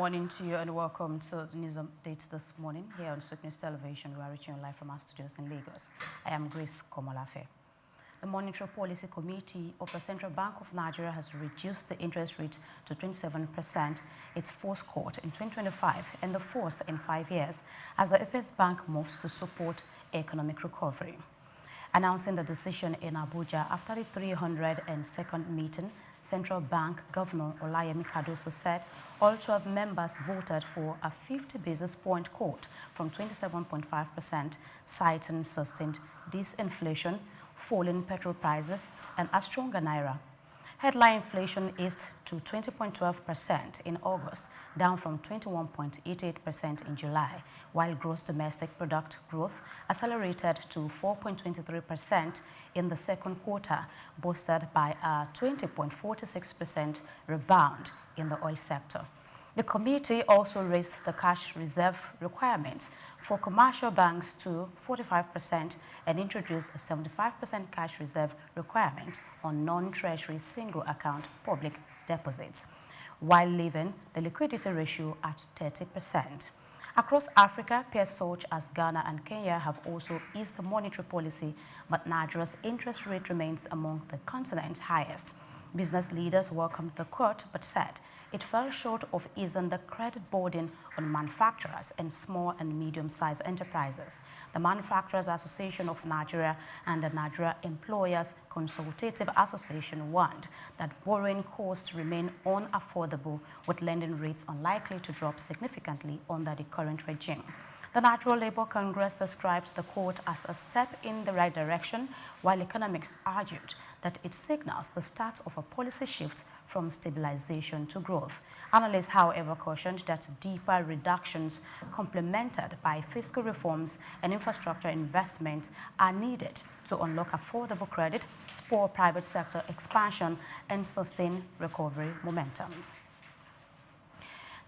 morning to you and welcome to the news updates this morning here on Soup News Television. We are reaching you live from our studios in Lagos. I am Grace Komolafe. The Monetary Policy Committee of the Central Bank of Nigeria has reduced the interest rate to 27%, its fourth cut in 2025 and the first in 5 years, as the Apex Bank moves to support economic recovery. Announcing the decision in Abuja after the 302nd meeting, Central Bank Governor Olayemi Cardoso said all 12 members voted for a 50 basis point cut from 27.5%, citing sustained disinflation, falling petrol prices, and a stronger naira. Headline inflation eased to 20.12% in August, down from 21.88% in July, while gross domestic product growth accelerated to 4.23% in the second quarter, boosted by a 20.46% rebound in the oil sector. The committee also raised the cash reserve requirements for commercial banks to 45% and introduced a 75% cash reserve requirement on non-treasury single account public deposits, while leaving the liquidity ratio at 30%. Across Africa, peers such as Ghana and Kenya have also eased the monetary policy, but Nigeria's interest rate remains among the continent's highest. Business leaders welcomed the cut but said it fell short of easing the credit burden on manufacturers and small and medium-sized enterprises. The Manufacturers Association of Nigeria and the Nigeria Employers Consultative Association warned that borrowing costs remain unaffordable, with lending rates unlikely to drop significantly under the current regime. The Natural Labour Congress described the quote as a step in the right direction, while economists argued that it signals the start of a policy shift from stabilization to growth. Analysts, however, cautioned that deeper reductions complemented by fiscal reforms and infrastructure investment are needed to unlock affordable credit, spur private sector expansion, and sustain recovery momentum.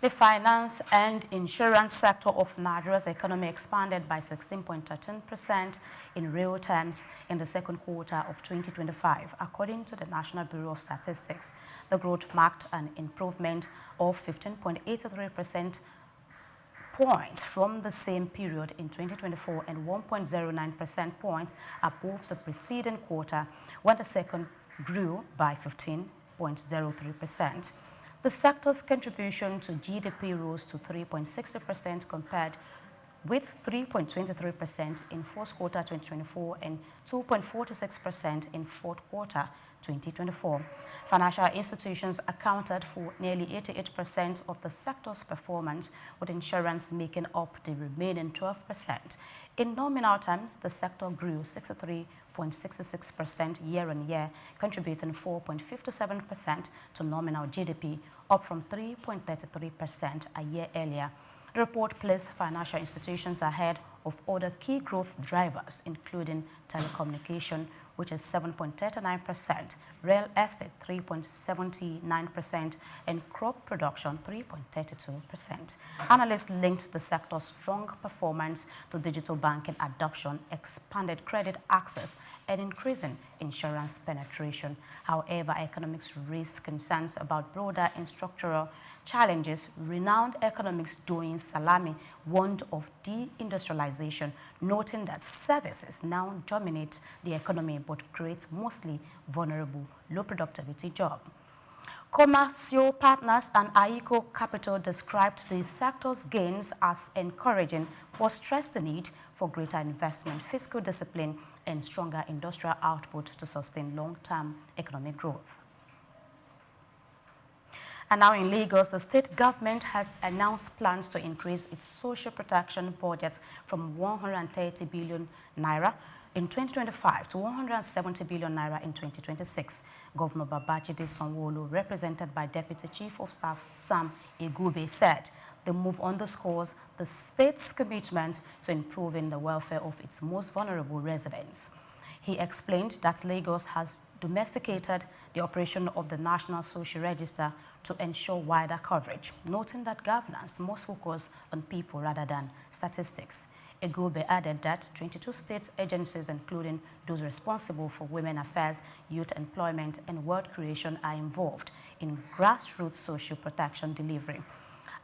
The finance and insurance sector of Nigeria's economy expanded by 16.13% in real terms in the second quarter of 2025, according to the National Bureau of Statistics. The growth marked an improvement of 15.83% points from the same period in 2024 and 1.09% points above the preceding quarter, when the second grew by 15.03%. The sector's contribution to GDP rose to 3.60% compared with 3.23% in fourth quarter 2024 and 2.46% in fourth quarter 2024. Financial institutions accounted for nearly 88% of the sector's performance, with insurance making up the remaining 12%. In nominal terms, the sector grew 63.66% year-on-year, contributing 4.57% to nominal GDP, up from 3.33% a year earlier. The report placed financial institutions ahead of other key growth drivers, including telecommunication, which is 7.39%, real estate 3.79%, and crop production 3.32%. Analysts linked the sector's strong performance to digital banking adoption, expanded credit access, and increasing insurance penetration. However, economics raised concerns about broader and structural challenges. Renowned economist Doyin Salami warned of deindustrialization, noting that services now dominate the economy but create mostly vulnerable, low productivity jobs. Commercial partners and AICO Capital described the sector's gains as encouraging, but stressed the need for greater investment, fiscal discipline, and stronger industrial output to sustain long-term economic growth. And now in Lagos, the state government has announced plans to increase its social protection budget from 130 billion naira in 2025 to 170 billion naira in 2026. Governor Babajide Sanwo-Olu, represented by Deputy Chief of Staff Sam Igube, said the move underscores the state's commitment to improving the welfare of its most vulnerable residents. He explained that Lagos has domesticated the operation of the National Social Register to ensure wider coverage, noting that governance must focus on people rather than statistics. Igube added that 22 state agencies, including those responsible for women affairs, youth employment, and wealth creation, are involved in grassroots social protection delivery.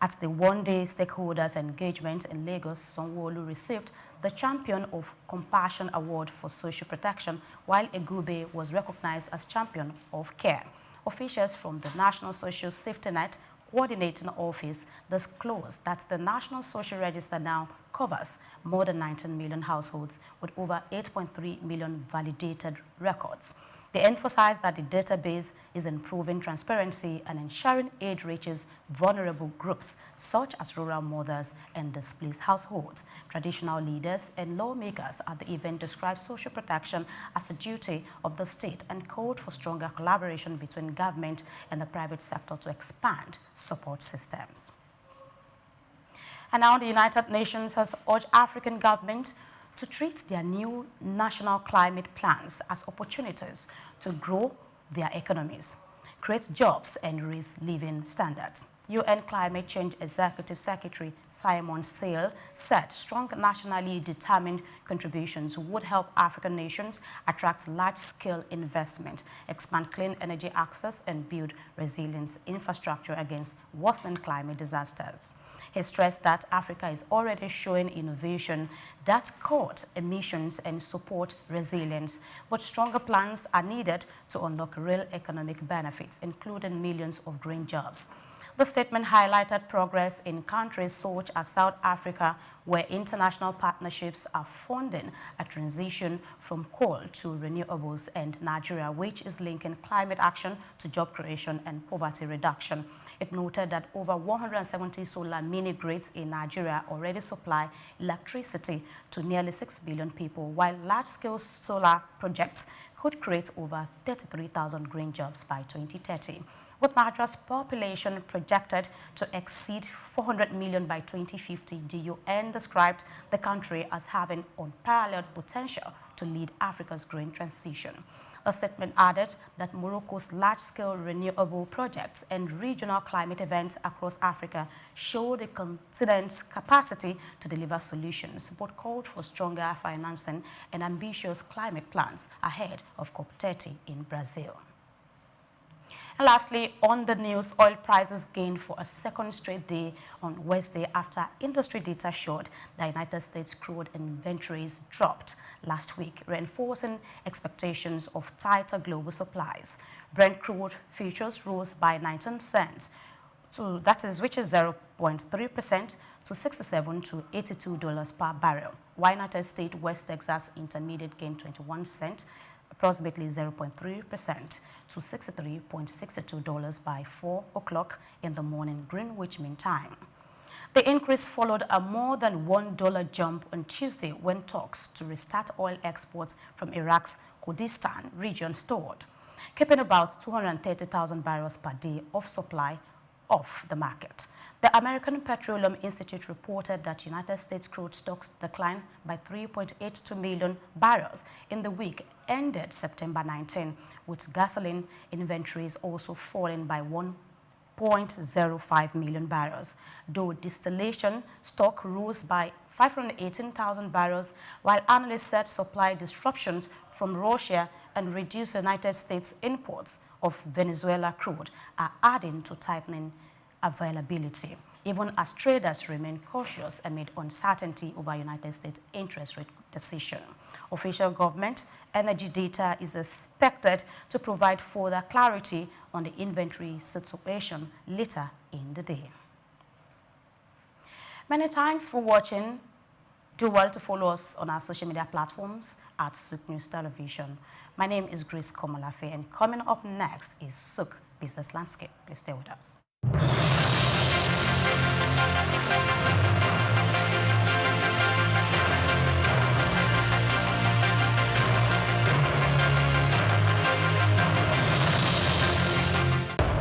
At the one-day stakeholders engagement in Lagos, Sanwo-Olu received the Champion of Compassion Award for Social Protection, while Egube was recognized as Champion of Care. Officials from the National Social Safety Net Coordinating Office disclosed that the National Social Register now covers more than 19 million households with over 8.3 million validated records. They emphasized that the database is improving transparency and ensuring aid reaches vulnerable groups such as rural mothers and displaced households. Traditional leaders and lawmakers at the event described social protection as a duty of the state and called for stronger collaboration between government and the private sector to expand support systems. And now the United Nations has urged African governments to treat their new national climate plans as opportunities to grow their economies, create jobs, and raise living standards. UN Climate Change Executive Secretary Simon Sale said strong nationally determined contributions would help African nations attract large-scale investment, expand clean energy access, and build resilience infrastructure against worsening climate disasters. He stressed that Africa is already showing innovation that cut emissions and support resilience, but stronger plans are needed to unlock real economic benefits, including millions of green jobs. The statement highlighted progress in countries such as South Africa, where international partnerships are funding a transition from coal to renewables, and Nigeria, which is linking climate action to job creation and poverty reduction. It noted that over 170 solar mini-grids in Nigeria already supply electricity to nearly 6 billion people, while large-scale solar projects could create over 33,000 green jobs by 2030. With Nigeria's population projected to exceed 400 million by 2050, the UN described the country as having unparalleled potential to lead Africa's green transition. The statement added that Morocco's large-scale renewable projects and regional climate events across Africa show the continent's capacity to deliver solutions, but called for stronger financing and ambitious climate plans ahead of COP30 in Brazil. And lastly, on the news, oil prices gained for a second straight day on Wednesday after industry data showed the United States crude inventories dropped last week, reinforcing expectations of tighter global supplies. Brent crude futures rose by 19 cents, which is 0.3%, to $67 to $82 per barrel. While United States West Texas Intermediate gained 21 cents, approximately 0.3%, to $63.62 by 4 o'clock in the morning Greenwich Mean Time. The increase followed a more than $1 jump on Tuesday when talks to restart oil exports from Iraq's Kurdistan region stalled, keeping about 230,000 barrels per day of supply off the market. The American Petroleum Institute reported that United States crude stocks declined by 3.82 million barrels in the week ended September 19, with gasoline inventories also falling by 1.05 million barrels, though distillation stock rose by 518,000 barrels, while analysts said supply disruptions from Russia and reduced United States imports of Venezuela crude are adding to tightening availability, even as traders remain cautious amid uncertainty over United States interest rate decision. Official government energy data is expected to provide further clarity on the inventory situation later in the day. Many thanks for watching. Do well to follow us on our social media platforms at Souk News Television. My name is Grace Komolafe, and coming up next is Souk Business Landscape. Please stay with us.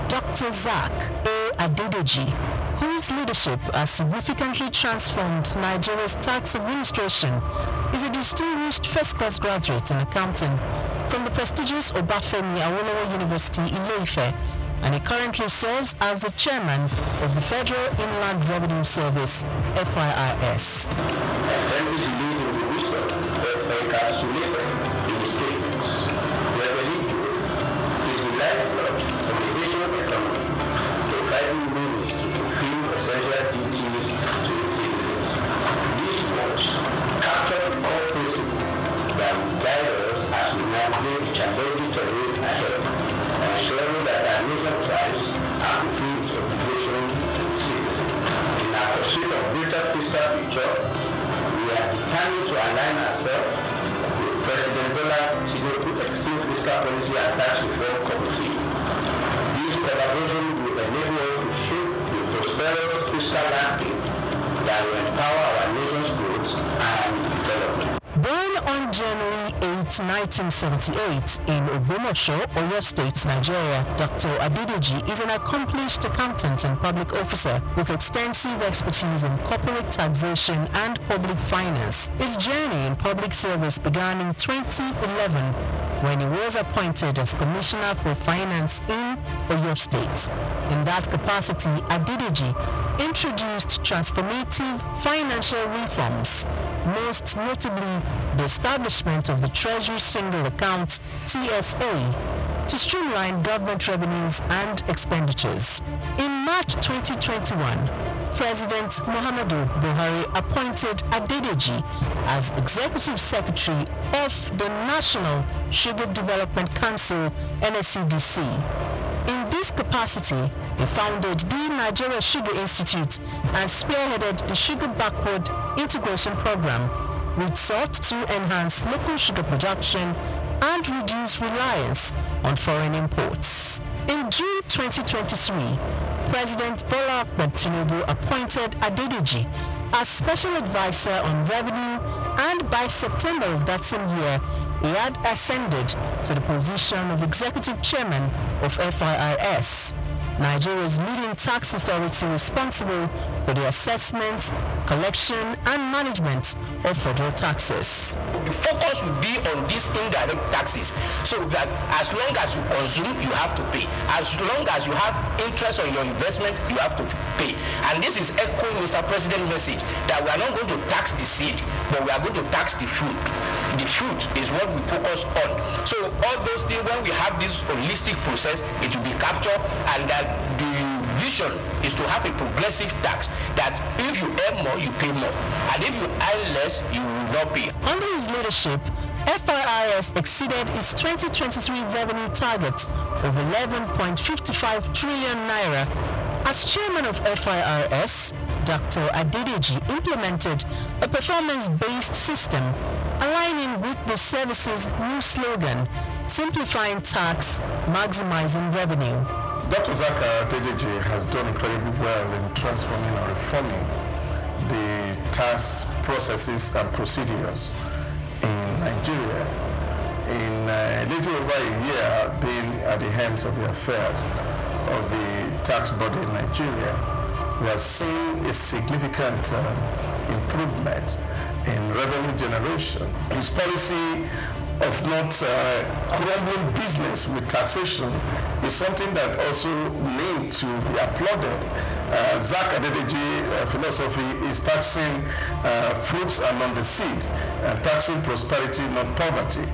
Dr. Zak A. Adedeji, whose leadership has significantly transformed Nigeria's tax administration, is a distinguished first-class graduate in accounting from the prestigious Obafemi Awolowo University in Ile-Ife, and he currently serves as the chairman of the Federal Inland Revenue Service, FIRS. Essential pursuit of greater fiscal future, we are determined to align ourselves with President Bola Tinubu's Extreme Fiscal Policy and Tax Reform Committee. This collaboration will enable us to shape the prosperous fiscal landscape that will empower our nation's growth and development. Born on January 8, 1978 in Ogbomoso, Oyo State, Nigeria, Dr. Adedeji is an accomplished accountant and public officer with extensive expertise in corporate taxation and public finance. His journey in public service began in 2011 when he was appointed as Commissioner for Finance in Oyo State. In that capacity, Adedeji introduced transformative financial reforms, most notably the establishment of the Treasury Single Account (TSA) to streamline government revenues and expenditures. In March 2021, President Muhammadu Buhari appointed Adedeji as Executive Secretary of the National Sugar Development Council (NSCDC). In this capacity, he founded the Nigeria Sugar Institute and spearheaded the Sugar Backward Integration Program, which sought to enhance local sugar production and reduce reliance on foreign imports. In June 2023, President Bola Tinubu appointed Adedeji as Special Advisor on Revenue, and by September of that same year, he had ascended to the position of Executive Chairman of FIRS, Nigeria's leading tax authority responsible for the assessment, collection, and management of federal taxes. The focus will be on these indirect taxes, so that as long as you consume, you have to pay. As long as you have interest on your investment, you have to pay. And this is echoing Mr. President's message that we are not going to tax the seed, but we are going to tax the fruit. The fruit is what we focus on. So all those things, when we have this holistic process, it will be captured, and that the vision is to have a progressive tax that if you earn more, you pay more, and if you earn less, you will not pay. Under his leadership, FIRS exceeded its 2023 revenue target of 11.55 trillion naira. As chairman of FIRS, Dr. Adedeji implemented a performance-based system aligning with the service's new slogan, simplifying tax, maximizing revenue. Dr. Adedeji has done incredibly well in transforming and reforming the tax processes and procedures in Nigeria. In a little over a year being at the helm of the affairs of the tax body in Nigeria, we have seen a significant improvement in revenue generation. His policy of not crumbling business with taxation is something that also need to be applauded. Zak Adedeji philosophy is taxing fruits and not the seed, and taxing prosperity, not poverty.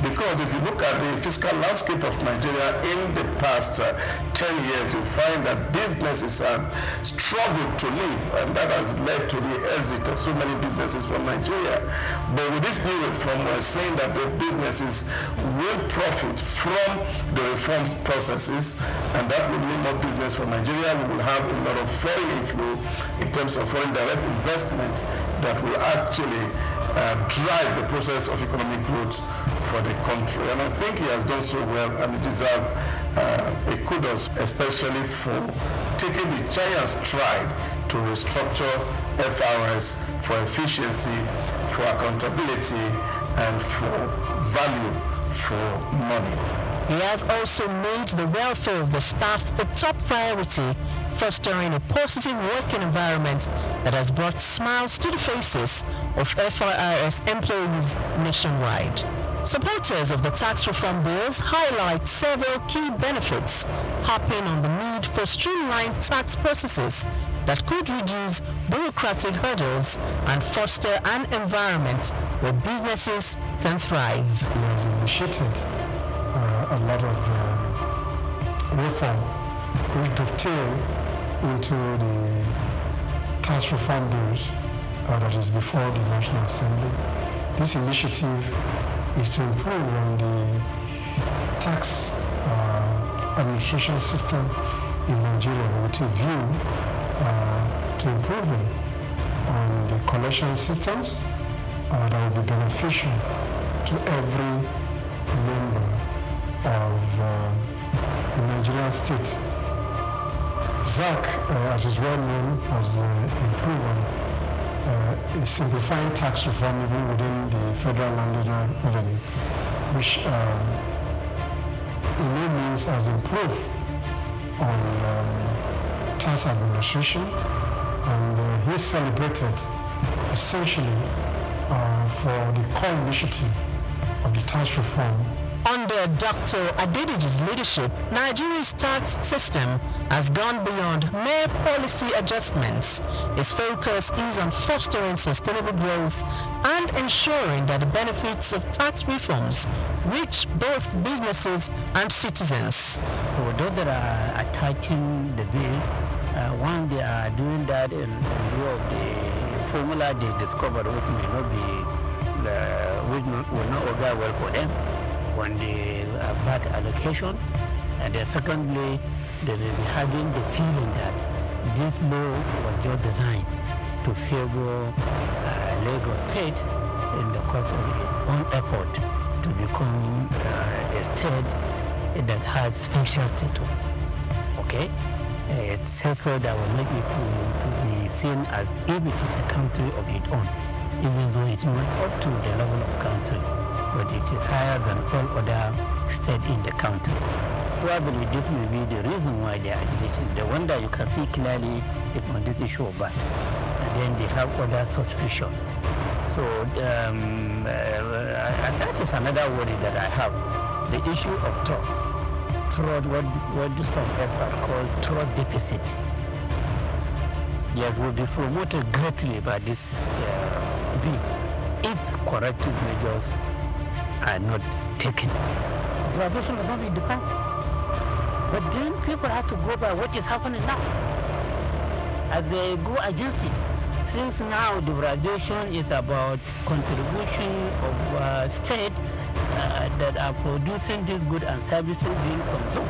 Because if you look at the fiscal landscape of Nigeria in the past 10 years, you find that businesses have struggled to live, and that has led to the exit of so many businesses from Nigeria. But with this new reform, we're saying that the businesses will profit from the reforms processes, and that will mean more business for Nigeria. We will have a lot of foreign inflow in terms of foreign direct investment that will actually drive the process of economic growth for the country. And I think he has done so well, and he deserves a kudos, especially for taking the giant stride to restructure FIRS for efficiency, for accountability, and for value for money. He has also made the welfare of the staff a top priority, fostering a positive working environment that has brought smiles to the faces of FIRS employees nationwide. Supporters of the tax reform bills highlight several key benefits, harping on the need for streamlined tax processes that could reduce bureaucratic hurdles and foster an environment where businesses can thrive. He has initiated a lot of reform which dovetail into the tax reform bills that is before the National Assembly. This initiative is to improve on the tax administration system in Nigeria with a view to improving on the collection systems that will be beneficial to every member of the Nigerian state. ZAC, as is well known, has improved on a simplifying tax reform even within the federal landowner revenue, which in no means has improved on tax administration, and he celebrated essentially for the core initiative of the tax reform. Under Dr. Adedeji's leadership, Nigeria's tax system has gone beyond mere policy adjustments. Its focus is on fostering sustainable growth and ensuring that the benefits of tax reforms reach both businesses and citizens. For those that are attacking the bill, one, they are doing that in view of the formula they discovered, which may not be, which will not augur well for them when the bad allocation. And then secondly, they may be having the feeling that this law was just designed to favor Lagos State in the course of its own effort to become a state that has special status. Okay? It says so that will make it to be seen as if it is a country of its own, even though it's not up to the level of country, but it is higher than all other states in the country. Probably this may be the reason why they are agitating. The one that you can see clearly is on this issue of VAT, and then they have other suspicion. So and that is another worry that I have, the issue of trust. What do some experts call trust deficit. Yes, will be promoted greatly by this if corrective measures are not taken. Graduation will not be defined. But then people have to go by what is happening now. As they go against it. Since now the graduation is about contribution of state that are producing these goods and services being consumed.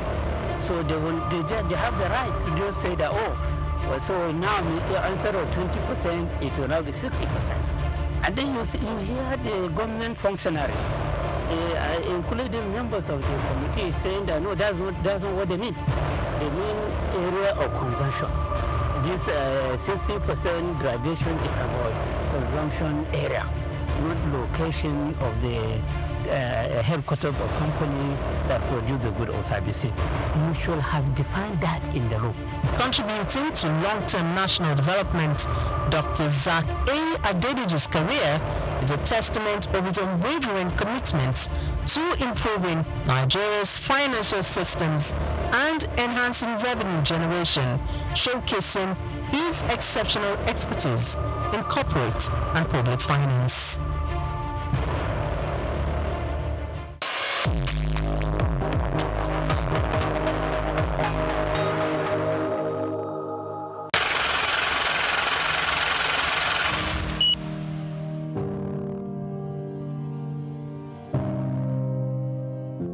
So they have the right to just say that, so now instead of 20%, it will now be 60%. And then you hear the government functionaries, including members of the committee, saying that no, that's not what they mean. They mean area of consumption. This 60% graduation is about consumption area, not location of the headquarters of company that produce the good or services. You should have defined that in the law. Contributing to long-term national development, Dr. Zach A. Adedeji's career is a testament of his unwavering commitment to improving Nigeria's financial systems and enhancing revenue generation, showcasing his exceptional expertise in corporate and public finance.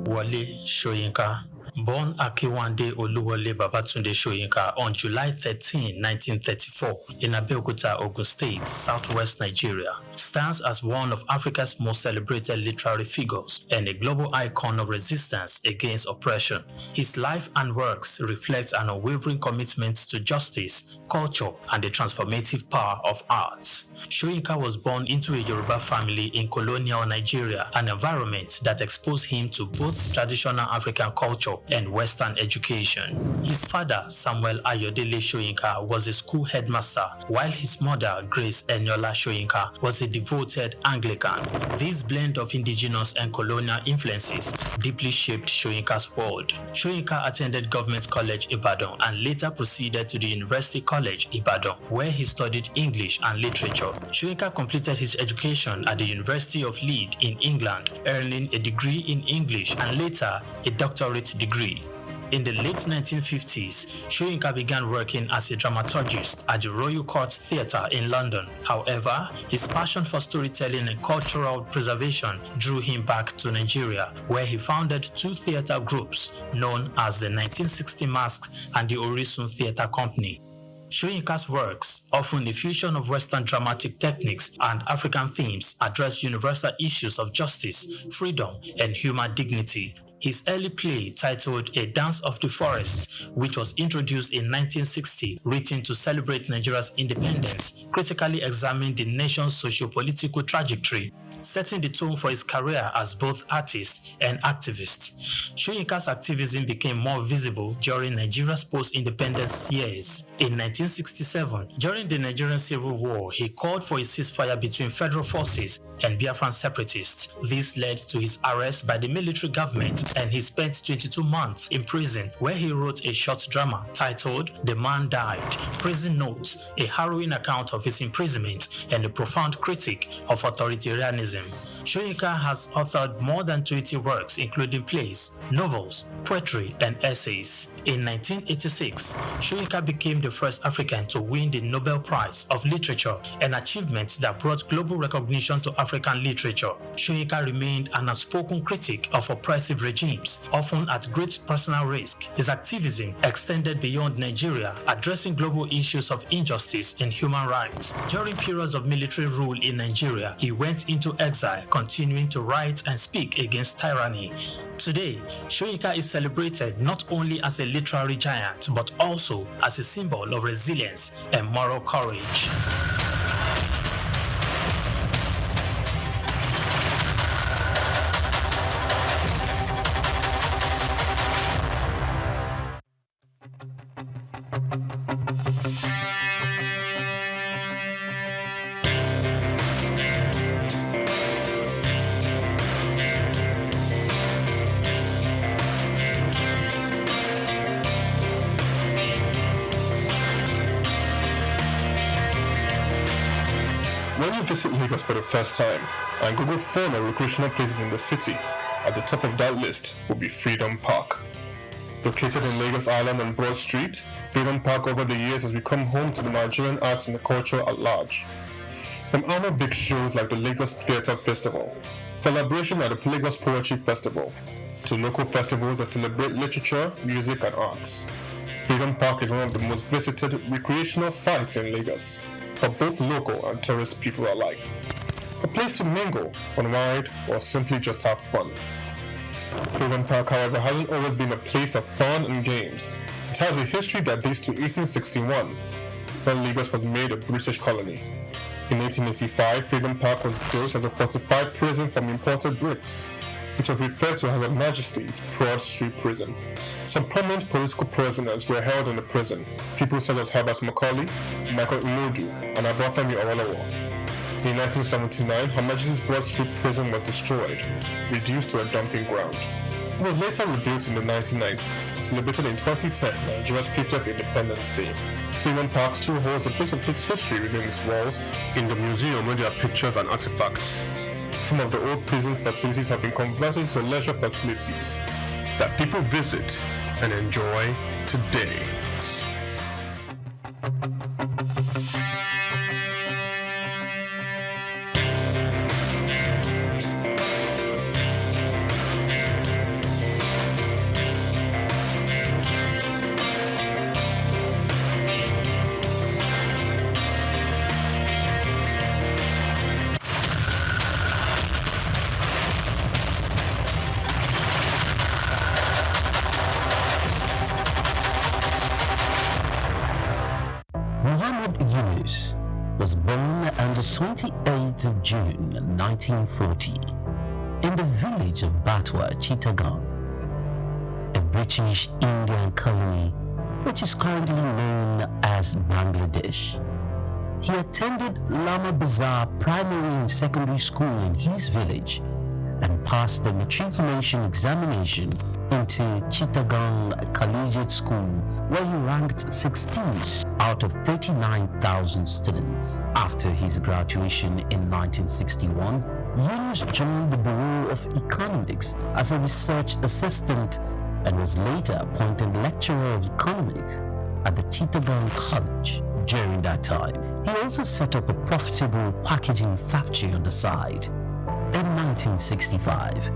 Wale Soyinka, born Akiwande Oluwole Babatunde Soyinka on July 13, 1934, in Abuja, Ogun State, southwest Nigeria, stands as one of Africa's most celebrated literary figures and a global icon of resistance against oppression. His life and works reflect an unwavering commitment to justice, culture, and the transformative power of art. Soyinka was born into a Yoruba family in colonial Nigeria, an environment that exposed him to both traditional African culture and Western education. His father, Samuel Ayodele Soyinka, was a school headmaster, while his mother, Grace Eniola Soyinka, was a devoted Anglican. This blend of indigenous and colonial influences deeply shaped Soyinka's world. Soyinka attended Government College Ibadan and later proceeded to the University College Ibadan, where he studied English and literature. Soyinka completed his education at the University of Leeds in England, earning a degree in English and later a doctorate degree. In the late 1950s, Soyinka began working as a dramaturgist at the Royal Court Theatre in London. However, his passion for storytelling and cultural preservation drew him back to Nigeria, where he founded two theatre groups known as the 1960 Masks and the Orisun Theatre Company. Soyinka's works, often a fusion of Western dramatic techniques and African themes, address universal issues of justice, freedom, and human dignity. His early play, titled A Dance of the Forest, which was introduced in 1960, written to celebrate Nigeria's independence, critically examined the nation's socio-political trajectory, setting the tone for his career as both artist and activist. Soyinka's activism became more visible during Nigeria's post-independence years. In 1967, during the Nigerian Civil War, he called for a ceasefire between federal forces and Biafran separatists. This led to his arrest by the military government, and he spent 22 months in prison, where he wrote a short drama titled The Man Died, Prison Notes, a harrowing account of his imprisonment and a profound critique of authoritarianism. Soyinka has authored more than 20 works, including plays, novels, poetry, and essays. In 1986, Soyinka became the first African to win the Nobel Prize of Literature, an achievement that brought global recognition to African literature. Soyinka remained an outspoken critic of oppressive regimes, often at great personal risk. His activism extended beyond Nigeria, addressing global issues of injustice and human rights. During periods of military rule in Nigeria, he went into exile, continuing to write and speak against tyranny. Today, Soyinka is celebrated not only as a literary giant, but also as a symbol of resilience and moral courage. When you visit Lagos for the first time and Google fun or recreational places in the city, at the top of that list will be Freedom Park. Located in Lagos Island on Broad Street, Freedom Park over the years has become home to the Nigerian arts and the culture at large. From annual big shows like the Lagos Theatre Festival, celebration at the Lagos Poetry Festival, to local festivals that celebrate literature, music, and arts. Freedom Park is one of the most visited recreational sites in Lagos, for both local and tourist people alike. A place to mingle, unwind, or simply just have fun. Freedom Park, however, hasn't always been a place of fun and games. It has a history that dates to 1861, when Lagos was made a British colony. In 1885, Freedom Park was built as a fortified prison from imported bricks, which was referred to as Her Majesty's Broad Street Prison. Some prominent political prisoners were held in the prison, people such as Herbert Macaulay, Michael Imudu, and Abafemi Awolowo. In 1979, Her Majesty's Broad Street Prison was destroyed, reduced to a dumping ground. It was later rebuilt in the 1990s, celebrated in 2010, Nigeria's 50th Independence Day. Freedom Park still holds a bit of its history within its walls. In the museum, where there are pictures and artifacts, some of the old prison facilities have been converted into leisure facilities that people visit and enjoy today. Was born on the 28th of June 1940 in the village of Batwa, Chittagong, a British Indian colony which is currently known as Bangladesh. He attended Lama Bazaar Primary and Secondary School in his village and passed the matriculation examination into Chittagong Collegiate School, where he ranked 16th out of 39,000 students. After his graduation in 1961, Yunus joined the Bureau of Economics as a research assistant and was later appointed lecturer of economics at the Chittagong College. During that time, he also set up a profitable packaging factory on the side. In 1965,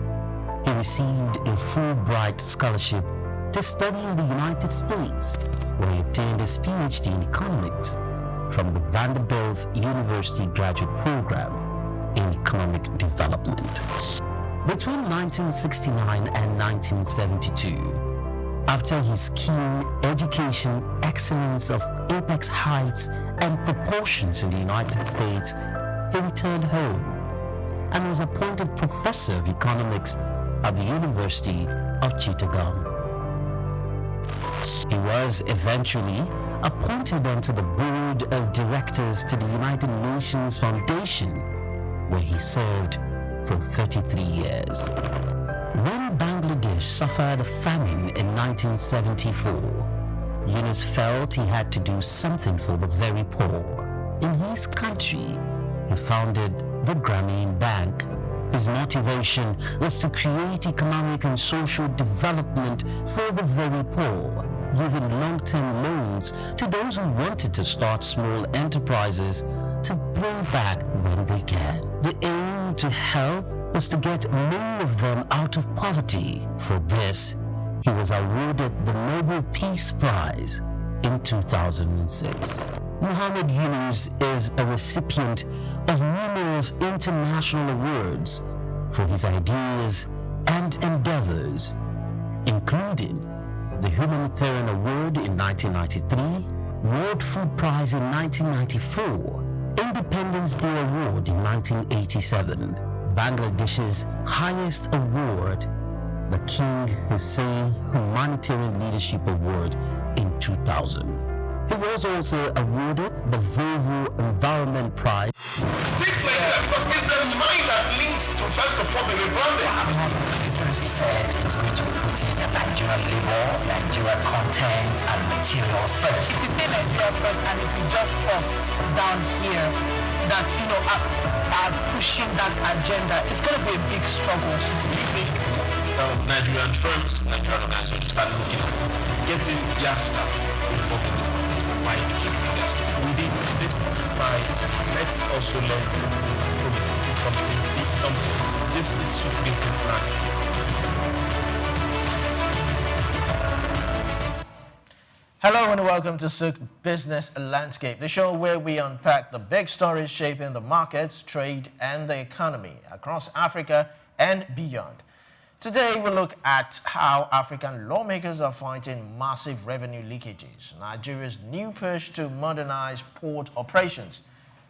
he received a Fulbright scholarship to study in the United States, where he obtained his PhD in economics from the Vanderbilt University Graduate Program in Economic Development. Between 1969 and 1972, after his keen education excellence of apex heights and proportions in the United States, he returned home and was appointed professor of economics at the University of Chittagong. He was eventually appointed onto the board of directors to the United Nations Foundation, where he served for 33 years. When Bangladesh suffered a famine in 1974, Yunus felt he had to do something for the very poor. In his country, he founded the Grameen Bank. His motivation was to create economic and social development for the very poor, giving long-term loans to those who wanted to start small enterprises to bring back when they can. The aim to help was to get many of them out of poverty. For this, he was awarded the Nobel Peace Prize in 2006. Muhammad Yunus is a recipient of numerous international awards for his ideas and endeavors, including the Humanitarian Award in 1993, World Food Prize in 1994, Independence Day Award in 1987, Bangladesh's highest award, the King Hussein Humanitarian Leadership Award in 2000. He was also awarded the Volvo Environment Prize. Take like that because it's the mind that links to first of all the rebranding. He said it's going to be putting Nigerian labor, Nigerian content and materials first. If you say Nigeria first and it is just us down here that, you know, are pushing that agenda, it's going to be a big struggle. Nigerian firms, Nigerian organizations start looking at getting their staff involved in this market. Why to keep for their staff? Within this side, let's also learn something. See something. This is business landscape. Hello and welcome to Souk Business Landscape, the show where we unpack the big stories shaping the markets, trade, and the economy across Africa and beyond. Today, we look at how African lawmakers are fighting massive revenue leakages, Nigeria's new push to modernize port operations,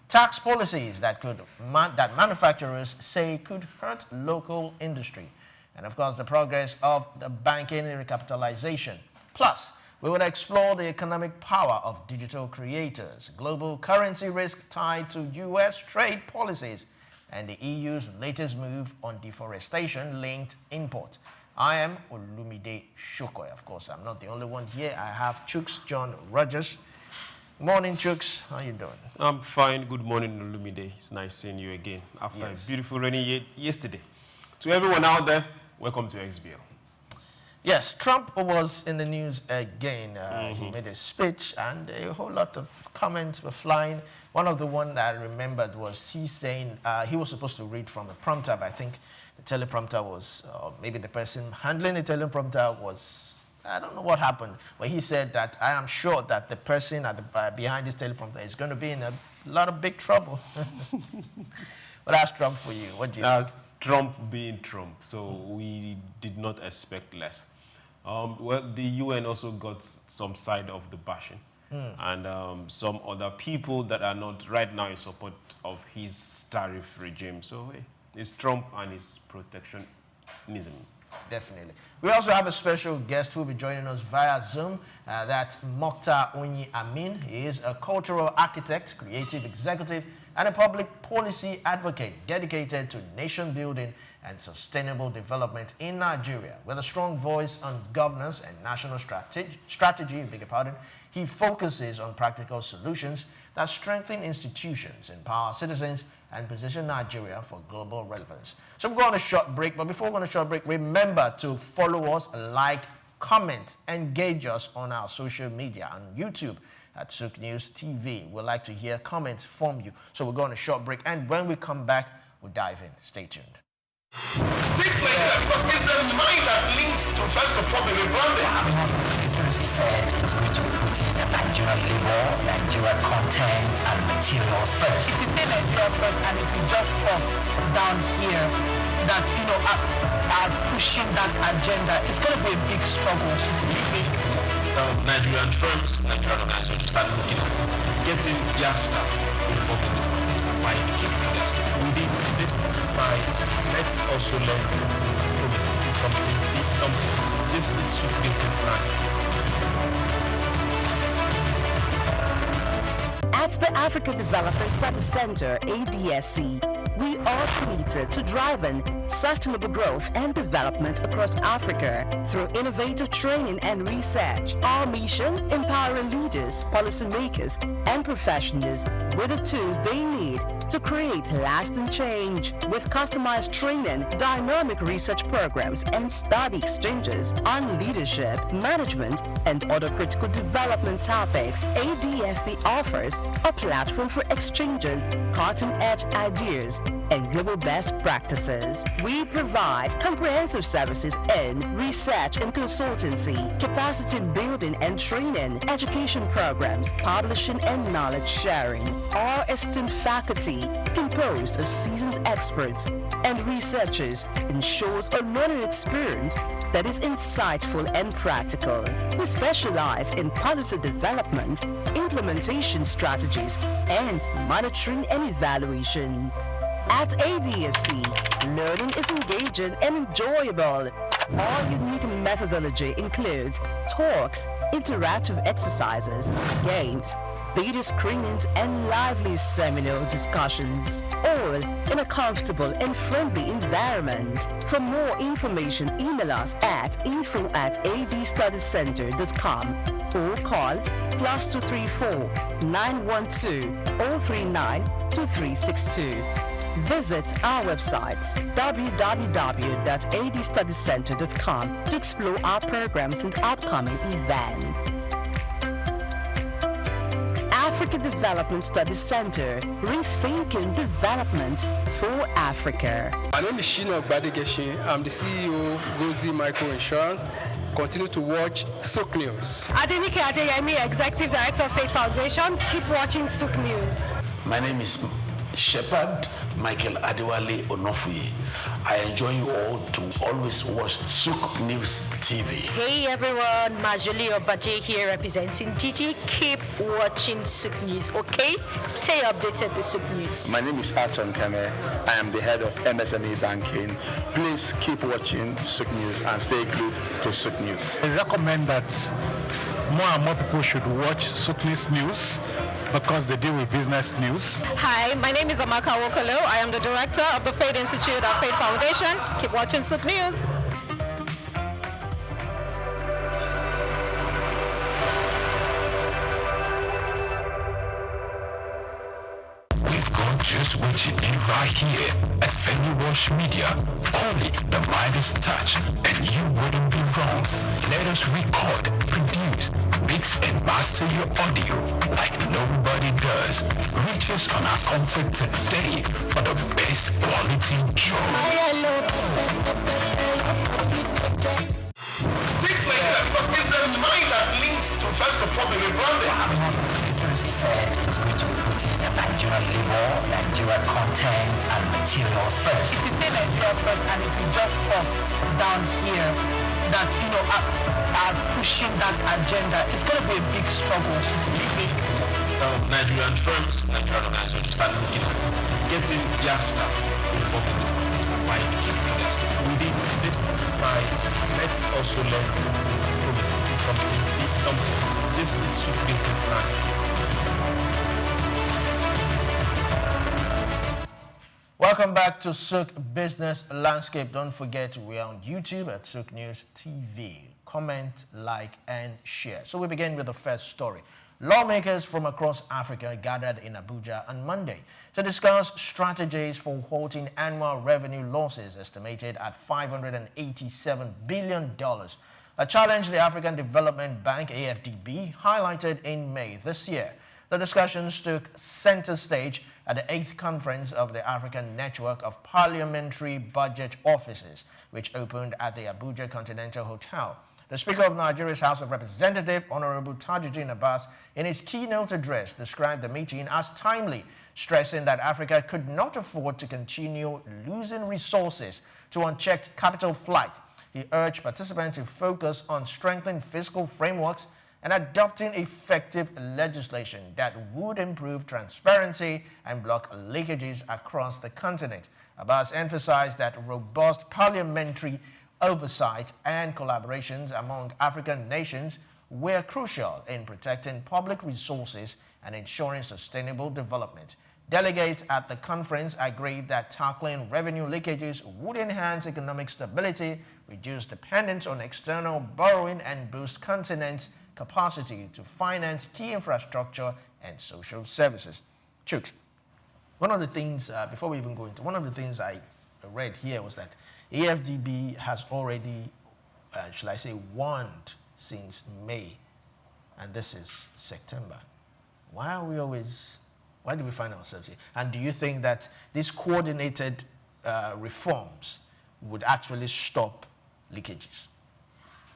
tax policies that manufacturers say could hurt local industry, and of course, the progress of the banking recapitalization. Plus, we will explore the economic power of digital creators, global currency risk tied to U.S. trade policies, and the EU's latest move on deforestation-linked import. I am Olumide Shokoy. Of course, I'm not the only one here. I have Chooks John Rogers. Morning, Chooks. How you doing? I'm fine. Good morning, Olumide. It's nice seeing you again after a beautiful rainy yesterday. To everyone out there, welcome to XBL. Yes, Trump was in the news again. He made a speech and a whole lot of comments were flying. One of the ones that I remembered was he saying he was supposed to read from a prompter, but I think the teleprompter was, maybe the person handling the teleprompter was, I don't know what happened, but he said that I am sure that the person at the, behind this teleprompter is going to be in a lot of big trouble. But that's Trump for you. What do you think? Trump being Trump, so we did not expect less. Well, the UN also got some side of the bashing, and some other people that are not right now in support of his tariff regime. So hey, it's Trump and his protectionism. Definitely. We also have a special guest who will be joining us via Zoom. That's Mokhtar Onyi Amin. He is a cultural architect, creative executive, and a public policy advocate dedicated to nation building and sustainable development in Nigeria. With a strong voice on governance and national strategy, he focuses on practical solutions that strengthen institutions, empower citizens, and position Nigeria for global relevance. So we're going on a short break, but before we go on a short break, remember to follow us, like, comment, engage us on our social media, on YouTube at Souk News TV. We'd like to hear comments from you. So we're going on a short break, and when we come back, we'll dive in. Stay tuned. Take Because it's the mind that links to first of all be rebranded. Said it's going to be putting Nigerian labor, Nigerian content and materials first. It is say Nigeria first, and it is just us down here that are pushing that agenda. It's going to be a big struggle. Nigerian firms, Nigerian organizations start looking at getting their staff involved in this by educating for their staff. Within this side, let's also learn see something. This is super business landscape. At the Africa Development Study Center, ADSC, we are committed to driving sustainable growth and development across Africa through innovative training and research. Our mission, empowering leaders, policymakers, and professionals with the tools they need to create lasting change. With customized training, dynamic research programs, and study exchanges on leadership, management, and other critical development topics, ADSC offers a platform for exchanging cutting-edge ideas and global best practices. We provide comprehensive services in research and consultancy, capacity building and training, education programs, publishing and knowledge sharing. Our esteemed faculty, composed of seasoned experts and researchers, ensures a learning experience that is insightful and practical. We specialize in policy development, implementation strategies, and monitoring and evaluation. At ADSC, learning is engaging and enjoyable. Our unique methodology includes talks, interactive exercises, games, video screenings, and lively seminar discussions, all in a comfortable and friendly environment. For more information, email us at info@adstudycenter.com or call +234 912 039 2362. Visit our website www.adstudycenter.com to explore our programs and upcoming events. Africa Development Studies Center, rethinking development for Africa. My name is Shino Badegeshi. I'm the CEO of Gozi Micro Insurance. Continue to watch Souk News. Adenike Adeyemi, Executive Director of Faith Foundation. Keep watching Souk News. My name is Shepherd Michael Adewale Onofuye. I enjoy you all to always watch Souk News TV. Hey everyone, Majuli Obaje here representing Gigi. Keep watching Souk News, okay? Stay updated with Souk News. My name is Arton Kame. I am the head of MSME Banking. Please keep watching Souk News and stay glued to Souk News. I recommend that more and more people should watch Souk News because they deal with business news. Hi, my name is Amaka Wokolo. I am the director of the Faith Institute at Faith Foundation. Keep watching Souk News. We've got just what you need right here at Venue Wash Media. Call it the Midas Touch, and you wouldn't be wrong. Let us record, produce, mix and master your audio like nobody does. Reach us on our contact today for the best quality job. Think like that because it's the mind that links to first of all be rebranded. Said it's going to be putting Nigerian labor, Nigerian content and materials first. It is say Nigeria first, and it is just us down here that are pushing that agenda. It's going to be a big struggle. Nigerian firms, Nigerian organizations start looking at getting their staff involved in this by educating for their staff. Within this side, let's also learn see something. This is super business landscape. Welcome back to Souk Business Landscape. Don't forget we are on YouTube at Souk News TV. Comment, like, and share. So we begin with the first story. Lawmakers from across Africa gathered in Abuja on Monday to discuss strategies for halting annual revenue losses estimated at $587 billion, a challenge the African Development Bank, AFDB, highlighted in May this year. The discussions took center stage at the 8th conference of the African Network of Parliamentary Budget Offices, which opened at the Abuja Continental Hotel. The Speaker of Nigeria's House of Representatives, Honorable Tajuddin Abbas, in his keynote address described the meeting as timely, stressing that Africa could not afford to continue losing resources to unchecked capital flight. He urged participants to focus on strengthening fiscal frameworks and adopting effective legislation that would improve transparency and block leakages across the continent. Abbas emphasized that robust parliamentary oversight and collaborations among African nations were crucial in protecting public resources and ensuring sustainable development. Delegates at the conference agreed that tackling revenue leakages would enhance economic stability, reduce dependence on external borrowing, and boost continent's capacity to finance key infrastructure and social services. Chooks, one of the things, before we even go into, one of the things I read here was that AFDB has already, shall I say, warned since May, and this is September. Why do we find ourselves here? And do you think that these coordinated reforms would actually stop leakages?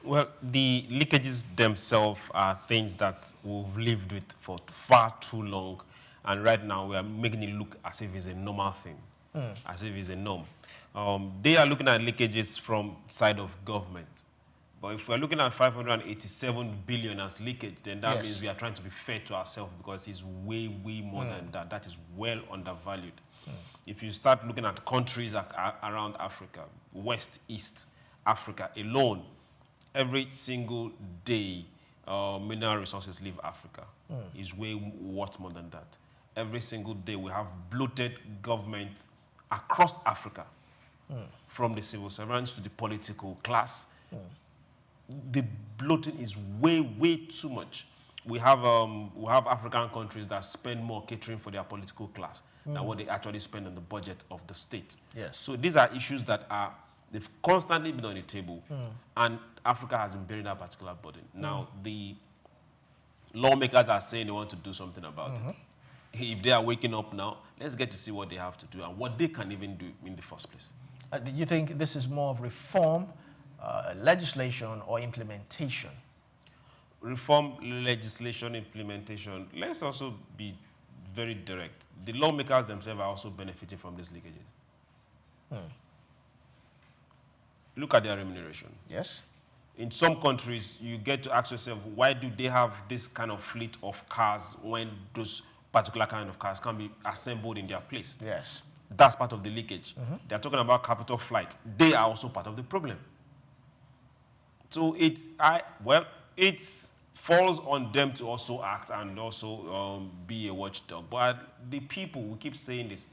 Well, the leakages themselves are things that we've lived with for far too long, and right now we are making it look as if it's a normal thing, as if it's a norm. They are looking at leakages from side of government. But if we're looking at 587 billion as leakage, then that means we are trying to be fair to ourselves, because it's way, way more than that. That is well undervalued. If you start looking at countries around Africa, West, East Africa alone, every single day mineral resources leave Africa is way worth more than that. Every single day we have bloated government across Africa, from the civil servants to the political class. The bloating is way, way too much. We have African countries that spend more catering for their political class than what they actually spend on the budget of the state. Yes. So these are issues that they've constantly been on the table, and Africa has been bearing that particular burden. Now, the lawmakers are saying they want to do something about it. If they are waking up now, let's get to see what they have to do and what they can even do in the first place. Do you think this is more of reform, legislation, or implementation? Reform, legislation, implementation. Let's also be very direct. The lawmakers themselves are also benefiting from these leakages. Look at their remuneration. Yes. In some countries, you get to ask yourself, why do they have this kind of fleet of cars when those particular kind of cars can be assembled in their place? Yes. That's part of the leakage. They're talking about capital flight. They are also part of the problem. So it falls on them to also act and also be a watchdog. But the people, we keep saying this,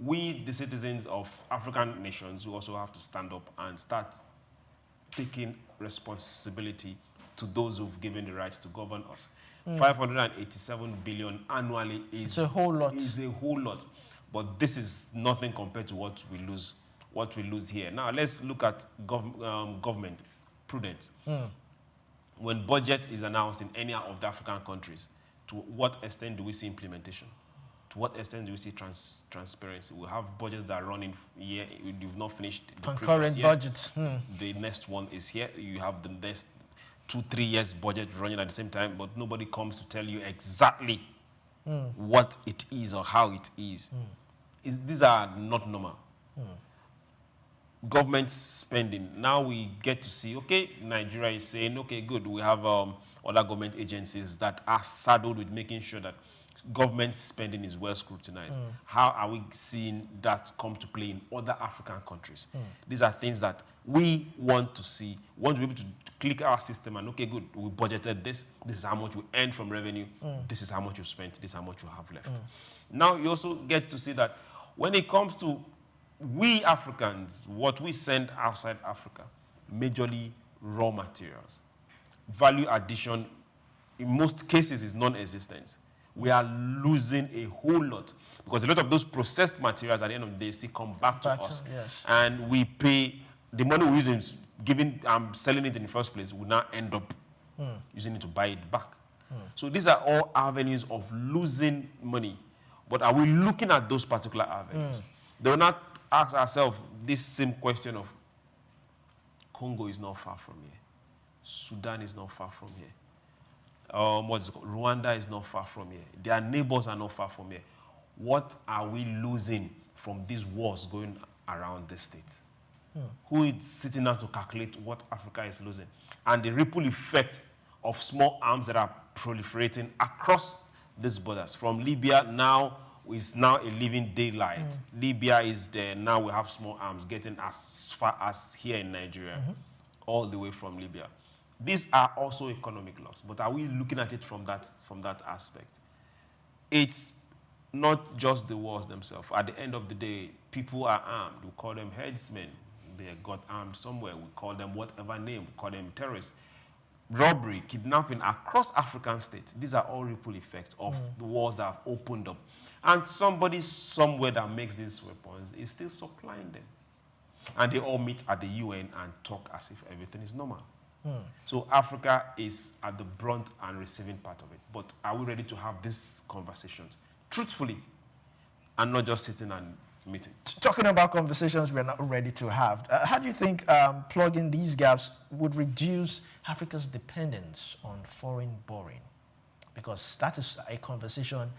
we, the citizens of African nations, we also have to stand up and start taking responsibility to those who've given the right to govern us. 587 billion annually is a whole lot. But this is nothing compared to what we lose here. Now let's look at government prudence. When budget is announced in any of the African countries, to what extent do we see implementation? To what extent do we see transparency? We have budgets that are running here. You've not finished the concurrent budgets. The next one is here. You have the next 2-3 years budget running at the same time, but nobody comes to tell you exactly what it is or how it is. These are not normal. Government spending. Now we get to see, okay, Nigeria is saying, okay, good, we have other government agencies that are saddled with making sure that government spending is well scrutinized. How are we seeing that come to play in other African countries? These are things that we want to see. We want to be able to click our system and, okay, good, we budgeted this. This is how much we earn from revenue. This is how much you spent. This is how much you have left. Now you also get to see that when it comes to we Africans, what we send outside Africa, majorly raw materials. Value addition, in most cases, is non-existent. We are losing a whole lot because a lot of those processed materials at the end of the day still come back to us. Yes. And we pay, the money we're using, selling it in the first place, we now end up using it to buy it back. So these are all avenues of losing money. But are we looking at those particular avenues? They will not ask ourselves this same question of Congo is not far from here. Sudan is not far from here. What's it called? Rwanda is not far from here. Their neighbors are not far from here. What are we losing from these wars going around the state? Who is sitting down to calculate what Africa is losing? And the ripple effect of small arms that are proliferating across these borders. From Libya now is now a living daylight. Libya is there. Now we have small arms getting as far as here in Nigeria, all the way from Libya. These are also economic loss, but are we looking at it from that aspect? It's not just the wars themselves. At the end of the day, people are armed. We call them headsmen. They got armed somewhere. We call them whatever name. We call them terrorists. Robbery, kidnapping across African states. These are all ripple effects of the wars that have opened up. And somebody somewhere that makes these weapons is still supplying them. And they all meet at the UN and talk as if everything is normal. So Africa is at the brunt and receiving part of it. But are we ready to have these conversations truthfully and not just sitting and meeting? Talking about conversations we're not ready to have, how do you think plugging these gaps would reduce Africa's dependence on foreign borrowing? Because that is a conversation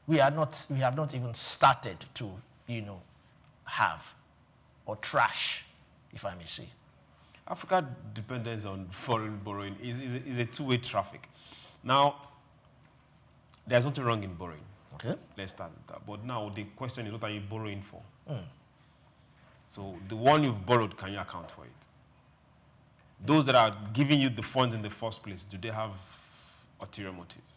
we have not even started to, have or trash, if I may say. Africa's dependence on foreign borrowing is a two-way traffic. Now, there's nothing wrong in borrowing. Okay. Let's start with that. But now the question is, what are you borrowing for? So the one you've borrowed, can you account for it? Those that are giving you the funds in the first place, do they have ulterior motives?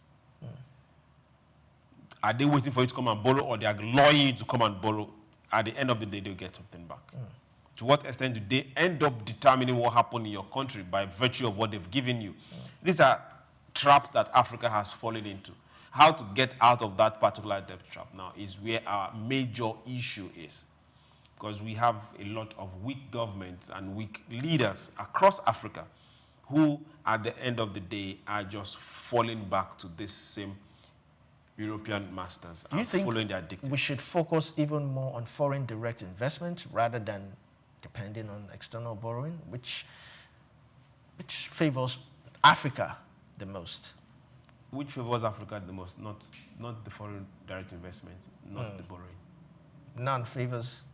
Are they waiting for you to come and borrow, or they are luring you to come and borrow? At the end of the day, they'll get something back. To what extent do they end up determining what happened in your country by virtue of what they've given you? These are traps that Africa has fallen into. How to get out of that particular debt trap now is where our major issue is. Because we have a lot of weak governments and weak leaders across Africa who, at the end of the day, are just falling back to this same European masters. Do you think following their dictates. We should focus even more on foreign direct investment rather than depending on external borrowing, which favors Africa the most? Which favors Africa the most? Not the foreign direct investment, not the borrowing. None favors?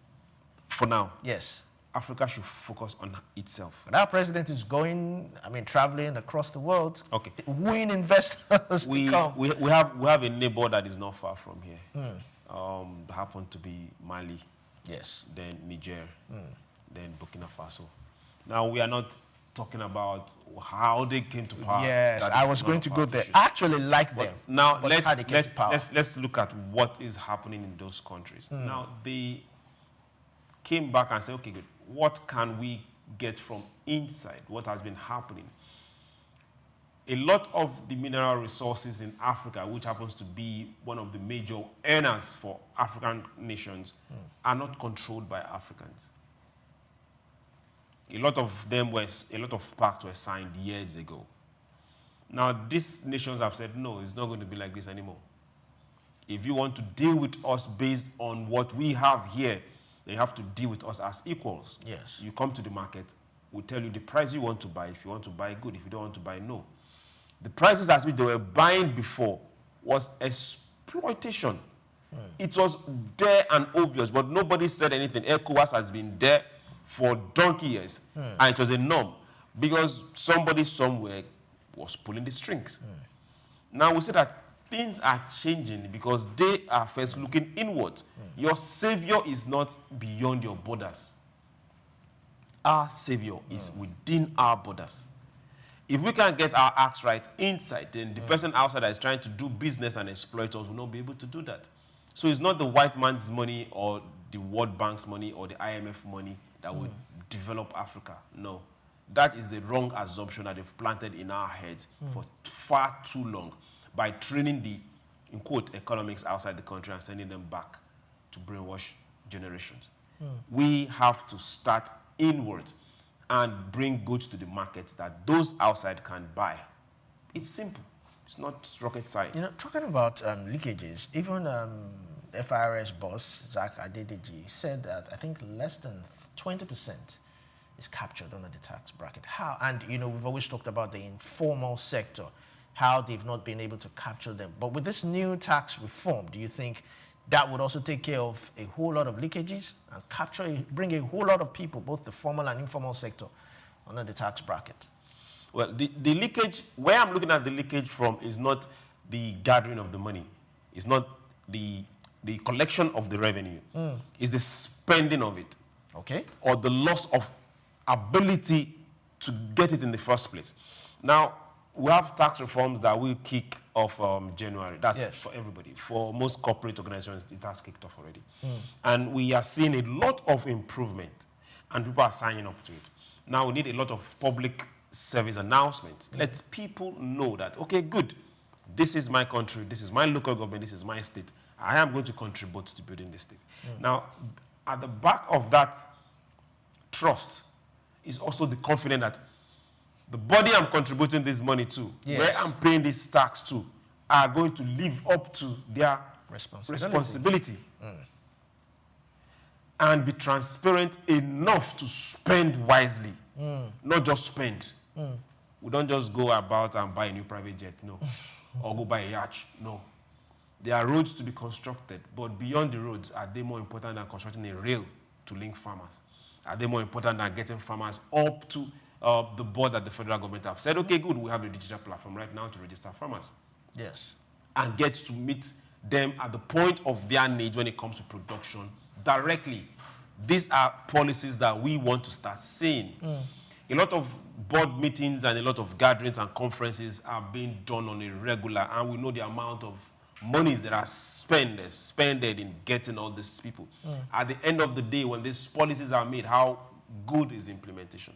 For now. Yes. Africa should focus on itself. But our president is traveling across the world, wooing investors to come. We have a neighbor that is not far from here. Happened to be Mali. Yes. Then Niger. Then Burkina Faso. Now, we are not talking about how they came to power. Yes, I was going to go there. I actually like them. Now, but let's look at what is happening in those countries. Now, they came back and said, okay, good. What can we get from inside? What has been happening? A lot of the mineral resources in Africa, which happens to be one of the major earners for African nations, are not controlled by Africans. A lot of pacts were signed years ago. Now, these nations have said, no, it's not going to be like this anymore. If you want to deal with us based on what we have here, then you have to deal with us as equals. Yes. You come to the market, we tell you the price you want to buy. If you want to buy, good. If you don't want to buy, no. The prices at which they were buying before was exploitation. It was there and obvious, but nobody said anything. ECOWAS has been there for donkey years, and it was a norm because somebody somewhere was pulling the strings. Now we say that things are changing because they are first looking inward. Your savior is not beyond your borders. Our savior is within our borders. If we can't get our acts right inside, then the person outside that is trying to do business and exploit us will not be able to do that. So it's not the white man's money or the World Bank's money or the IMF money that would develop Africa. No. That is the wrong assumption that they've planted in our heads for far too long by training the, in quote, economics outside the country and sending them back to brainwash generations. We have to start inward and bring goods to the market that those outside can buy. It's simple. It's not rocket science. You know, talking about leakages, even FIRS boss, Zach Adedeji, said that I think less than 20% is captured under the tax bracket. How? And, you know, we've always talked about the informal sector, how they've not been able to capture them. But with this new tax reform, do you think that would also take care of a whole lot of leakages and bring a whole lot of people, both the formal and informal sector, under the tax bracket? Well, the leakage, where I'm looking at the leakage from is not the gathering of the money. It's not the collection of the revenue. It's the spending of it. Okay. Or the loss of ability to get it in the first place. Now, we have tax reforms that will kick off January. That's for everybody. For most corporate organizations, it has kicked off already. And we are seeing a lot of improvement, and people are signing up to it. Now, we need a lot of public service announcements. Let people know that, okay, good, this is my country, this is my local government, this is my state. I am going to contribute to building the state. Now, at the back of that trust is also the confidence that the body I'm contributing this money to, where I'm paying this tax to, are going to live up to their responsibility. And be transparent enough to spend wisely, not just spend. We don't just go about and buy a new private jet, no. Or go buy a yacht, no. There are roads to be constructed, but beyond the roads, are they more important than constructing a rail to link farmers? Are they more important than getting farmers up to the board that the federal government have said, okay, good, we have a digital platform right now to register farmers. Yes. And get to meet them at the point of their need when it comes to production directly. These are policies that we want to start seeing. A lot of board meetings and a lot of gatherings and conferences are being done on a regular, and we know the amount of monies that are spended in getting all these people. At the end of the day, when these policies are made, how good is the implementation?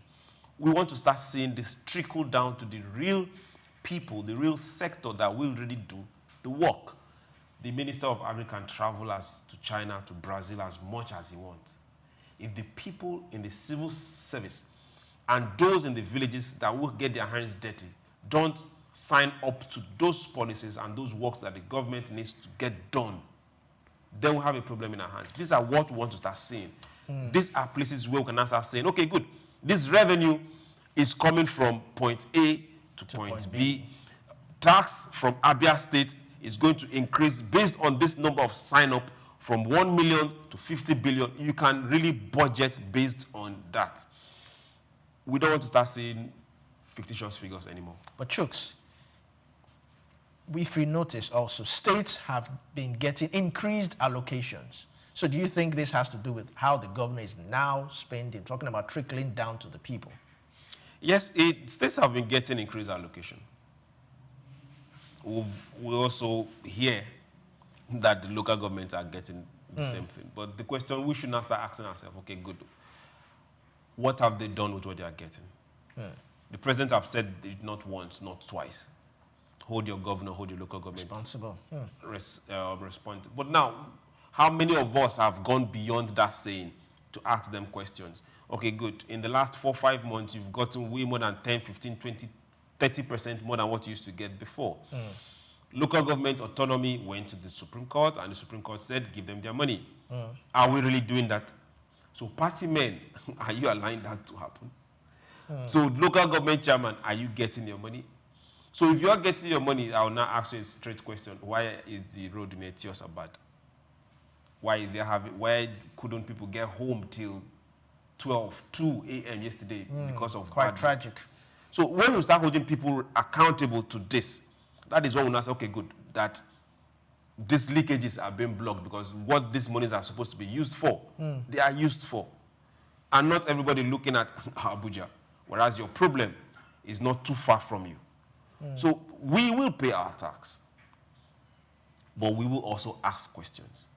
We want to start seeing this trickle down to the real people, the real sector that will really do the work. The Minister of Agri can travel to China, to Brazil as much as he wants. If the people in the civil service and those in the villages that will get their hands dirty don't sign up to those policies and those works that the government needs to get done, then we'll have a problem in our hands. These are what we want to start seeing. These are places where we can now start saying, okay, good, this revenue is coming from point A to point B. Tax from Abia State is going to increase based on this number of sign-up from 1 million to 50 billion. You can really budget based on that. We don't want to start seeing fictitious figures anymore. But Chooks, if we notice also, states have been getting increased allocations. So do you think this has to do with how the government is now spending, talking about trickling down to the people? Yes, states have been getting increased allocation. We also hear that the local governments are getting the same thing. But the question we should now start asking ourselves, okay, good, what have they done with what they are getting? The president have said it not once, not twice. Hold your governor, hold your local government responsible. Respond. But now, how many of us have gone beyond that saying to ask them questions? Okay, good. In the last 4 or 5 months, you've gotten way more than 10, 15, 20, 30% more than what you used to get before. Local government autonomy went to the Supreme Court, and the Supreme Court said, give them their money. Are we really doing that? So party men, are you allowing that to happen? So local government chairman, are you getting your money? So if you are getting your money, I will now ask you a straight question. Why is the road in Etios bad? Why couldn't people get home till 2 a.m. yesterday because of quite tragic. So when we start holding people accountable to this, that is when we now say, okay, good, that these leakages are being blocked because what these monies are supposed to be used for, they are used for. And not everybody looking at Abuja, whereas your problem is not too far from you. So we will pay our tax, but we will also ask questions.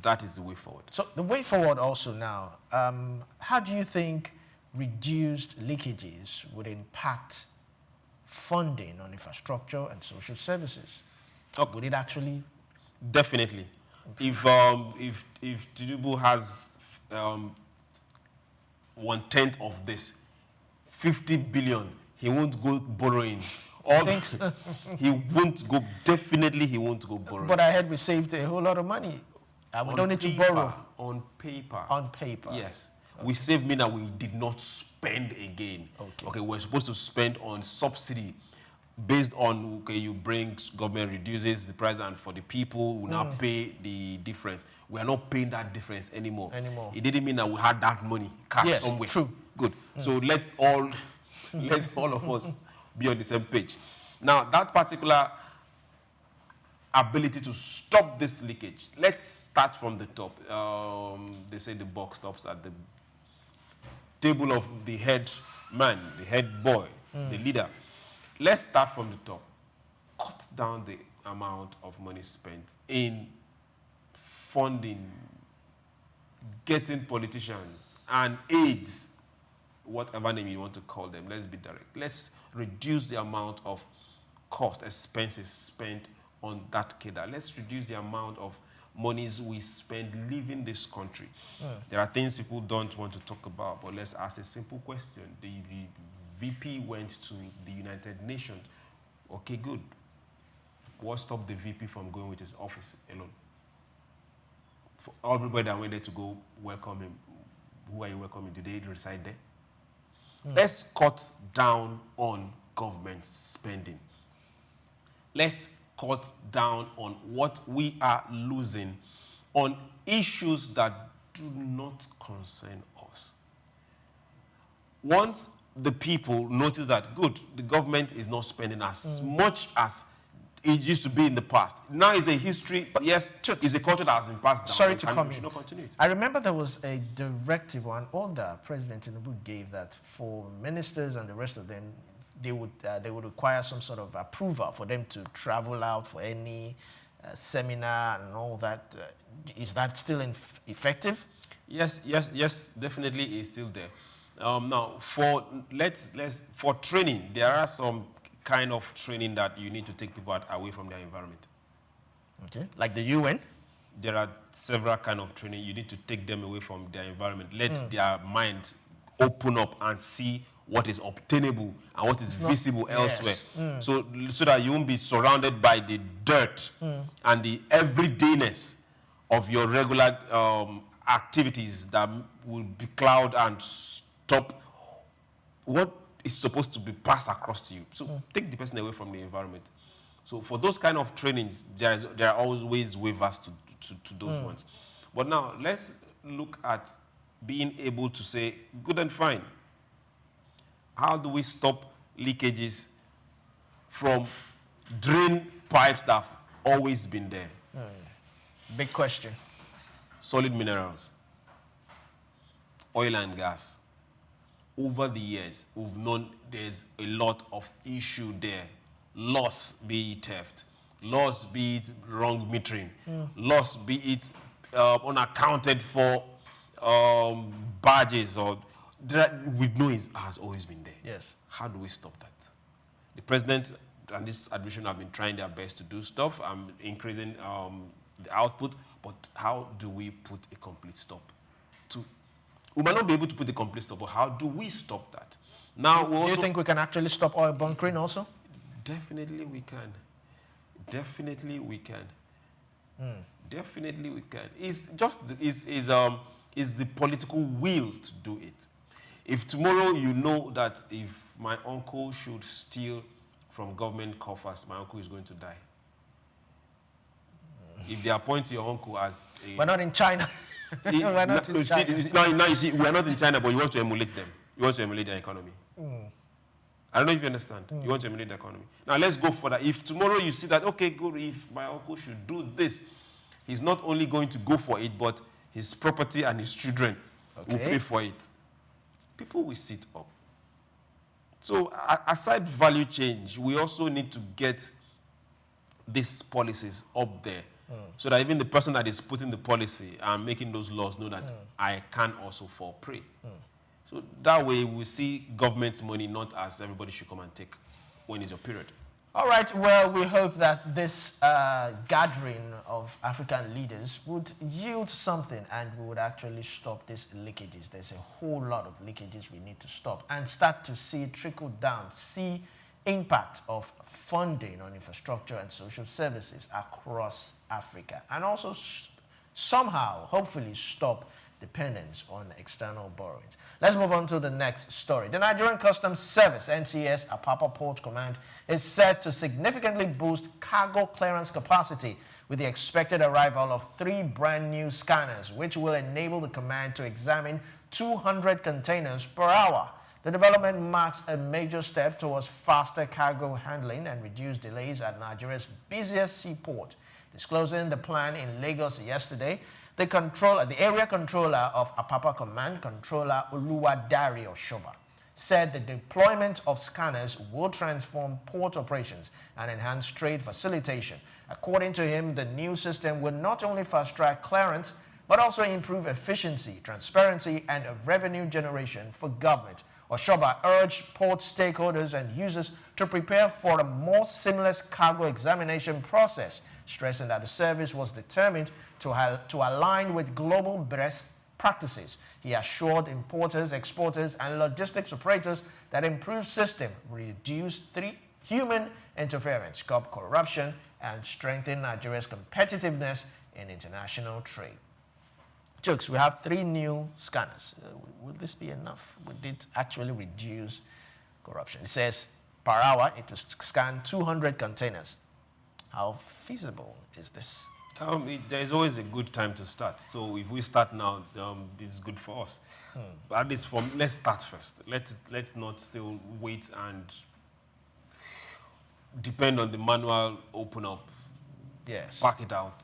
That is the way forward. So the way forward also now, how do you think reduced leakages would impact funding on infrastructure and social services? Would it actually? Definitely. If Tinubu has 1/10 of this, 50 billion, he won't go borrowing He won't go, definitely he won't go borrow. But I heard we saved a whole lot of money. We don't need to borrow. On paper. On paper. Yes. Okay. We saved mean that we did not spend again. Okay, we're supposed to spend on subsidy based on, okay, you bring, government reduces the price, and for the people who now pay the difference. We are not paying that difference anymore. It didn't mean that we had that money cash somewhere. True. Good. So let's all of us be on the same page. Now, that particular ability to stop this leakage, let's start from the top. They say the buck stops at the table of the head man, the head boy, the leader. Let's start from the top. Cut down the amount of money spent in funding, getting politicians and aides, whatever name you want to call them. Let's be direct. Let's reduce the amount of expenses spent on that cadre. Let's reduce the amount of monies we spend leaving this country. There are things people don't want to talk about, but let's ask a simple question. The VP went to the United Nations. Okay, good. What stopped the VP from going with his office alone? For everybody that went there to go welcome him, who are you welcoming? Did they reside there? Let's cut down on government spending. Let's cut down on what we are losing on issues that do not concern us. Once the people notice that, good, the government is not spending as much as it used to be in the past. Now it's a history, but yes, it's a culture that has been passed down. Sorry to come in. Not continue it. I remember there was a directive, an order President Tinubu gave that for ministers and the rest of them, they would require some sort of approval for them to travel out for any seminar and all that. Is that still effective? Yes, definitely it's still there. Now, for training, there are some kind of training that you need to take people away from their environment. Okay, like the UN? There are several kind of training. You need to take them away from their environment. Let their minds open up and see what is obtainable and what is visible elsewhere. So that you won't be surrounded by the dirt and the everydayness of your regular activities that will be cloud and stop what is supposed to be passed across to you. So take the person away from the environment. So for those kind of trainings, there are always waivers to those ones. But now let's look at being able to say, good and fine, how do we stop leakages from drain pipes that have always been there? Big question. Solid minerals, oil and gas. Over the years, we've known there's a lot of issue there. Loss, be it theft. Loss, be it wrong metering. Loss, be it unaccounted for badges. Or we know it has always been there. Yes. How do we stop that? The president and this administration have been trying their best to do stuff, increasing the output, but how do we put a complete stop to? We might not be able to put a complete stop, but how do we stop that? Now, do you think we can actually stop oil bunkering also? Definitely we can. Definitely we can. Definitely we can. It's just is the political will to do it. If tomorrow you know that if my uncle should steal from government coffers, my uncle is going to die. If they appoint your uncle as a... We're not in China. We're not in China. Now you see, we are not in China, but you want to emulate them. You want to emulate their economy. I don't know if you understand. You want to emulate the economy. Now let's go further. If tomorrow you see that, okay, good, if my uncle should do this, he's not only going to go for it, but his property and his children will pay for it. People will sit up. So aside value change, we also need to get these policies up there so that even the person that is putting the policy and making those laws know that I can also fall prey. So that way we see government's money not as everybody should come and take when is your period. All right, well, we hope that this gathering of African leaders would yield something and we would actually stop these leakages. There's a whole lot of leakages we need to stop and start to see it trickle down, see impact of funding on infrastructure and social services across Africa, and also somehow, hopefully, stop dependence on external borrowings. Let's move on to the next story. The Nigerian Customs Service, NCS Apapa Port Command, is set to significantly boost cargo clearance capacity with the expected arrival of 3 brand new scanners, which will enable the command to examine 200 containers per hour. The development marks a major step towards faster cargo handling and reduced delays at Nigeria's busiest seaport. Disclosing the plan in Lagos yesterday, the area controller of Apapa Command, Controller Oluwadari Oshoba, said the deployment of scanners will transform port operations and enhance trade facilitation. According to him, the new system will not only fast-track clearance, but also improve efficiency, transparency, and revenue generation for government. Oshoba urged port stakeholders and users to prepare for a more seamless cargo examination process, stressing that the service was determined to align with global best practices. He assured importers, exporters, and logistics operators that improved system will reduce human interference, curb corruption, and strengthen Nigeria's competitiveness in international trade. Jokes, we have 3 new scanners. Would this be enough? Would it actually reduce corruption? It says per hour it will scan 200 containers. How feasible is this? There's always a good time to start. So if we start now, it's good for us. But at least let's start first. Let's not still wait and depend on the manual, open up, pack it out.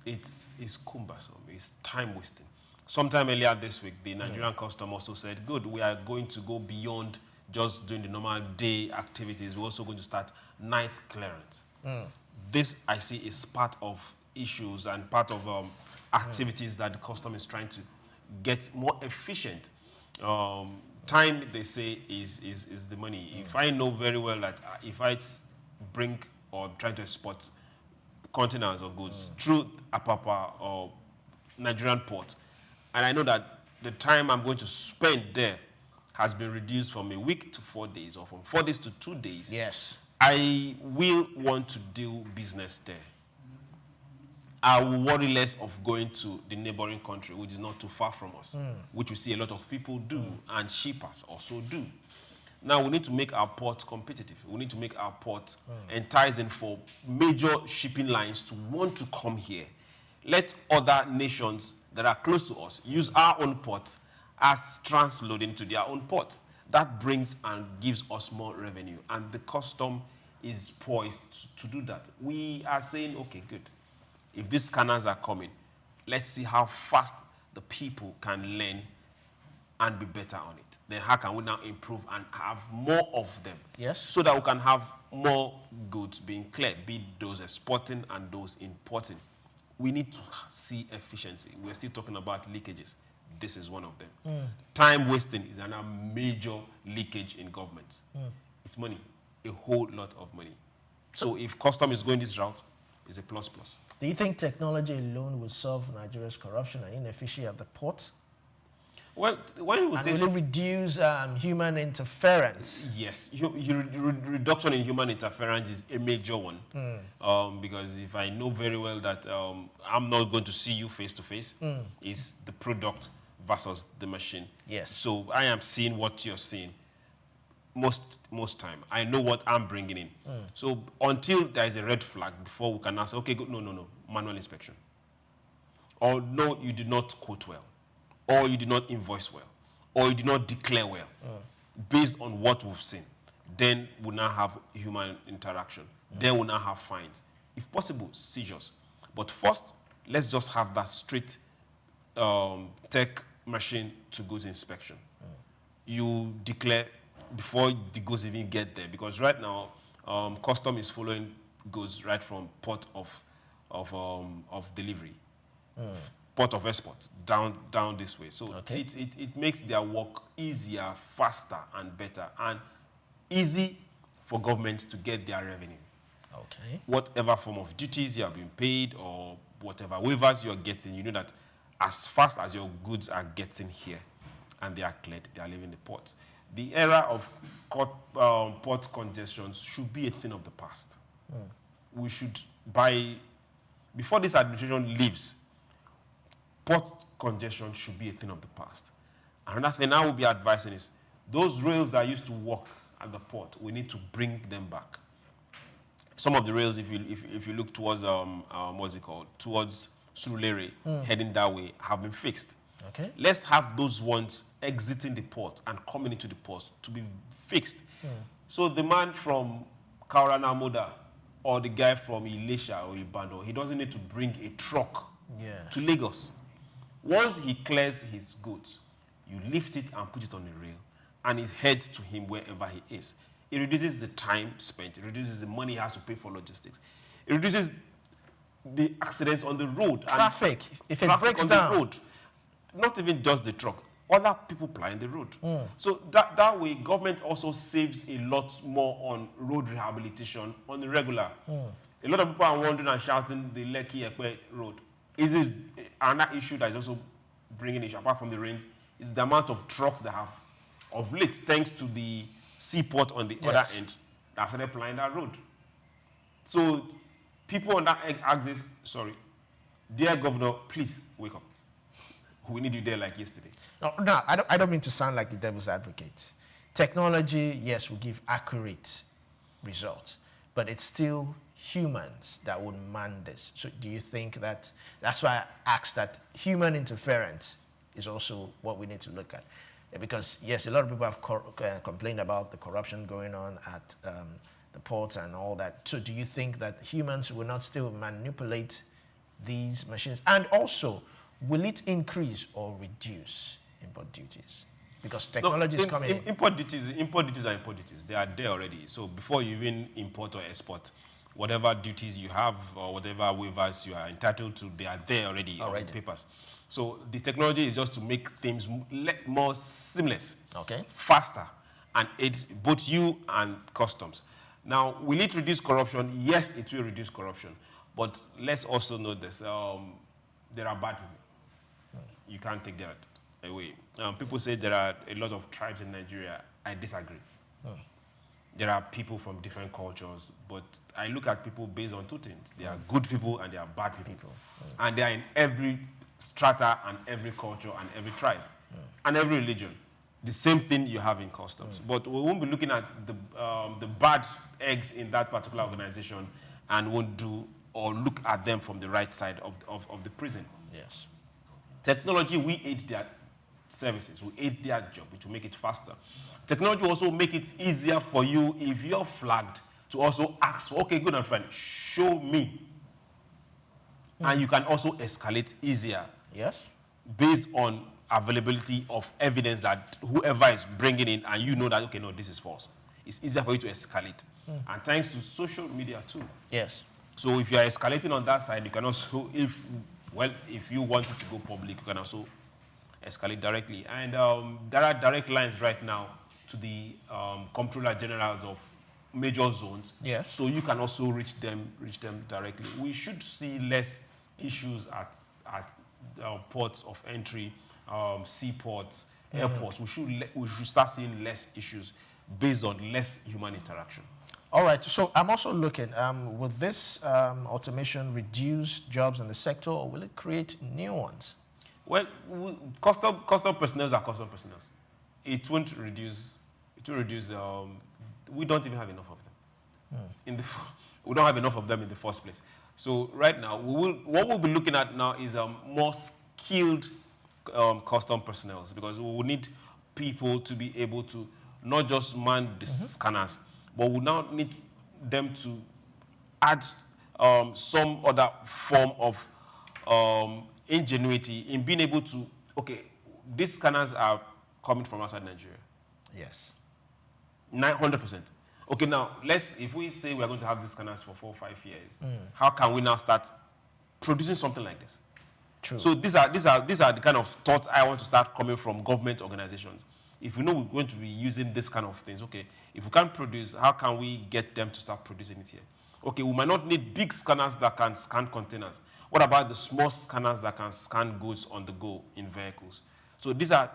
It's cumbersome. It's time wasting. Sometime earlier this week, the Nigerian Customs also said, good, we are going to go beyond just doing the normal day activities. We're also going to start night clearance. This, I see, is part of issues and part of activities that the custom is trying to get more efficient. Time, they say, is the money. If I know very well that if I bring or trying to export containers or goods through Apapa or Nigerian port, and I know that the time I'm going to spend there has been reduced from a week to 4 days, or from 4 days to 2 days. Yes. I will want to do business there. I will worry less of going to the neighboring country, which is not too far from us, which we see a lot of people do, and shippers also do. Now, we need to make our port competitive. We need to make our port enticing for major shipping lines to want to come here. Let other nations that are close to us use our own port as transloading to their own port. That brings and gives us more revenue, and the custom is poised to do that. We are saying, okay, good. If these scanners are coming, let's see how fast the people can learn and be better on it. Then how can we now improve and have more of them? Yes. So that we can have more goods being cleared, be those exporting and those importing. We need to see efficiency. We're still talking about leakages. This is one of them. Time wasting is another major leakage in governments. It's money, a whole lot of money. So if custom is going this route, it's a plus. Do you think technology alone will solve Nigeria's corruption and inefficiency at the port? Well, when we say... will it reduce human interference? Yes. Reduction in human interference is a major one. Because if I know very well that I'm not going to see you face to face, it's the product versus the machine. Yes. So I am seeing what you're seeing most time. I know what I'm bringing in. So until there is a red flag before we can now say, okay, good, no, manual inspection. Or no, you did not quote well. Or you did not invoice well, or you did not declare well, based on what we've seen. Then we'll now have human interaction. Then we'll now have fines. If possible, seizures. But first, let's just have that straight tech machine to goods inspection. You declare before the goods even get there, because right now, custom is following goods right from port of delivery. Port of export down this way. So it makes their work easier, faster, and better, and easy for government to get their revenue. Okay. Whatever form of duties you are being paid or whatever waivers you're getting, you know that as fast as your goods are getting here and they are cleared, they are leaving the port. the era of port congestion should be a thing of the past. We should, before this administration leaves, port congestion should be a thing of the past. Another thing I will be advising is those rails that used to work at the port, we need to bring them back. Some of the rails, if you look towards what's it called, towards Surulere, heading that way, have been fixed. Okay. Let's have those ones exiting the port and coming into the port to be fixed. So the man from Kaurana Moda or the guy from Ilesha or Ibando, he doesn't need to bring a truck to Lagos. Once he clears his goods, you lift it and put it on the rail, and it heads to him wherever he is. It reduces the time spent. It reduces the money he has to pay for logistics. It reduces the accidents on the road. Traffic. If it breaks on down. the road. Not even just the truck. Other people plying the road. So that way, government also saves a lot more on road rehabilitation on the regular. A lot of people are wondering and shouting the Lekki-Ekpe road. Is it another issue that is also bringing issue, apart from the rains, is the amount of trucks that have, of late, thanks to the seaport on the other end, that have started plying that road. So people on that axis, dear governor, please wake up. We need you there like yesterday. No, I don't mean to sound like the devil's advocate. Technology, yes, will give accurate results, but it's still humans that would man this. So do you think that's why I asked that human interference is also what we need to look at? Because, yes, a lot of people have complained about the corruption going on at the ports and all that. So do you think that humans will not still manipulate these machines? And also, will it increase or reduce import duties? Because technology is coming in. Import duties are import duties. They are there already. So before you even import or export, whatever duties you have or whatever waivers you are entitled to, they are there already on the papers. So the technology is just to make things more seamless, faster, and aid both you and customs. Now, will it reduce corruption? Yes, it will reduce corruption. But let's also note this. There are bad people. You can't take that away. People say there are a lot of tribes in Nigeria. I disagree. There are people from different cultures, but I look at people based on two things. There are good people and there are bad people. And they are in every strata and every culture and every tribe and every religion. The same thing you have in customs. But we won't be looking at the bad eggs in that particular organization and won't do or look at them from the right side of the prison. Yes. Technology, we aid their services, we aid their job, which will make it faster. Technology will also make it easier for you if you're flagged to also ask for, okay, good and fine, show me. And you can also escalate easier. Yes. Based on availability of evidence that whoever is bringing in and you know that, okay, no, this is false. It's easier for you to escalate. And thanks to social media too. Yes. So if you are escalating on that side, you can also, if you want it to go public, you can also escalate directly. And there are direct lines right now to the comptroller generals of major zones. Yes. So you can also reach them directly. We should see less issues at ports of entry, seaports, airports. We should start seeing less issues based on less human interaction. All right. So I'm also looking, will this automation reduce jobs in the sector, or will it create new ones? Well, custom personnel are custom personnel. It won't reduce. It will reduce the. We don't even have enough of them. We don't have enough of them in the first place. So right now, what we'll be looking at now is more skilled custom personnel, because we will need people to be able to not just man the scanners, but we now need them to add some other form of ingenuity in being able to, okay, these scanners are coming from outside Nigeria. Yes. 900%. Okay, now, if we say we're going to have these scanners for 4 or 5 years, how can we now start producing something like this? True. So these are the kind of thoughts I want to start coming from government organizations. If we know we're going to be using this kind of things, okay, if we can't produce, how can we get them to start producing it here? Okay, we might not need big scanners that can scan containers. What about the small scanners that can scan goods on the go in vehicles? So these are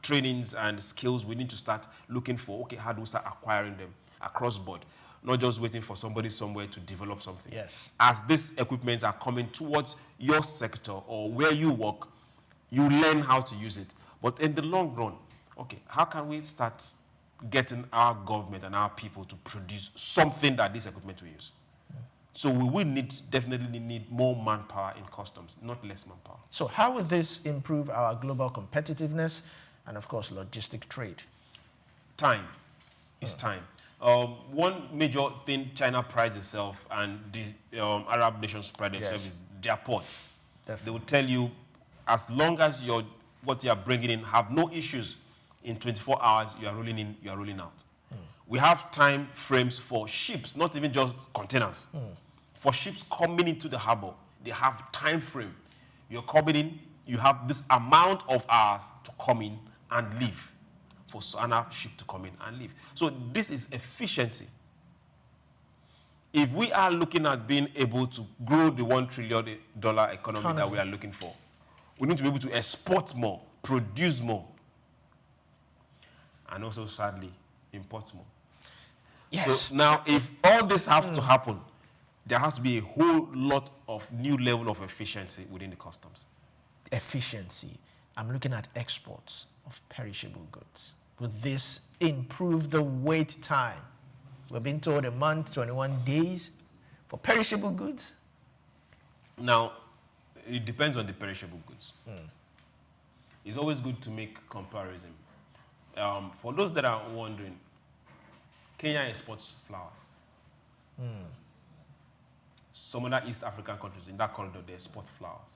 trainings and skills we need to start looking for. Okay, how do we start acquiring them across board? Not just waiting for somebody somewhere to develop something. Yes. As these equipments are coming towards your sector or where you work, you learn how to use it. But in the long run, okay, how can we start getting our government and our people to produce something that this equipment will use? So we will definitely need more manpower in customs, not less manpower. So how will this improve our global competitiveness and, of course, logistic trade? Time. It's time. One major thing China prides itself and the Arab nations pride themselves is their ports. Definitely. They will tell you, as long as what you are bringing in have no issues, in 24 hours, you are rolling in, you are rolling out. We have time frames for ships, not even just containers. For ships coming into the harbor, they have time frame. You're coming in, you have this amount of hours to come in and leave. For another ship to come in and leave. So this is efficiency. If we are looking at being able to grow the $1 trillion economy that we are looking for, we need to be able to export more, produce more, and also, sadly, import more. Yes. So now, if all this has to happen, there has to be a whole lot of new level of efficiency within the customs. Efficiency. I'm looking at exports of perishable goods. Will this improve the wait time? We've been told a month, 21 days for perishable goods. Now, it depends on the perishable goods. It's always good to make comparison. For those that are wondering, Kenya exports flowers. Some other East African countries in that corridor, they export flowers.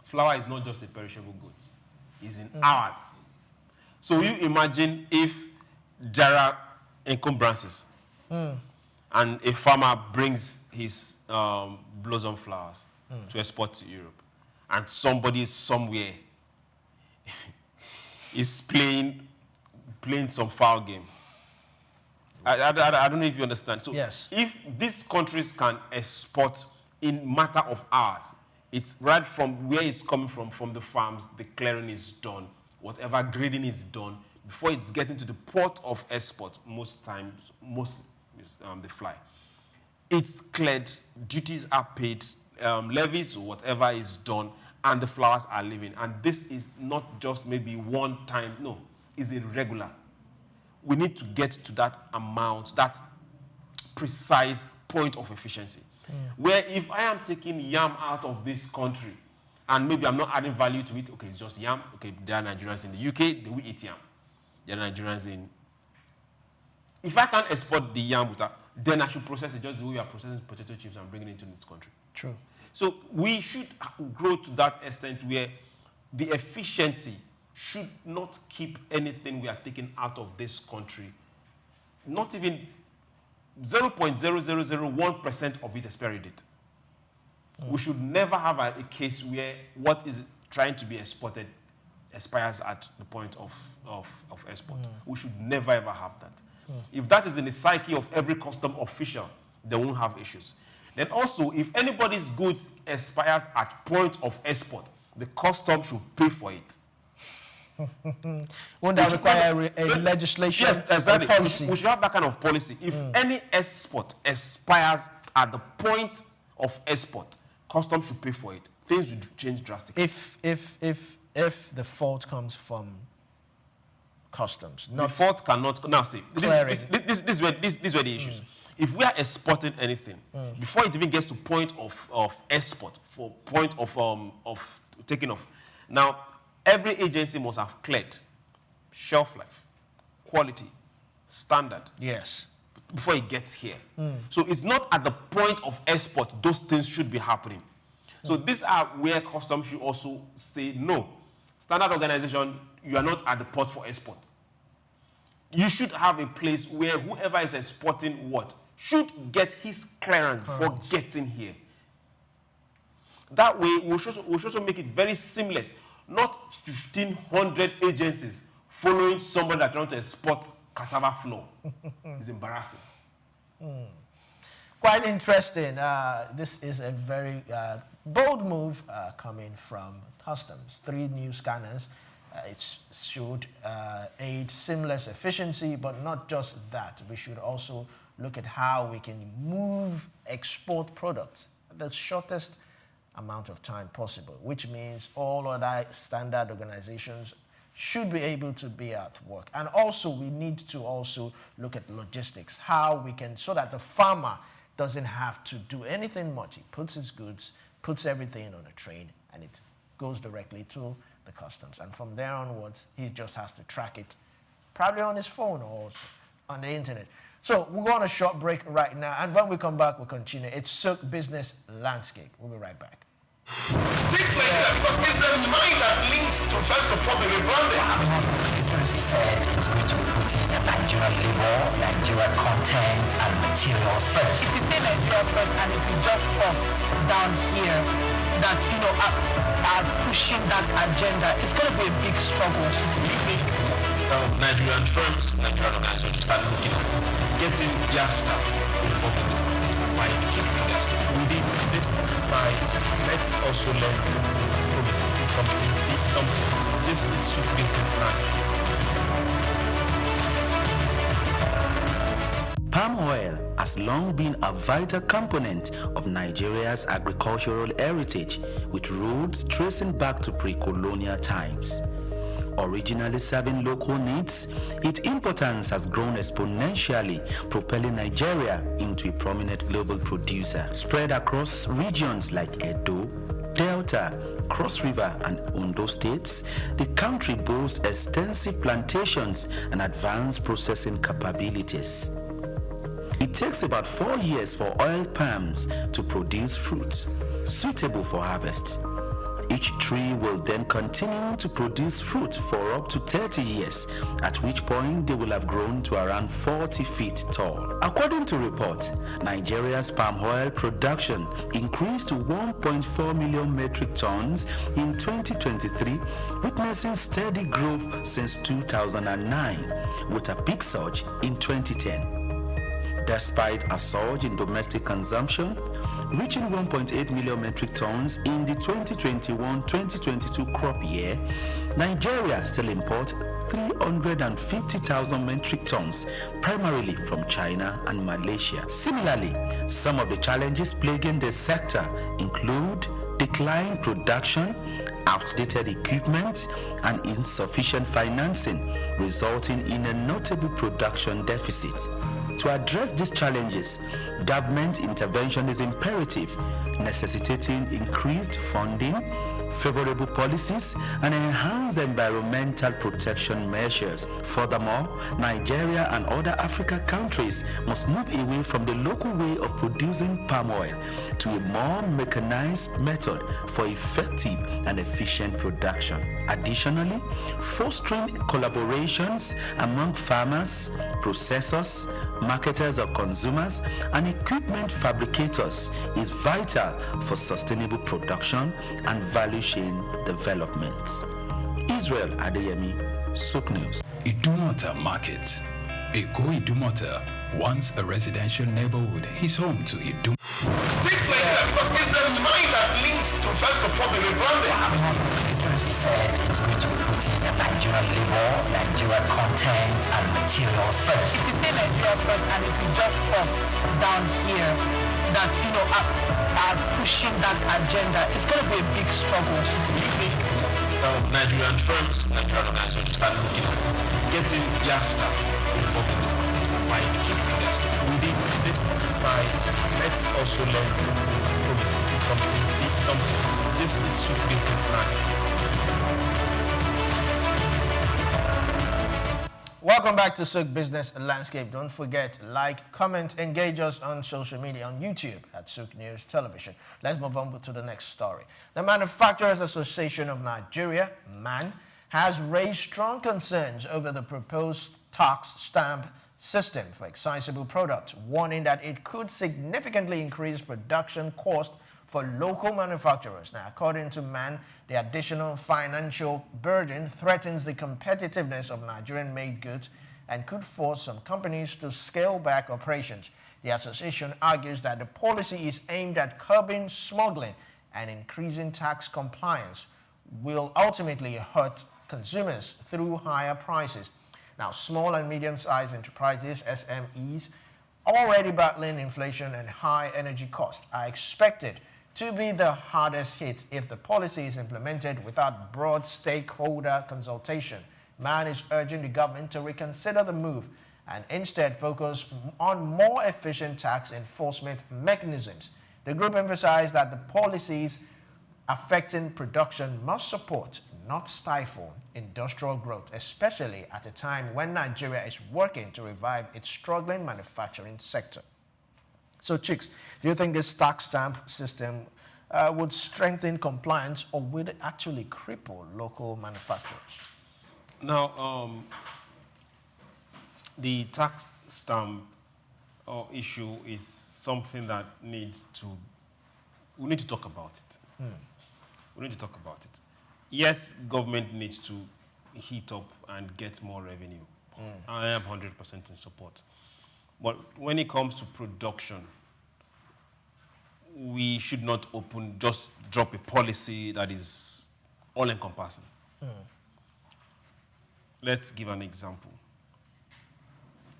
Flour is not just a perishable good. It's in hours. So you imagine if there are encumbrances and a farmer brings his blossom flowers to export to Europe, and somebody somewhere is playing some foul game. I don't know if you understand. So yes. If these countries can export in matter of hours, it's right from where it's coming from the farms, the clearing is done, whatever grading is done, before it's getting to the port of export, most they fly. It's cleared, duties are paid, levies or whatever is done, and the flowers are leaving. And this is not just maybe one time, no, it's irregular. We need to get to that amount, that precise point of efficiency. Where if I am taking yam out of this country, and maybe I'm not adding value to it, okay, it's just yam. Okay, there are Nigerians in the UK, they will eat yam. There are Nigerians in... If I can't export the yam with that, then I should process it just the way we are processing potato chips and bringing it into this country. True. So we should grow to that extent where the efficiency should not keep anything we are taking out of this country, not even 0.0001% of its expiry date. We should never have a case where what is trying to be exported expires at the point of export. We should never ever have that. If that is in the psyche of every custom official, they won't have issues. Then also, if anybody's goods expires at point of export, the custom should pay for it. Won't that require a legislation? Yes, exactly. Policy? We should have that kind of policy. If any export expires at the point of export, customs should pay for it. Things would change drastically. If the fault comes from customs, not the fault cannot. Now see, this were the issues. If we are exporting anything, before it even gets to point of export, for point of taking off, now every agency must have cleared shelf life, quality, standard. Yes. Before it gets here. So it's not at the point of export those things should be happening. So these are where customs should also say no. Standard organization, you are not at the port for export. You should have a place where whoever is exporting what should get his clearance before getting here. That way, we should also make it very seamless. Not 1,500 agencies following somebody that wants to export cassava flour. It's embarrassing. Quite interesting. This is a very bold move coming from customs. 3 new scanners It should aid seamless efficiency, but not just that. We should also look at how we can move export products at the shortest amount of time possible, which means all other standard organizations should be able to be at work. And also we need to also look at logistics, how we can, so that the farmer doesn't have to do anything much. He puts his goods, puts everything on a train, and it goes directly to the customs. And from there onwards, he just has to track it, probably on his phone or on the internet. So we'll go on a short break right now, and when we come back, we'll continue. It's Soak Business Landscape. We'll be right back. Take Nigeria because it's the mind that links to first of all the rebranding. Said it's going to be putting Nigerian labor, Nigerian content and materials first. If you say Nigeria first and it is just us down here that, you know, are pushing that agenda, it's going to be a big struggle. Nigerian firms, Nigerian organizations start looking at getting their staff involved in this by educating for their staff. Within this side, let's also learn see something. This is Soak Business Landscape. Palm oil has long been a vital component of Nigeria's agricultural heritage, with roots tracing back to pre-colonial times. Originally serving local needs, its importance has grown exponentially, propelling Nigeria into a prominent global producer. Spread across regions like Edo, Delta, Cross River and Ondo states, the country boasts extensive plantations and advanced processing capabilities. It takes about 4 years for oil palms to produce fruit suitable for harvest. Each tree will then continue to produce fruit for up to 30 years, at which point they will have grown to around 40 feet tall. According to reports, Nigeria's palm oil production increased to 1.4 million metric tons in 2023, witnessing steady growth since 2009, with a peak surge in 2010. Despite a surge in domestic consumption, reaching 1.8 million metric tons in the 2021-2022 crop year, Nigeria still imports 350,000 metric tons, primarily from China and Malaysia. Similarly, some of the challenges plaguing the sector include declined production, outdated equipment, and insufficient financing, resulting in a notable production deficit. To address these challenges, government intervention is imperative, necessitating increased funding, favorable policies, and enhanced environmental protection measures. Furthermore, Nigeria and other African countries must move away from the local way of producing palm oil to a more mechanized method for effective and efficient production. Additionally, fostering collaborations among farmers, processors, marketers or consumers, and equipment fabricators is vital for sustainable production and value chain development. Israel Adeyemi, Soak News. Idumota Market. Ego Idumota, once a residential neighborhood, is home to Idumota. Take Nigeria because it's the mind that links to first of all the rebranding. Said it's going to be putting Nigerian labor, Nigerian content and materials first. If you say Nigeria first and it is just us down here that, you know, are pushing that agenda, it's going to be a big struggle. Nigerian firms, Nigerian organizations start looking at getting their staff involved in this by educating for their staff. Within this side, let's also learn see something. This is Soak Business Landscape. Welcome back to Soak Business Landscape. Don't forget, like, comment, engage us on social media, on YouTube at Soak News Television. Let's move on to the next story. The Manufacturers Association of Nigeria, MAN, has raised strong concerns over the proposed tax stamp system for excisable products, warning that it could significantly increase production cost for local manufacturers. Now, according to MAN, the additional financial burden threatens the competitiveness of Nigerian-made goods and could force some companies to scale back operations. The association argues that the policy is aimed at curbing smuggling and increasing tax compliance will ultimately hurt consumers through higher prices. Now, small and medium-sized enterprises, SMEs, already battling inflation and high energy costs, are expected to be the hardest hit if the policy is implemented without broad stakeholder consultation. Man is urging the government to reconsider the move and instead focus on more efficient tax enforcement mechanisms. The group emphasized that the policies affecting production must support, not stifle, industrial growth, especially at a time when Nigeria is working to revive its struggling manufacturing sector. So, Chicks, do you think this tax stamp system would strengthen compliance, or would it actually cripple local manufacturers? Now, the tax stamp issue is something that we need to talk about it. We need to talk about it. Yes, government needs to heat up and get more revenue. I am 100% in support. But when it comes to production, we should not just drop a policy that is all-encompassing. Let's give an example.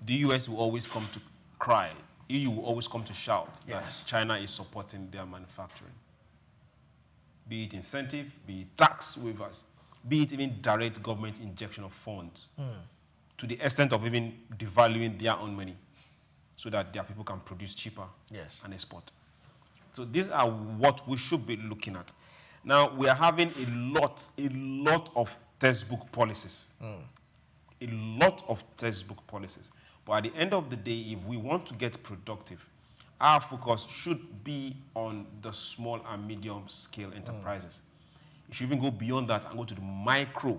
The US will always come to cry. EU will always come to shout that China is supporting their manufacturing. Be it incentive, be it tax waivers, be it even direct government injection of funds, to the extent of even devaluing their own money so that their people can produce cheaper and export. So these are what we should be looking at. Now, we are having a lot of textbook policies. A lot of textbook policies. But at the end of the day, if we want to get productive, our focus should be on the small and medium scale enterprises. It should even go beyond that and go to the micro.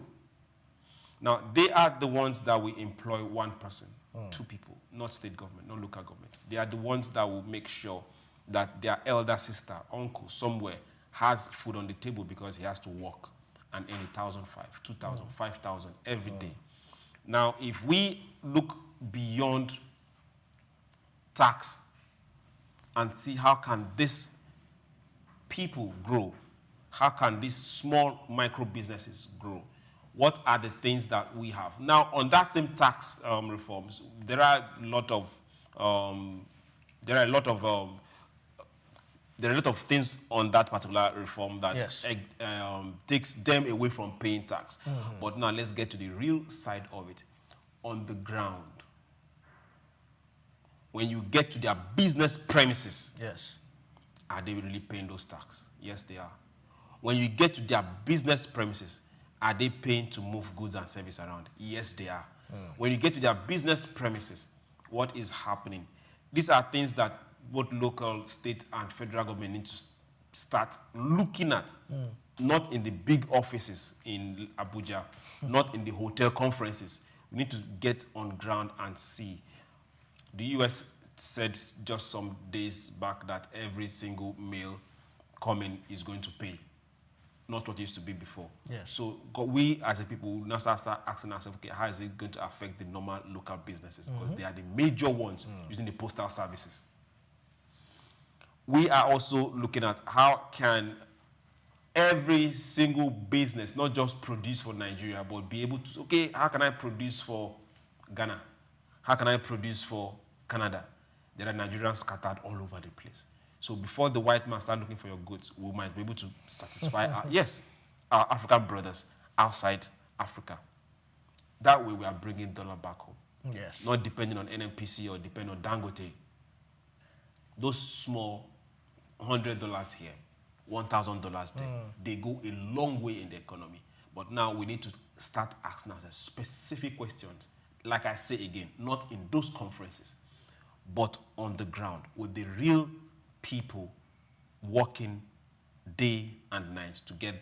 Now, they are the ones that will employ one person, two people, not state government, not local government. They are the ones that will make sure that their elder sister, uncle, somewhere has food on the table because he has to work and earn 1,500, 2,000, 5,000 every day. Now, if we look beyond tax and see how can these people grow, how can these small micro businesses grow, what are the things that we have? Now, on that same tax reforms, there are a lot of things on that particular reform that takes them away from paying tax. But now let's get to the real side of it. On the ground, when you get to their business premises, are they really paying those tax? Yes, they are. When you get to their business premises, are they paying to move goods and service around? Yes, they are. When you get to their business premises, what is happening? These are things that both local, state, and federal government need to start looking at, not in the big offices in Abuja, not in the hotel conferences. We need to get on ground and see. The US said just some days back that every single mail coming is going to pay, not what it used to be before. So we as a people will now start asking ourselves, okay, how is it going to affect the normal local businesses? Because they are the major ones using the postal services. We are also looking at how can every single business not just produce for Nigeria, but be able to, okay, how can I produce for Ghana? How can I produce for Canada? There are Nigerians scattered all over the place. So before the white man starts looking for your goods, we might be able to satisfy our African brothers outside Africa. That way we are bringing dollar back home. Not depending on NNPC or depending on Dangote. Those small $100 here, $1,000 there, they go a long way in the economy. But now we need to start asking ourselves specific questions. Like I say again, not in those conferences, but on the ground with the real people working day and night to get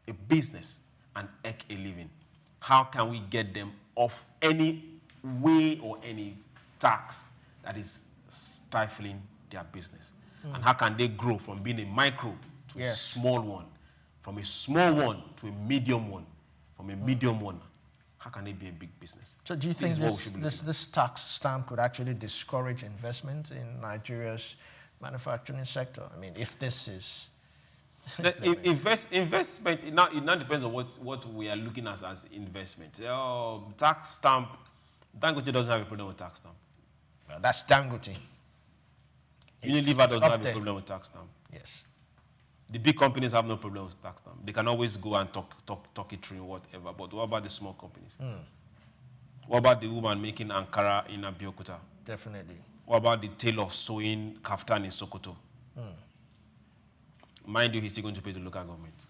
a business and make a living. How can we get them off any way or any tax that is stifling their business? And how can they grow from being a micro to a small one, from a small one to a medium one, from a medium one? How can it be a big business? So do you think this tax stamp could actually discourage investment in Nigeria's manufacturing sector? I mean, if this is Investment, it now depends on what we are looking at as investment. Tax stamp, Dangote doesn't have a problem with tax stamp. Well, that's Dangote. Unilever doesn't have a problem with tax stamp. Yes. The big companies have no problem with tax stamp. They can always go and talk it through, whatever. But what about the small companies? What about the woman making Ankara in Abuja? Definitely. What about the tailor sewing kaftan in Sokoto? Mind you, he's still going to pay the local government.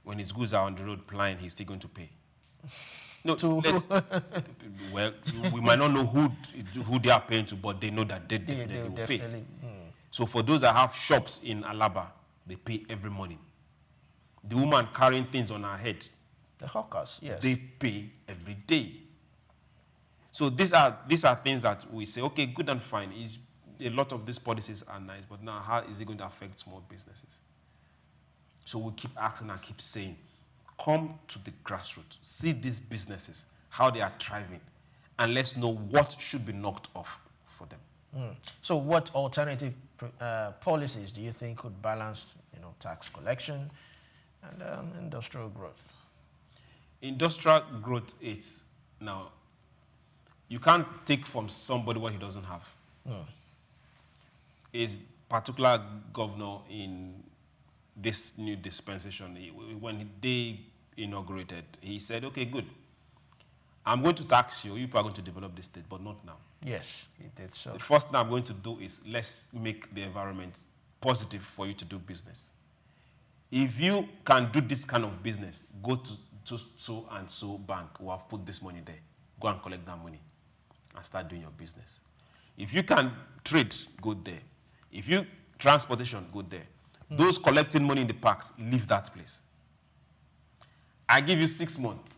When his goods are on the road plying, he's still going to pay. No, well, we might not know who they are paying to, but they know that they definitely will pay. So for those that have shops in Alaba, they pay every morning. The woman carrying things on her head, the hawkers, yes, they pay every day. So these are things that we say, okay, good and fine. A lot of these policies are nice, but now how is it going to affect small businesses? So we keep asking and keep saying, come to the grassroots, see these businesses, how they are thriving, and let's know what should be knocked off for them. So what alternative policies do you think could balance, tax collection and industrial growth? Industrial growth, it's now, you can't take from somebody what he doesn't have. Is particular governor in this new dispensation, when they inaugurated, he said, okay, good. I'm going to tax you. You are going to develop the state, but not now. Yes, he did so. The first thing I'm going to do is let's make the environment positive for you to do business. If you can do this kind of business, go to so and so bank who have put this money there. Go and collect that money and start doing your business. If you can trade, go there. If you transportation, go there. Those collecting money in the parks, leave that place. I give you 6 months.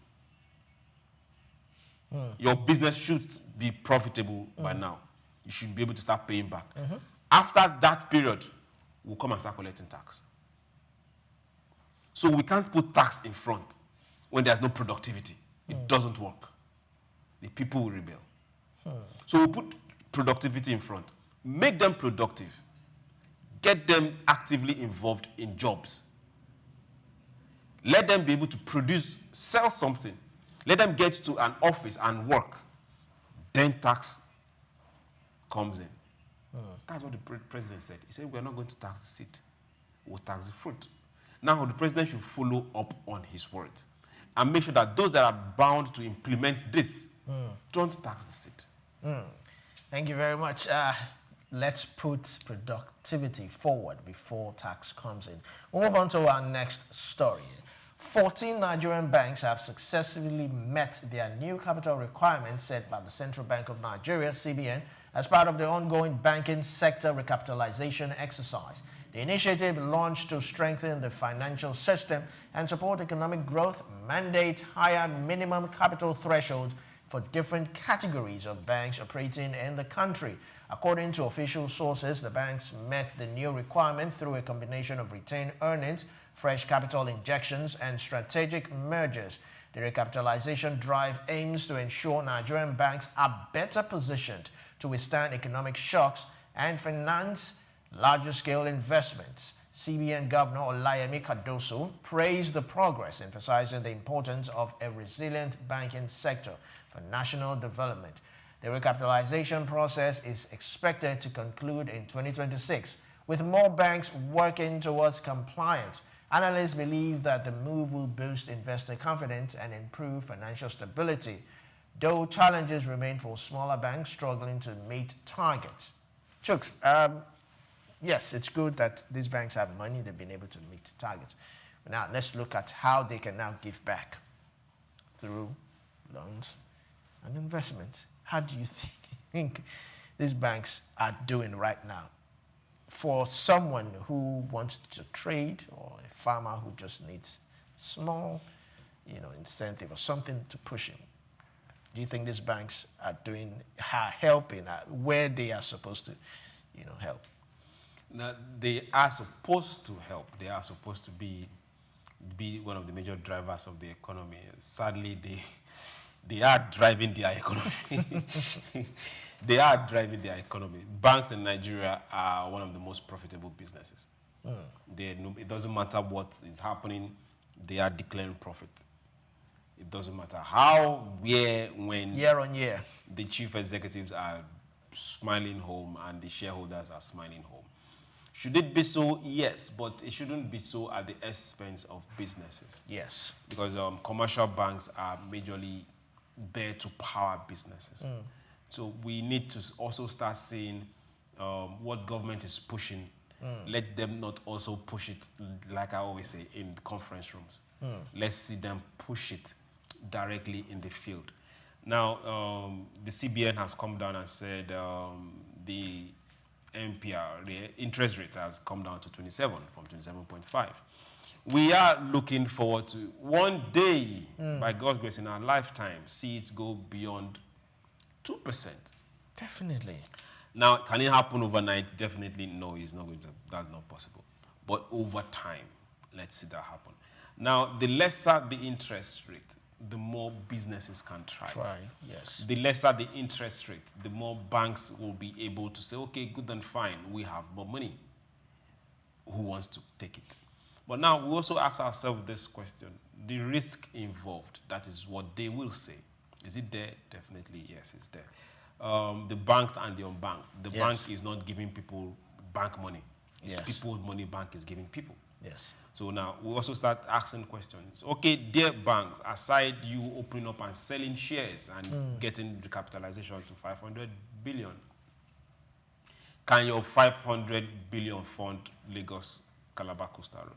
Your business should be profitable by now. You should be able to start paying back. After that period, we'll come and start collecting tax. So we can't put tax in front when there's no productivity. It doesn't work. The people will rebel. So we'll put productivity in front. Make them productive. Get them actively involved in jobs. Let them be able to produce, sell something. Let them get to an office and work. Then tax comes in. That's what the president said. He said, we're not going to tax the seed. We'll tax the fruit. Now, the president should follow up on his word and make sure that those that are bound to implement this don't tax the seed. Thank you very much. Let's put productivity forward before tax comes in. We'll move on to our next story. 14 Nigerian banks have successfully met their new capital requirements set by the Central Bank of Nigeria, CBN, as part of the ongoing banking sector recapitalization exercise. The initiative, launched to strengthen the financial system and support economic growth, mandates higher minimum capital thresholds for different categories of banks operating in the country. According to official sources, the banks met the new requirement through a combination of retained earnings, fresh capital injections, and strategic mergers. The recapitalization drive aims to ensure Nigerian banks are better positioned to withstand economic shocks and finance larger-scale investments. CBN Governor Olayemi Cardoso praised the progress, emphasizing the importance of a resilient banking sector for national development. The recapitalization process is expected to conclude in 2026, with more banks working towards compliance. Analysts believe that the move will boost investor confidence and improve financial stability, though challenges remain for smaller banks struggling to meet targets. Chooks, yes, it's good that these banks have money, they've been able to meet targets. But now let's look at how they can now give back through loans and investments. How do you think these banks are doing right now? For someone who wants to trade, or a farmer who just needs small, incentive or something to push him, do you think these banks are helping where they are supposed to, help? Now, they are supposed to help. They are supposed to be one of the major drivers of the economy. Sadly, they are driving their economy. They are driving their economy. Banks in Nigeria are one of the most profitable businesses. It doesn't matter what is happening, they are declaring profit. It doesn't matter how, where, when. Year on year. The chief executives are smiling home and the shareholders are smiling home. Should it be so? Yes, but it shouldn't be so at the expense of businesses. Yes. Because commercial banks are majorly there to power businesses. So we need to also start seeing what government is pushing. Let them not also push it, like I always say, in conference rooms. Let's see them push it directly in the field. Now, the CBN has come down and said the MPR, the interest rate has come down to 27 from 27.5. We are looking forward to one day, by God's grace, in our lifetime, see it go beyond 2%. Definitely. Now, can it happen overnight? Definitely no, it's not going to, that's not possible. But over time, let's see that happen. Now, the lesser the interest rate, the more businesses can thrive. Yes. The lesser the interest rate, the more banks will be able to say, okay, good and fine, we have more money. Who wants to take it? But now we also ask ourselves this question, the risk involved, that is what they will say. Is it there? Definitely, yes, it's there. The banked and the unbanked. The bank is not giving people bank money. It's people's money bank is giving people. Yes. So now we also start asking questions. Okay, dear banks, aside you opening up and selling shares and getting recapitalization to 500 billion, can your 500 billion fund Lagos-Calabar Coastal Road?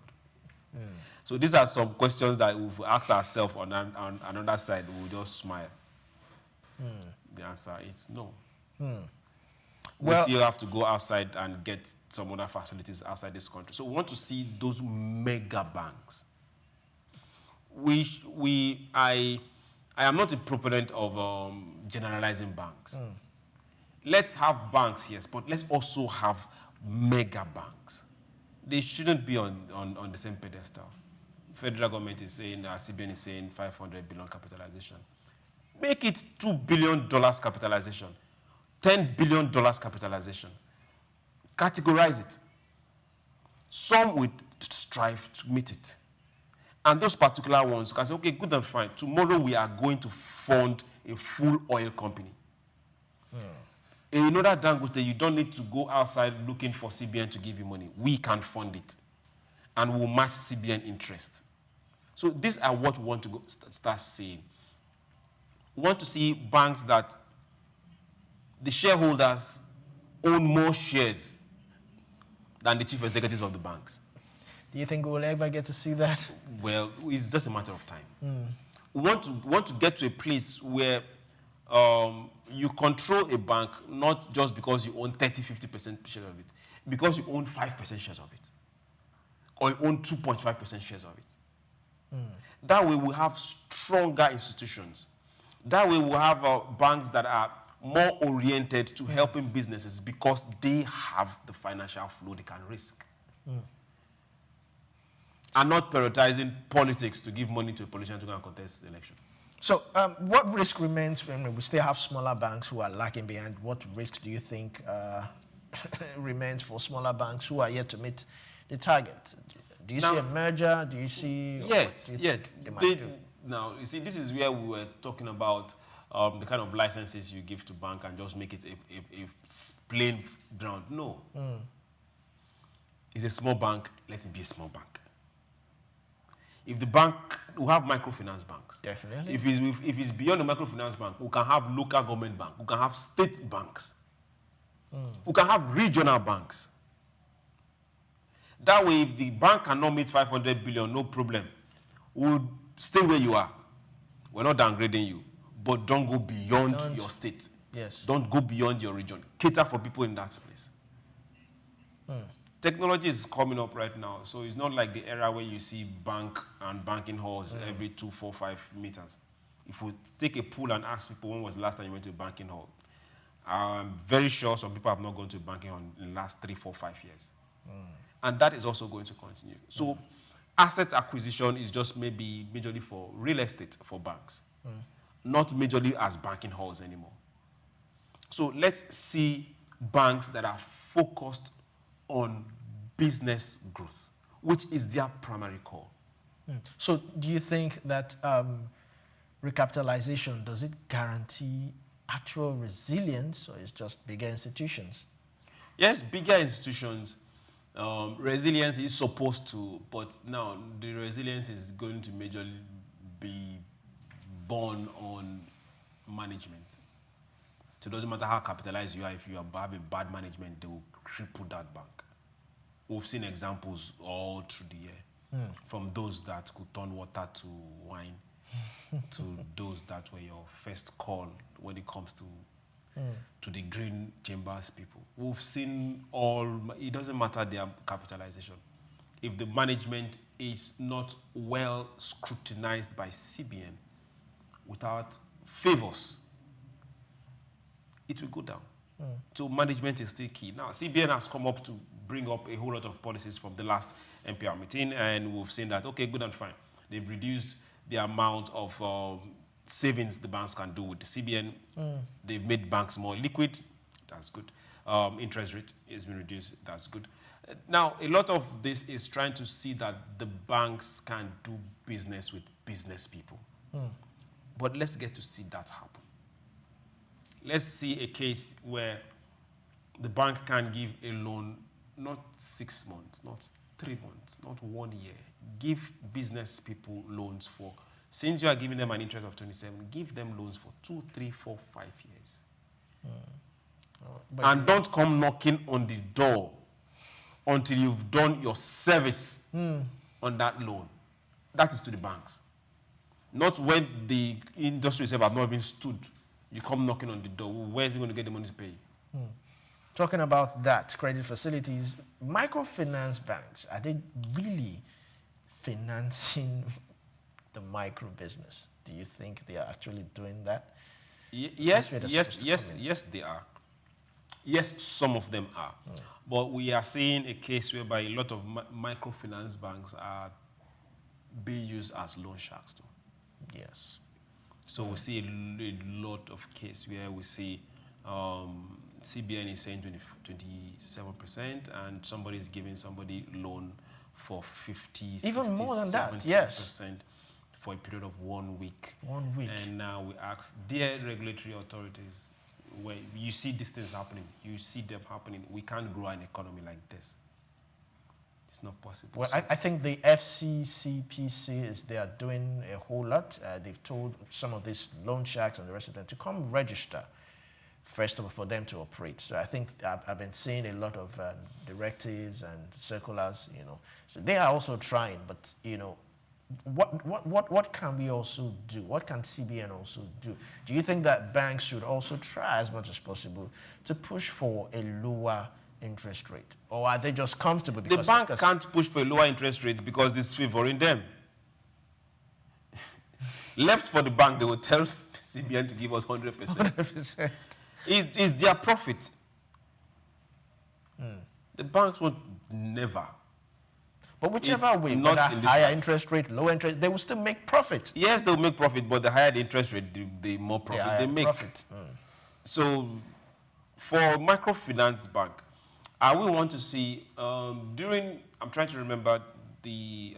So these are some questions that we've asked ourselves on another side. We'll just smile. The answer is no. We still have to go outside and get some other facilities outside this country. So we want to see those mega banks. I am not a proponent of generalizing banks. Let's have banks, yes, but let's also have mega banks. They shouldn't be on the same pedestal. Federal government is saying, CBN is saying 500 billion capitalization. Make it $2 billion capitalization, $10 billion capitalization. Categorize it. Some would strive to meet it. And those particular ones can say, okay, good and fine. Tomorrow we are going to fund a full oil company. In another Dangote, you don't need to go outside looking for CBN to give you money. We can fund it. And we'll match CBN interest. So these are what we want to start seeing. We want to see banks that the shareholders own more shares than the chief executives of the banks. Do you think we'll ever get to see that? Well, it's just a matter of time. We want to get to a place where you control a bank not just because you own 30-50% share of it, because you own 5% shares of it, or you own 2.5% shares of it. That way we have stronger institutions. That way we'll have banks that are more oriented to helping businesses because they have the financial flow they can risk. And not prioritizing politics to give money to a politician to go and contest the election. So what risk remains when we still have smaller banks who are lagging behind? What risk do you think remains for smaller banks who are yet to meet the target? Do you see a merger? Do you see... Yes. Now, you see, this is where we were talking about the kind of licenses you give to bank and just make it a plain ground. No. It's a small bank, let it be a small bank. If the bank, we have microfinance banks. Definitely. If it's beyond the microfinance bank, we can have local government bank, we can have state banks, we can have regional banks. That way, if the bank cannot meet 500 billion, no problem. We'll stay where you are. We're not downgrading you, but don't go beyond your state. Yes. Don't go beyond your region. Cater for people in that place. Technology is coming up right now, so it's not like the era where you see bank and banking halls every 2, 4, 5 meters. If we take a poll and ask people when was the last time you went to a banking hall, I'm very sure some people have not gone to a banking hall in the last 3, 4, 5 years. And that is also going to continue. So asset acquisition is just maybe majorly for real estate for banks, not majorly as banking halls anymore. So let's see banks that are focused on business growth, which is their primary call. So do you think that recapitalization, does it guarantee actual resilience, or is just bigger institutions? Yes, bigger institutions. Resilience is supposed to, but now the resilience is going to majorly be born on management. So it doesn't matter how capitalized you are, if you have a bad management, they will cripple that bank. We've seen examples all through the year, from those that could turn water to wine, to those that were your first call when it comes to the green chambers people. We've seen all, it doesn't matter their capitalization. If the management is not well scrutinized by CBN without favors, it will go down. So management is still key. Now, CBN has come up to bring up a whole lot of policies from the last MPR meeting, and we've seen that, okay, good and fine. They've reduced the amount of savings the banks can do with the CBN. They've made banks more liquid. That's good. Interest rate has been reduced. That's good. Now, a lot of this is trying to see that the banks can do business with business people. But let's get to see that happen. Let's see a case where the bank can give a loan, not 6 months, not 3 months, not 1 year. Give business people loans for, since you are giving them an interest of 27, give them loans for 2, 3, 4, 5 years. And don't come knocking on the door until you've done your service on that loan. That is to the banks. Not when the industry itself have not even stood. You come knocking on the door. Where is he going to get the money to pay you? Talking about that, credit facilities, microfinance banks, are they really financing the micro business? Do you think they are actually doing that? Yes, they are. Yes, some of them are. But we are seeing a case whereby a lot of microfinance banks are being used as loan sharks too. Yes. So we see a lot of cases where we see CBN is saying 27%, and somebody is giving somebody loan for 50, 60, even more than 70%, that, yes, for a period of 1 week. 1 week. And now we ask, dear regulatory authorities, where you see these things happening, you see them happening, we can't grow an economy like this. It's not possible. Well, I think the FCCPC they are doing a whole lot. They've told some of these loan sharks and the rest of them to come register, first of all, for them to operate. So I think I've been seeing a lot of directives and circulars, So they are also trying, but, what can we also do? What can CBN also do? Do you think that banks should also try as much as possible to push for a lower interest rate? Or are they just comfortable? Because the bank can't push for a lower interest rate because it's favoring them. Left for the bank, they will tell CBN to give us 100%. 100%. It's their profit. The banks would never. But whichever way, whether higher interest rate, lower interest, they will still make profit. Yes, they will make profit, but the higher the interest rate, the more profit they make. So for microfinance bank, I will want to see during, I'm trying to remember the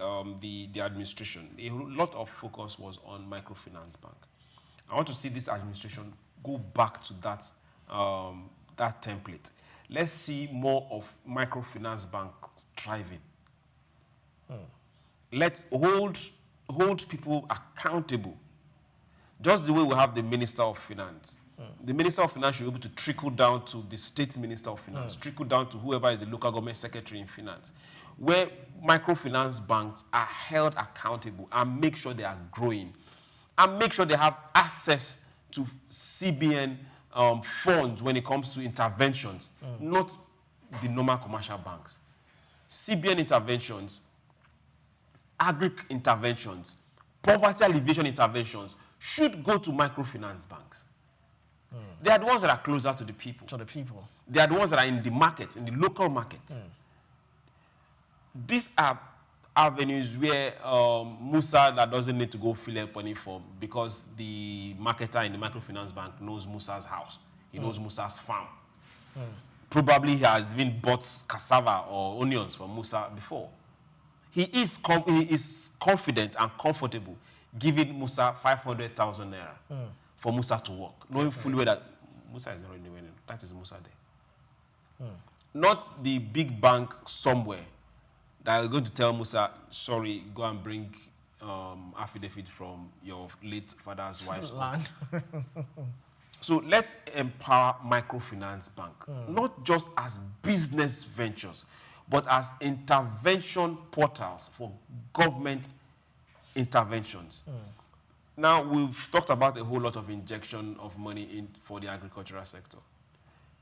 administration, a lot of focus was on microfinance bank. I want to see this administration go back to that that template. Let's see more of microfinance banks thriving. Let's hold people accountable. Just the way we have the Minister of Finance. The Minister of Finance should be able to trickle down to the State Minister of Finance, trickle down to whoever is the local government secretary in finance, where microfinance banks are held accountable and make sure they are growing and make sure they have access to CBN funds when it comes to interventions, not the normal commercial banks. CBN interventions, agri interventions, poverty alleviation interventions should go to microfinance banks. They are the ones that are closer to the people. They are the ones that are in the market, in the local market. These are avenues where Musa that doesn't need to go fill up any form because the marketer in the microfinance bank knows Musa's house. He knows Musa's farm. probably he has even bought cassava or onions from Musa before. He is confident and comfortable giving Musa 500,000 naira for Musa to work, knowing fully well that Musa is already winning. That is Musa there. Not the big bank somewhere that are going to tell Musa, sorry, go and bring affidavit from your late father's wife's land. So let's empower microfinance bank, not just as business ventures, but as intervention portals for government interventions. Now, we've talked about a whole lot of injection of money for the agricultural sector.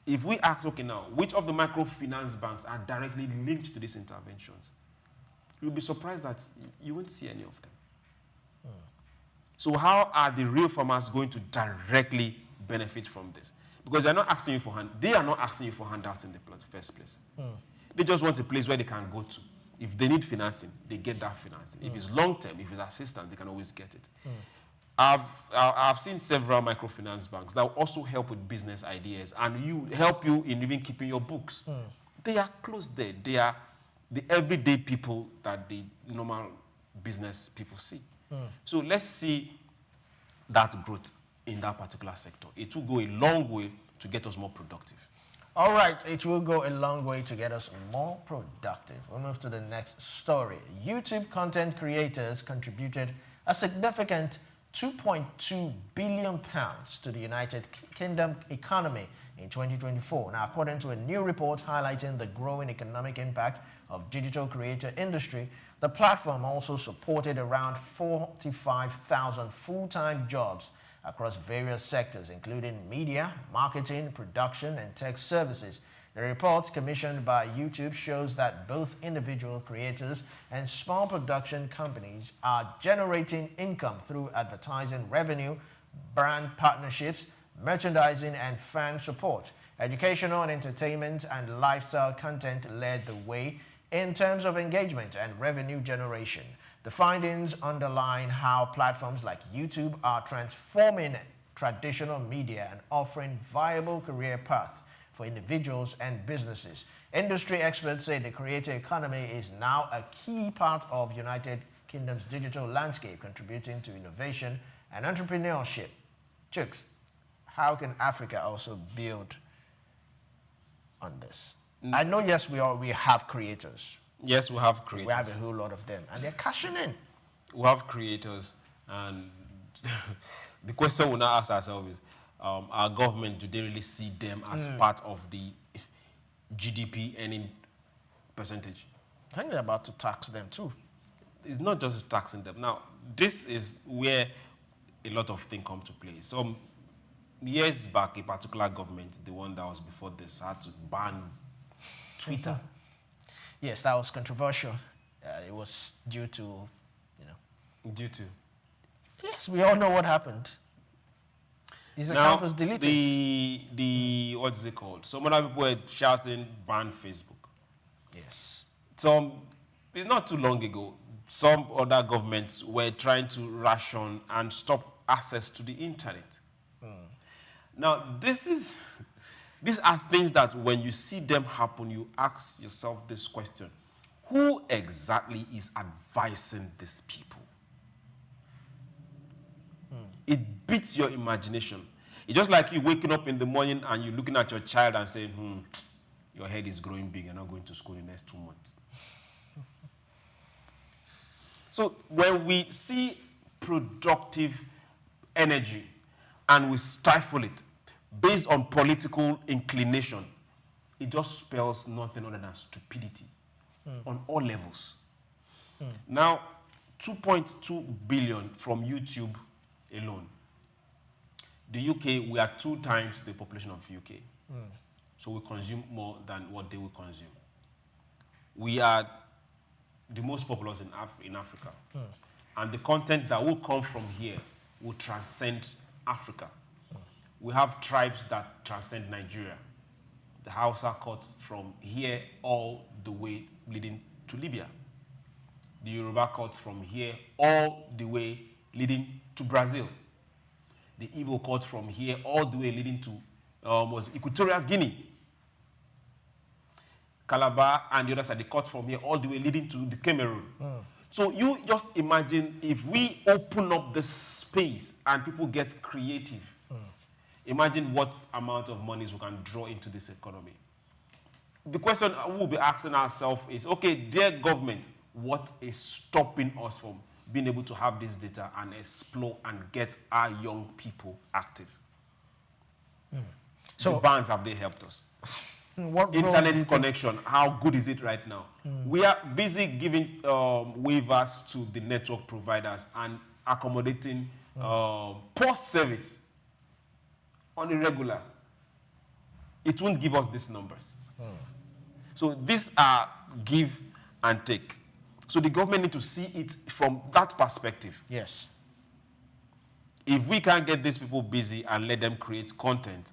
If we ask, okay now, which of the microfinance banks are directly linked to these interventions? You'll be surprised that you won't see any of them. So how are the real farmers going to directly benefit from this? Because they are not asking you for handouts in the first place. They just want a place where they can go to. If they need financing, they get that financing. If it's long-term, if it's assistance, they can always get it. I've seen several microfinance banks that will also help with business ideas and help you in even keeping your books. They are close there. They are the everyday people that the normal business people see. So let's see that growth in that particular sector. It will go a long way to get us more productive. All right, it will go a long way to get us more productive. We'll move to the next story. YouTube content creators contributed a significant £2.2 billion to the United Kingdom economy in 2024. Now, according to a new report highlighting the growing economic impact of digital creator industry, the platform also supported around 45,000 full-time jobs across various sectors, including media, marketing, production, and tech services. The report commissioned by YouTube shows that both individual creators and small production companies are generating income through advertising revenue, brand partnerships, merchandising, and fan support. Educational and entertainment and lifestyle content led the way in terms of engagement and revenue generation. The findings underline how platforms like YouTube are transforming traditional media and offering viable career paths for individuals and businesses. Industry experts say the creator economy is now a key part of United Kingdom's digital landscape, contributing to innovation and entrepreneurship. Chooks, how can Africa also build on this? I know, yes, we have creators. Yes, we have creators. We have a whole lot of them, and they're cashing in. We have creators, and the question we now ask ourselves is, our government, do they really see them as part of the GDP earning percentage? I think they're about to tax them too. It's not just taxing them. Now, this is where a lot of things come to play. Some years back, a particular government, the one that was before this, had to ban Twitter. Yes, that was controversial. It was due to, Due to? Yes, we all know what happened. His account was deleted. What is it called? Some other people were shouting, ban Facebook. Yes. It's not too long ago, some other governments were trying to ration and stop access to the internet. Now, these are things that when you see them happen, you ask yourself this question: who exactly is advising these people? It beats your imagination. It's just like you waking up in the morning and you're looking at your child and saying, your head is growing big, you're not going to school in the next 2 months. So when we see productive energy and we stifle it based on political inclination, it just spells nothing other than stupidity on all levels. Now, 2.2 billion from YouTube alone. The UK, we are 2 times the population of UK. So we consume more than what they will consume. We are the most populous in Africa. And the content that will come from here will transcend Africa. We have tribes that transcend Nigeria. The Hausa cuts from here all the way leading to Libya. The Yoruba cuts from here all the way leading to Brazil. The Igbo cuts from here all the way leading to Equatorial Guinea. Calabar, and the other side, they cut from here all the way leading to the Cameroon. So you just imagine if we open up the space and people get creative, imagine what amount of monies we can draw into this economy. The question we'll be asking ourselves is, okay, dear government, what is stopping us from being able to have this data and explore and get our young people active? So the bans, have they helped us? Internet connection, how good is it right now? We are busy giving waivers to the network providers and accommodating poor service on a regular. It won't give us these numbers. So these are give and take. So the government need to see it from that perspective. Yes. If we can't get these people busy and let them create content,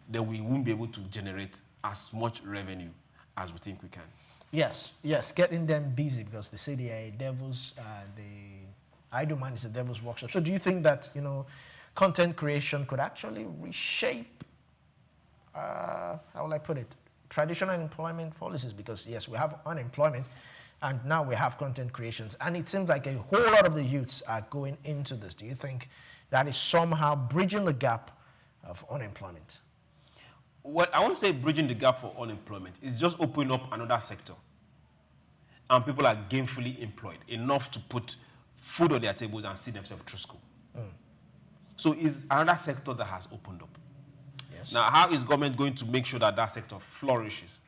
then we won't be able to generate as much revenue as we think we can. Yes, yes, getting them busy, because they say they are devils, I do mind it's a devil's workshop. So do you think that, you know, content creation could actually reshape, how will I put it, traditional employment policies? Because yes, we have unemployment, and now we have content creations, and it seems like a whole lot of the youths are going into this. Do you think that is somehow bridging the gap of unemployment? Well, I won't say bridging the gap for unemployment. It's just opening up another sector. And people are gainfully employed, enough to put food on their tables and see themselves through school. So it's another sector that has opened up. Yes. Now, how is government going to make sure that that sector flourishes?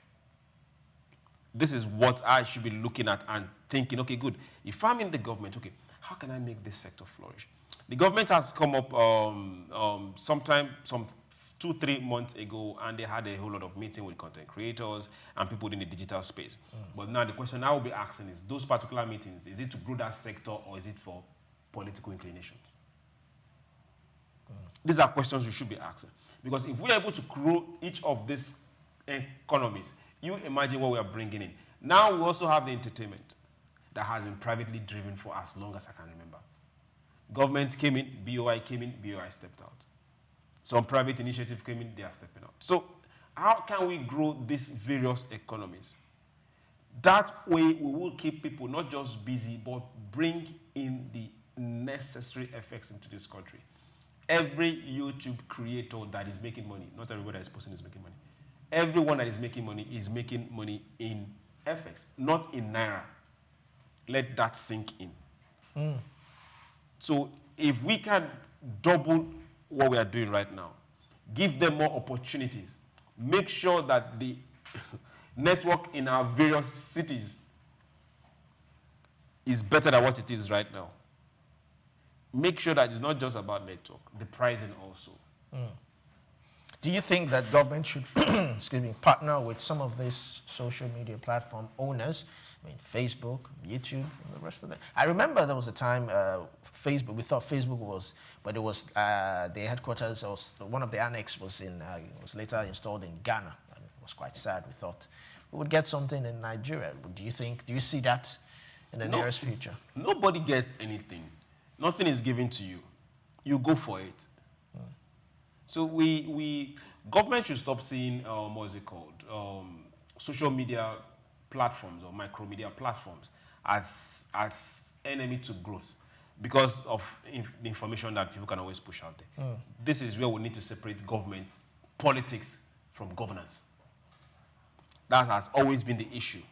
This is what I should be looking at and thinking, okay, good. If I'm in the government, okay, how can I make this sector flourish? The government has come up some 2-3 months ago, and they had a whole lot of meeting with content creators and people in the digital space. But now the question I will be asking is, those particular meetings, is it to grow that sector or is it for political inclinations? These are questions we should be asking. Because if we are able to grow each of these economies, you imagine what we are bringing in. Now we also have the entertainment that has been privately driven for as long as I can remember. Government came in, BOI came in, BOI stepped out. Some private initiative came in, they are stepping out. So how can we grow these various economies? That way we will keep people not just busy, but bring in the necessary effects into this country. Every YouTube creator that is making money, not everybody that is posting is making money. Everyone that is making money in FX, not in Naira. Let that sink in. So if we can double what we are doing right now, give them more opportunities, make sure that the network in our various cities is better than what it is right now. Make sure that it's not just about network, the pricing also. Do you think that government should excuse me, partner with some of these social media platform owners? I mean, Facebook, YouTube, and the rest of them. I remember there was a time Facebook, we thought Facebook was, but it was the headquarters, or one of the annex was in, was later installed in Ghana. I mean, it was quite sad. We thought we would get something in Nigeria. Do you see that in the nearest future? Nobody gets anything. Nothing is given to you. You go for it. So government should stop seeing, what is it called, social media platforms or micro media platforms as enemy to growth because of the information that people can always push out there. This is where we need to separate government politics from governance. That has always been the issue.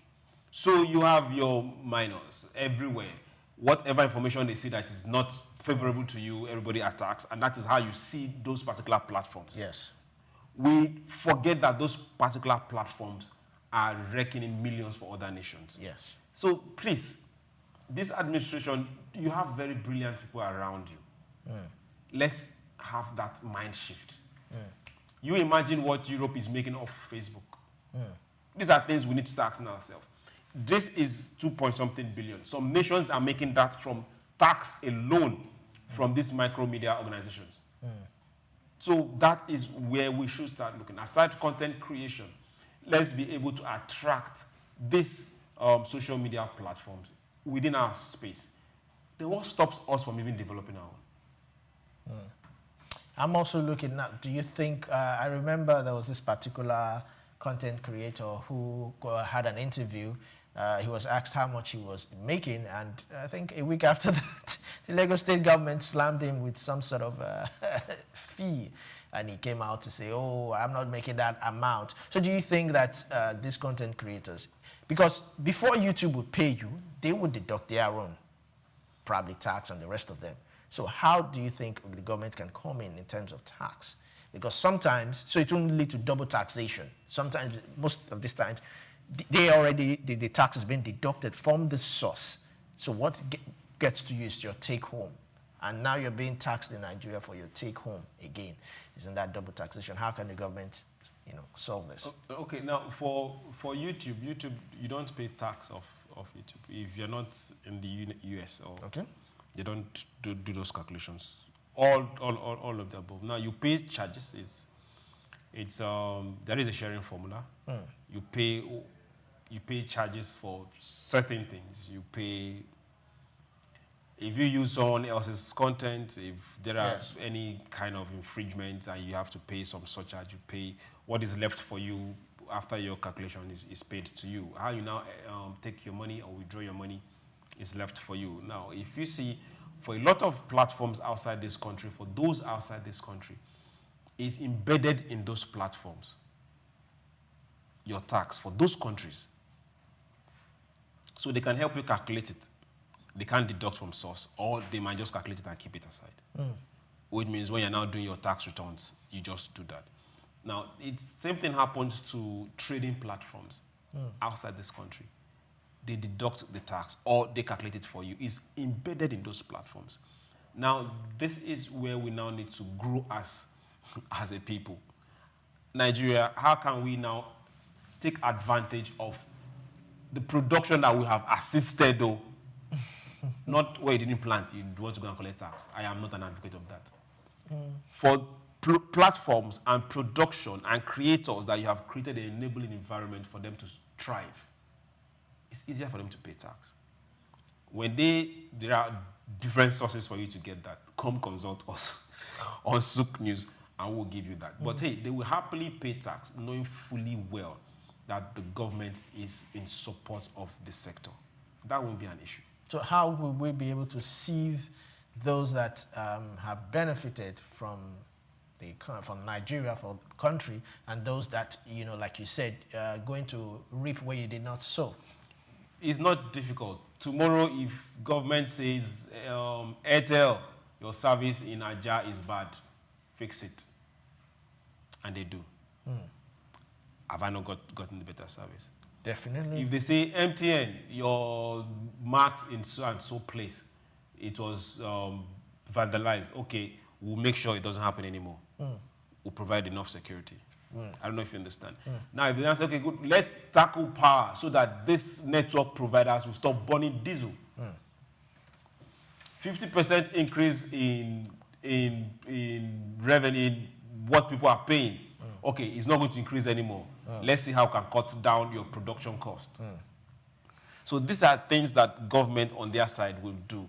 So you have your minors everywhere. Whatever information they see that is not favorable to you, everybody attacks, and that is how you see those particular platforms. Yes. We forget that those particular platforms are reckoning millions for other nations. Yes. So please, this administration, you have very brilliant people around you. Let's have that mind shift. You imagine what Europe is making off Facebook. These are things we need to start asking ourselves. This is 2-point-something billion. Some nations are making that from tax alone from these micro media organizations. So that is where we should start looking. Aside content creation, let's be able to attract these social media platforms within our space. Then what stops us from even developing our own? I'm also looking at, do you think, I remember there was this particular content creator who had an interview. He was asked how much he was making, and I think a week after that, the Lagos state government slammed him with some sort of fee, and he came out to say, oh, I'm not making that amount. So do you think that these content creators, because before YouTube would pay you, they would deduct their own, probably tax and the rest of them. So how do you think the government can come in terms of tax? Because sometimes, so it won't lead to double taxation. Sometimes, most of these times, the tax has been deducted from the source. So what gets to you is your take home. And now you're being taxed in Nigeria for your take home again. Isn't that double taxation? How can the government, solve this? Okay, now for YouTube, you don't pay tax of YouTube. If you're not in the US or they don't do those calculations. All of the above. Now you pay charges. There is a sharing formula. You pay charges for certain things. You pay if you use someone else's content, if there are any kind of infringement and you have to pay some surcharge, you pay what is left for you after your calculation is paid to you. How you now take your money or withdraw your money is left for you. Now, if you see, for a lot of platforms outside this country, for those outside this country, is embedded in those platforms. Your tax for those countries. So they can help you calculate it. They can't deduct from source, or they might just calculate it and keep it aside. Which means when you're now doing your tax returns, you just do that. Now, same thing happens to trading platforms outside this country. They deduct the tax, or they calculate it for you. It's embedded in those platforms. Now, this is where we now need to grow as a people. Nigeria, how can we now take advantage of the production that we have assisted, though? Not where you didn't plant, you want to go and collect tax. I am not an advocate of that. For platforms and production and creators that you have created an enabling environment for them to thrive, it's easier for them to pay tax. When there are different sources for you to get that, come consult us on Sook News and we'll give you that. But hey, they will happily pay tax knowing fully well that the government is in support of the sector. That won't be an issue. So how will we be able to sieve those that have benefited from Nigeria, from the country, and those that, like you said, going to reap where you did not sow? It's not difficult. Tomorrow, if government says, Airtel, your service in Abuja is bad, fix it. And they do. Have I not gotten the better service? Definitely. If they say, MTN, your marks in so and so place, it was vandalized. Okay, we'll make sure it doesn't happen anymore. We'll provide enough security. I don't know if you understand. Now, if they answer, okay, good, let's tackle power so that this network providers will stop burning diesel. 50% increase in revenue, in what people are paying. Okay, it's not going to increase anymore. Let's see how we can cut down your production cost. So these are things that government on their side will do,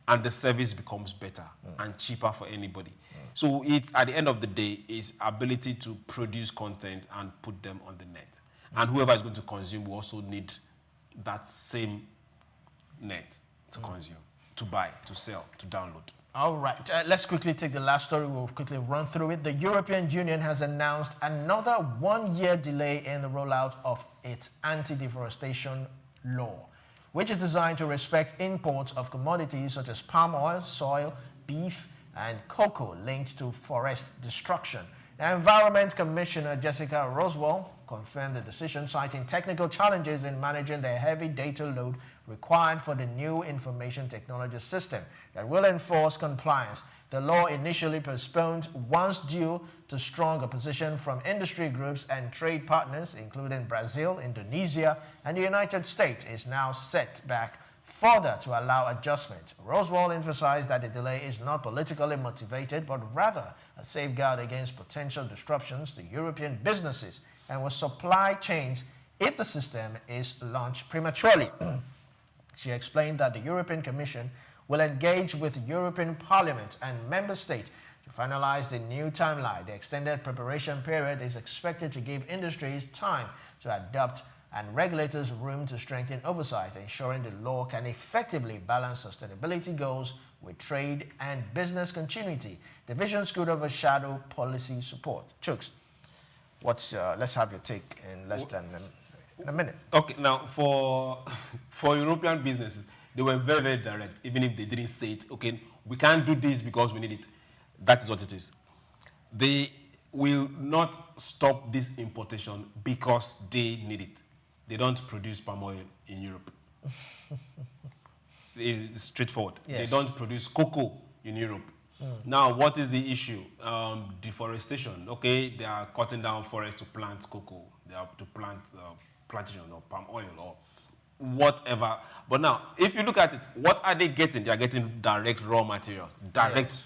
and the service becomes better and cheaper for anybody. So it's, at the end of the day, is ability to produce content and put them on the net. And whoever is going to consume will also need that same net to consume, to buy, to sell, to download. All right, let's quickly take the last story. We'll quickly run through it. The European Union has announced another one-year delay in the rollout of its anti-deforestation law, which is designed to respect imports of commodities such as palm oil, soil, beef, and cocoa linked to forest destruction. The Environment Commissioner Jessica Roswell confirmed the decision, citing technical challenges in managing the heavy data load required for the new information technology system that will enforce compliance. The law, initially postponed, once due to strong opposition from industry groups and trade partners, including Brazil, Indonesia, and the United States, is now set back further to allow adjustment. Roswell emphasized that the delay is not politically motivated, but rather a safeguard against potential disruptions to European businesses and will supply chains if the system is launched prematurely. She explained that the European Commission will engage with the European Parliament and member states To finalize the new timeline, the extended preparation period is expected to give industries time to adapt and regulators room to strengthen oversight, ensuring the law can effectively balance sustainability goals with trade and business continuity. Divisions could overshadow policy support. Chooks, let's have your take in less than a minute. Okay, now for European businesses, they were very, very direct, even if they didn't say it. Okay, we can't do this because we need it. That is what it is. They will not stop this importation because they need it. They don't produce palm oil in Europe. It's straightforward. Yes. They don't produce cocoa in Europe. Now, what is the issue? Deforestation. Okay, they are cutting down forests to plant cocoa. They are to plant plantation or palm oil or whatever. But now, if you look at it, what are they getting? They are getting direct raw materials,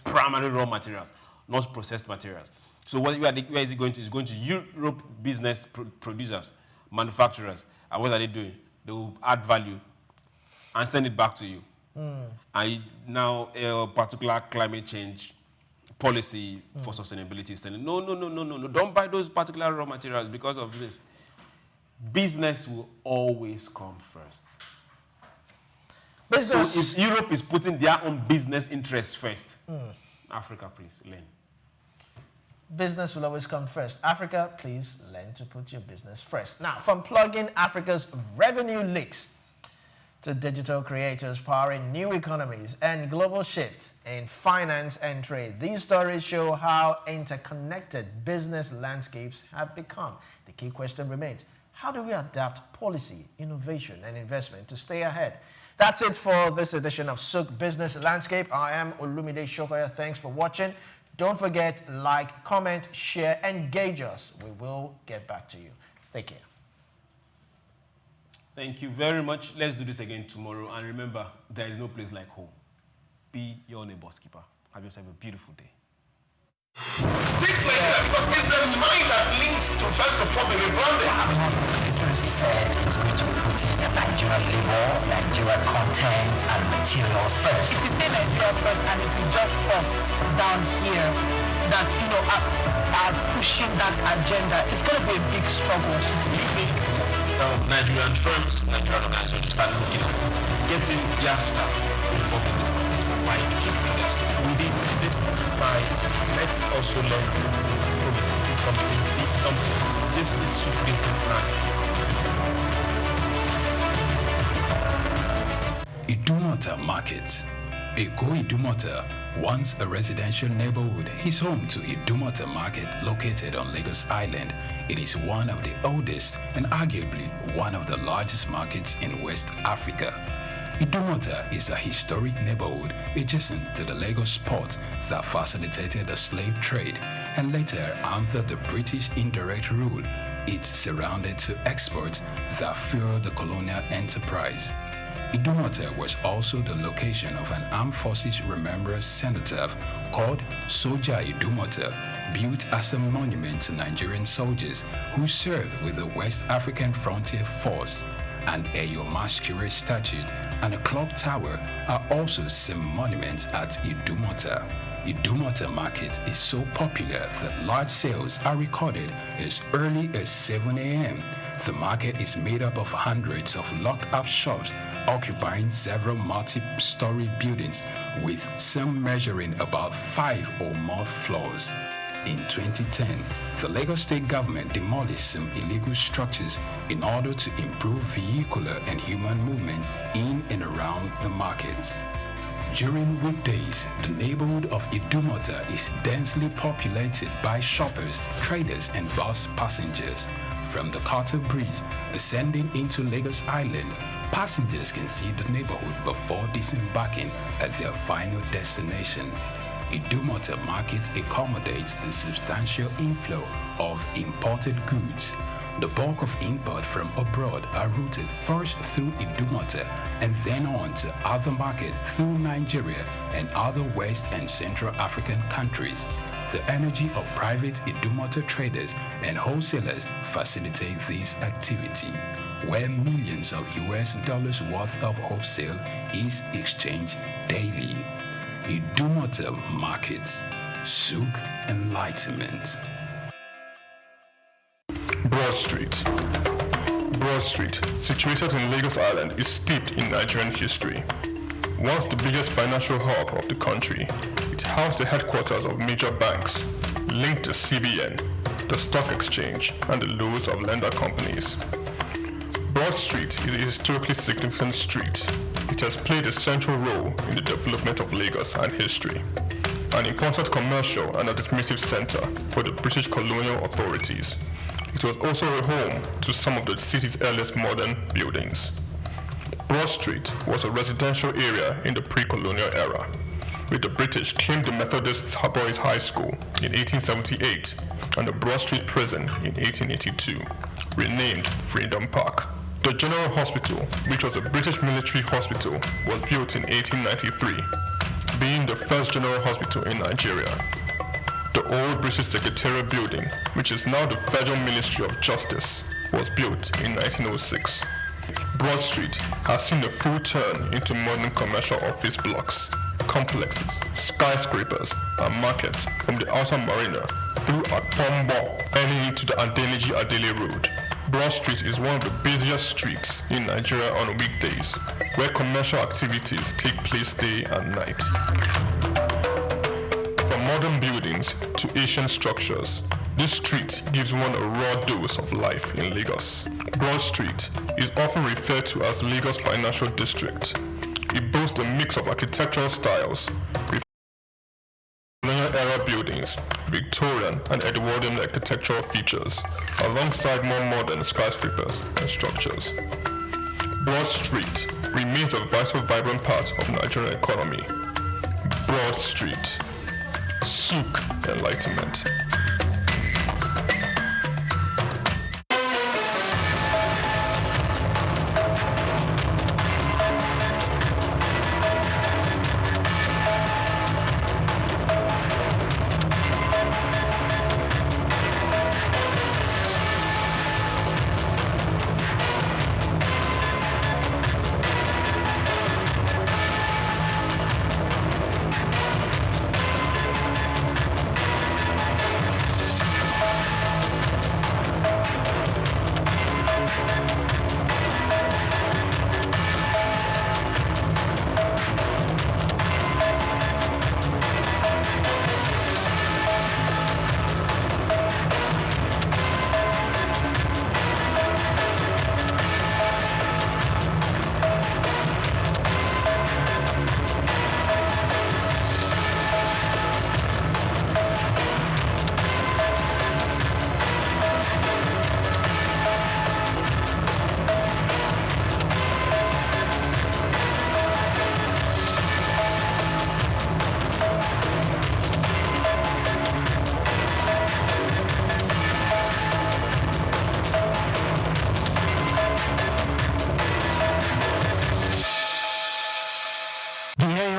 primary raw materials, not processed materials. So where is it going to? It's going to Europe business producers, manufacturers. And what are they doing? They will add value and send it back to you. And now a particular climate change policy for sustainability is saying, no, don't buy those particular raw materials because of this. Business will always come first. So if Europe is putting their own business interests first, Africa, please, learn. Business will always come first. Africa, please learn to put your business first. Now, from plugging Africa's revenue leaks to digital creators powering new economies and global shifts in finance and trade, these stories show how interconnected business landscapes have become. The key question remains, how do we adapt policy, innovation, and investment to stay ahead? That's it for this edition of Sook Business Landscape. I am Olumide Shokoya. Thanks for watching. Don't forget, like, comment, share, engage us. We will get back to you. Take care. Thank you very much. Let's do this again tomorrow. And remember, there is no place like home. Be your neighbor's keeper. Have yourself a beautiful day. Take pleasure because it's the mind that links to first of all the rebranding. Said it's going to be putting Nigerian labor, Nigerian content and materials first. If you say Nigeria first and it is just us down here that are pushing that agenda, it's going to be a big struggle. Nigerian firms, Nigerian organizations start looking at getting their staff involved in this market. Why do you for their staff? Within this side, let's also learn see something. This is Sook Business Landscape. Idumota Market. Eko Idumota, once a residential neighborhood, is home to Idumota Market located on Lagos Island. It is one of the oldest and arguably one of the largest markets in West Africa. Idumota is a historic neighborhood adjacent to the Lagos port that facilitated the slave trade and later under the British indirect rule. It's surrounded to exports that fueled the colonial enterprise. Idumota was also the location of an armed forces remembrance cenotaph called Soja Idumota, built as a monument to Nigerian soldiers who served with the West African Frontier Force. An Eyo Masquerade statue and a clock tower are also some monuments at Idumota. Idumota Market is so popular that large sales are recorded as early as 7 a.m. The market is made up of hundreds of locked-up shops occupying several multi-story buildings, with some measuring about 5 or more floors. In 2010, the Lagos State government demolished some illegal structures in order to improve vehicular and human movement in and around the markets. During weekdays, the neighborhood of Idumota is densely populated by shoppers, traders, and bus passengers. From the Carter Bridge ascending into Lagos Island, passengers can see the neighborhood before disembarking at their final destination. Idumota Market accommodates the substantial inflow of imported goods. The bulk of import from abroad are routed first through Idumota and then on to other markets through Nigeria and other West and Central African countries. The energy of private Idumota traders and wholesalers facilitate this activity, where millions of US dollars worth of wholesale is exchanged daily. Idumota Market, Souk Enlightenment. Broad Street. Broad Street, situated in Lagos Island, is steeped in Nigerian history. Once the biggest financial hub of the country, it housed the headquarters of major banks, linked the CBN, the stock exchange, and the loads of lender companies. Broad Street is a historically significant street. It has played a central role in the development of Lagos and history, an important commercial and administrative center for the British colonial authorities. It was also a home to some of the city's earliest modern buildings. Broad Street was a residential area in the pre-colonial era, with the British claimed the Methodist Boys High School in 1878 and the Broad Street Prison in 1882, renamed Freedom Park. The General Hospital, which was a British military hospital, was built in 1893, being the first general hospital in Nigeria. The old British Secretariat building, which is now the Federal Ministry of Justice, was built in 1906. Broad Street has seen a full turn into modern commercial office blocks, complexes, skyscrapers, and markets from the outer marina through Atombo and into the Adeniji-Adele Road. Broad Street is one of the busiest streets in Nigeria on weekdays, where commercial activities take place day and night. From modern buildings to ancient structures, this street gives one a raw dose of life in Lagos. Broad Street is often referred to as Lagos Financial District. It boasts a mix of architectural styles, colonial-era buildings, Victorian and Edwardian architectural features, alongside more modern skyscrapers and structures. Broad Street remains a vital, vibrant part of Nigerian economy. Broad Street. Souk Enlightenment.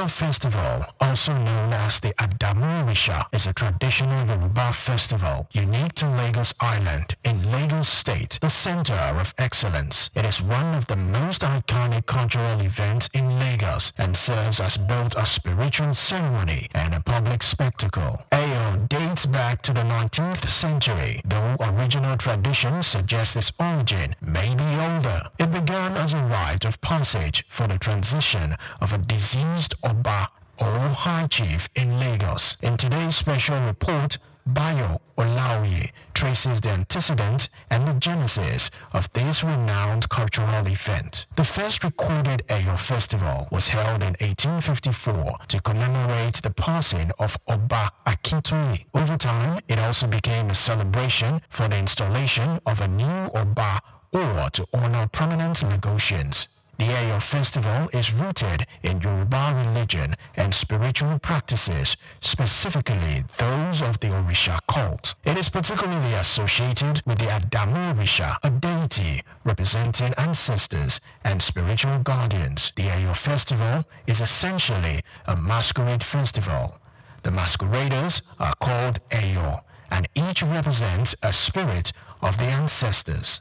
Festival, also known as the Adamu-Orisha, is a traditional Yoruba festival unique to Lagos Island in Lagos State, the center of excellence. It is one of the most iconic cultural events in Lagos and serves as both a spiritual ceremony and a public spectacle. Ayo dates back to the 19th century, though original traditions suggest its origin may be older. It began as a rite of passage for the transition of a deceased Oba or High Chief in Lagos. In today's special report, Bayo Olaoye traces the antecedents and the genesis of this renowned cultural event. The first recorded Ayo Festival was held in 1854 to commemorate the passing of Oba Akintoye. Over time, it also became a celebration for the installation of a new Oba or to honor prominent Lagosians. The Ayo Festival is rooted in Yoruba religion and spiritual practices, specifically those of the Orisha cult. It is particularly associated with the Adamu-Orisha, a deity representing ancestors and spiritual guardians. The Ayo Festival is essentially a masquerade festival. The masqueraders are called Ayo, and each represents a spirit of the ancestors.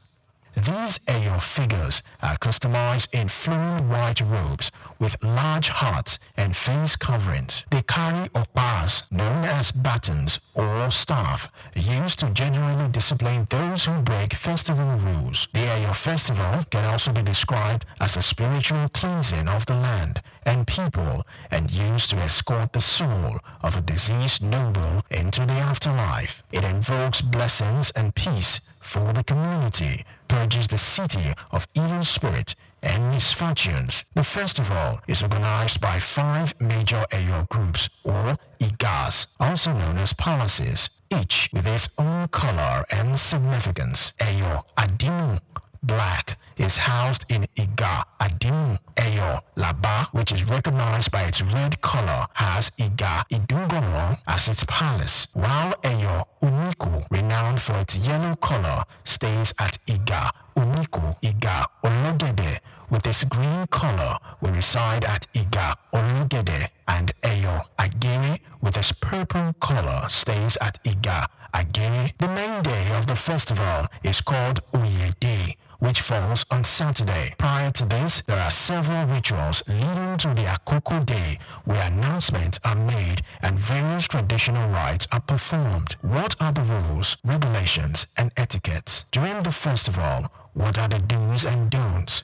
These Eyo figures are customized in flowing white robes with large hearts and face coverings. They carry okpas, known as batons or staff, used to generally discipline those who break festival rules. The Eyo festival can also be described as a spiritual cleansing of the land and people, and used to escort the soul of a deceased noble into the afterlife. It invokes blessings and peace for the community, purges the city of evil spirit and misfortunes. The festival is organized by 5 major Eyo groups, or Igas, also known as palaces, each with its own color and significance. Eyo Adimu, black, is housed in Iga Adimu. Eyo Laba, which is recognized by its red color, has Iga Idungoro as its palace, while Eyo Uniku, renowned for its yellow color, stays at Iga Uniku. Iga Ologede, with its green color, will reside at Iga Ologede, and Eyo Agiri, with its purple color, stays at Iga Agiri. The main day of the festival is called Oye Day, which falls on Saturday. Prior to this, there are several rituals leading to the Akoko Day, where announcements are made and various traditional rites are performed. What are the rules, regulations, and etiquettes? During the festival, what are the do's and don'ts?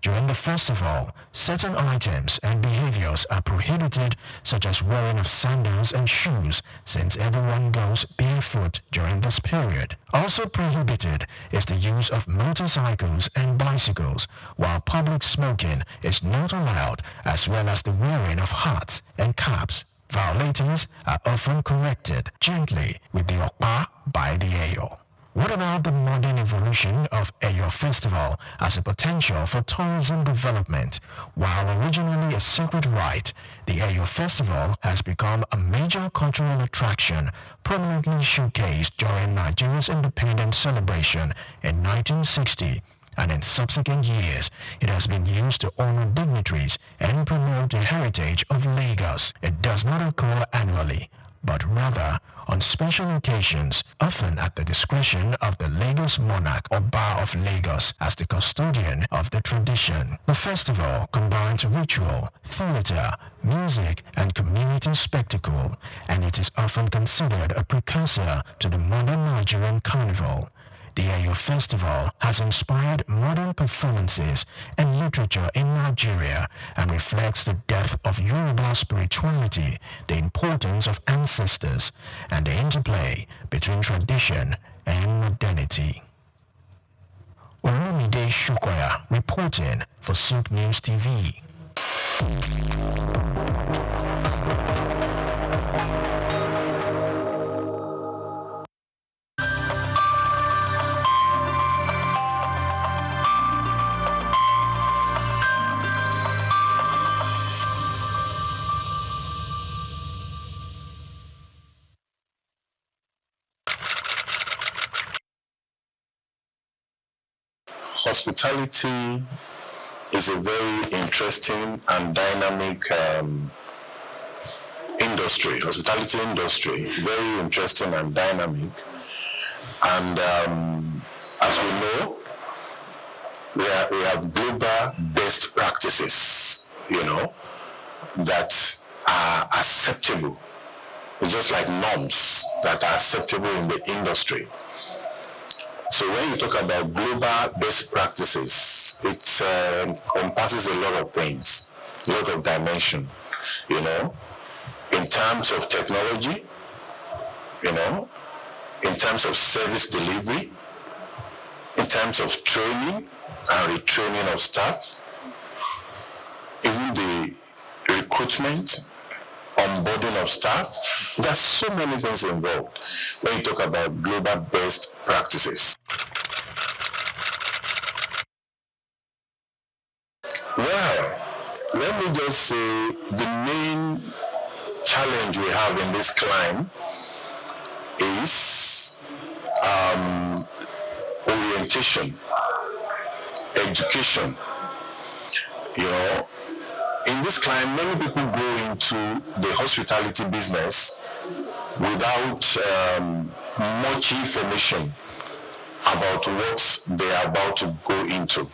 During the festival, certain items and behaviors are prohibited, such as wearing of sandals and shoes, since everyone goes barefoot during this period. Also prohibited is the use of motorcycles and bicycles, while public smoking is not allowed, as well as the wearing of hats and caps. Violators are often corrected gently with the okpa by the Eyo. What about the modern evolution of Eyo Festival as a potential for tourism development? While originally a sacred rite, the Eyo Festival has become a major cultural attraction, prominently showcased during Nigeria's independence celebration in 1960. And in subsequent years, it has been used to honor dignitaries and promote the heritage of Lagos. It does not occur annually, but rather on special occasions, often at the discretion of the Lagos monarch or Bar of Lagos as the custodian of the tradition. The festival combines ritual, theater, music, and community spectacle, and it is often considered a precursor to the modern Nigerian carnival. The Eyo Festival has inspired modern performances and literature in Nigeria and reflects the depth of Yoruba spirituality, the importance of ancestors, and the interplay between tradition and modernity. Olumide Shukoya reporting for Souk News TV. Hospitality is a very interesting and dynamic industry. Hospitality industry, very interesting and dynamic. And as we know, we have global best practices, that are acceptable. It's just like norms that are acceptable in the industry. So when you talk about global best practices, it encompasses a lot of things, a lot of dimension, in terms of technology, in terms of service delivery, in terms of training and retraining of staff, even the recruitment, onboarding of staff. There's so many things involved when you talk about global best practices. Well, let me just say the main challenge we have in this climb is orientation, education. In this climb, many people go into the hospitality business without much information about what they are about to go into.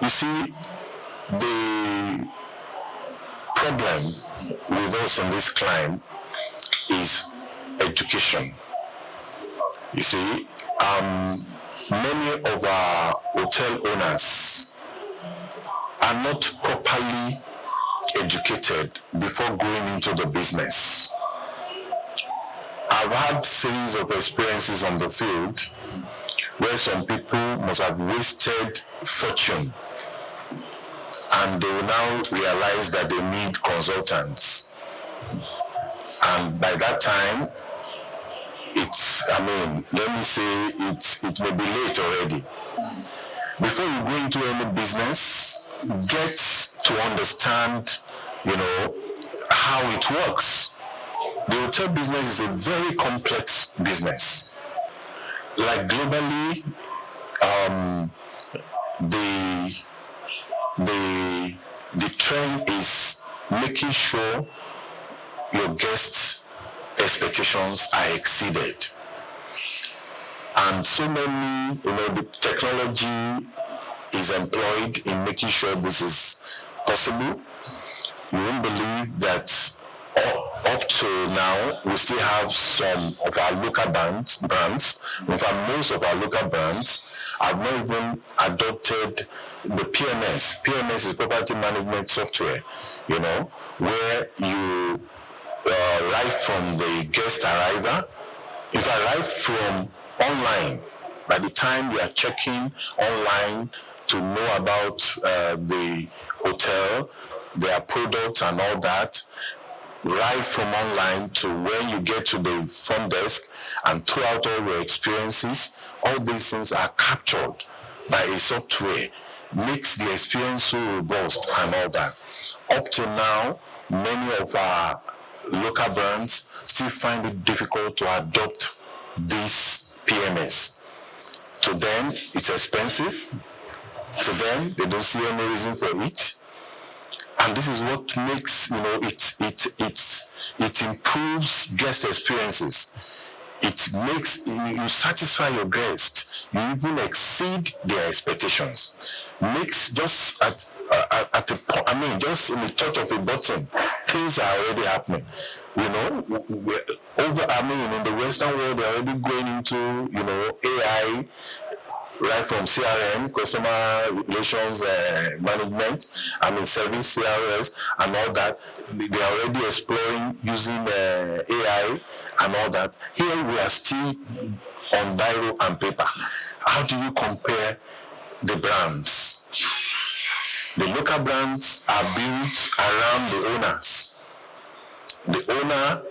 You see, the problem with us in this climb is education. You see, many of our hotel owners are not properly educated before going into the business. I've had series of experiences on the field where some people must have wasted fortune and they will now realize that they need consultants. And by that time, let me say it may be late already. Before you go into any business, get to understand, how it works. The hotel business is a very complex business. Like globally, the trend is making sure your guests' expectations are exceeded. And so many, the technology is employed in making sure this is possible. You won't believe that up to now, we still have some of our local brands. In fact, most of our local brands have not even adopted the PMS. PMS is property management software, where you right from the guest arrival, if I right from online, by the time you are checking online to know about the hotel, their products and all that, right from online to when you get to the front desk and throughout all your experiences, all these things are captured by a software, makes the experience so robust and all that. Up to now, many of our local brands still find it difficult to adopt this PMS. To them, it's expensive. To them, they don't see any reason for it. And this is what makes, it improves guest experiences. It makes you satisfy your guests. You even exceed their expectations. Makes just just in the touch of a button, things are already happening. In the Western world, they're already going into, AI, right from CRM, customer relations management, service CRS and all that. They are already exploring using AI and all that. Here we are still on biro and paper. How do you compare the brands? The local brands are built around the owners. The owner,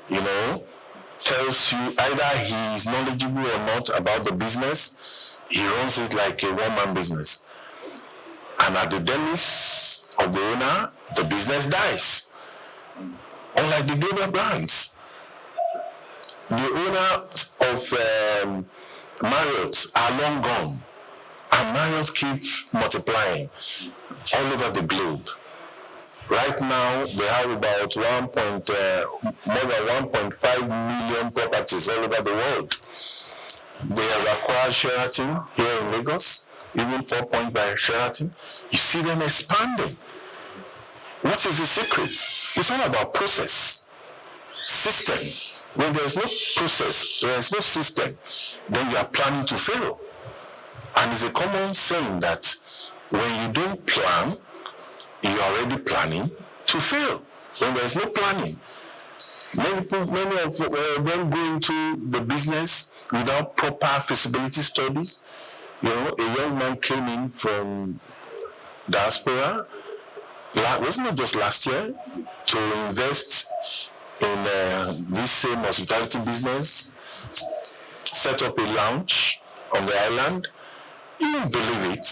tells you either he is knowledgeable or not about the business. He runs it like a one-man business. And at the demise of the owner, the business dies. Unlike the global brands. The owners of Marriott are long gone. And Marriott keeps multiplying all over the globe. Right now, they have about more than 1.5 million properties all over the world. They have acquired Sheraton here in Lagos, even 4 Points by Sheraton. You see them expanding. What is the secret? It's all about process, system. When there is no process, there is no system, then you are planning to fail. And it's a common saying that when you don't plan, you are already planning to fail. When there is no planning, many of them go into the business without proper feasibility studies. A young man came in from diaspora, wasn't it just last year, to invest in this same hospitality business, set up a lounge on the island. You won't believe it.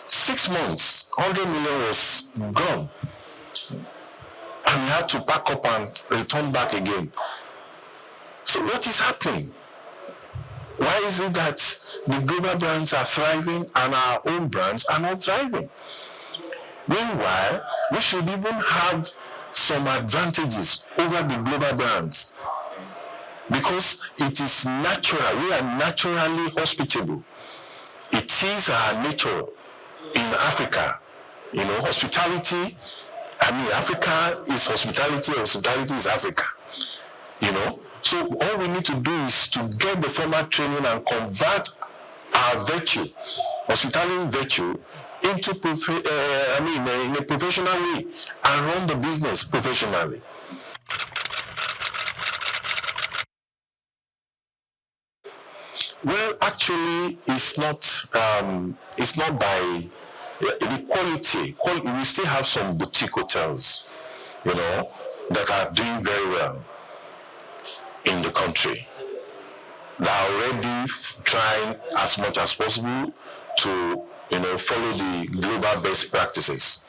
6 months, 100 million was gone. And he had to pack up and return back again. So what is happening? Why is it that the global brands are thriving and our own brands are not thriving? Meanwhile, we should even have some advantages over the global brands because it is natural. We are naturally hospitable. It is our nature in Africa. You know, hospitality, Africa is hospitality, hospitality is Africa. You know, so all we need to do is to get the formal training and convert our virtue, hospitality virtue, into in a professional way and run the business professionally. Well, actually, it's not by the quality. We still have some boutique hotels, you know, that are doing very well in the country. They are already trying as much as possible to, you know, follow the global best practices.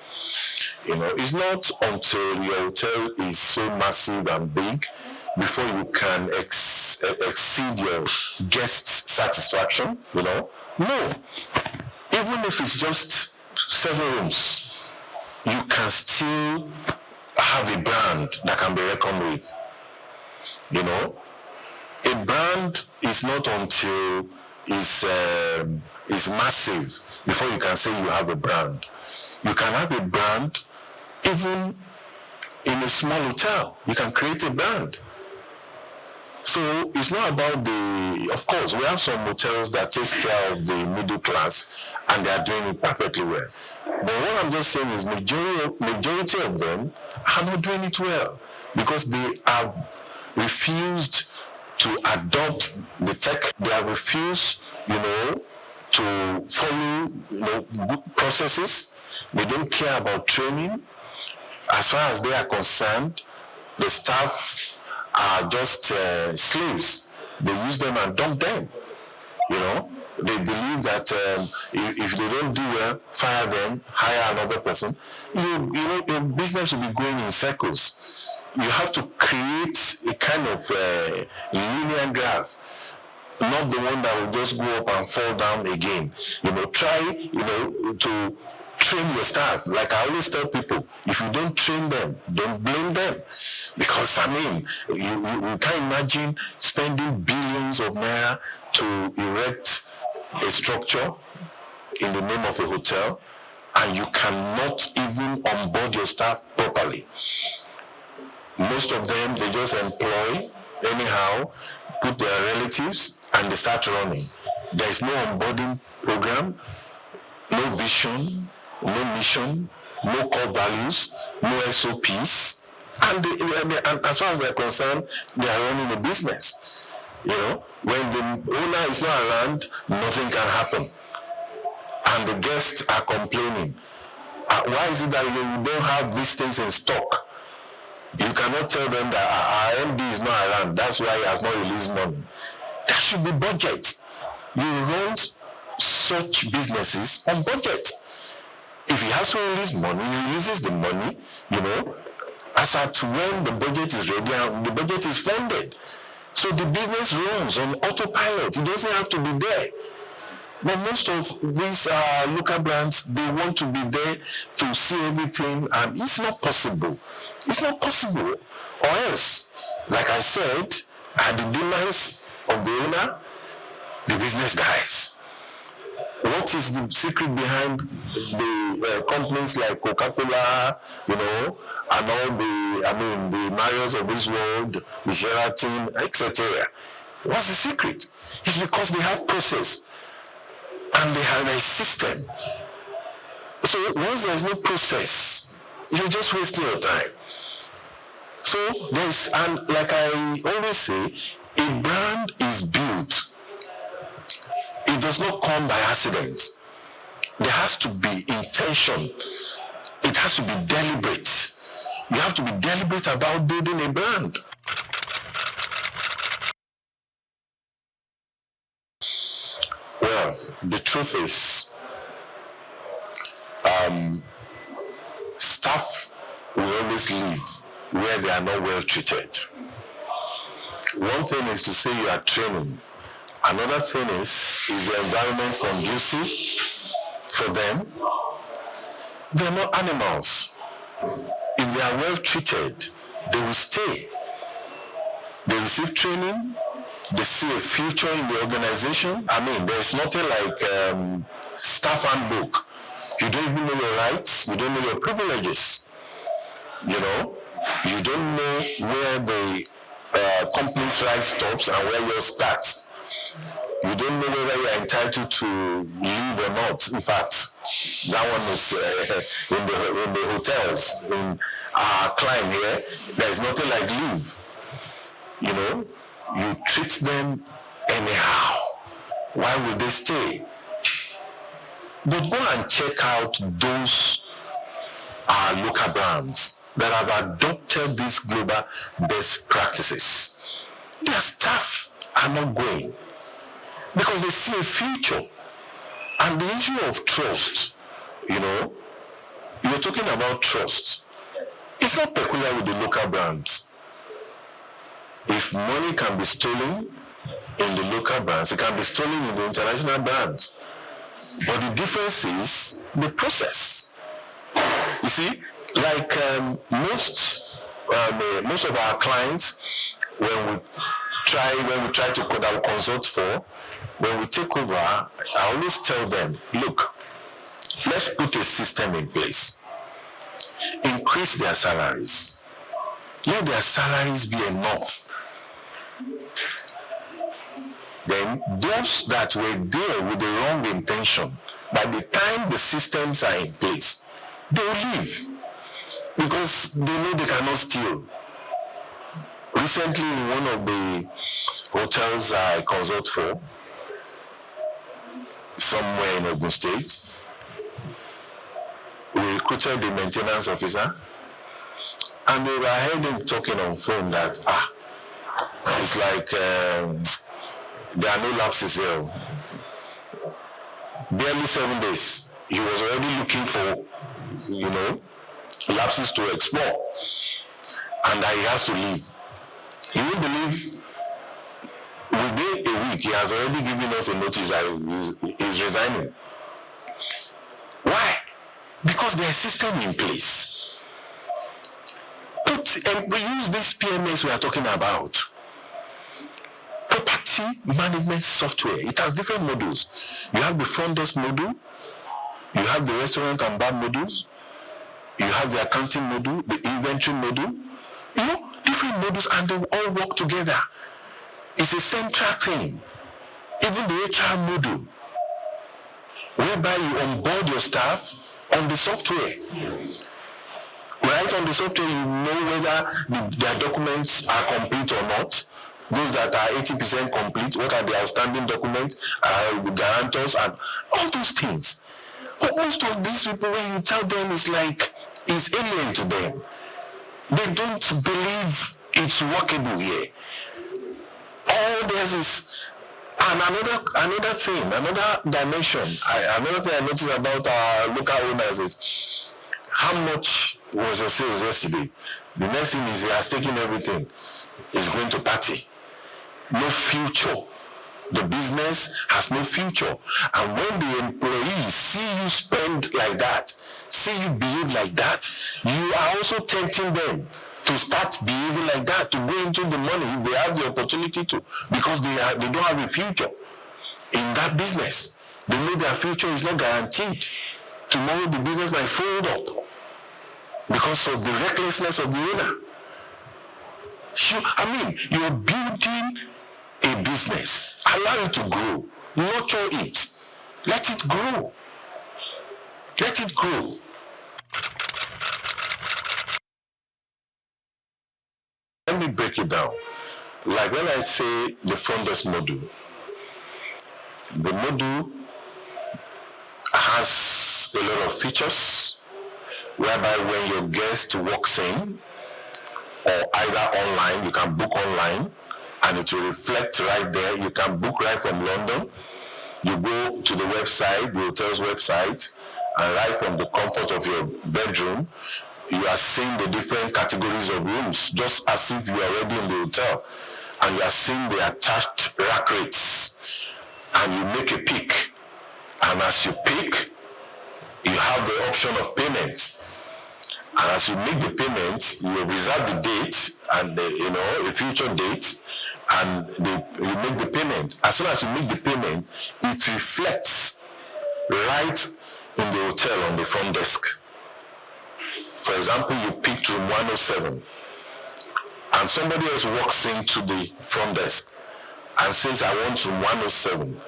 You know, it's not until your hotel is so massive and big before you can exceed your guest satisfaction, you know. No. Even if it's just 7 rooms, you can still have a brand that can be reckoned with. You know, a brand is not until it's massive before you can say you have a brand. You can have a brand even in a small hotel. You can create a brand. So it's not about of course, we have some hotels that take care of the middle class and they are doing it perfectly well. But what I'm just saying is majority of them are not doing it well because they have refused to adopt the tech. They have refused, you know, to follow, you know, good processes. They don't care about training. As far as they are concerned, the staff are just slaves. They use them and dump them. You know, they believe that if they don't do well, fire them, hire another person. You know, your business will be going in circles. You have to create a kind of linear graph, not the one that will just go up and fall down again. You know, try, you know, to train your staff. Like I always tell people, if you don't train them, don't blame them. Because, you can't imagine spending billions of naira to erect a structure in the name of a hotel, and you cannot even onboard your staff properly. Most of them, they just employ anyhow, put their relatives, and they start running. There is no onboarding program, no vision, no mission, no core values, no SOPs, and as far as they're concerned, they are running a business. You know, when the owner is not around, nothing can happen, and the guests are complaining. Why is it that you don't have these things in stock? You cannot tell them that our MD is not around, that's why he has not released money. That should be budget. You run such businesses on budget. If he has to release money, he releases the money, you know, as at when the budget is ready and the budget is funded. So the business runs on autopilot. It doesn't have to be there. But most of these local brands, they want to be there to see everything, and it's not possible. It's not possible. Or else, like I said, at the demise of the owner, the business dies. What is the secret behind the companies like Coca-Cola, you know, and all the Marios of this world, the Sheraton, etc.? What's the secret? It's because they have process and they have a system. So once there's no process, you're just wasting your time. So and like I always say, a brand is built. It does not come by accident. There has to be intention. It has to be deliberate. You have to be deliberate about building a brand. Well, the truth is, staff will always live where they are not well treated. One thing is to say you are training. Another thing is the environment conducive for them? They are not animals. If they are well treated, they will stay. They receive training, they see a future in the organization. I mean, there's nothing like staff handbook. You don't even know your rights, you don't know your privileges. You know, you don't know where the company's right stops and where yours starts. You don't know whether you're entitled to leave or not. In fact, that one is in the hotels. In our client here, there's nothing like leave. You know, you treat them anyhow. Why would they stay? But go and check out those local brands that have adopted these global best practices. Their staff are not going because they see a future. And the issue of trust, you know, you're talking about trust. It's not peculiar with the local brands. If money can be stolen in the local brands, it can be stolen in the international brands. But the difference is the process. You see, like most of our clients, when we try to consult for, when we take over, I always tell them, look, let's put a system in place. Increase their salaries. Let their salaries be enough. Then those that were there with the wrong intention, by the time the systems are in place, they will leave because they know they cannot steal. Recently, in one of the hotels I consult for, somewhere in Ogun State, we recruited the maintenance officer, and they were heard him talking on phone that, it's like there are no lapses here. Barely 7 days, he was already looking for, you know, lapses to explore, and that he has to leave. He won't believe, within a week, he has already given us a notice that he's resigning. Why? Because there's a system in place. We use this PMS we are talking about. Property management software. It has different modules. You have the front desk module, you have the restaurant and bar modules, you have the accounting module, the inventory module, you know, different modules, and they all work together. It's a central thing. Even the HR module, whereby you onboard your staff on the software. Right on the software, you know whether their documents are complete or not. Those that are 80% complete, what are the outstanding documents, the guarantors, and all those things. But most of these people, when you tell them, it's like it's alien to them. They don't believe it's workable here. All this is, and another thing, another dimension. Another thing I noticed about our local owners is how much was your sales yesterday? The next thing is he has taken everything. He's going to party. No future. The business has no future. And when the employees see you spend like that, see you behave like that, you are also tempting them to start behaving like that, to go into the money if they have the opportunity to, because they don't have a future in that business. They know their future is not guaranteed. Tomorrow the business might fold up because of the recklessness of the owner. You're building a business. Allow it to grow. Nurture it. Let it grow. Let it grow. Let me break it down. Like when I say the front desk module, the module has a lot of features whereby when your guest walks in, or either online, you can book online, and it will reflect right there. You can book right from London. You go to the website, the hotel's website, and right from the comfort of your bedroom, you are seeing the different categories of rooms, just as if you are already in the hotel. And you are seeing the attached rack rates. And you make a pick. And as you pick, you have the option of payment. And as you make the payment, you reserve the date and a future date, and you make the payment. As soon as you make the payment, it reflects right in the hotel on the front desk. For example, you picked room 107, and somebody else walks into the front desk and says, I want room 107.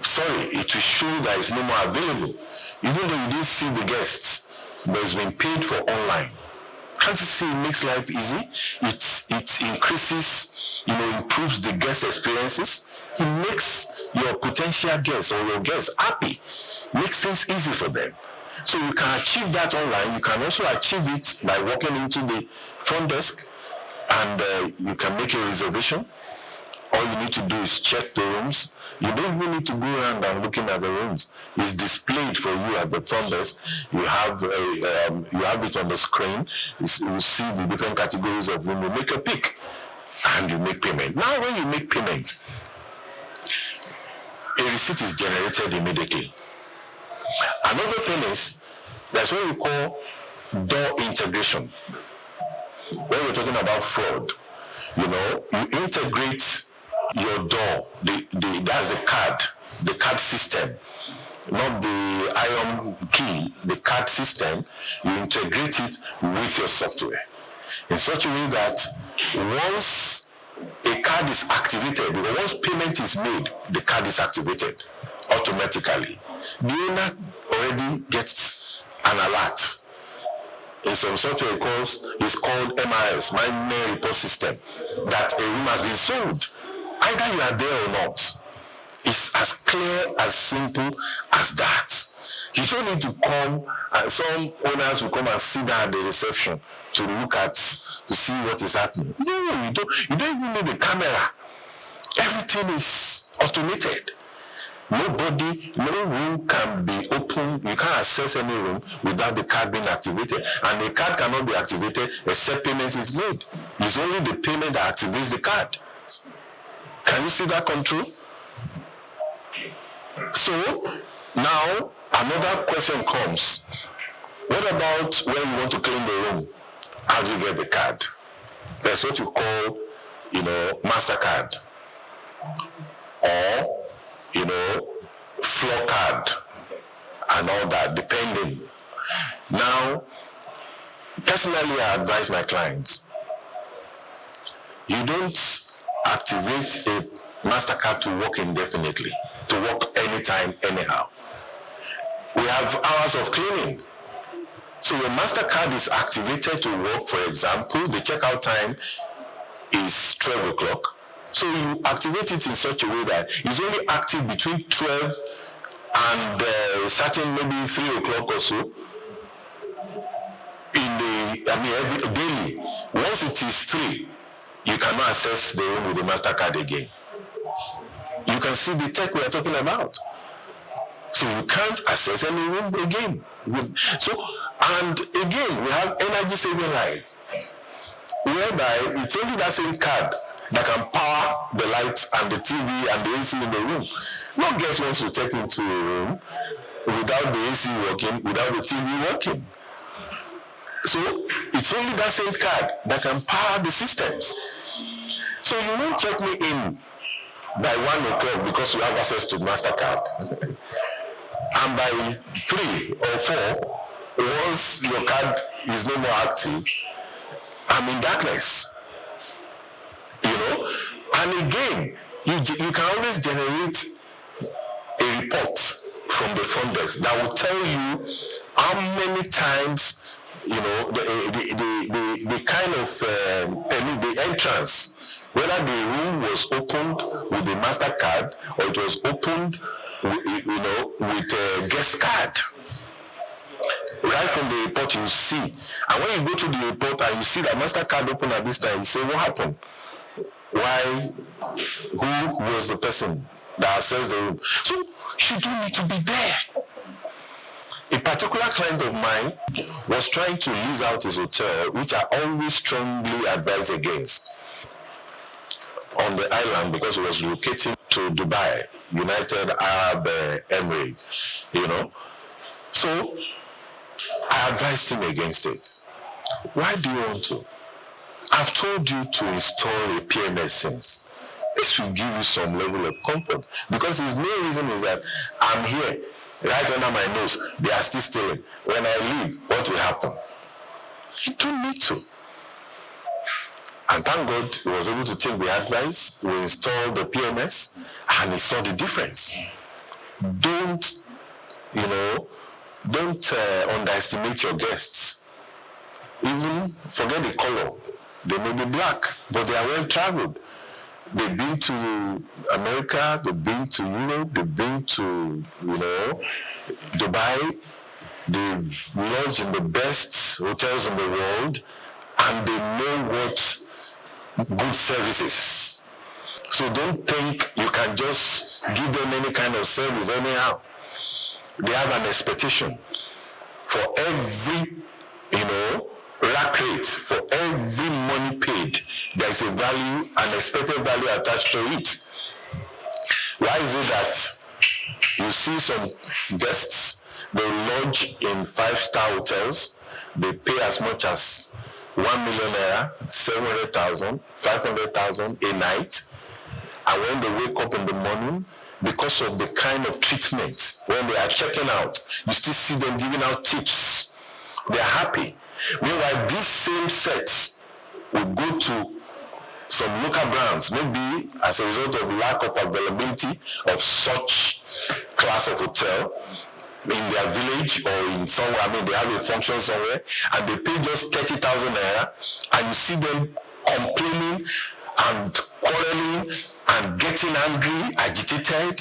Sorry, it will show that it's no more available. Even though you didn't see the guests, but it's been paid for online. Can't you see it makes life easy? It increases, improves the guest experiences. It makes your potential guests or your guests happy. Makes things easy for them. So you can achieve that online. You can also achieve it by walking into the front desk, and you can make a reservation. All you need to do is check the rooms. You don't even need to go around and looking at the rooms. It's displayed for you at the front desk. You have it on the screen. You see the different categories of room. You make a pick, and you make payment. Now, when you make payment, a receipt is generated immediately. Another thing is, that's what we call door integration. When we're talking about fraud, you integrate your door, that's the card system, not the iron key, the card system. You integrate it with your software in such a way that once a card is activated, or once payment is made, the card is activated automatically. The owner already gets an alert. In some software it's called MRS, My Mail Report System, that a room has been sold. Either you are there or not. It's as clear, as simple as that. You don't need to come, and some owners will come and sit down at the reception to see what is happening. No, you don't even need a camera. Everything is automated. No room can be opened. You can't access any room without the card being activated. And the card cannot be activated except payment is made. It's only the payment that activates the card. Can you see that control? So now another question comes. What about when you want to clean the room? How do you get the card? That's what you call, MasterCard, or floor card, and all that, depending. Now, personally, I advise my clients, you don't activate a MasterCard to work indefinitely, to work anytime, anyhow. We have hours of cleaning. So your MasterCard is activated to work. For example, the checkout time is 12 o'clock. So you activate it in such a way that it's only active between 12 and certain maybe 3 o'clock or so. Every daily. Once it is 3, you cannot access the room with the MasterCard again. You can see the tech we are talking about. So you can't access any room again. And again, we have energy saving lights, whereby it's only that same card that can power the lights and the TV and the AC in the room. No guest wants to take into a room without the AC working, without the TV working. So it's only that same card that can power the systems. So you won't check me in by 1 o'clock because you have access to MasterCard. And by 3 or 4, once your card is no more active, I'm in darkness. And again, you can always generate a report from the front desk that will tell you how many times, the kind of the entrance, whether the room was opened with the MasterCard or it was opened with a guest card. Right from the report you see. And when you go to the report and you see that MasterCard open at this time, you say, what happened? Why? Who was the person that accessed the room? So you don't need to be there. A particular client of mine was trying to lease out his hotel, which I always strongly advise against, on the island because it was located to Dubai, United Arab Emirates, So I advised him against it. Why do you want to? I've told you to install a PMS since. This will give you some level of comfort, because his main reason is that I'm here, right under my nose, they are still stealing. When I leave, what will happen? You don't need to. And thank God he was able to take the advice, we installed the PMS, and he saw the difference. Don't underestimate your guests. Even forget the color. They may be black, but they are well traveled. They've been to America, they've been to Europe, they've been to, Dubai. They've lodged in the best hotels in the world, and they know what good services. So don't think you can just give them any kind of service anyhow. They have an expectation for every, rack rate, for every money paid. There is a value, an expected value attached to it. Why is it that you see some guests, they lodge in 5-star hotels, they pay as much as 1 million naira, 700,000, 500,000 a night, and when they wake up in the morning, because of the kind of treatment, when they are checking out, you still see them giving out tips. They are happy. Meanwhile, these same sets will go to some local brands, maybe as a result of lack of availability of such class of hotel in their village or in somewhere. They have a function somewhere, and they pay just 30,000 naira, and you see them complaining and quarreling and getting angry, agitated,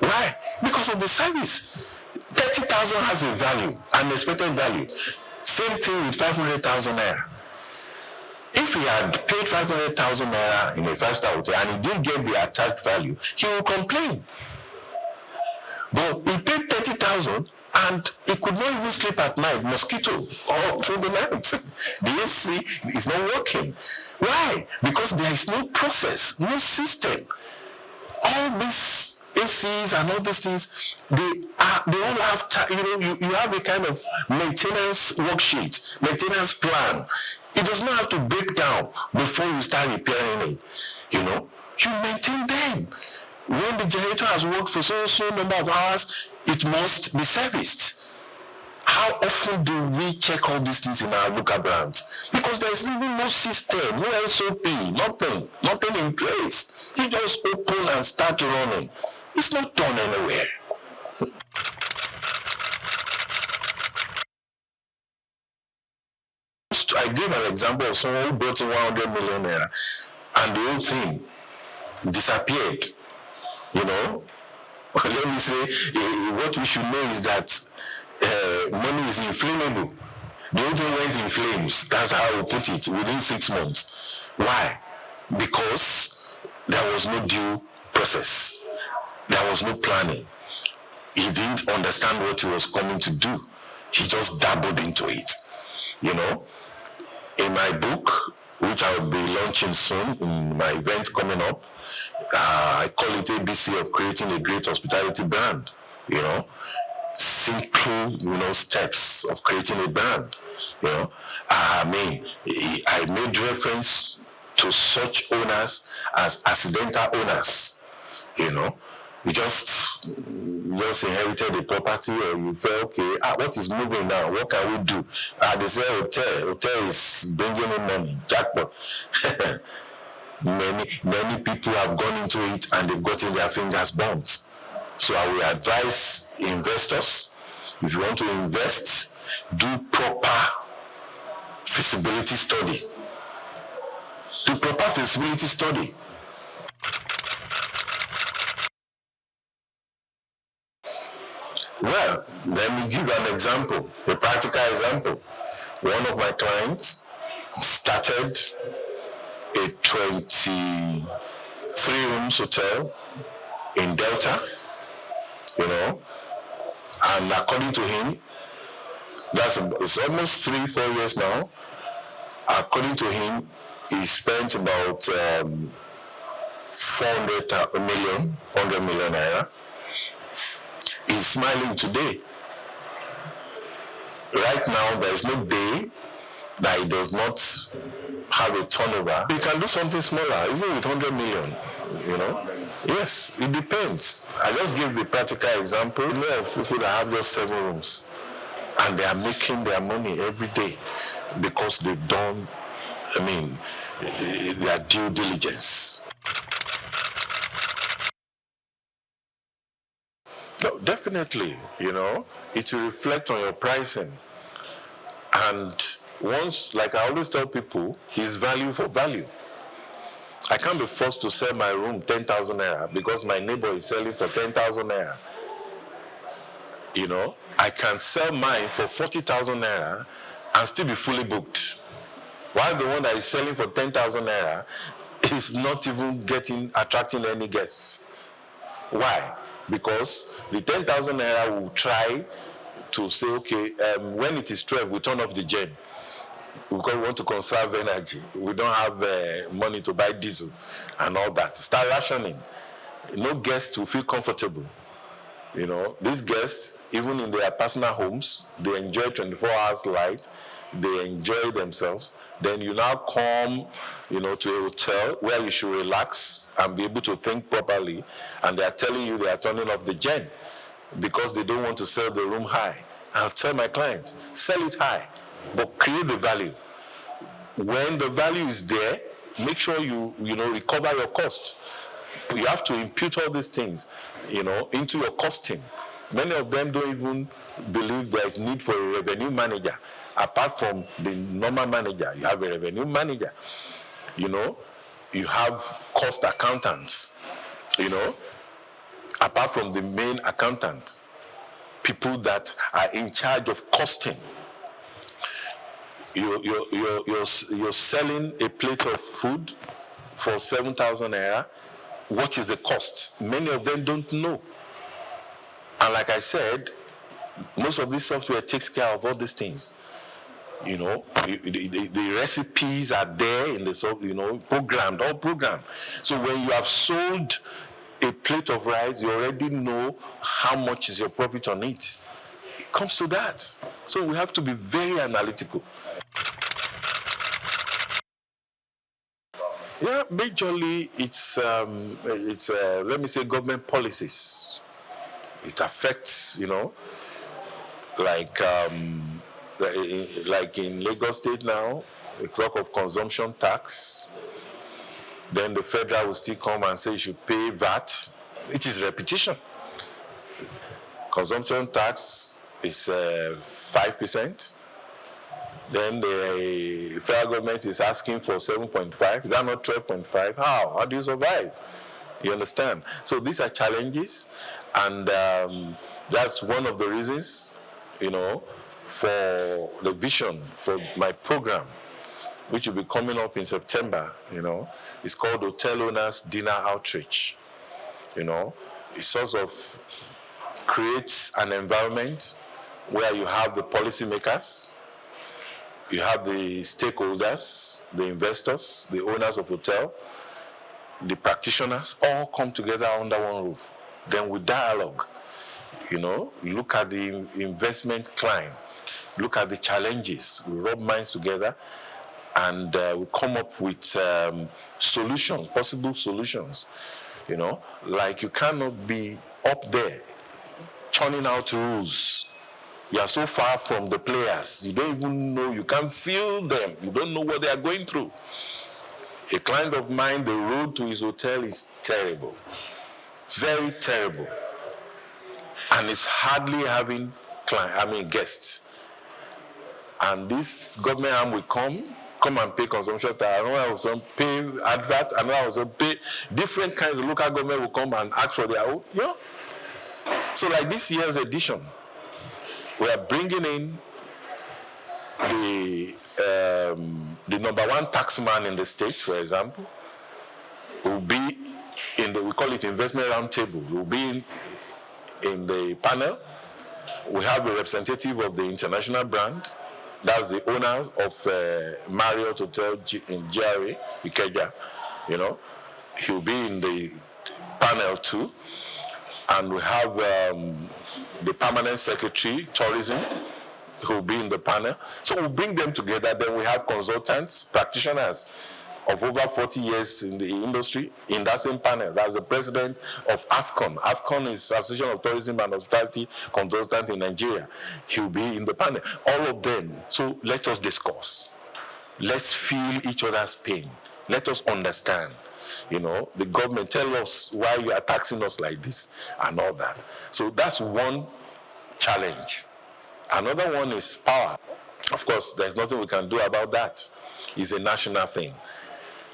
Why? Because of the service. 30,000 has a value, an expected value. Same thing with 500,000 naira. If he had paid 500,000 naira in a 5-star hotel and he didn't get the attached value, he will complain. But he paid 30,000 and he could not even sleep at night, mosquito, all through the night. The AC is not working. Why? Because there is no process, no system. All these ACs and all these things, they all have, you have a kind of maintenance worksheet, maintenance plan. It does not have to break down before you start repairing it. You maintain them. When the generator has worked for so number of hours, it must be serviced. How often do we check all these things in our local brands? Because there is even no system, no SOP, nothing in place. You just open and start running. It's not done anywhere. I gave an example of someone who brought in 100 million naira and the whole thing disappeared. Let me say, what we should know is that money is inflammable. The whole thing went in flames. That's how we put it, within 6 months. Why? Because there was no due process. There was no planning. He didn't understand what he was coming to do. He just dabbled into it. In my book, which I will be launching soon, in my event coming up, I call it ABC of creating a great hospitality brand. Simple, steps of creating a brand. I made reference to such owners as accidental owners. You just inherited a property, or you felt, okay, what is moving now? What can we do? They say hotel is bringing in money, jackpot. Many people have gone into it and they've gotten their fingers burnt. So I will advise investors, if you want to invest, do proper feasibility study. Do proper feasibility study. Well, let me give an example, a practical example. One of my clients started a 23-rooms hotel in Delta, and according to him, it's almost 3-4 years now. According to him, he spent about 100 million naira. He's smiling today. Right now, there is no day that it does not have a turnover, you can do something smaller, even with 100 million, you know. Yes, it depends. I just give the practical example. You know of people that have just 7 rooms and they are making their money every day because they've done, their due diligence. No, definitely, you know, it will reflect on your pricing. And once, like I always tell people, is value for value. I can't be forced to sell my room 10,000 naira because my neighbor is selling for 10,000 naira. You know, I can sell mine for 40,000 naira and still be fully booked. While the one that is selling for 10,000 naira is not even attracting any guests. Why? Because the 10,000 naira will try to say, okay, when it is 12, we turn off the gen because we want to conserve energy. We don't have money to buy diesel and all that. Start rationing. No guests will feel comfortable. You know, these guests, even in their personal homes, they enjoy 24 hours light. They enjoy themselves. Then you now come, you know, to a hotel where you should relax and be able to think properly, and they are telling you they are turning off the gen because they don't want to sell the room high. I'll tell my clients, sell it high, but create the value. When the value is there, make sure you recover your costs. You have to impute all these things, you know, into your costing. Many of them don't even believe there is need for a revenue manager. Apart from the normal manager, you have a revenue manager. You know, you have cost accountants. You know, apart from the main accountant, people that are in charge of costing. You're selling a plate of food for 7,000 naira. What is the cost? Many of them don't know. And like I said, most of this software takes care of all these things. You know, the recipes are there in the, you know, all programmed. So when you have sold a plate of rice, you already know how much is your profit on it. It comes to that. So we have to be very analytical. Yeah, majorly it's let me say government policies. It affects, you know, like in Lagos State now, a talk of consumption tax. Then the federal will still come and say you should pay VAT, which is repetition. Consumption tax is 5%. Then the federal government is asking for 7.5. They're not 12.5. How do you survive? You understand? So these are challenges, and that's one of the reasons, you know, for the vision for my program, which will be coming up in September. You know, it's called Hotel Owners Dinner Outreach. You know, it sort of creates an environment where you have the policymakers, you have the stakeholders, the investors, the owners of hotel, the practitioners, all come together under one roof. Then we dialogue, you know, look at the investment climb, look at the challenges, we rub minds together, and we come up with solutions, possible solutions. You know, like you cannot be up there churning out rules. You are so far from the players. You don't even know, you can't feel them. You don't know what they are going through. A client of mine, the road to his hotel is terrible. Very terrible. And it's hardly having guests. And this government arm will come and pay consumption tax. Another will pay advert, another will pay different kinds of local government will come and ask for their own. You know? So like this year's edition, we are bringing in the number one taxman in the state, for example, will be in the, we call it investment roundtable, will be in the panel. We have a representative of the international brand, that's the owners of Marriott Hotel in GRA, Ikeja, you know. He'll be in the panel too. And we have the permanent secretary, tourism, who will be in the panel. So we'll bring them together. Then we have consultants, practitioners of over 40 years in the industry in that same panel. That's the president of AFCON. AFCON is Association of Tourism and Hospitality Consultants in Nigeria. He'll be in the panel. All of them. So let us discuss. Let's feel each other's pain. Let us understand. You know, the government tell us why you are taxing us like this and all that. So that's one challenge. Another one is power. Of course, there's nothing we can do about that. It's a national thing,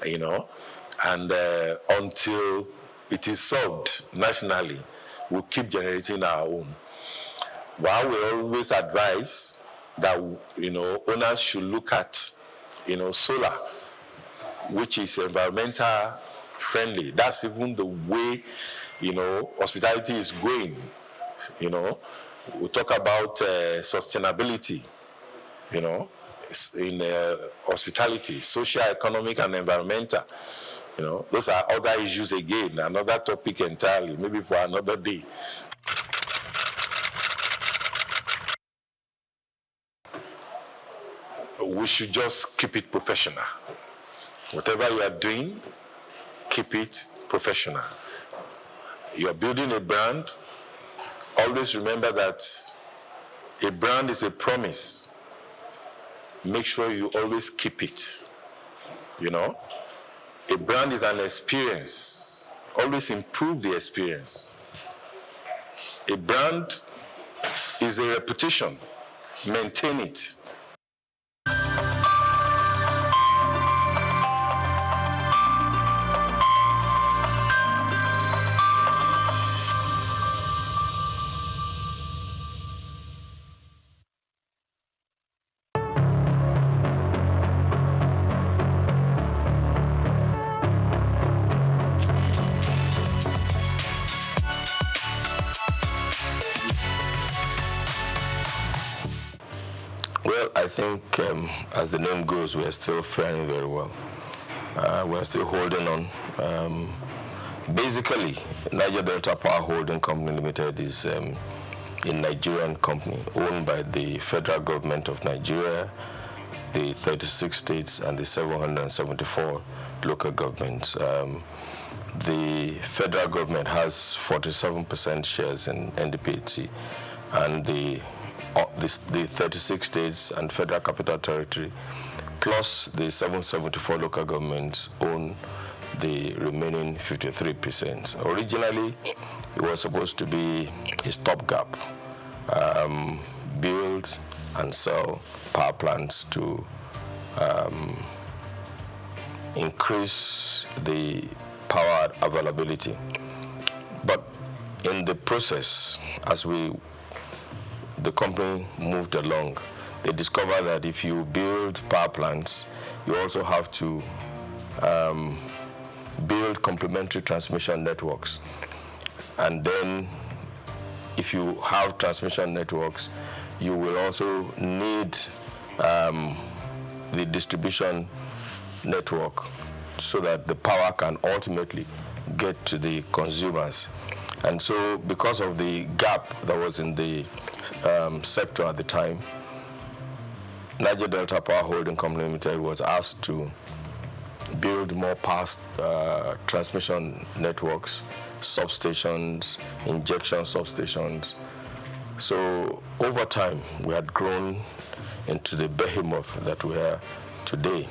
you know, and until it is solved nationally, we'll keep generating our own. While we always advise that, you know, owners should look at, you know, solar, which is environmental friendly. That's even the way, you know, hospitality is going. You know, we talk about sustainability, you know, in hospitality, social, economic, and environmental. You know, those are other issues again, another topic entirely, maybe for another day. We should just keep it professional. Whatever you are doing, keep it professional. You are building a brand. Always remember that a brand is a promise. Make sure you always keep it. You know, a brand is an experience. Always improve the experience. A brand is a reputation. Maintain it. I think, as the name goes, we are still faring very well. We are still holding on. Basically, Niger Delta Power Holding Company Limited is a Nigerian company owned by the federal government of Nigeria, the 36 states, and the 774 local governments. The federal government has 47% shares in NDPHC, and the 36 states and federal capital territory, plus the 774 local governments, own the remaining 53%. Originally, it was supposed to be a stopgap, build and sell power plants to increase the power availability. But in the process, as the company moved along, they discovered that if you build power plants, you also have to build complementary transmission networks. And then if you have transmission networks, you will also need the distribution network so that the power can ultimately get to the consumers. And so because of the gap that was in the sector at the time, Niger Delta Power Holding Company Limited was asked to build more power transmission networks, substations, injection substations. So over time, we had grown into the behemoth that we are today.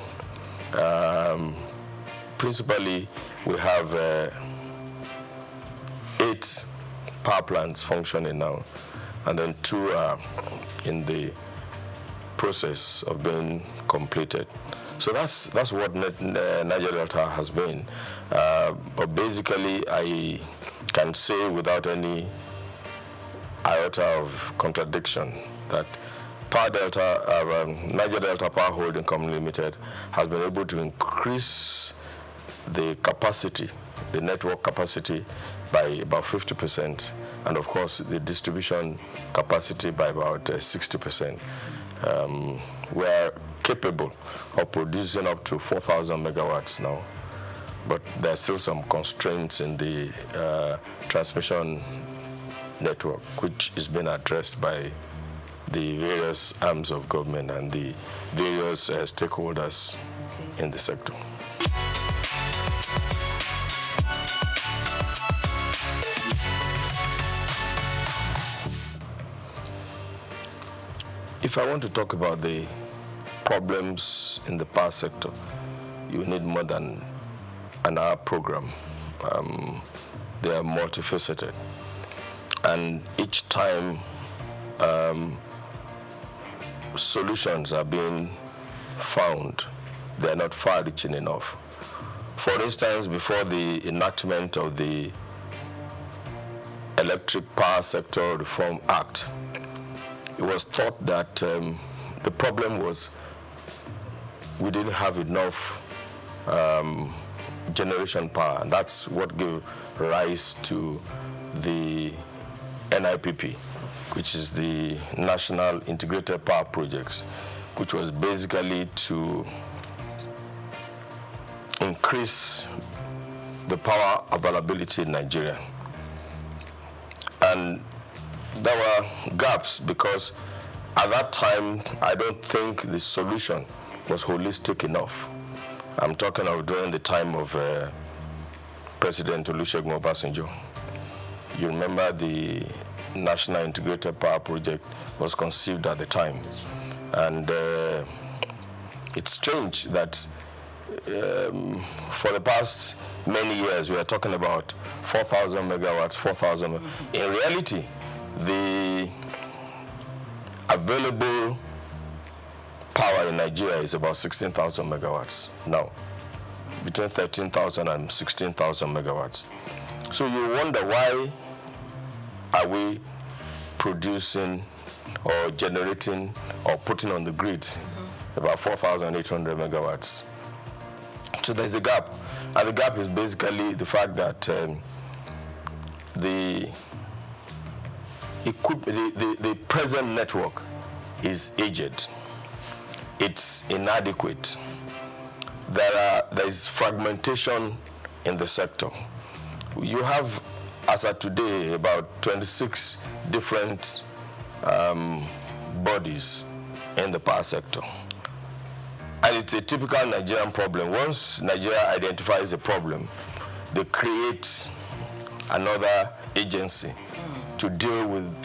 Principally, we have 8 power plants functioning now, and then 2 are in the process of being completed. So that's what Niger Delta has been. But basically, I can say without any iota of contradiction that Niger Delta Power Holding Company Limited has been able to increase the capacity, the network capacity, by about 50%, and of course the distribution capacity by about 60%. We are capable of producing up to 4,000 megawatts now, but there are still some constraints in the transmission network, which is being addressed by the various arms of government and the various stakeholders in the sector. If I want to talk about the problems in the power sector, you need more than an hour program. They are multifaceted. And each time solutions are being found, they are not far-reaching enough. For instance, before the enactment of the Electric Power Sector Reform Act, it was thought that the problem was we didn't have enough generation power, and that's what gave rise to the NIPP, which is the National Integrated Power Projects, which was basically to increase the power availability in Nigeria. And there were gaps because at that time, I don't think the solution was holistic enough. I'm talking of during the time of President Olusegun Obasanjo. You remember the National Integrated Power Project was conceived at the time. And it's strange that for the past many years, we are talking about 4,000 megawatts, 4,000. In reality, the available power in Nigeria is about 16,000 megawatts now, between 13,000 and 16,000 megawatts. So you wonder, why are we producing or generating or putting on the grid about 4,800 megawatts? So there's a gap. And the gap is basically the fact that the present network is aged. It's inadequate. There is fragmentation in the sector. You have, as of today, about 26 different bodies in the power sector. And it's a typical Nigerian problem. Once Nigeria identifies a problem, they create another agency to deal with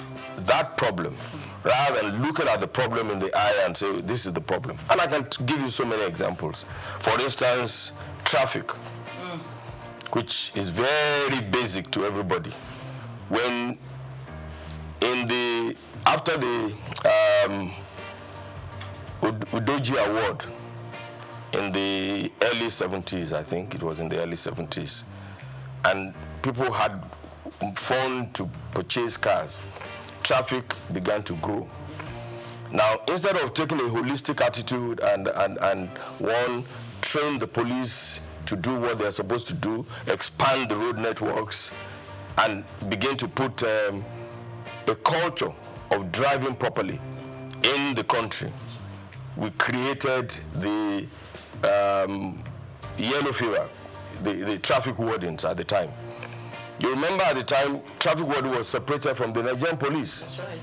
that problem, rather than looking at the problem in the eye and say, this is the problem. And I can give you so many examples. For instance, traffic, which is very basic to everybody. When after the Udoji Award in the early 70s, I think it was in the early 70s, and people had phone to purchase cars, traffic began to grow. Now, instead of taking a holistic attitude and train the police to do what they're supposed to do, expand the road networks, and begin to put a culture of driving properly in the country, we created the yellow fever, the traffic wardens at the time. You remember at the time, traffic warden was separated from the Nigerian police. That's right.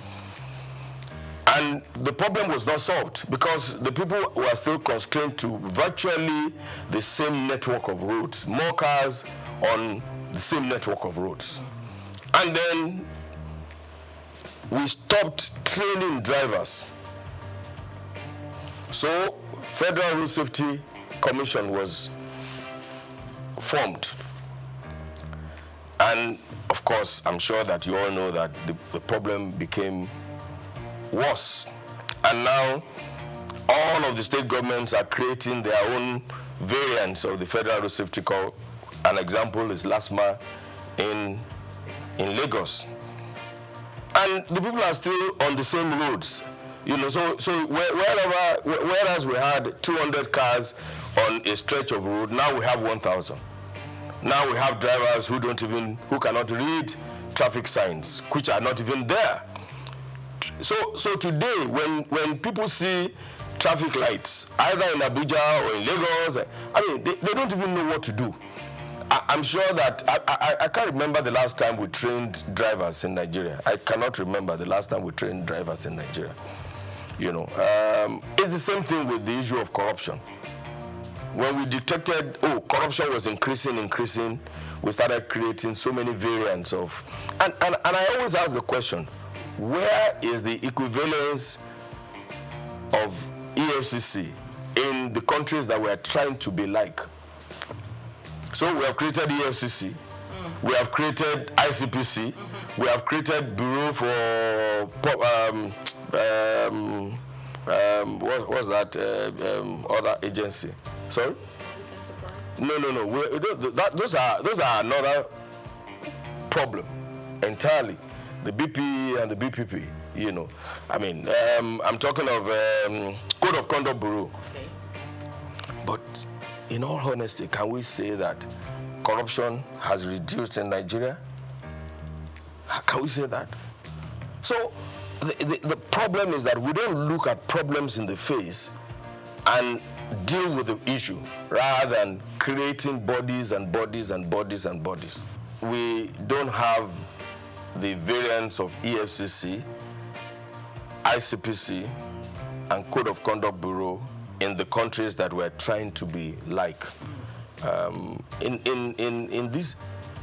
And the problem was not solved because the people were still constrained to virtually the same network of roads, more cars on the same network of roads. And then we stopped training drivers. So Federal Road Safety Commission was formed. And of course, I'm sure that you all know that the problem became worse. And now all of the state governments are creating their own variants of the Federal Road Safety Code. An example is LASMA in Lagos. And the people are still on the same roads. You know, so whereas we had 200 cars on a stretch of road, now we have 1,000. Now we have drivers who cannot read traffic signs, which are not even there. So today, when people see traffic lights, either in Abuja or in Lagos, I mean, they don't even know what to do. I'm sure that I can't remember the last time we trained drivers in Nigeria. I cannot remember the last time we trained drivers in Nigeria. You know, it's the same thing with the issue of corruption. When we detected, corruption was increasing, we started creating so many variants of, and I always ask the question, where is the equivalence of EFCC in the countries that we are trying to be like? So we have created EFCC, we have created ICPC, we have created Bureau for what's that other agency? Sorry? No. Those are another problem entirely. The BP and the BPP. You know, I mean, I'm talking of Code of Conduct Bureau. Okay. But in all honesty, can we say that corruption has reduced in Nigeria? Can we say that? So the problem is that we don't look at problems in the face and deal with the issue rather than creating bodies and bodies and bodies and bodies. We don't have the variants of EFCC, ICPC, and Code of Conduct Bureau in the countries that we're trying to be like. In this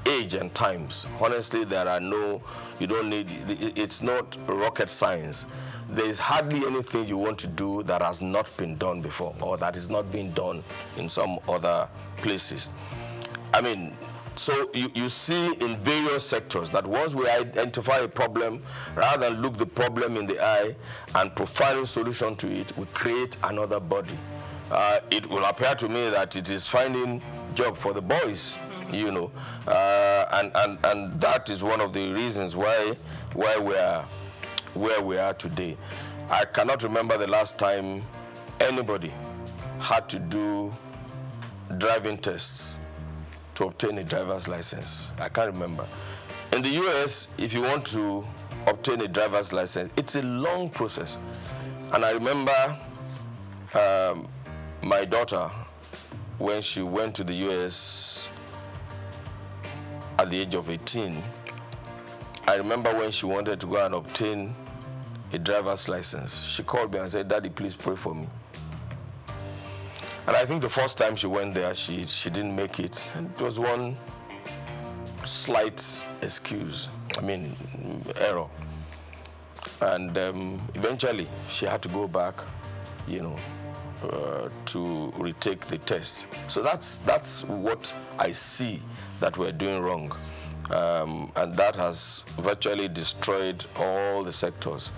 age and times, honestly, there are no, you don't need, it's not rocket science. There is hardly anything you want to do that has not been done before or that is not being done in some other places. I mean, so you see in various sectors that once we identify a problem, rather than look the problem in the eye and provide a solution to it, we create another body. It will appear to me that it is finding job for the boys, you know, and that is one of the reasons why we are where we are today. I cannot remember the last time anybody had to do driving tests to obtain a driver's license. I can't remember. In the US, if you want to obtain a driver's license, it's a long process. And I remember my daughter, when she went to the US at the age of 18, I remember when she wanted to go and obtain a driver's license, she called me and said, "Daddy, please pray for me." And I think the first time she went there, she didn't make it. And it was one slight excuse, error. And eventually, she had to go back, you know, to retake the test. So that's what I see that we're doing wrong. And that has virtually destroyed all the sectors.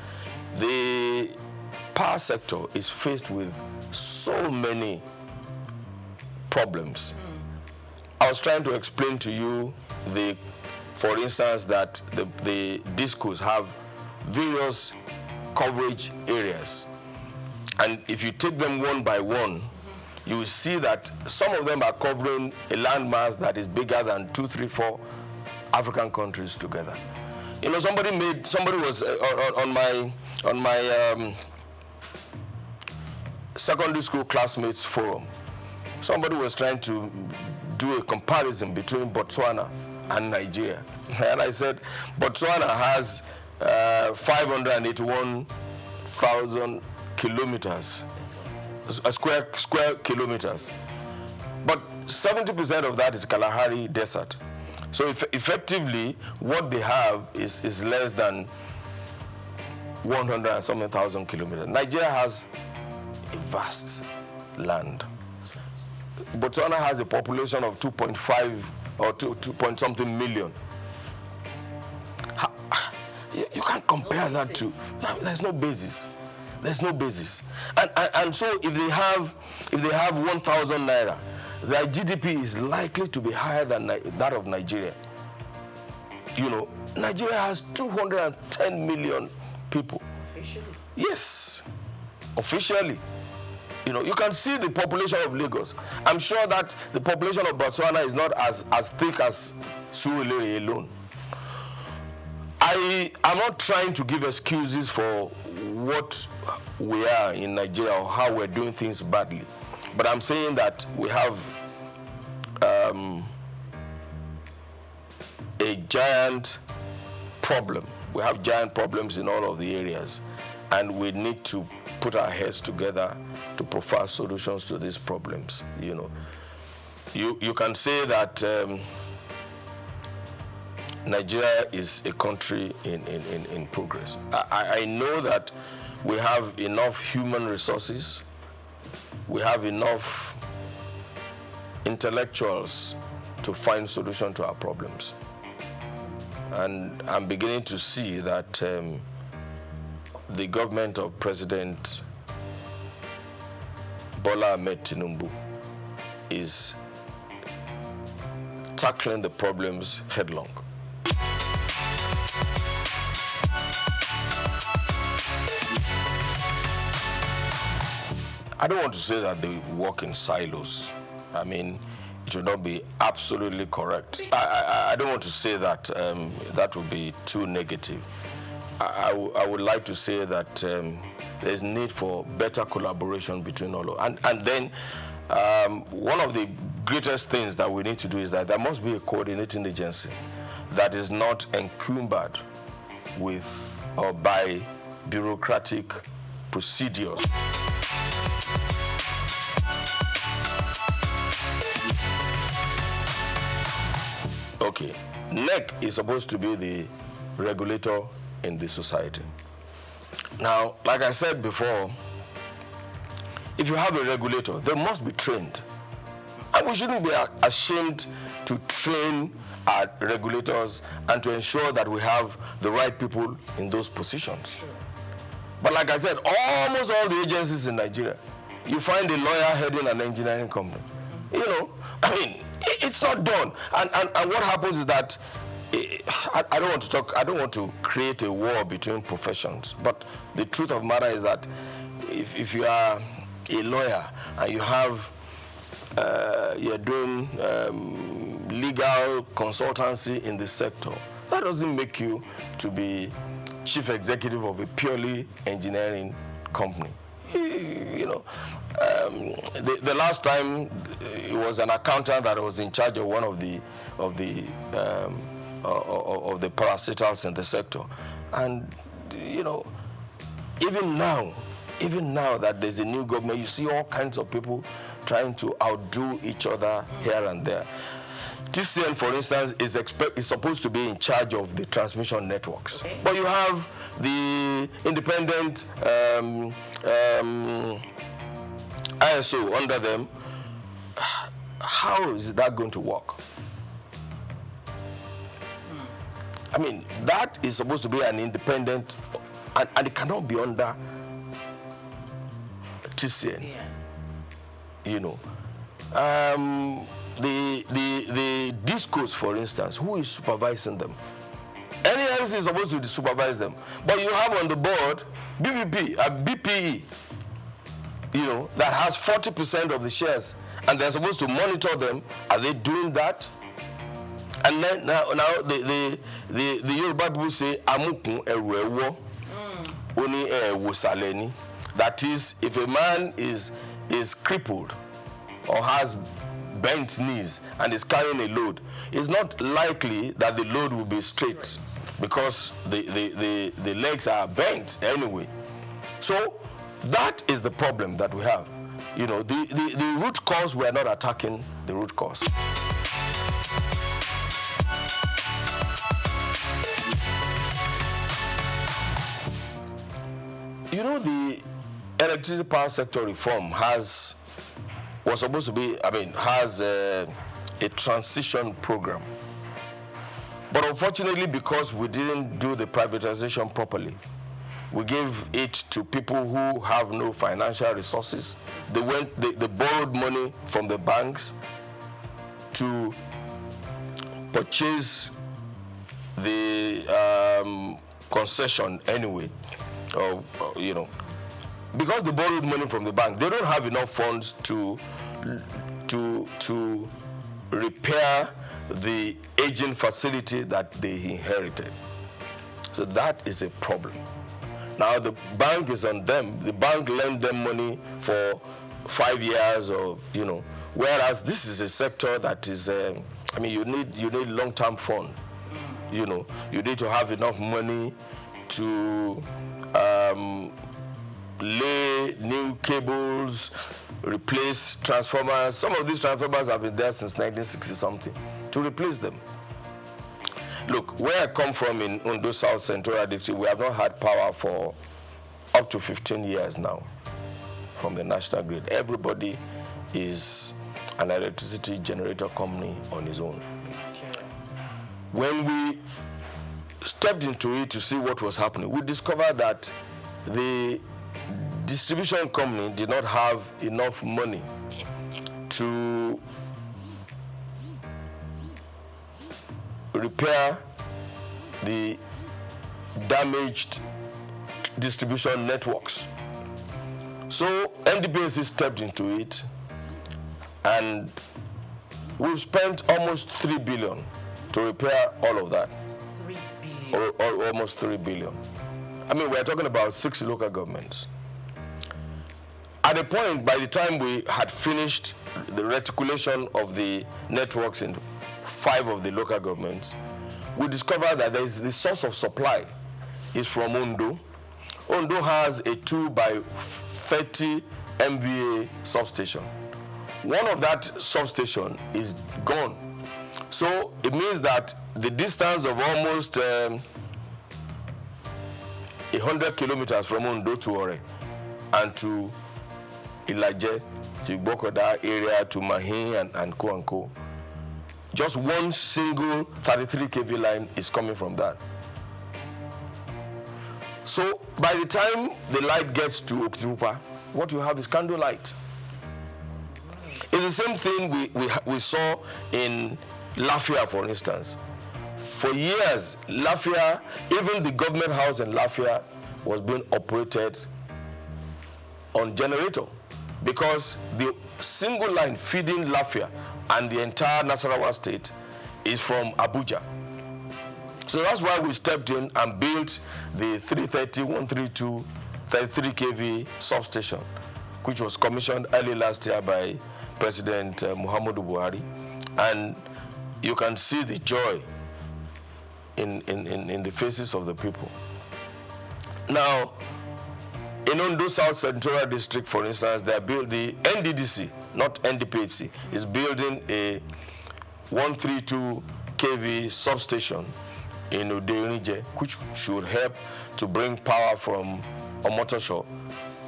The power sector is faced with so many problems. I was trying to explain to you, for instance, that the discos have various coverage areas. And if you take them one by one, you will see that some of them are covering a landmass that is bigger than 2, 3, 4 African countries together. You know, somebody was on my secondary school classmates forum. Somebody was trying to do a comparison between Botswana and Nigeria. And I said, Botswana has 581,000 kilometers, square kilometers. But 70% of that is Kalahari Desert. So effectively, what they have is less than 100 and something thousand kilometers. Nigeria has a vast land. Botswana has a population of 2.5 or 2 point something million. You can't compare that to. There's no basis. There's no basis. And so if they have 1,000 naira, their GDP is likely to be higher than that of Nigeria. You know, Nigeria has 210 million people. Officially? Yes, officially. You know, you can see the population of Lagos. I'm sure that the population of Botswana is not as thick as Surulere alone. I am not trying to give excuses for what we are in Nigeria or how we're doing things badly. But I'm saying that we have a giant problem. We have giant problems in all of the areas, and we need to put our heads together to provide solutions to these problems. You know, you can say that Nigeria is a country in progress. I know that we have enough human resources, we have enough intellectuals to find solution to our problems. And I'm beginning to see that the government of President Bola Ahmed Tinubu is tackling the problems headlong. I don't want to say that they work in silos. I mean, it would not be absolutely correct. I don't want to say that. That would be too negative. I would like to say that there's need for better collaboration between all of and then one of the greatest things that we need to do is that there must be a coordinating agency that is not encumbered with or by bureaucratic procedures. Okay, NEC is supposed to be the regulator in the society. Now, like I said before, if you have a regulator, they must be trained. And we shouldn't be ashamed to train our regulators and to ensure that we have the right people in those positions. But like I said, almost all the agencies in Nigeria, you find a lawyer heading an engineering company. You know, I mean, it's not done. And what happens is that I don't want to create a war between professions, but the truth of the matter is that if you are a lawyer and you have you're doing legal consultancy in the sector, that doesn't make you to be chief executive of a purely engineering company. You know, the last time it was an accountant that was in charge of one of the parastatals in the sector, and you know, even now that there's a new government, you see all kinds of people trying to outdo each other here and there. TCN, for instance, is supposed to be in charge of the transmission networks, but you have the independent ISO under them. How is that going to work? I mean, that is supposed to be an independent, and it cannot be under TCN. Yeah. You know, the discos, for instance, who is supervising them? NEMC is supposed to supervise them, but you have on the board BPE, you know, that has 40% of the shares, and they're supposed to monitor them. Are they doing that? And then now the Yoruba people say amukun eruewo oni wosaleni. That is, if a man is crippled or has bent knees and is carrying a load, it's not likely that the load will be straight because the legs are bent anyway. So that is the problem that we have. You know, the root cause, we are not attacking the root cause. You know, the electricity power sector reform has a transition program. But unfortunately, because we didn't do the privatization properly, we gave it to people who have no financial resources. They borrowed money from the banks to purchase the concession anyway. You know, because they borrowed money from the bank, they don't have enough funds to repair the aging facility that they inherited. So that is a problem. Now the bank is on them. The bank lent them money for 5 years, or you know, whereas this is a sector that is, I mean, you need long-term fund. you know, you need to have enough money to lay new cables, replace transformers. Some of these transformers have been there since 1960-something, to replace them. Look, where I come from in Ondo South Central District, we have not had power for up to 15 years now from the national grid. Everybody is an electricity generator company on his own. When we stepped into it to see what was happening, we discovered that the distribution company did not have enough money to repair the damaged distribution networks. So NDPC stepped into it, and we've spent almost 3 billion to repair all of that. 3 billion. Or almost 3 billion. I mean, we're talking about 6 local governments. At a point, by the time we had finished the reticulation of the networks in 5 of the local governments, we discovered that there is the source of supply is from Ondo. Ondo has a 2 by 30 MVA substation. One of that substation is gone. So it means that the distance of almost 100 kilometers from Ondo to Ore and to Ilaje, to Bokoda area, to Mahi and Co. Just one single 33 kV line is coming from that. So by the time the light gets to Okitipupa, what you have is candle light. It's the same thing we saw in Lafia, for instance. For years, Lafia, even the government house in Lafia was being operated on generator, because the single line feeding Lafia and the entire Nasarawa state is from Abuja. So that's why we stepped in and built the 330, 132, 33 kV substation, which was commissioned early last year by President Muhammadu Buhari. And you can see the joy in the faces of the people. Now, in Ondo South Central District, for instance, they built the NDDC, not NDPHC, is building a 132 kV substation in Udeunije, which should help to bring power from Omotosho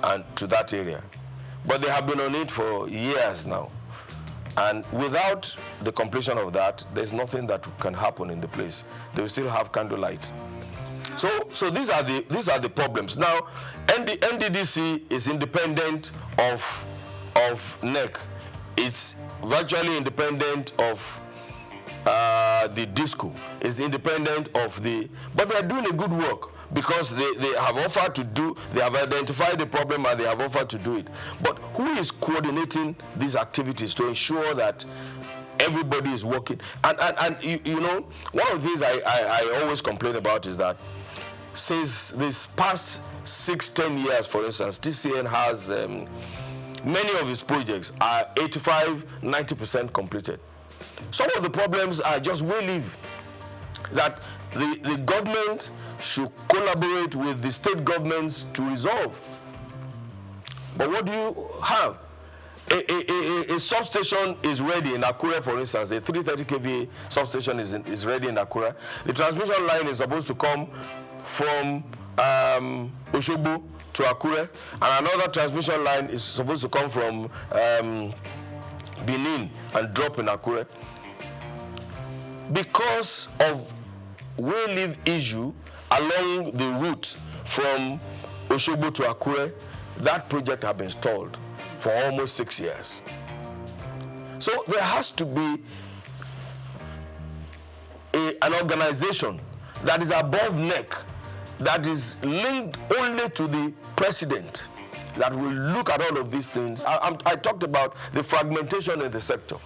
and to that area. But they have been on it for years now. And without the completion of that, there's nothing that can happen in the place. They will still have candlelight. So these are the problems. Now, NDDC is independent of NEC. It's virtually independent of the DISCO. It's independent of but they are doing a good work, because they have offered to do, they have identified the problem and they have offered to do it. But who is coordinating these activities to ensure that everybody is working? And you know, one of the things I always complain about is that since this past 6-10 years, for instance, TCN has many of its projects are 85-90% completed. Some of the problems are just we live, that the government should collaborate with the state governments to resolve. But what do you have? A substation is ready in Akure, for instance. A 330 kV substation is ready in Akure. The transmission line is supposed to come from Oshogbo to Akure, and another transmission line is supposed to come from Benin and drop in Akure. Because of we live issue along the route from Oshogbo to Akure, that project has been stalled for almost 6 years. So there has to be an organization that is above NEC, that is linked only to the president, that will look at all of these things. I talked about the fragmentation in the sector.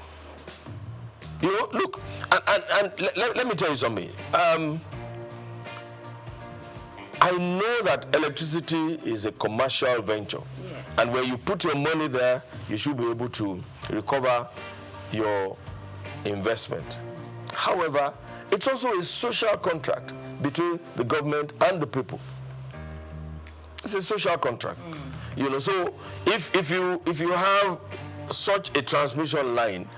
You know, look, and let me tell you something. I know that electricity is a commercial venture. Yeah. And when you put your money there, you should be able to recover your investment. However, it's also a social contract between the government and the people. It's a social contract. You know, so if you have such a transmission line,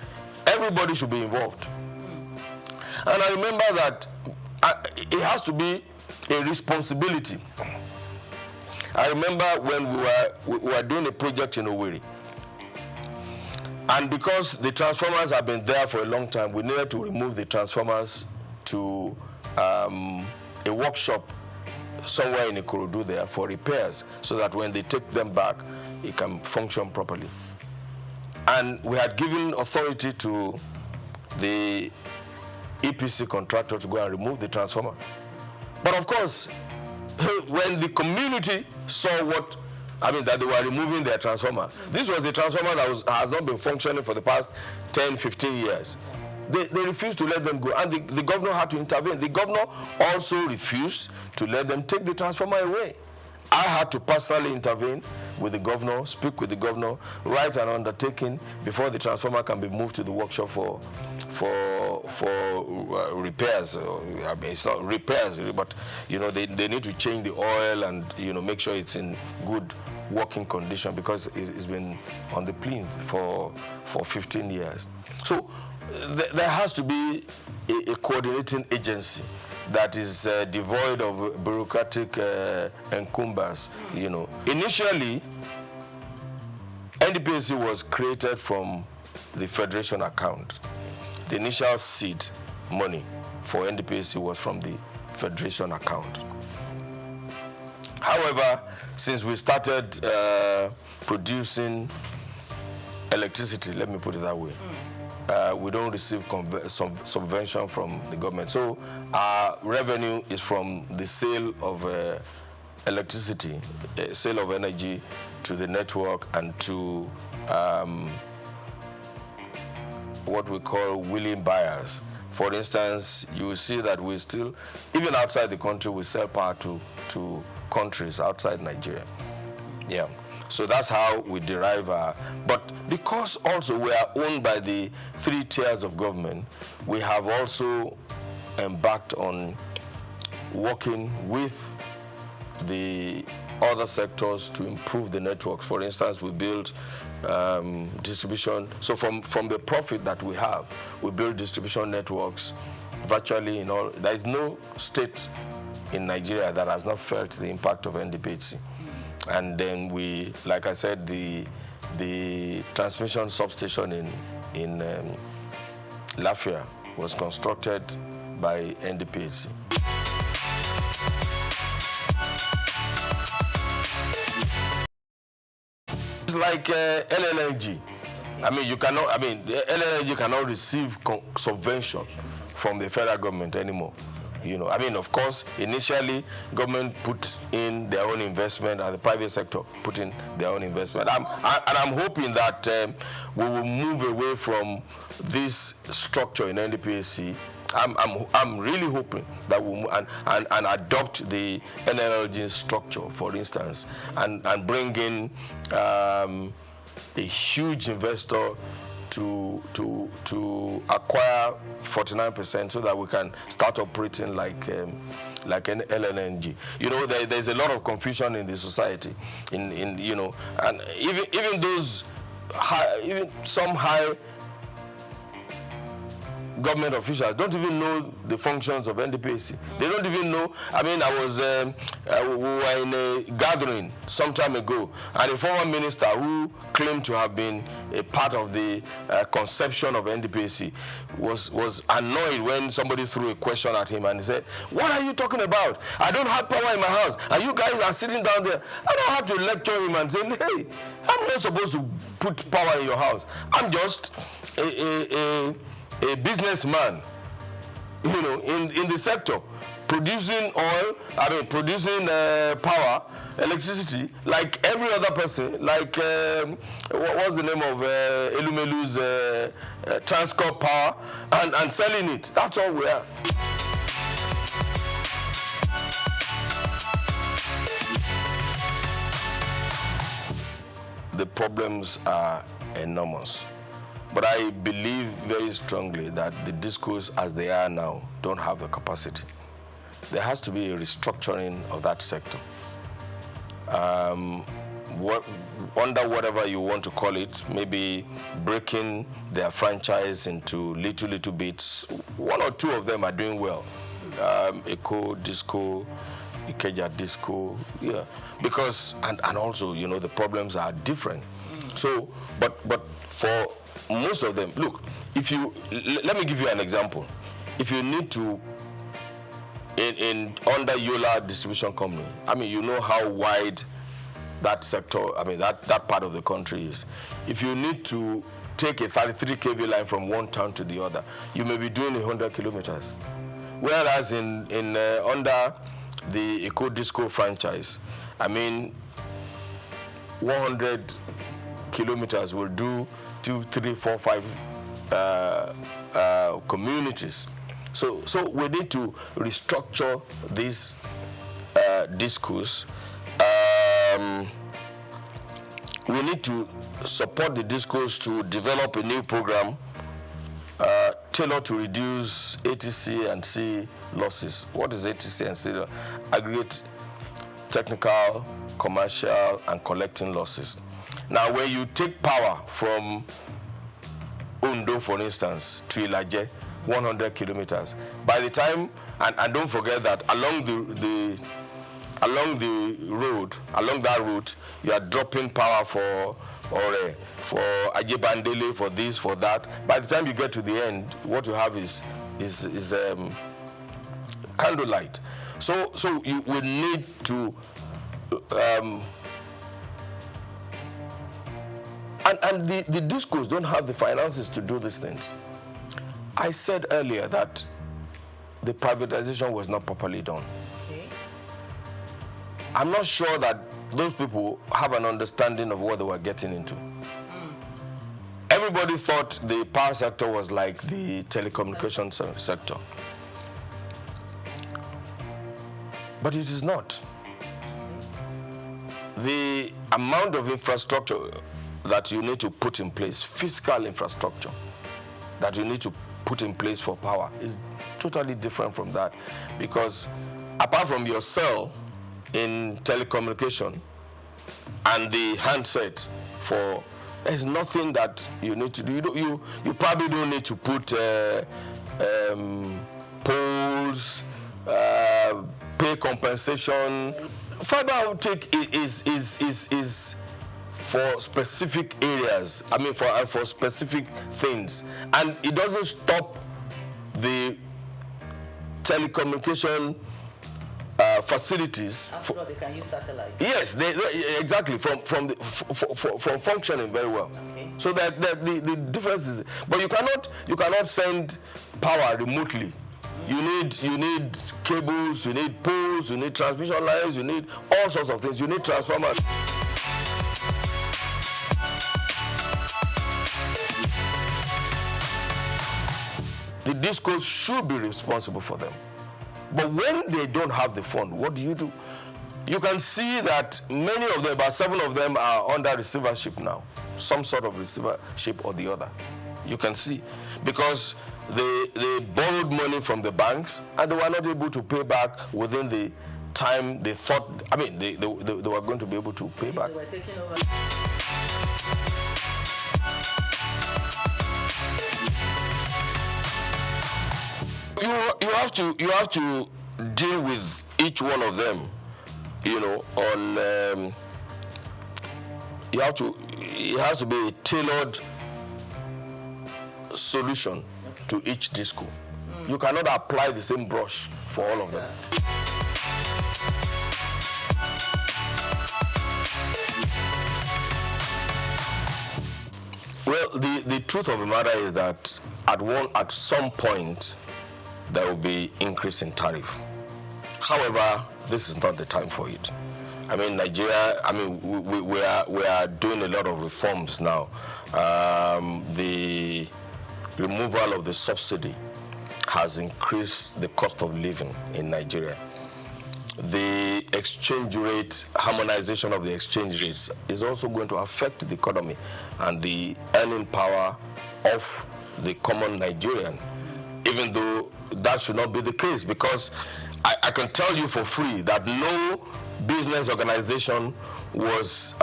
everybody should be involved. And I remember that it has to be a responsibility. I remember when we were doing a project in Owerri, and because the transformers have been there for a long time, we needed to remove the transformers to a workshop somewhere in Ikorodu there for repairs, so that when they take them back, it can function properly. And we had given authority to the EPC contractor to go and remove the transformer. But of course, when the community saw that they were removing their transformer, this was a transformer that has not been functioning for the past 10, 15 years. They refused to let them go, and the governor had to intervene. The governor also refused to let them take the transformer away. I had to personally intervene with the governor, speak with the governor, write an undertaking before the transformer can be moved to the workshop for repairs. I mean, it's not repairs, but you know, they need to change the oil and, you know, make sure it's in good working condition, because it's been on the plinth for 15 years. So there has to be a coordinating agency that is devoid of bureaucratic encumbrance. You know, initially, NDPAC was created from the federation account. The initial seed money for NDPAC was from the federation account. However, since we started producing electricity, let me put it that way, we don't receive subvention from the government. So our revenue is from the sale of electricity, sale of energy to the network and to what we call willing buyers. For instance, you will see that we still, even outside the country, we sell power to countries outside Nigeria. Yeah. So that's how we derive our, but because also we are owned by the 3 tiers of government, we have also embarked on working with the other sectors to improve the networks. For instance, we build distribution. So from the profit that we have, we build distribution networks virtually in all. There is no state in Nigeria that has not felt the impact of NDPAC. And then we, like I said, the transmission substation in Lafia was constructed by NDPAC. It's like LNG. I mean, the LNG cannot receive subvention from the federal government anymore. You know, I mean, of course, initially, government put in their own investment and the private sector put in their own investment. I'm hoping that we will move away from this structure in NDPAC. I'm really hoping that we will and adopt the NLG structure, for instance, and bring in a huge investor to acquire 49% so that we can start operating like an LNG. You know, there's a lot of confusion in the society, you know, and even those even some high government officials don't even know the functions of NDPAC. They don't even know. I mean, we were in a gathering some time ago, and a former minister who claimed to have been a part of the conception of NDPAC was annoyed when somebody threw a question at him, and he said, "What are you talking about? I don't have power in my house, and you guys are sitting down there." I don't have to lecture him and say, "Hey, I'm not supposed to put power in your house. I'm just a businessman, you know, in the sector, producing oil, producing power, electricity, like every other person, like, what's the name of Elumelu's Transcorp Power, and selling it. That's all we are." The problems are enormous. But I believe very strongly that the discos as they are now don't have the capacity. There has to be a restructuring of that sector. Under whatever you want to call it, maybe breaking their franchise into little bits. One or two of them are doing well. Eco, Disco, Ikeja Disco, yeah. Because, and also, you know, the problems are different. So, but for most of them, look, if you, let me give you an example. If you need to, under Yola Distribution Company, I mean, you know how wide that sector, I mean, that part of the country is. If you need to take a 33 kV line from one town to the other, you may be doing 100 kilometers. Whereas under the Eco Disco franchise, I mean, 100 kilometers will do 2, 3, 4, 5 communities. So we need to restructure these discos. We need to support the discos to develop a new program tailored to reduce ATC and C losses. What is ATC and C? Aggregate technical, commercial, and collecting losses. Now, when you take power from Undo, for instance, to Ilaje, 100 kilometers, by the time, and don't forget that along that route, you are dropping power for Ajebandele, for this, for that. By the time you get to the end, what you have is candlelight. So you will need to and the discos don't have the finances to do these things. I said earlier that the privatization was not properly done. Okay. I'm not sure that those people have an understanding of what they were getting into. Everybody thought the power sector was like the telecommunications sector. But it is not. The amount of infrastructure that you need to put in place, physical infrastructure that you need to put in place for power is totally different from that. Because apart from your cell in telecommunication and the handset there's nothing that you need to do. You probably don't need to put poles, pay compensation. Fiber outtake is for specific areas. I mean, for specific things, and it doesn't stop the telecommunication facilities. After all, they can use satellite. Yes, exactly, from functioning very well. Okay. So that the difference is, but you cannot send power remotely. You need cables, you need poles, you need transmission lines, you need all sorts of things. You need transformers. The discos should be responsible for them. But when they don't have the fund, what do? You can see that many of them, about 7 of them, are under receivership now. Some sort of receivership or the other. You can see. Because they borrowed money from the banks and they were not able to pay back within the time they thought, I mean, they were going to be able to pay back. They were taking over. You have to deal with each one of them, you know, on it has to be a tailored solution to each disco. You cannot apply the same brush for all of them. Well, the truth of the matter is that at some point there will be increase in tariff. However, this is not the time for it. I mean, Nigeria, I mean, we are doing a lot of reforms now. The removal of the subsidy has increased the cost of living in Nigeria. The exchange rate, harmonization of the exchange rates is also going to affect the economy and the earning power off the common Nigerian, even though that should not be the case, because I can tell you for free that no business organization was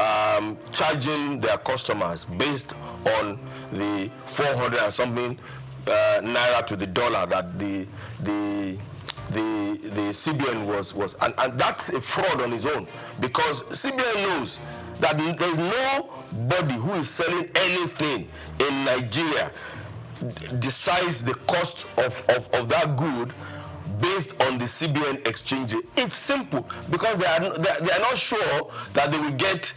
charging their customers based on the 400 and something naira to the dollar that the CBN was and that's a fraud on its own, because CBN knows that there's nobody who is selling anything in Nigeria decides the cost of that good based on the CBN exchange rate. It's simple, because they are not sure that they will get.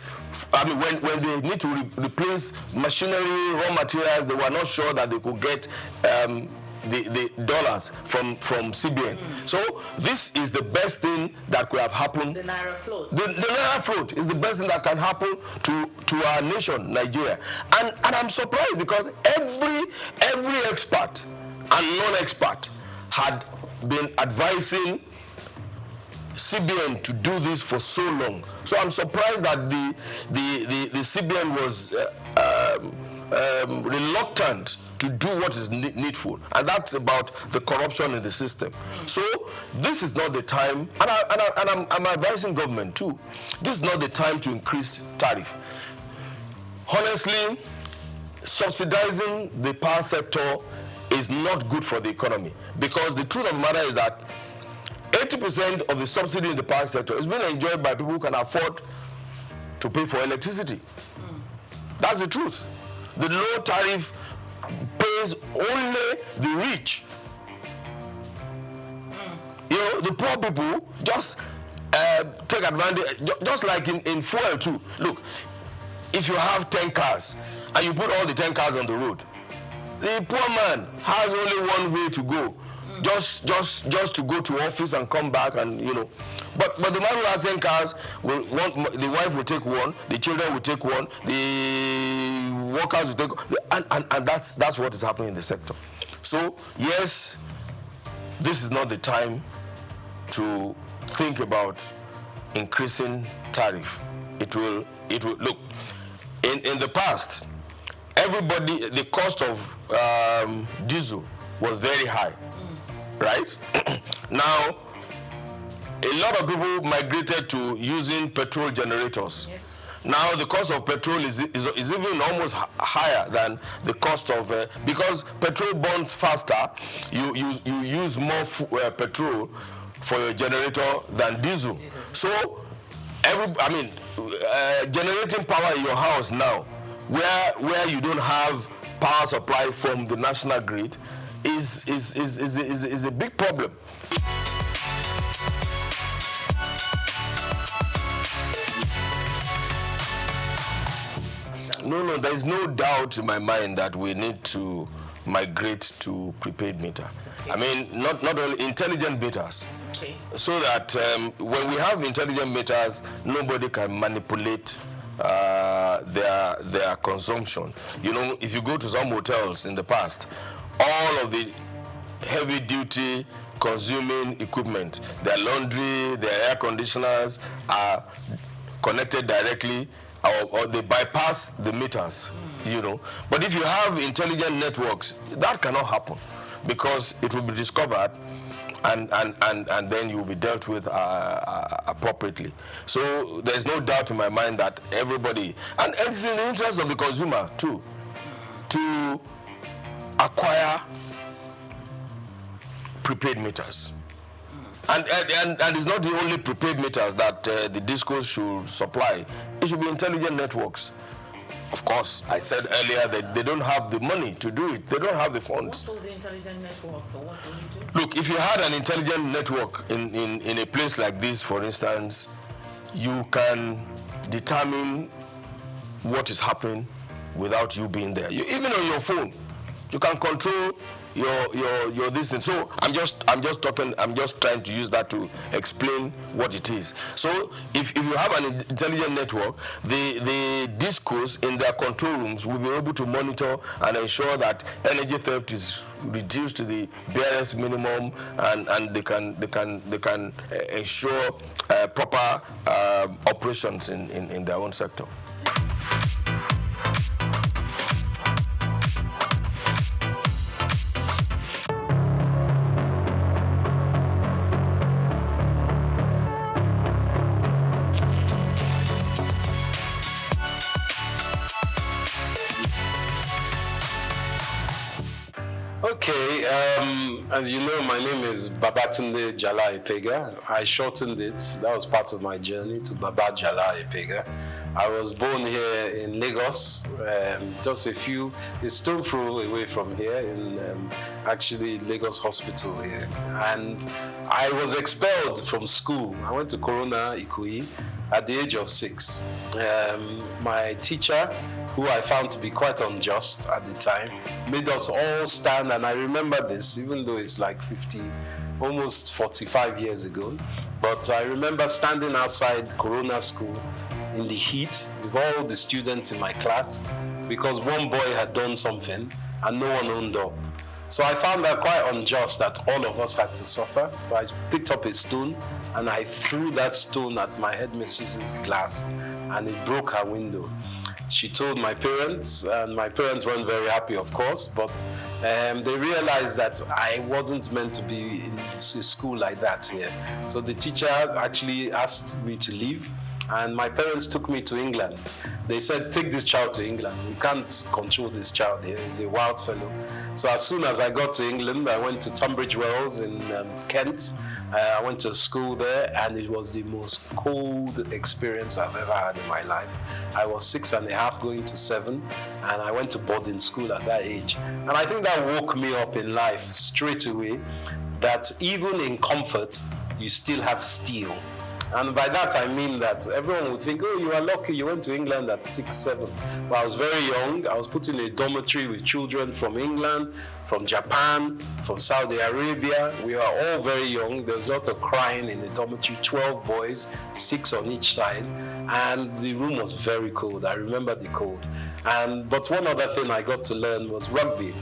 I mean, when they need to replace machinery, raw materials, they were not sure that they could get the dollars from CBN. So this is the best thing that could have happened. The Naira float. The Naira float is the best thing that can happen to our nation, Nigeria. And I'm surprised, because every expert and non-expert had been advising CBN to do this for so long. So I'm surprised that the CBN was reluctant to do what is needful, and that's about the corruption in the system. So this is not the time, and I'm advising government too, this is not the time to increase tariff. Honestly, subsidizing the power sector is not good for the economy, because the truth of the matter is that 80% of the subsidy in the power sector is being enjoyed by people who can afford to pay for electricity. That's the truth. The low tariff pays only the rich. You know, the poor people just take advantage, just like in fuel too. Look, if you have 10 cars and you put all the 10 cars on the road, the poor man has only one way to go, just to go to office and come back, and you know. But the man who has 10 cars will the wife will take one, the children will take one, the workers will take, and that's what is happening in the sector. So yes, this is not the time to think about increasing tariff. It will look, in the past, everybody, the cost of diesel was very high, right? Now, a lot of people migrated to using petrol generators. Yes. Now the cost of petrol is even almost higher than the cost of because petrol burns faster. You use more petrol for your generator than diesel. So generating power in your house now, where you don't have power supply from the national grid, is a big problem. No, there is no doubt in my mind that we need to migrate to prepaid meter. Okay. I mean, not only intelligent meters, okay, so that when we have intelligent meters, nobody can manipulate their consumption. You know, if you go to some hotels in the past, all of the heavy-duty consuming equipment, their laundry, their air conditioners are connected directly, or they bypass the meters, you know. But if you have intelligent networks, that cannot happen, because it will be discovered and then you will be dealt with appropriately. So there's no doubt in my mind that everybody, and it's in the interest of the consumer too, to acquire prepaid meters. And it's not the only prepaid meters that the discos should supply. It should be intelligent networks. Of course, I said earlier that they don't have the money to do it. They don't have the funds. What's the intelligent network? What will you do? Look, if you had an intelligent network in a place like this, for instance, you can determine what is happening without you being there. Even on your phone, you can control your this thing. So I'm just trying to use that to explain what it is. So if you have an intelligent network, the discos in their control rooms will be able to monitor and ensure that energy theft is reduced to the barest minimum, and they can ensure proper operations in their own sector. As you know, my name is Babatunde Jala Ipega. I shortened it. That was part of my journey to Baba Jala Ipega. I was born here in Lagos, just a stone throw away from here, in actually Lagos Hospital here. And I was expelled from school. I went to Corona Ikoyi at the age of 6. My teacher, who I found to be quite unjust at the time, made us all stand, and I remember this, even though it's like almost 45 years ago. But I remember standing outside Corona School in the heat with all the students in my class because one boy had done something and no one owned up. So I found that quite unjust that all of us had to suffer. So I picked up a stone and I threw that stone at my headmistress's glass and it broke her window. She told my parents, and my parents weren't very happy, of course, but they realized that I wasn't meant to be in school like that here. So the teacher actually asked me to leave, and my parents took me to England. They said, take this child to England. We can't control this child here. He's a wild fellow. So as soon as I got to England, I went to Tunbridge Wells in Kent. I went to school there, and it was the most cold experience I've ever had in my life. I was 6.5 going to 7, and I went to boarding school at that age. And I think that woke me up in life straight away, that even in comfort, you still have steel. And by that I mean that everyone would think, oh, you are lucky, you went to England at 6, 7. But I was very young. I was put in a dormitory with children from England, from Japan, from Saudi Arabia. We were all very young. There was a lot of crying in the dormitory, 12 boys, 6 on each side. And the room was very cold. I remember the cold. But one other thing I got to learn was rugby.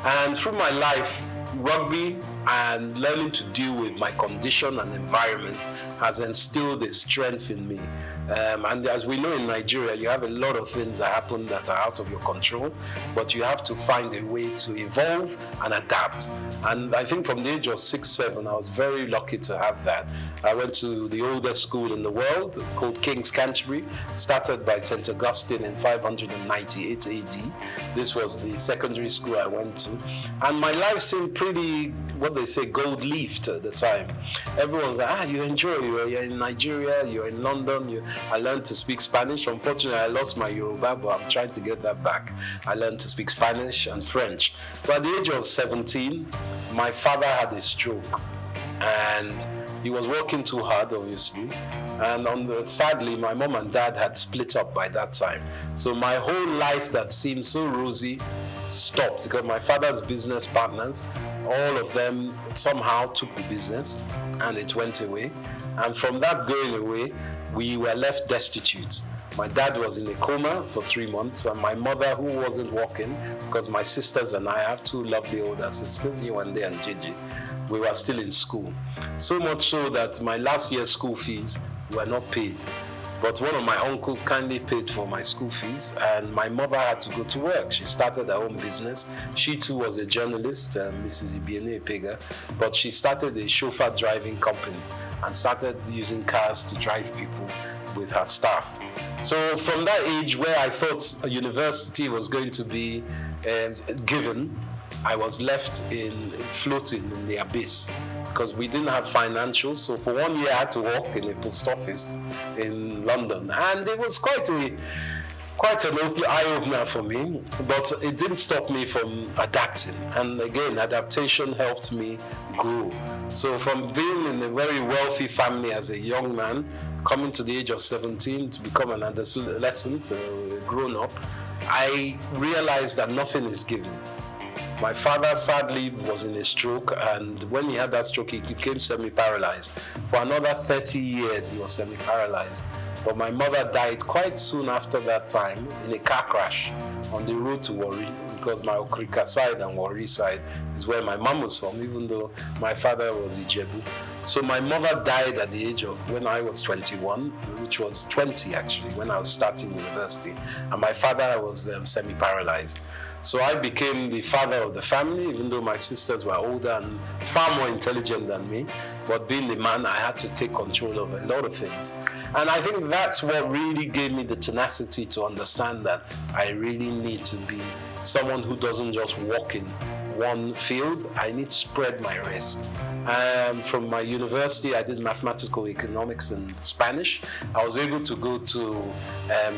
And through my life, rugby and learning to deal with my condition and environment has instilled a strength in me. And as we know in Nigeria, you have a lot of things that happen that are out of your control, but you have to find a way to evolve and adapt. And I think from the age of 6, 7, I was very lucky to have that. I went to the oldest school in the world called King's Canterbury, started by St. Augustine in 598 AD. This was the secondary school I went to. And my life seemed pretty, what they say, gold-leafed at the time. Everyone's like, you enjoy, you're in Nigeria, you're in London. I learned to speak Spanish. Unfortunately, I lost my Yoruba, but I'm trying to get that back. I learned to speak Spanish and French. But at the age of 17, my father had a stroke. And he was working too hard, obviously. And sadly, my mom and dad had split up by that time. So my whole life that seemed so rosy stopped because my father's business partners, all of them somehow took the business and it went away. And from that going away, we were left destitute. My dad was in a coma for 3 months, and my mother, who wasn't working, because my sisters and I have 2 lovely older sisters, Yewande and Gigi, we were still in school. So much so that my last year's school fees were not paid. But one of my uncles kindly paid for my school fees, and my mother had to go to work. She started her own business. She too was a journalist, Mrs. Ibiene Epega, but she started a chauffeur driving company and started using cars to drive people with her staff. So from that age where I thought a university was going to be given, I was left floating in the abyss because we didn't have financials. So for 1 year I had to work in a post office in London, and it was quite an eye-opener for me, but it didn't stop me from adapting. And again, adaptation helped me grow. So from being in a very wealthy family as a young man, coming to the age of 17 to become an adolescent, grown-up, I realized that nothing is given. My father sadly was in a stroke, and when he had that stroke, he became semi-paralyzed. For another 30 years, he was semi-paralyzed. But my mother died quite soon after that time in a car crash on the road to Warri, because my Okrika side and Warri side is where my mom was from, even though my father was Ijebu. So my mother died at the age of, when I was 21, which was 20 actually, when I was starting university. And my father was semi-paralyzed. So I became the father of the family, even though my sisters were older and far more intelligent than me. But being the man, I had to take control of a lot of things. And I think that's what really gave me the tenacity to understand that I really need to be someone who doesn't just walk in one field. I need to spread my risk. From my university, I did mathematical economics and Spanish. I was able to go to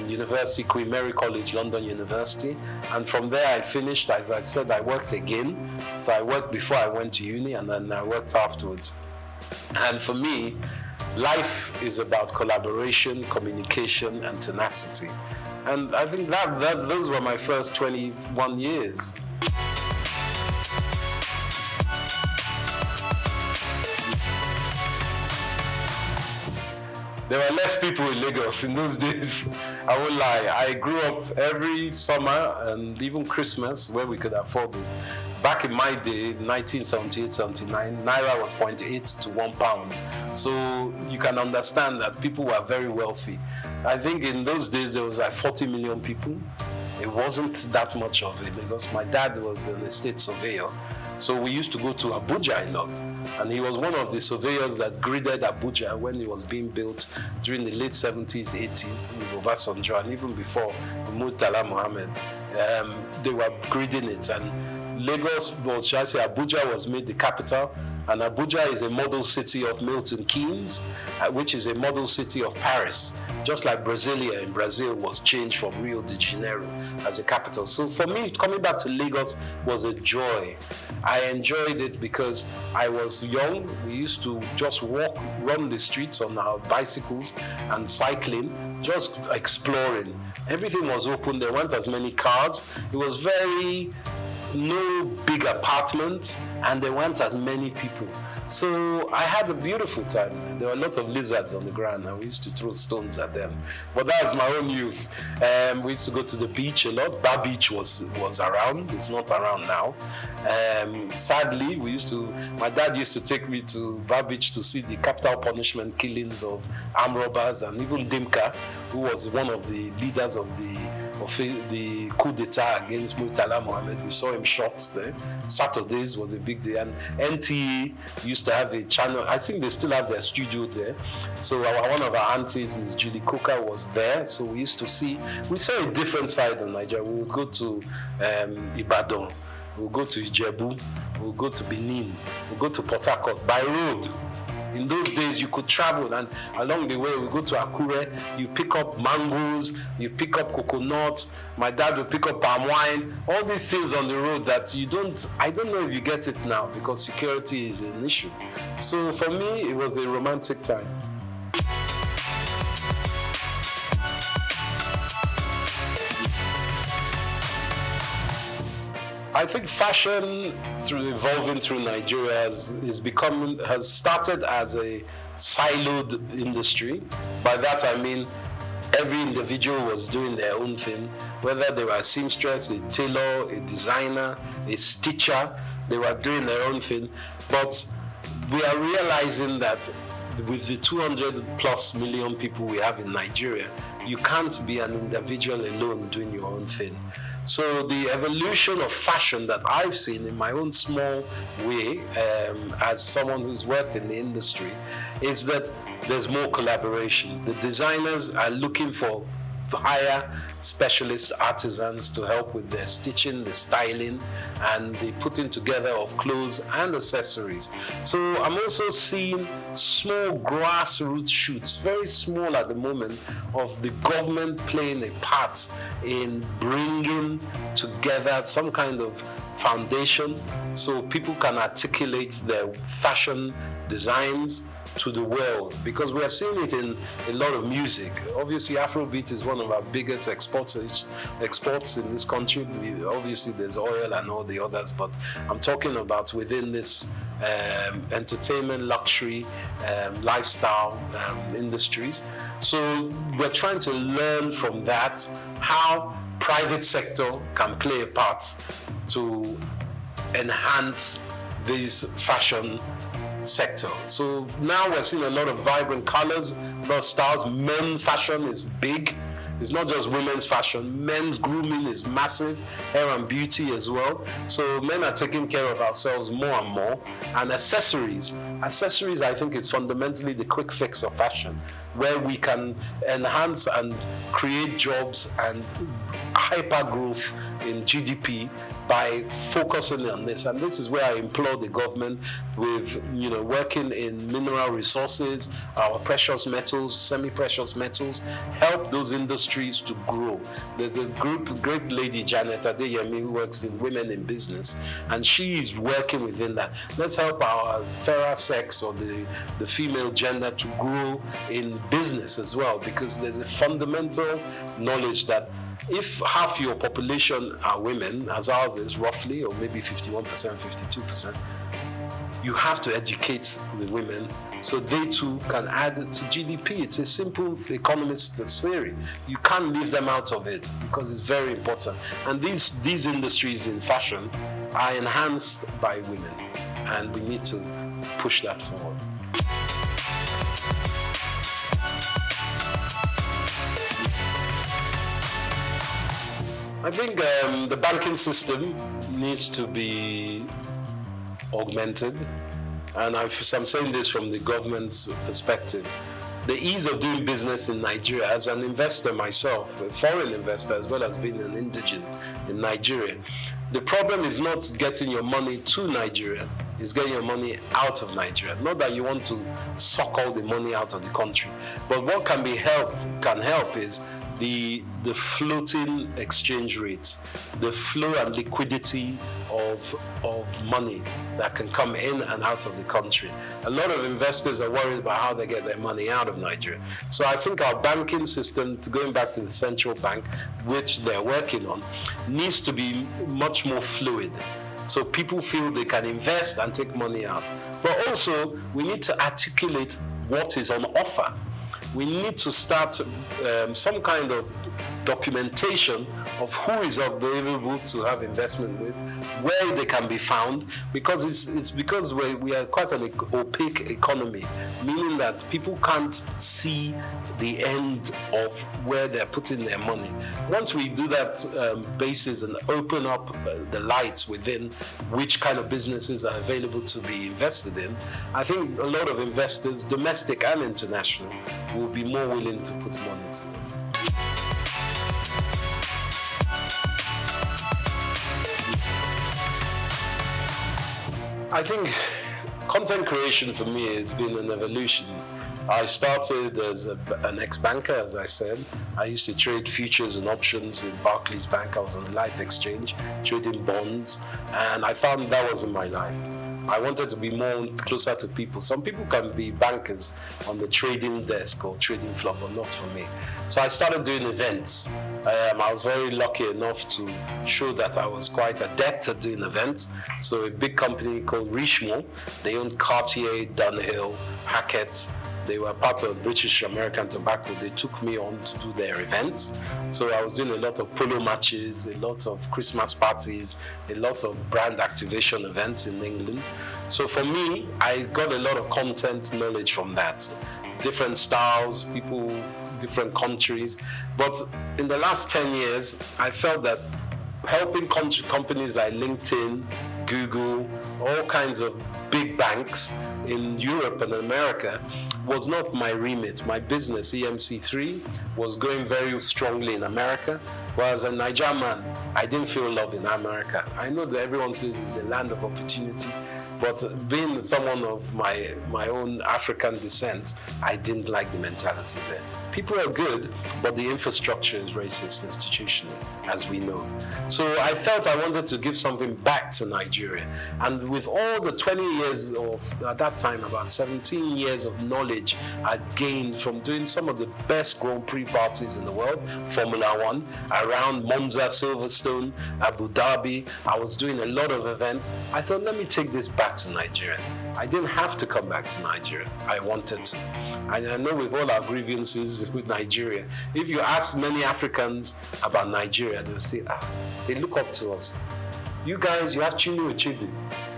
University, Queen Mary College, London University. And from there, I finished. As I said, I worked again. So I worked before I went to uni, and then I worked afterwards. And for me, life is about collaboration, communication, and tenacity. And I think those were my first 21 years. There were less people in Lagos in those days. I won't lie. I grew up every summer and even Christmas where we could afford it. Back in my day, 1978-79, Naira was 0.8 to £1. So you can understand that people were very wealthy. I think in those days there was like 40 million people. It wasn't that much of it because my dad was an estate surveyor. So we used to go to Abuja a lot. And he was one of the surveyors that gridded Abuja when it was being built during the late 70s, 80s with Obasanjo, and even before Murtala Mohammed. They were gridding it. And Lagos, or shall I say Abuja, was made the capital. And Abuja is a model city of Milton Keynes, which is a model city of Paris. Just like Brasilia in Brazil was changed from Rio de Janeiro as a capital. So for me, coming back to Lagos was a joy. I enjoyed it because I was young. We used to just run the streets on our bicycles and cycling, just exploring. Everything was open. There weren't as many cars. It was no big apartments, and there weren't as many people. So I had a beautiful time. There were a lot of lizards on the ground, and we used to throw stones at them. But that was my own youth. We used to go to the beach a lot. Bar Beach was around. It's not around now. Sadly, my dad used to take me to Bar Beach to see the capital punishment killings of armed robbers, and even Dimka, who was one of the leaders of the coup d'etat against Murtala Mohammed. We saw him shot there. Saturdays was a big day, and NTA used to have a channel. I think they still have their studio there. So one of our aunties, Ms. Julie Coker, was there. So we saw a different side of Nigeria. We would go to Ibadan, we would go to Ijebu, we would go to Benin, we would go to Port Harcourt by road. In those days, you could travel, and along the way, we go to Akure, you pick up mangoes, you pick up coconuts, my dad will pick up palm wine, all these things on the road that I don't know if you get it now because security is an issue. So for me, it was a romantic time. I think fashion, evolving through Nigeria, has started as a siloed industry. By that I mean every individual was doing their own thing, whether they were a seamstress, a tailor, a designer, a stitcher, they were doing their own thing. But we are realizing that with the 200 plus million people we have in Nigeria, you can't be an individual alone doing your own thing. So the evolution of fashion that I've seen in my own small way, as someone who's worked in the industry, is that there's more collaboration. The designers are looking for hire specialist artisans to help with their stitching, the styling, and the putting together of clothes and accessories. So I'm also seeing small grassroots shoots, very small at the moment, of the government playing a part in bringing together some kind of foundation so people can articulate their fashion designs to the world, because we have seen it in a lot of music. Obviously, Afrobeat is one of our biggest exports in this country. Obviously, there's oil and all the others, but I'm talking about within this entertainment, luxury, lifestyle industries. So we're trying to learn from that how private sector can play a part to enhance this fashion sector. So now we're seeing a lot of vibrant colors, a lot of styles. Men's fashion is big. It's not just women's fashion. Men's grooming is massive, hair and beauty as well. So men are taking care of ourselves more and more. And accessories, I think, is fundamentally the quick fix of fashion, where we can enhance and create jobs and hyper growth in GDP by focusing on this. And this is where I implore the government with, working in mineral resources, our precious metals, semi-precious metals, help those industries to grow. There's a great lady, Janet Adeyemi, who works in Women in Business, and she is working within that. Let's help our fairer sex or the female gender to grow in business as well, because there's a fundamental knowledge that if half your population are women, as ours is roughly, or maybe 51%, 52%, you have to educate the women so they too can add to GDP. It's a simple economist theory. You can't leave them out of it because it's very important. And these industries in fashion are enhanced by women, and we need to push that forward. I think the banking system needs to be augmented, and I'm saying this from the government's perspective. The ease of doing business in Nigeria, as an investor myself, a foreign investor as well as being an indigent in Nigeria, the problem is not getting your money to Nigeria, it's getting your money out of Nigeria. Not that you want to suck all the money out of the country, but what can help is the floating exchange rates, the flow and liquidity of money that can come in and out of the country. A lot of investors are worried about how they get their money out of Nigeria. So I think our banking system, going back to the central bank, which they're working on, needs to be much more fluid. So people feel they can invest and take money out. But also, we need to articulate what is on offer. We need to start some kind of documentation of who is available to have investment with, where they can be found, because it's because we are quite an opaque economy, meaning that people can't see the end of where they're putting their money. Once we do that basis and open up the lights within which kind of businesses are available to be invested in, I think a lot of investors, domestic and international, will be more willing to put money to it. I think content creation for me has been an evolution. I started as an ex-banker, as I said. I used to trade futures and options in Barclays Bank. I was on the Life Exchange, trading bonds, and I found that wasn't my life. I wanted to be more closer to people. Some people can be bankers on the trading desk or trading floor, but not for me. So I started doing events. I was very lucky enough to show that I was quite adept at doing events. So a big company called Richemont, they owned Cartier, Dunhill, Harcourt. They were part of British American Tobacco. They took me on to do their events. So I was doing a lot of polo matches, a lot of Christmas parties, a lot of brand activation events in England. So for me, I got a lot of content knowledge from that. Different styles, people, different countries. But in the last 10 years, I felt that helping companies like LinkedIn, Google, all kinds of big banks in Europe and America was not my remit. My business, EMC3, was going very strongly in America, whereas a Nigerian man, I didn't feel love in America. I know that everyone says it's the land of opportunity, but being someone of my own African descent, I didn't like the mentality there. People are good, but the infrastructure is racist institutionally, as we know. So I felt I wanted to give something back to Nigeria. And with all the 20 years of, at that time, about 17 years of knowledge I gained from doing some of the best Grand Prix parties in the world, Formula One, around Monza, Silverstone, Abu Dhabi, I was doing a lot of events. I thought, let me take this back to Nigeria. I didn't have to come back to Nigeria. I wanted to. And I know with all our grievances with Nigeria, if you ask many Africans about Nigeria, they'll say, they look up to us. You guys, you have Chinua Achebe,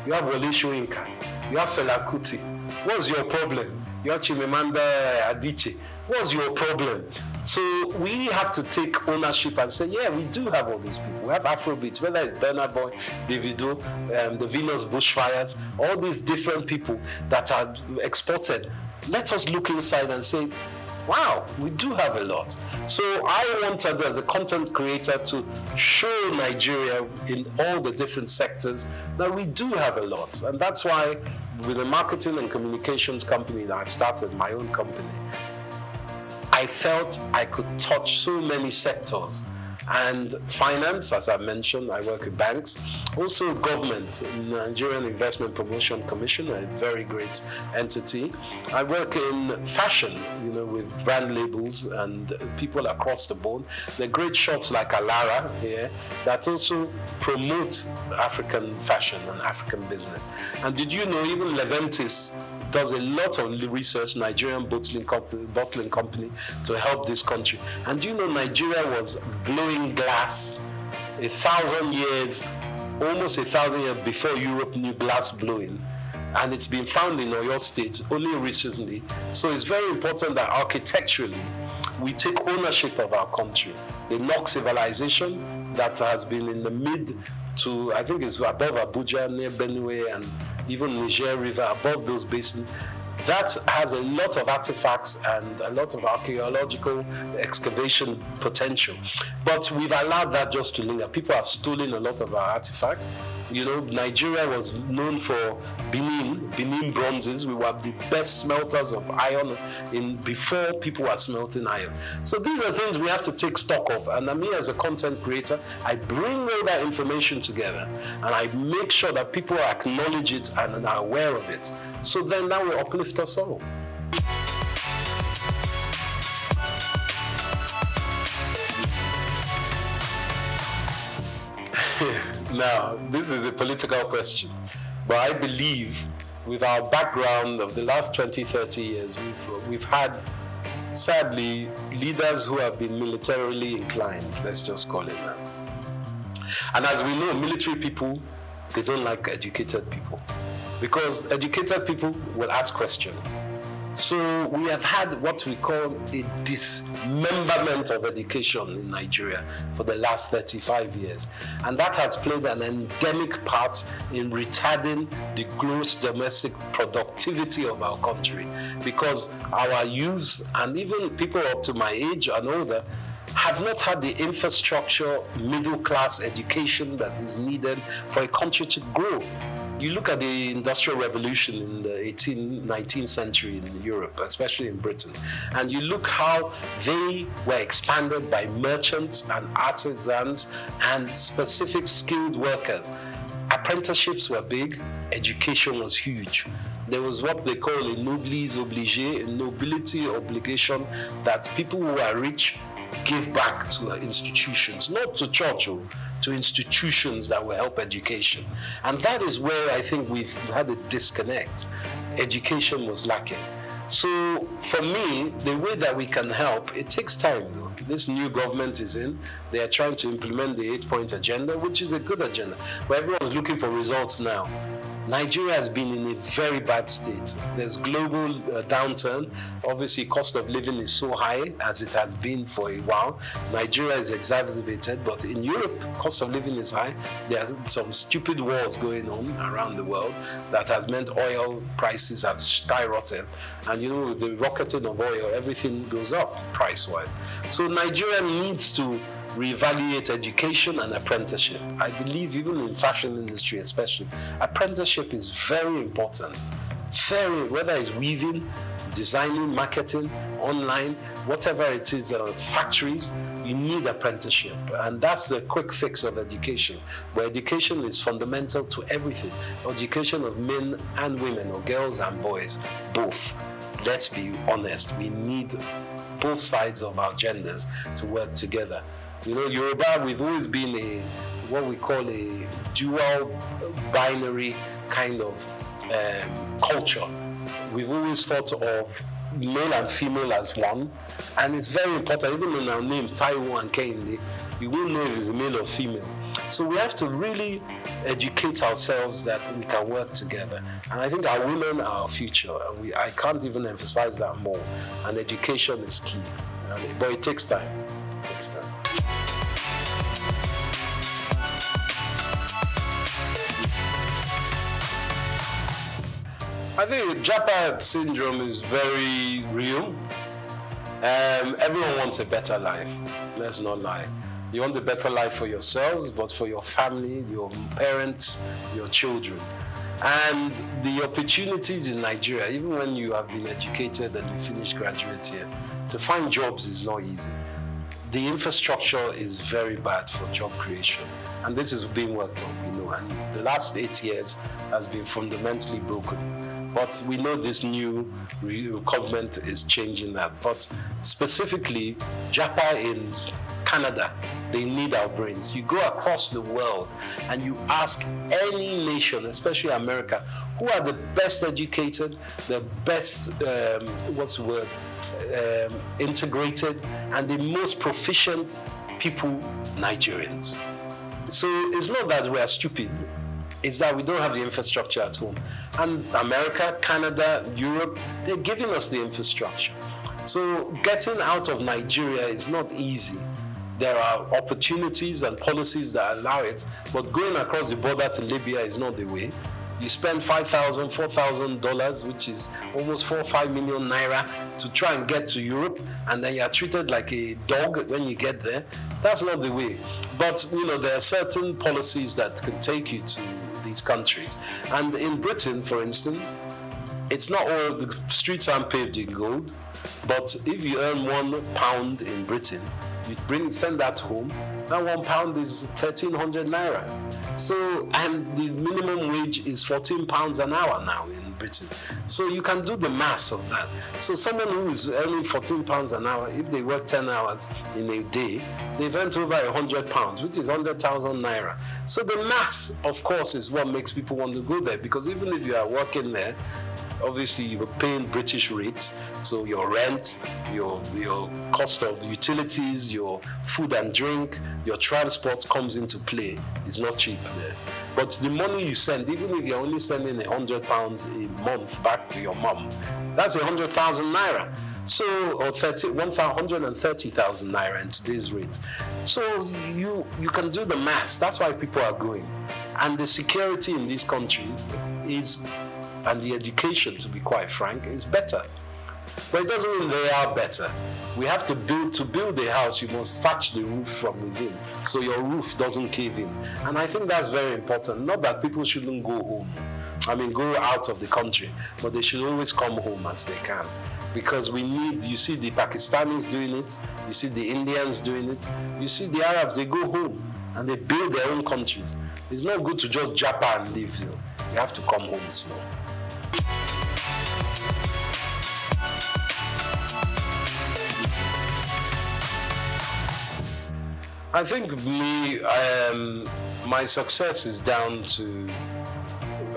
you have Wole Soyinka, you have Fela Kuti. What's your problem? You have Chimamanda Adichie. What's your problem? So we have to take ownership and say, yeah, we do have all these people. We have Afrobeats, whether it's Burna Boy, Davido, the Venus Bushfires, all these different people that are exported. Let us look inside and say, wow, we do have a lot. So I wanted, as a content creator, to show Nigeria in all the different sectors that we do have a lot. And that's why with the marketing and communications company that I've started, my own company, I felt I could touch so many sectors. And finance, as I mentioned, I work with banks. Also government, Nigerian Investment Promotion Commission, a very great entity. I work in fashion, with brand labels and people across the board. There are great shops like Alara here that also promote African fashion and African business. And did you know even Leventis does a lot of research, Nigerian bottling company, to help this country. And you know Nigeria was blowing glass 1,000 years, almost 1,000 years before Europe knew glass blowing. And it's been found in Oyo State only recently. So it's very important that architecturally we take ownership of our country. The Nok civilization that has been in the mid to, I think it's above Abuja, near Benue, and even Niger River, above those basins, that has a lot of artifacts and a lot of archaeological excavation potential. But we've allowed that just to linger. People have stolen a lot of our artifacts. Nigeria was known for Benin bronzes. We were the best smelters of iron before people were smelting iron. So these are things we have to take stock of. And me as a content creator, I bring all that information together and I make sure that people acknowledge it and are aware of it. So then that will uplift us all. Now, this is a political question, but I believe with our background of the last 20, 30 years, we've had, sadly, leaders who have been militarily inclined, let's just call it that. And as we know, military people, they don't like educated people, because educated people will ask questions. So we have had what we call a dismemberment of education in Nigeria for the last 35 years. And that has played an endemic part in retarding the gross domestic productivity of our country, because our youths and even people up to my age and older have not had the infrastructure, middle-class education that is needed for a country to grow. You look at the Industrial Revolution in the 19th century in Europe, especially in Britain, and you look how they were expanded by merchants and artisans and specific skilled workers. Apprenticeships were big, education was huge. There was what they call a noblesse obligée, a nobility obligation, that people who are rich give back to institutions, not to church, to institutions that will help education. And that is where I think we've had a disconnect. Education was lacking. So for me, the way that we can help, it takes time. This new government is in. They are trying to implement the 8-point agenda, which is a good agenda. But everyone's looking for results now. Nigeria has been in a very bad state. There's global downturn. Obviously, cost of living is so high as it has been for a while. Nigeria is exacerbated, but in Europe, cost of living is high. There are some stupid wars going on around the world that has meant oil prices have skyrocketed. And with the rocketing of oil, everything goes up price-wise. So Nigeria needs to reevaluate education and apprenticeship. I believe even in fashion industry especially, apprenticeship is very important. Whether it's weaving, designing, marketing, online, whatever it is, factories, you need apprenticeship. And that's the quick fix of education, where education is fundamental to everything. Education of men and women, or girls and boys, both. Let's be honest, we need both sides of our genders to work together. Yoruba, we've always been what we call a dual binary kind of culture. We've always thought of male and female as one, and it's very important. Even in our names, Taiwo and Kehinde, we won't know if it's male or female. So we have to really educate ourselves that we can work together. And I think our women are our future, and I can't even emphasize that more. And education is key, but it takes time. I think GEAPP syndrome is very real. Everyone wants a better life. Let's not lie. You want a better life for yourselves, but for your family, your parents, your children. And the opportunities in Nigeria, even when you have been educated and you finish graduate here, to find jobs is not easy. The infrastructure is very bad for job creation. And this is being worked on, you know, and the last 8 years has been fundamentally broken. But we know this new government is changing that. But specifically, GEAPP in Canada, they need our brains. You go across the world and you ask any nation, especially America, who are the best educated, the best, integrated, and the most proficient people, Nigerians. So it's not that we are stupid, it's that we don't have the infrastructure at home. And America, Canada, Europe, they're giving us the infrastructure. So getting out of Nigeria is not easy. There are opportunities and policies that allow it, but going across the border to Libya is not the way. You spend $5,000, $4,000, which is almost 4 or 5 million naira to try and get to Europe, and then you are treated like a dog when you get there. That's not the way. But you know, there are certain policies that can take you to these countries. And in Britain, for instance, it's not all the streets aren't paved in gold, but if you earn £1 in Britain, you send that home, that £1 is 1,300 naira. So, and the minimum wage is £14 an hour now in Britain. So you can do the maths of that. So someone who is earning £14 an hour, if they work 10 hours in a day, they've earned over £100, which is 100,000 naira. So the maths, of course, is what makes people want to go there, because even if you are working there, obviously you were paying British rates, so your rent, your cost of utilities, your food and drink, your transport comes into play. It's not cheap there. But the money you send, even if you're only sending £100 a month back to your mom, that's 100,000 naira. So, or 130,000 naira in today's rate. So you can do the maths. That's why people are going. And the security in these countries is, and the education, to be quite frank, is better. But it doesn't mean they are better. We have to build a house, you must thatch the roof from within, so your roof doesn't cave in. And I think that's very important. Not that people shouldn't go home, go out of the country, but they should always come home as they can. Because we need, you see the Pakistanis doing it, you see the Indians doing it, you see the Arabs, they go home and they build their own countries. It's not good to just jump and leave. You have to come home small. I think my success is down to,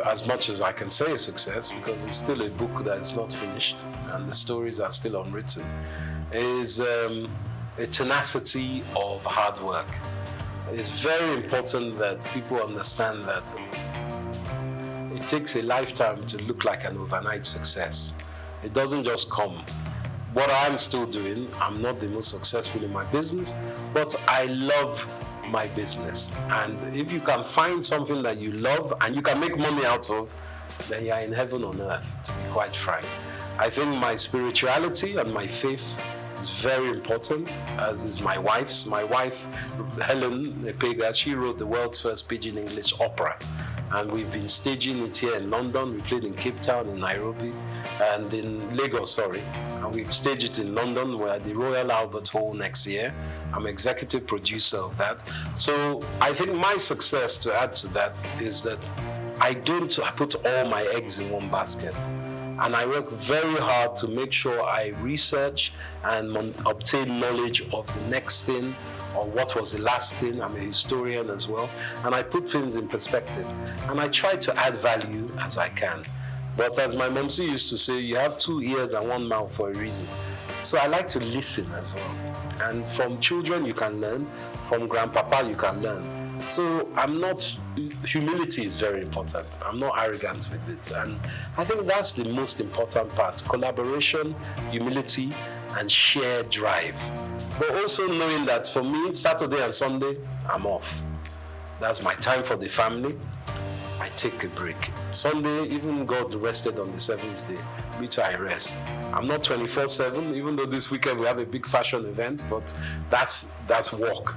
as much as I can say a success, because it's still a book that is not finished and the stories are still unwritten, is a tenacity of hard work. It's very important that people understand that it takes a lifetime to look like an overnight success. It doesn't just come. What I'm still doing, I'm not the most successful in my business, but I love my business. And if you can find something that you love and you can make money out of, then you're in heaven on earth, to be quite frank. I think my spirituality and my faith is very important, as is my wife's. My wife, Helen Epega, she wrote the world's first Pidgin English opera. And we've been staging it here in London. We played in Cape Town, in Nairobi, and in Lagos, And we've staged it in London. We're at the Royal Albert Hall next year. I'm executive producer of that. So I think my success, to add to that, is that I don't put all my eggs in one basket. And I work very hard to make sure I research and obtain knowledge of the next thing, or what was the last thing. I'm a historian as well. And I put things in perspective. And I try to add value as I can. But as my momsy used to say, you have 2 ears and 1 mouth for a reason. So I like to listen as well. And from children you can learn, from grandpapa you can learn. So humility is very important. I'm not arrogant with it. And I think that's the most important part. Collaboration, humility, and shared drive. But also knowing that for me, Saturday and Sunday, I'm off. That's my time for the family, my take a break. Sunday, even God rested on the seventh day. Me too, I rest. I'm not 24/7, even though this weekend we have a big fashion event, but that's work.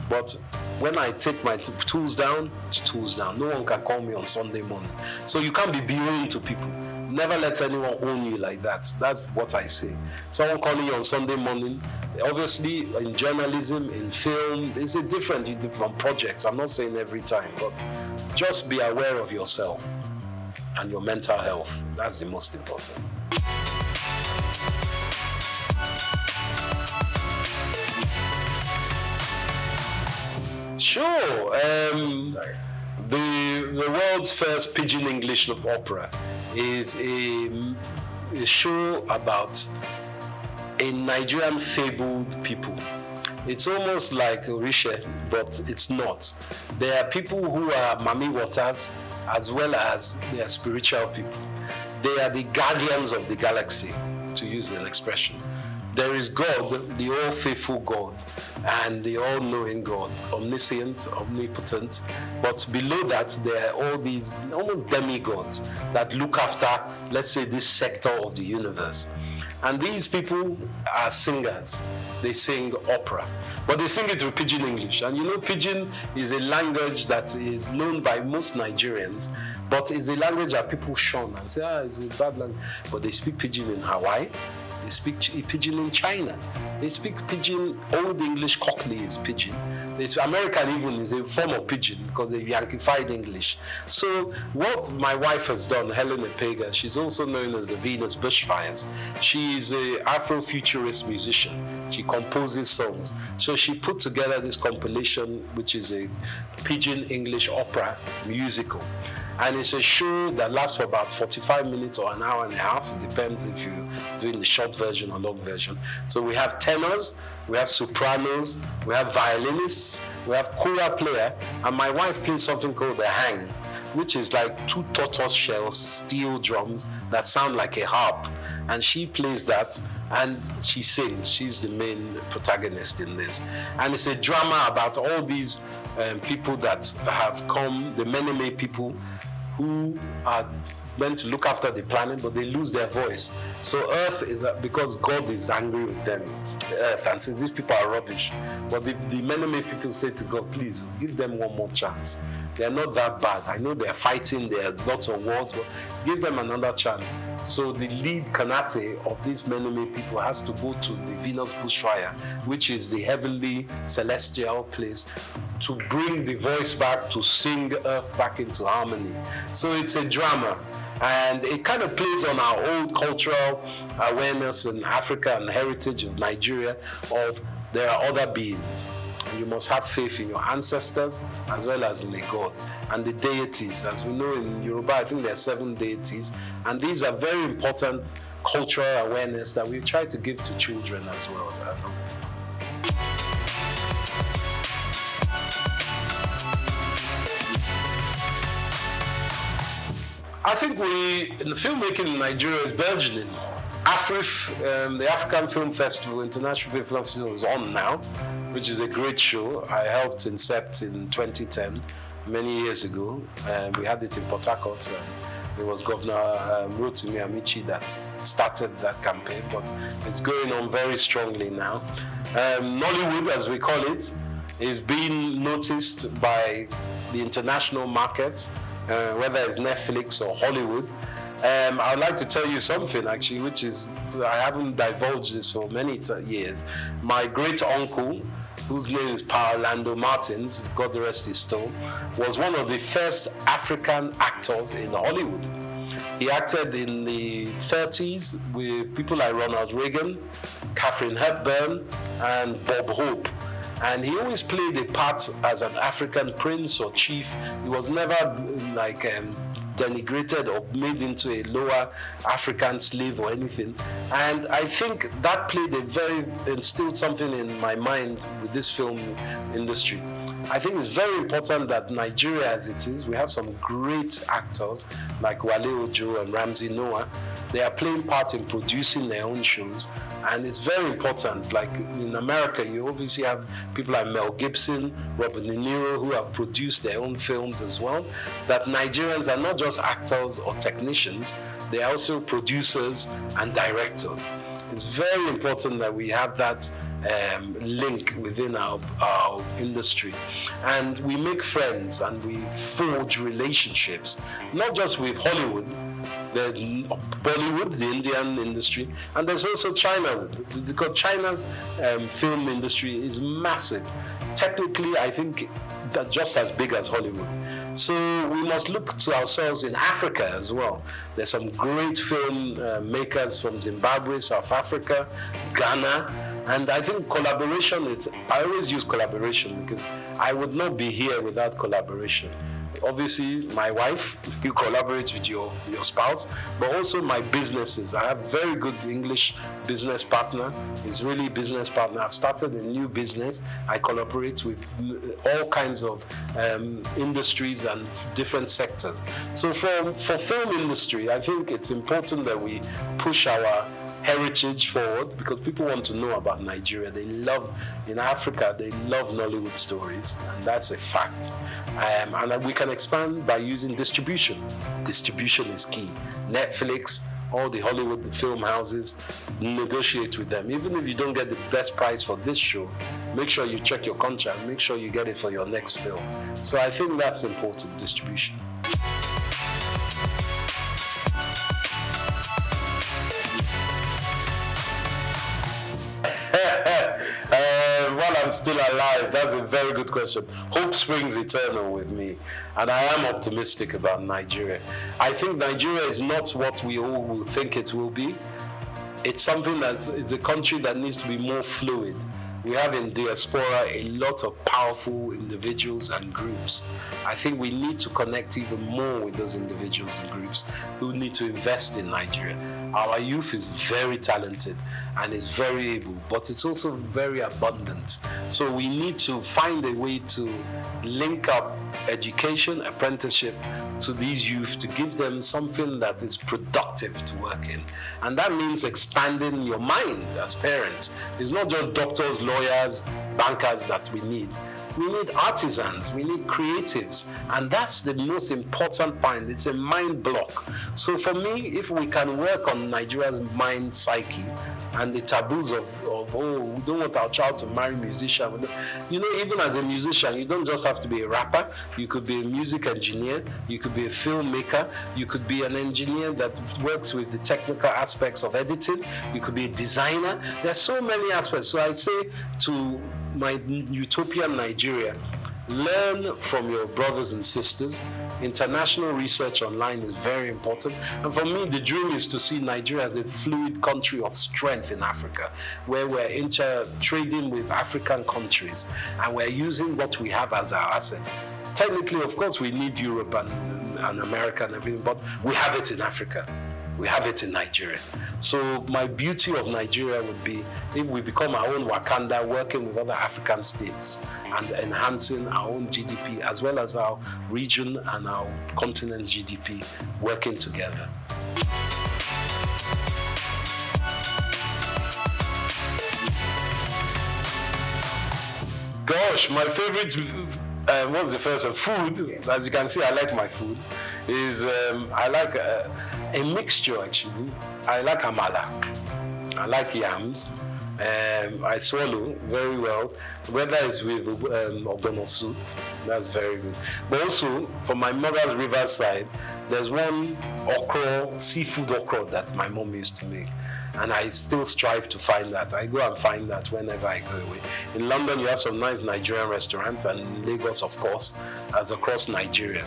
But when I take my tools down, it's tools down. No one can call me on Sunday morning. So you can't be beholden to people. Never let anyone own you like that. That's what I say. Someone calling you on Sunday morning, obviously in journalism, in film, it's a different from projects. I'm not saying every time, but just be aware of yourself and your mental health. That's the most important. Sure. The world's first pidgin English opera is a show about a Nigerian fabled people. It's almost like Orisha, but it's not. There are people who are Mami Waters as well as they are spiritual people. They are the guardians of the galaxy, to use an expression. There is God, the all-faithful God, and the all-knowing God, omniscient, omnipotent. But below that, there are all these almost demigods that look after, let's say, this sector of the universe. And these people are singers. They sing opera, but they sing it with pidgin English. And you know, pidgin is a language that is known by most Nigerians, but it's a language that people shun and say, it's a bad language. But they speak pidgin in Hawaii. They speak pidgin in China. They speak pidgin, Old English Cockney is pidgin. American even is a form of pidgin because they've Yankified English. So what my wife has done, Helen Epega, she's also known as the Venus Bushfires. She is an Afrofuturist musician. She composes songs. So she put together this compilation, which is a pidgin English opera musical. And it's a show that lasts for about 45 minutes or an hour and a half. It depends if you're doing the short version or long version. So we have tenors, we have sopranos, we have violinists, we have choir player, and my wife plays something called the hang, which is like 2 tortoise-shell steel drums that sound like a harp. And she plays that, and she sings. She's the main protagonist in this. And it's a drama about all these people that have come, the Meneme people, who are meant to look after the planet, but they lose their voice. So Earth is, because God is angry with them, Earth, and says these people are rubbish. But the Meneme people say to God, please, give them one more chance. They're not that bad. I know they're fighting, there's lots of wars, but give them another chance. So the lead Kanate of these Meneme people has to go to the Venus Bushfire, which is the heavenly celestial place, to bring the voice back, to sing Earth back into harmony. So it's a drama. And it kind of plays on our old cultural awareness in Africa and heritage of Nigeria of there are other beings. And you must have faith in your ancestors as well as in a God. And the deities, as we know in Yoruba, I think there are 7 deities. And these are very important cultural awareness that we try to give to children as well. I think the filmmaking in Nigeria is burgeoning. The African Film Festival, International Film Festival is on now, which is a great show. I helped incept in 2010, many years ago. We had it in Port Harcourt. It was Governor Rotimi Amici that started that campaign, but it's going on very strongly now. Nollywood, as we call it, is being noticed by the international market, whether it's Netflix or Hollywood. I'd like to tell you something actually, which is, I haven't divulged this for many years. My great uncle, whose name is Paolando Martins, God rest his soul, was one of the first African actors in Hollywood. He acted in the 30s with people like Ronald Reagan, Katharine Hepburn, and Bob Hope. And he always played a part as an African prince or chief. He was never like denigrated or made into a lower African slave or anything. And I think that instilled something in my mind with this film industry. I think it's very important that Nigeria, as it is, we have some great actors like Wale Ojo and Ramsey Noah, They are playing part in producing their own shows, and it's very important. Like in America, you obviously have people like Mel Gibson, Robert De Niro, who have produced their own films as well. That Nigerians are not just actors or technicians, they are also producers and directors. It's very important that we have that link within our industry, and we make friends and we forge relationships, not just with Hollywood, there's Bollywood, the Indian industry, and there's also China, because China's film industry is massive. Technically, I think that just as big as Hollywood. So we must look to ourselves in Africa as well. There's some great film makers from Zimbabwe, South Africa, Ghana, and I think collaboration is, I always use collaboration because I would not be here without collaboration. Obviously, my wife, you collaborate with your spouse, but also my businesses. I have a very good English business partner. He's really a business partner. I've started a new business. I collaborate with all kinds of industries and different sectors. So for film industry, I think it's important that we push our heritage forward, because people want to know about Nigeria. They love, in Africa, they love Nollywood stories, and that's a fact. And we can expand by using distribution. Distribution is key. Netflix, all the Hollywood film houses, negotiate with them. Even if you don't get the best price for this show, make sure you check your contract, make sure you get it for your next film. So I think that's important, distribution. While I'm still alive, that's a very good question. Hope springs eternal with me, and I am optimistic about Nigeria. I think Nigeria is not what we all will think it will be. It's something it's a country that needs to be more fluid. We have in diaspora a lot of powerful individuals and groups. I think we need to connect even more with those individuals and groups who need to invest in Nigeria. Our youth is very talented and is very able, but it's also very abundant. So we need to find a way to link up education, apprenticeship to these youth to give them something that is productive to work in. And that means expanding your mind as parents. It's not just doctors, lawyers, bankers that we need. We need artisans, we need creatives, and that's the most important point. It's a mind block. So for me, if we can work on Nigeria's mind psyche and the taboos of oh, we don't want our child to marry a musician. You know, even as a musician, you don't just have to be a rapper. You could be a music engineer, you could be a filmmaker, you could be an engineer that works with the technical aspects of editing, you could be a designer. There's so many aspects. So I say to my utopian Nigeria, learn from your brothers and sisters. International research online is very important. And for me, the dream is to see Nigeria as a fluid country of strength in Africa, where we're trading with African countries and we're using what we have as our assets. Technically, of course, we need Europe and America and everything, but we have it in Africa. We have it in Nigeria. So my beauty of Nigeria would be if we become our own Wakanda, working with other African states and enhancing our own GDP as well as our region and our continent's GDP working together. Gosh, my favorite, what's the first one? Food. As you can see, I like my food. I like a mixture actually. I like amala. I like yams. I swallow very well. Whether it's with ogbono soup, that's very good. But also, from my mother's riverside, there's one okra, seafood okra that my mom used to make. And I still strive to find that. I go and find that whenever I go away. In London, you have some nice Nigerian restaurants, and in Lagos, of course, as across Nigeria.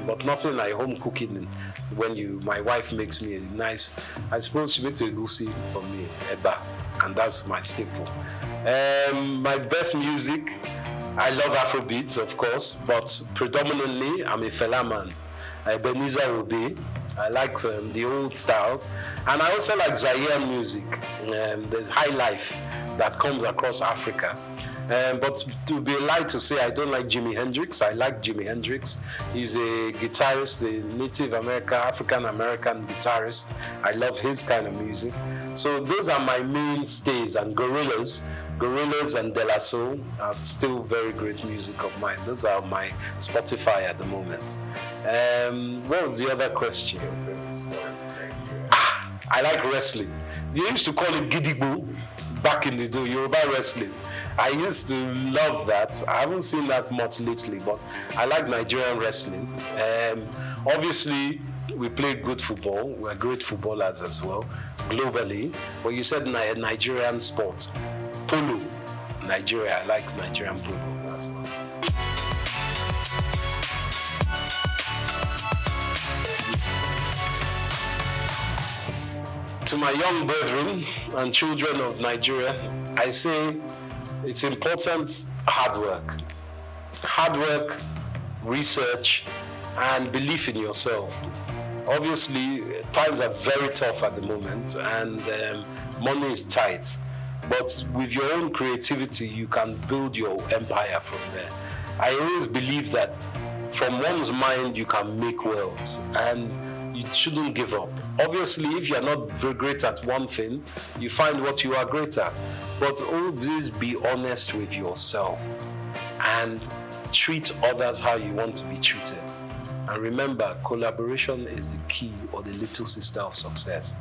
But nothing like home cooking. When my wife makes me a nice, I suppose she makes a goosey for me, eba, and that's my staple. My best music, I love Afrobeats, of course, but predominantly, I'm a Fela man. Ebenezer Obey. I like the old styles, and I also like Zaire music. There's high life that comes across Africa, But to be light to say I don't like Jimi Hendrix. I like Jimi Hendrix. He's a guitarist, a Native African American guitarist. I love his kind of music. So those are my mainstays, and Gorillaz and De La Soul are still very great music of mine. Those are my Spotify at the moment. What was the other question? I like wrestling. They used to call it Gidigbo back in the day, Yoruba wrestling. I used to love that. I haven't seen that much lately, but I like Nigerian wrestling. Obviously, we play good football. We're great footballers as well, globally. But you said Nigerian sports. Polo. Nigeria, I like Nigerian polo as well. To my young brethren and children of Nigeria, I say it's important hard work. Hard work, research, and belief in yourself. Obviously, times are very tough at the moment, and money is tight. But with your own creativity, you can build your empire from there. I always believe that from one's mind, you can make wealth, and you shouldn't give up. Obviously, if you're not very great at one thing, you find what you are great at. But always be honest with yourself and treat others how you want to be treated. And remember, collaboration is the key or the little sister of success.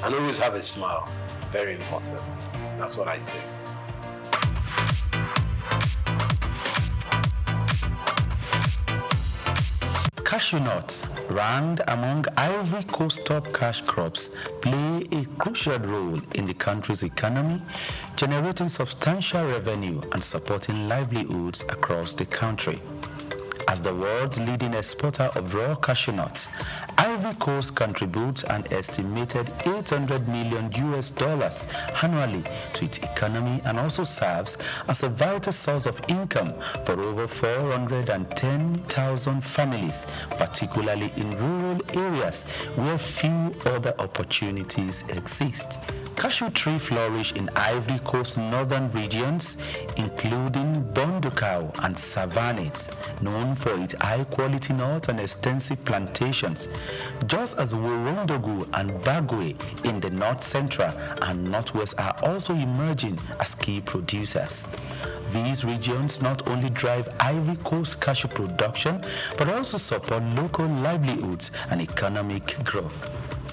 And always have a smile. Very important. That's what I say. Cashew nuts, ranked among Ivory Coast top cash crops, play a crucial role in the country's economy, generating substantial revenue and supporting livelihoods across the country. As the world's leading exporter of raw cashew nuts, Ivory Coast contributes an estimated $800 million annually to its economy and also serves as a vital source of income for over 410,000 families, particularly in rural areas where few other opportunities exist. Cashew trees flourish in Ivory Coast northern regions, including Bondukau and Savannahs, known for its high-quality nuts and extensive plantations, just as Worondogu and Bagwe in the north central and northwest are also emerging as key producers. These regions not only drive Ivory Coast cashew production, but also support local livelihoods and economic growth.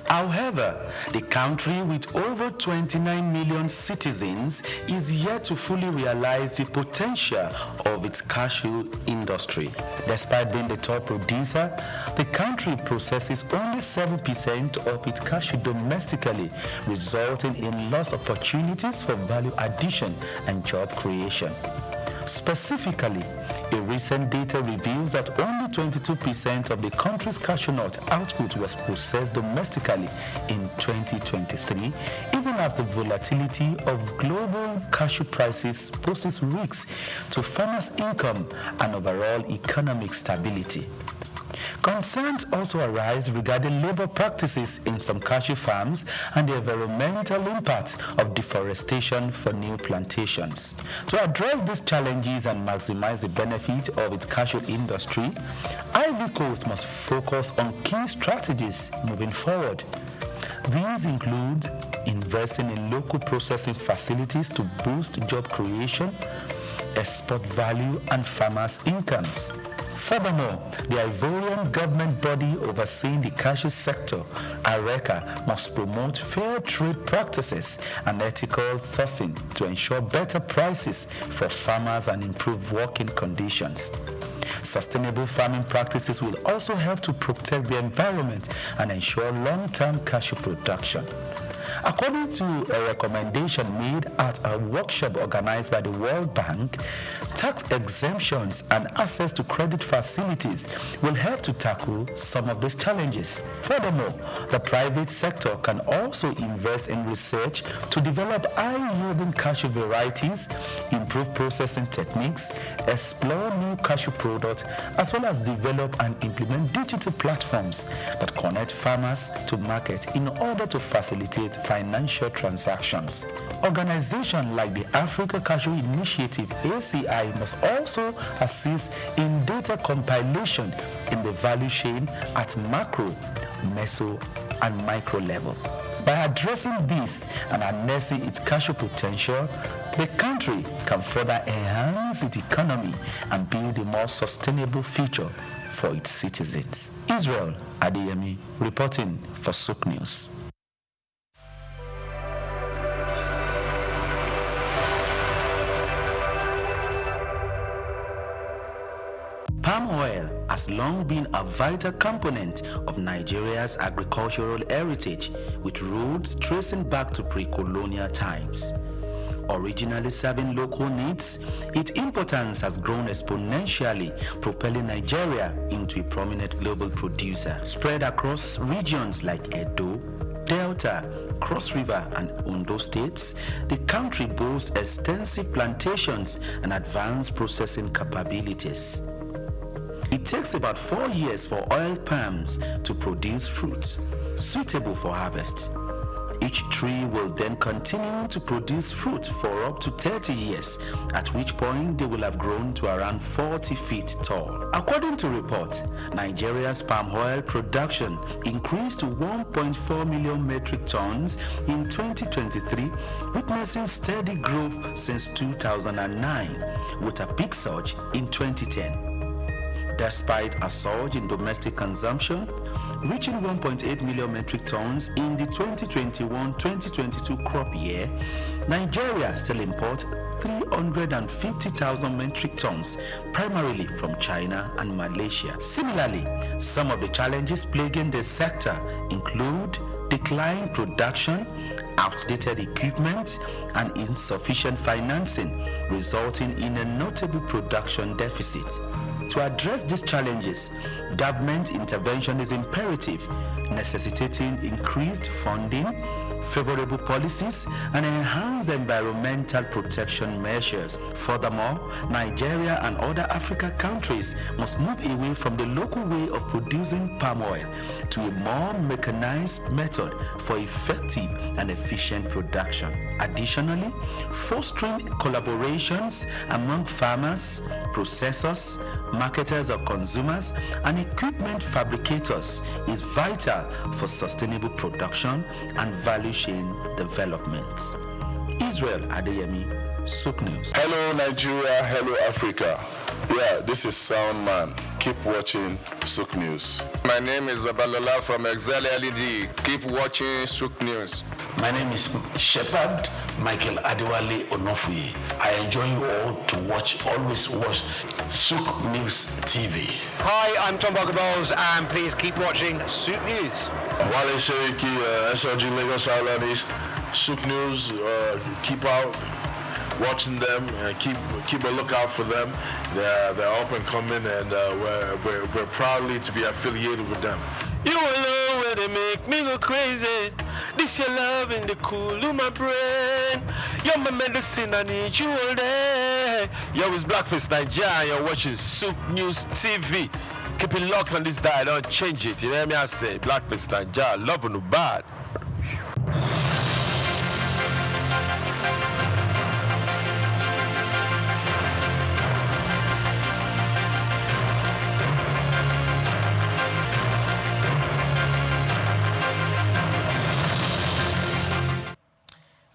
However, the country with over 29 million citizens is yet to fully realize the potential of its cashew industry. Despite being the top producer, the country processes only 7% of its cashew domestically, resulting in lost opportunities for value addition and job creation. Specifically, a recent data reveals that only 22% of the country's cashew nut output was processed domestically in 2023, even as the volatility of global cashew prices poses risks to farmers' income and overall economic stability. Concerns also arise regarding labor practices in some cashew farms and the environmental impact of deforestation for new plantations. To address these challenges and maximize the benefit of its cashew industry, Ivory Coast must focus on key strategies moving forward. These include investing in local processing facilities to boost job creation, export value, and farmers' incomes. Furthermore, the Ivorian government body overseeing the cashew sector, INTRA-AFRICA, must promote fair trade practices and ethical sourcing to ensure better prices for farmers and improve working conditions. Sustainable farming practices will also help to protect the environment and ensure long-term cashew production. According to a recommendation made at a workshop organized by the World Bank, tax exemptions and access to credit facilities will help to tackle some of these challenges. Furthermore, the private sector can also invest in research to develop high-yielding cashew varieties, improve processing techniques, explore new cashew products, as well as develop and implement digital platforms that connect farmers to market in order to facilitate financial transactions. Organizations like the Africa Cashew Initiative, ACI, must also assist in data compilation in the value chain at macro, meso, and micro level. By addressing this and harnessing its cashew potential, the country can further enhance its economy and build a more sustainable future for its citizens. Israel Adeyemi reporting for Souk News. Palm oil has long been a vital component of Nigeria's agricultural heritage, with roots tracing back to pre-colonial times. Originally serving local needs, its importance has grown exponentially, propelling Nigeria into a prominent global producer. Spread across regions like Edo, Delta, Cross River, and Ondo states, the country boasts extensive plantations and advanced processing capabilities. It takes about 4 years for oil palms to produce fruit suitable for harvest. Each tree will then continue to produce fruit for up to 30 years, at which point they will have grown to around 40 feet tall. According to reports, Nigeria's palm oil production increased to 1.4 million metric tons in 2023, witnessing steady growth since 2009, with a peak surge in 2010. Despite a surge in domestic consumption, reaching 1.8 million metric tons in the 2021-2022 crop year, Nigeria still imports 350,000 metric tons, primarily from China and Malaysia. Similarly, some of the challenges plaguing the sector include declined production, outdated equipment, and insufficient financing, resulting in a notable production deficit. To address these challenges, government intervention is imperative, necessitating increased funding, favorable policies, and enhanced environmental protection measures. Furthermore, Nigeria and other African countries must move away from the local way of producing palm oil to a more mechanized method for effective and efficient production. Additionally, fostering collaborations among farmers, processors, marketers or consumers, and equipment fabricators is vital for sustainable production and value chain development. Israel Adeyemi, Souk News. Hello Nigeria, hello Africa. Yeah, this is Sound Man. Keep watching Souk News. My name is Babalola from Excel LED. Keep watching Souk News. My name is Shepherd Michael Adewale Onofuye. I enjoy you all to always watch Souk News TV. Hi, I'm Tom Bogabowles, and please keep watching Souk News. Wale Seriki, SLG Lagos Island East. Souk News, keep out watching them and keep a lookout for them. They're up and coming, and we're proudly to be affiliated with them. You alone where they make me go crazy. This your love in the cool of my brain. You're my medicine, I need you all day. Yo, it's Blackface Nigeria. You're watching Souk News TV. Keep it locked on this dial, don't change it. You know what I say? Blackface Nigeria, love no bad.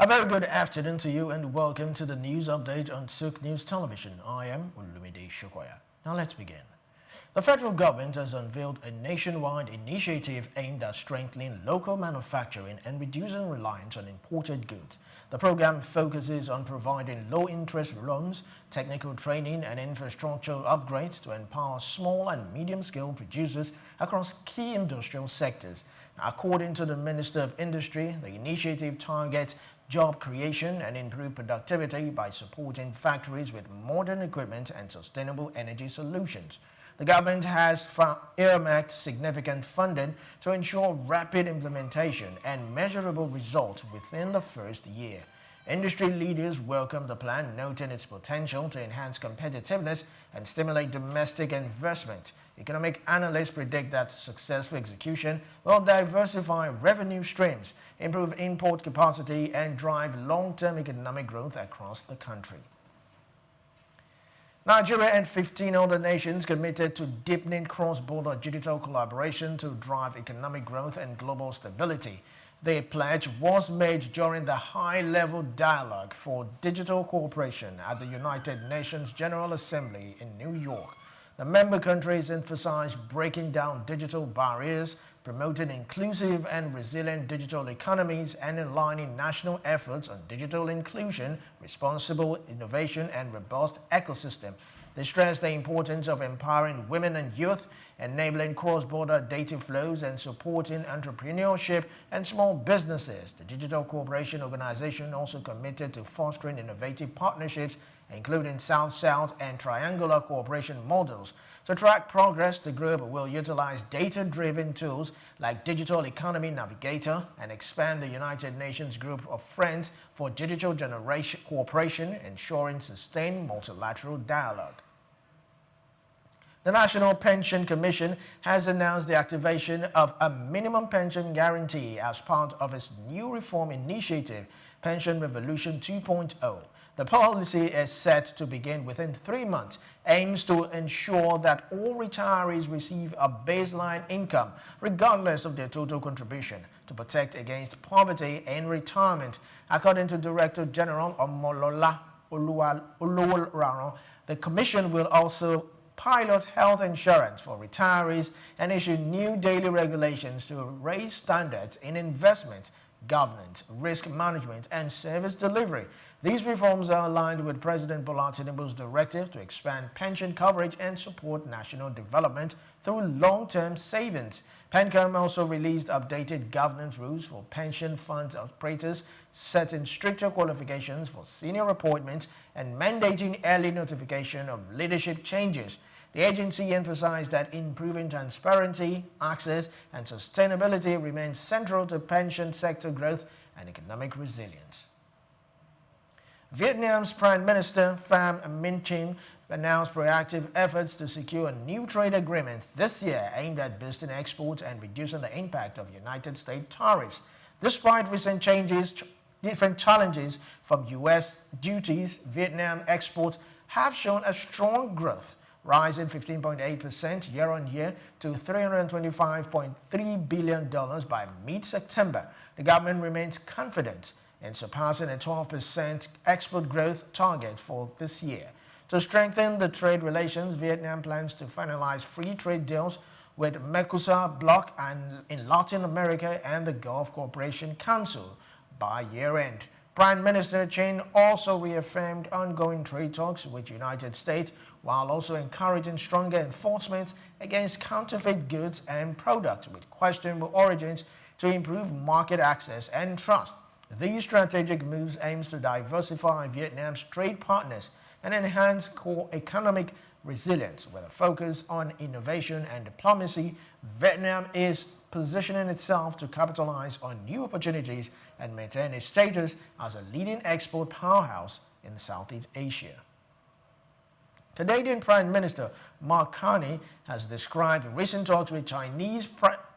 A very good afternoon to you and welcome to the news update on Souk News Television. I am Olumide Shokoya. Now let's begin. The federal government has unveiled a nationwide initiative aimed at strengthening local manufacturing and reducing reliance on imported goods. The program focuses on providing low-interest loans, technical training, and infrastructural upgrades to empower small and medium-scale producers across key industrial sectors. According to the Minister of Industry, the initiative targets job creation and improved productivity by supporting factories with modern equipment and sustainable energy solutions. The government has earmarked significant funding to ensure rapid implementation and measurable results within the first year. Industry leaders welcome the plan, noting its potential to enhance competitiveness and stimulate domestic investment. Economic analysts predict that successful execution will diversify revenue streams, improve import capacity, and drive long-term economic growth across the country. Nigeria and 15 other nations committed to deepening cross-border digital collaboration to drive economic growth and global stability. The pledge was made during the high-level dialogue for digital cooperation at the United Nations General Assembly in New York. The member countries emphasized breaking down digital barriers, promoting inclusive and resilient digital economies, and aligning national efforts on digital inclusion, responsible innovation, and robust ecosystem. They stressed the importance of empowering women and youth, enabling cross-border data flows, and supporting entrepreneurship and small businesses. The Digital Cooperation Organization also committed to fostering innovative partnerships, including South-South and triangular cooperation models. To track progress, the group will utilize data-driven tools like Digital Economy Navigator and expand the United Nations Group of Friends for Digital Generation Cooperation, ensuring sustained multilateral dialogue. The National Pension Commission has announced the activation of a minimum pension guarantee as part of its new reform initiative, Pension Revolution 2.0. The policy is set to begin within 3 months, aims to ensure that all retirees receive a baseline income, regardless of their total contribution, to protect against poverty in retirement. According to Director General Omolola Oluwararan, the Commission will also pilot health insurance for retirees and issue new daily regulations to raise standards in investment, governance, risk management, and service delivery. These reforms are aligned with President Bola Tinubu's directive to expand pension coverage and support national development through long-term savings. PENCOM also released updated governance rules for pension fund operators, setting stricter qualifications for senior appointments and mandating early notification of leadership changes. The agency emphasized that improving transparency, access, and sustainability remains central to pension sector growth and economic resilience. Vietnam's Prime Minister Pham Minh Chinh announced proactive efforts to secure new trade agreements this year aimed at boosting exports and reducing the impact of United States tariffs. Despite recent different challenges from U.S. duties, Vietnam exports have shown a strong growth, rising 15.8% year-on-year to $325.3 billion by mid-September. The government remains confident in surpassing a 12% export growth target for this year. To strengthen the trade relations, Vietnam plans to finalize free trade deals with Mercosur bloc and in Latin America and the Gulf Cooperation Council by year-end. Prime Minister Chinh also reaffirmed ongoing trade talks with the United States while also encouraging stronger enforcement against counterfeit goods and products with questionable origins to improve market access and trust. These strategic moves aim to diversify Vietnam's trade partners and enhance core economic resilience. With a focus on innovation and diplomacy, Vietnam is positioning itself to capitalize on new opportunities and maintain its status as a leading export powerhouse in Southeast Asia. Canadian Prime Minister Mark Carney has described recent talks with Chinese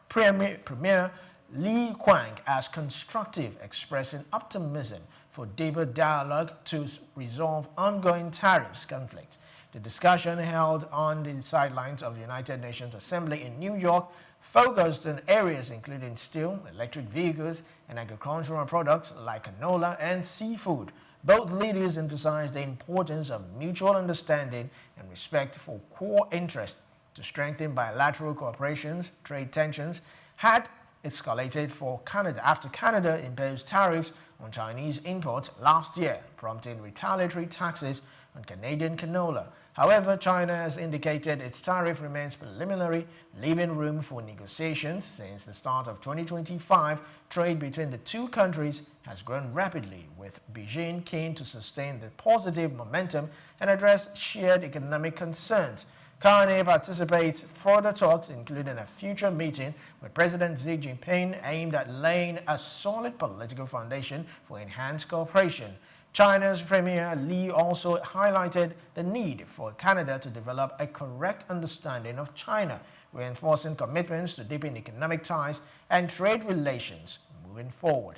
Premier Li Qiang as constructive, expressing optimism for deeper dialogue to resolve ongoing tariffs conflict. The discussion held on the sidelines of the United Nations Assembly in New York focused on areas including steel, electric vehicles, and agricultural products like canola and seafood. Both leaders emphasized the importance of mutual understanding and respect for core interests. To strengthen bilateral cooperations, trade tensions had escalated for Canada after Canada imposed tariffs on Chinese imports last year, prompting retaliatory taxes on Canadian canola. However, China has indicated its tariff remains preliminary, leaving room for negotiations. Since the start of 2025, trade between the two countries has grown rapidly, with Beijing keen to sustain the positive momentum and address shared economic concerns. Carney participates further talks, including a future meeting with President Xi Jinping aimed at laying a solid political foundation for enhanced cooperation. China's Premier Li also highlighted the need for Canada to develop a correct understanding of China, reinforcing commitments to deepen economic ties and trade relations moving forward.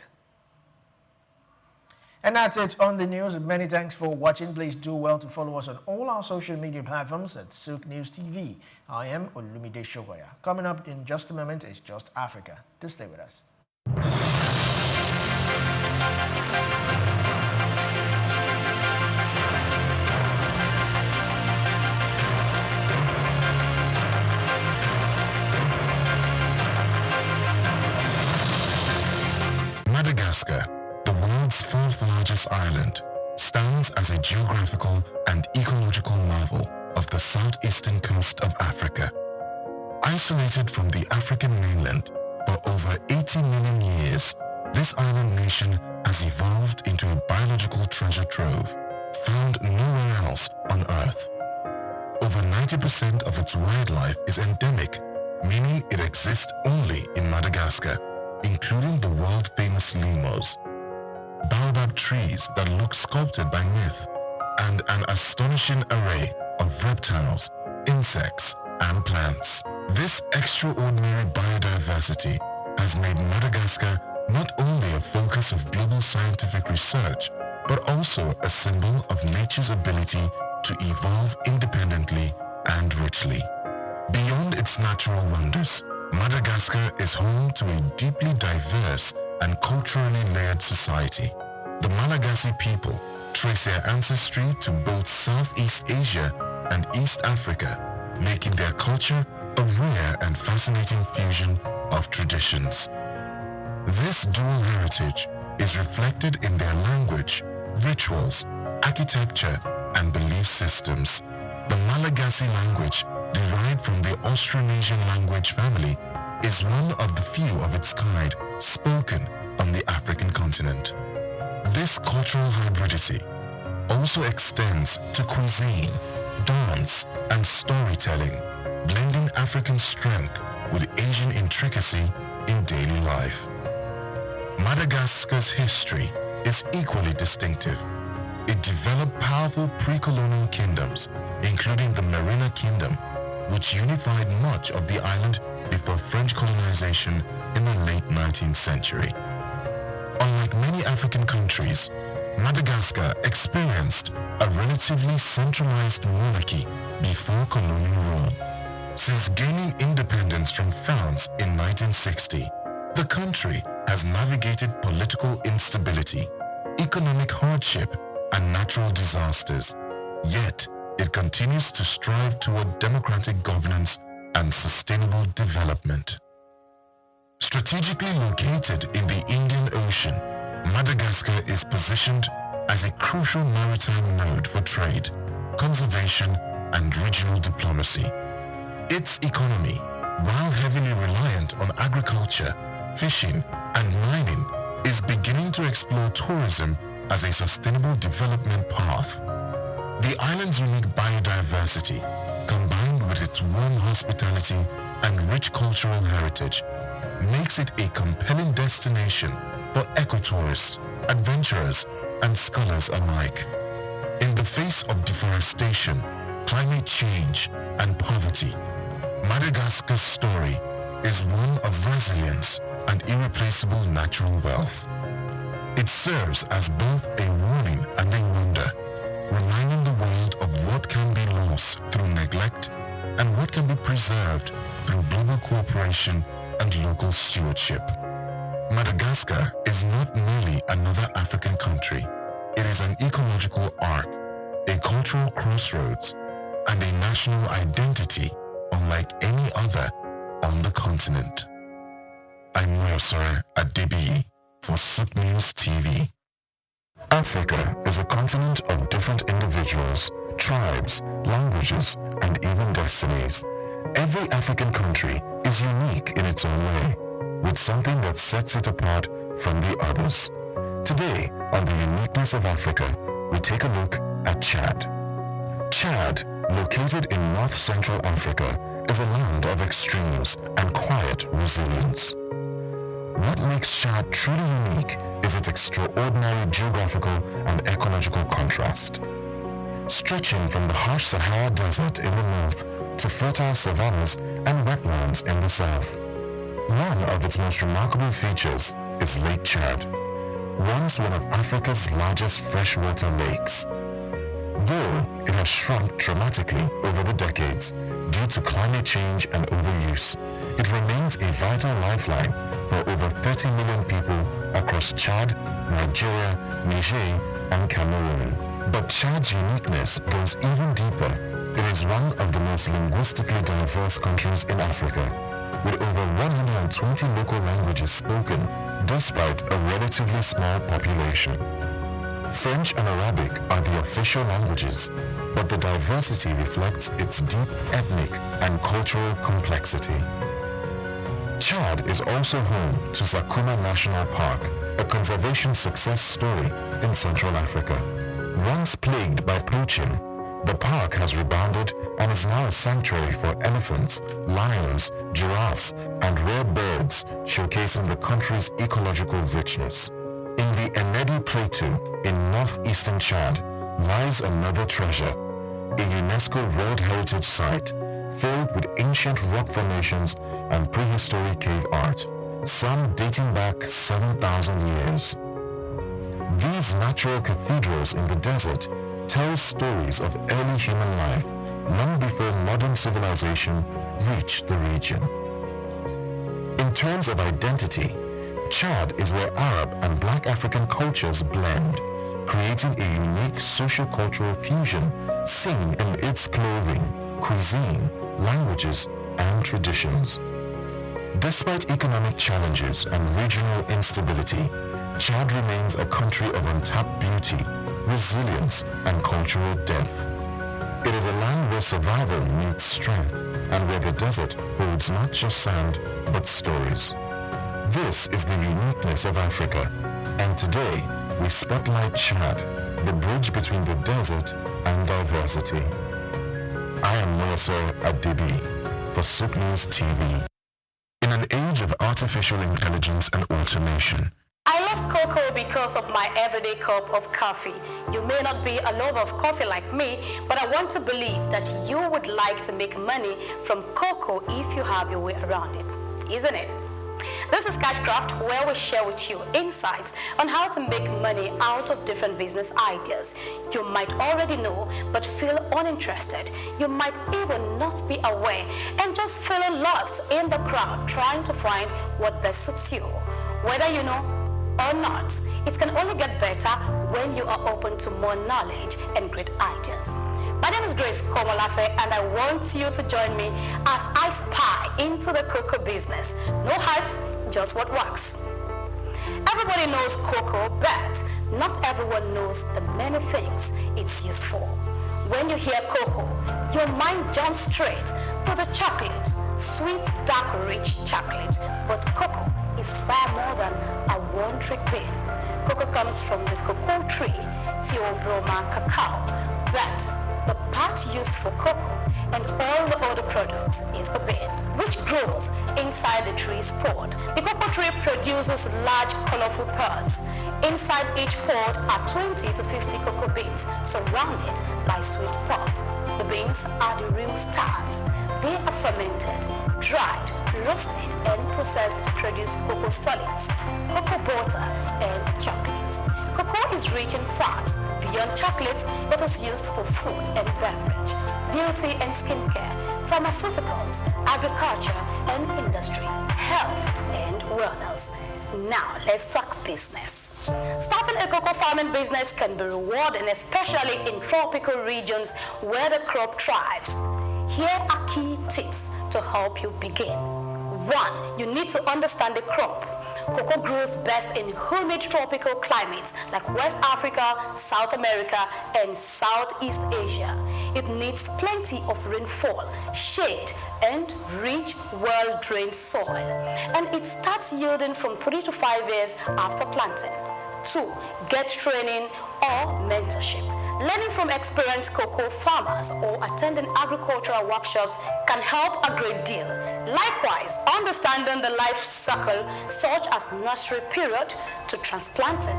And that's it on the news. Many thanks for watching. Please do well to follow us on all our social media platforms at Souk News TV. I am Olumide Shogoya. Coming up in just a moment is Just Africa. Do stay with us. Madagascar, the world's fourth largest island, stands as a geographical and ecological marvel of the southeastern coast of Africa. Isolated from the African mainland for over 80 million years, this island nation has evolved into a biological treasure trove found nowhere else on Earth. Over 90% of its wildlife is endemic, meaning it exists only in Madagascar, including the world-famous lemurs, baobab trees that look sculpted by myth, and an astonishing array of reptiles, insects, and plants. This extraordinary biodiversity has made Madagascar not only a focus of global scientific research, but also a symbol of nature's ability to evolve independently and richly. Beyond its natural wonders, Madagascar is home to a deeply diverse and culturally layered society. The Malagasy people trace their ancestry to both Southeast Asia and East Africa, making their culture a rare and fascinating fusion of traditions. This dual heritage is reflected in their language, rituals, architecture, and belief systems. The Malagasy language, derived from the Austronesian language family, is one of the few of its kind spoken on the African continent. This cultural hybridity also extends to cuisine, dance, and storytelling, blending African strength with Asian intricacy in daily life. Madagascar's history is equally distinctive. It developed powerful pre-colonial kingdoms, including the Merina Kingdom, which unified much of the island before French colonization in the late 19th century. Unlike many African countries, Madagascar experienced a relatively centralized monarchy before colonial rule. Since gaining independence from France in 1960, the country has navigated political instability, economic hardship, and natural disasters. Yet, it continues to strive toward democratic governance and sustainable development. Strategically located in the Indian Ocean, Madagascar is positioned as a crucial maritime node for trade, conservation, and regional diplomacy. Its economy, while heavily reliant on agriculture, fishing, and mining, is beginning to explore tourism as a sustainable development path. The island's unique biodiversity, combined with its warm hospitality and rich cultural heritage, makes it a compelling destination for ecotourists, adventurers, and scholars alike. In the face of deforestation, climate change, and poverty, Madagascar's story is one of resilience and irreplaceable natural wealth. It serves as both a warning and a wonder, reminding the world of what can be lost through neglect and what can be preserved through global cooperation and local stewardship. Madagascar is not merely another African country. It is an ecological arc, a cultural crossroads, and a national identity unlike any other on the continent. I'm Moyosore Adebiyi for Souk News TV. Africa is a continent of different individuals, tribes, languages, and even destinies. Every African country is unique in its own way, with something that sets it apart from the others. Today, on the uniqueness of Africa, we take a look at Chad. Chad located in north-central Africa, is a land of extremes and quiet resilience. What makes Chad truly unique is its extraordinary geographical and ecological contrast. Stretching from the harsh Sahara Desert in the north to fertile savannas and wetlands in the south. One of its most remarkable features is Lake Chad, once one of Africa's largest freshwater lakes. Though it has shrunk dramatically over the decades due to climate change and overuse, it remains a vital lifeline for over 30 million people across Chad, Nigeria, Niger, and Cameroon. But Chad's uniqueness goes even deeper. It is one of the most linguistically diverse countries in Africa, with over 120 local languages spoken, despite a relatively small population. French and Arabic are the official languages, but the diversity reflects its deep ethnic and cultural complexity. Chad is also home to Sakuma National Park, a conservation success story in Central Africa. Once plagued by poaching, the park has rebounded and is now a sanctuary for elephants, lions, giraffes, and rare birds, showcasing the country's ecological richness. In the Enedi Plateau in northeastern Chad lies another treasure, a UNESCO World Heritage Site filled with ancient rock formations and prehistoric cave art, some dating back 7,000 years. These natural cathedrals in the desert tell stories of early human life long before modern civilization reached the region. In terms of identity, Chad is where Arab and Black African cultures blend, creating a unique socio-cultural fusion seen in its clothing, cuisine, languages, and traditions. Despite economic challenges and regional instability, Chad remains a country of untapped beauty, resilience, and cultural depth. It is a land where survival meets strength and where the desert holds not just sand, but stories. This is the uniqueness of Africa, and today we spotlight Chad, the bridge between the desert and diversity. I am Moyasor Adibi for Souk News TV. In an age of artificial intelligence and automation, I love cocoa because of my everyday cup of coffee. You may not be a lover of coffee like me, but I want to believe that you would like to make money from cocoa if you have your way around it, isn't it? This is Cashcraft, where we share with you insights on how to make money out of different business ideas. You might already know, but feel uninterested. You might even not be aware and just feeling lost in the crowd trying to find what best suits you. Whether you know or not, it can only get better when you are open to more knowledge and great ideas. My name is Grace Komolafe, and I want you to join me as I spy into the cocoa business. No hypes, just what works. Everybody knows cocoa, but not everyone knows the many things it's used for. When you hear cocoa, your mind jumps straight to the chocolate, sweet, dark, rich chocolate. But cocoa is far more than a one-trick bean. Cocoa comes from the cocoa tree, Theobroma cacao, but the part used for cocoa and all the other products is the bean, which grows inside the tree's pod. The cocoa tree produces large, colorful pods. Inside each pod are 20 to 50 cocoa beans surrounded by sweet pod. The beans are the real stars. They are fermented, dried, roasted, and processed to produce cocoa solids, cocoa butter, and chocolates. Cocoa is rich in fat. Beyond chocolate, it is used for food and beverage, beauty and skincare, pharmaceuticals, agriculture and industry, health and wellness. Now, let's talk business. Starting a cocoa farming business can be rewarding, especially in tropical regions where the crop thrives. Here are key tips to help you begin. 1. You need to understand the crop. Cocoa grows best in humid tropical climates like West Africa, South America, and Southeast Asia. It needs plenty of rainfall, shade, and rich, well-drained soil. And it starts yielding from 3 to 5 years after planting. 2. Get training or mentorship. Learning from experienced cocoa farmers or attending agricultural workshops can help a great deal. Likewise, understanding the life cycle such as nursery period to transplanting,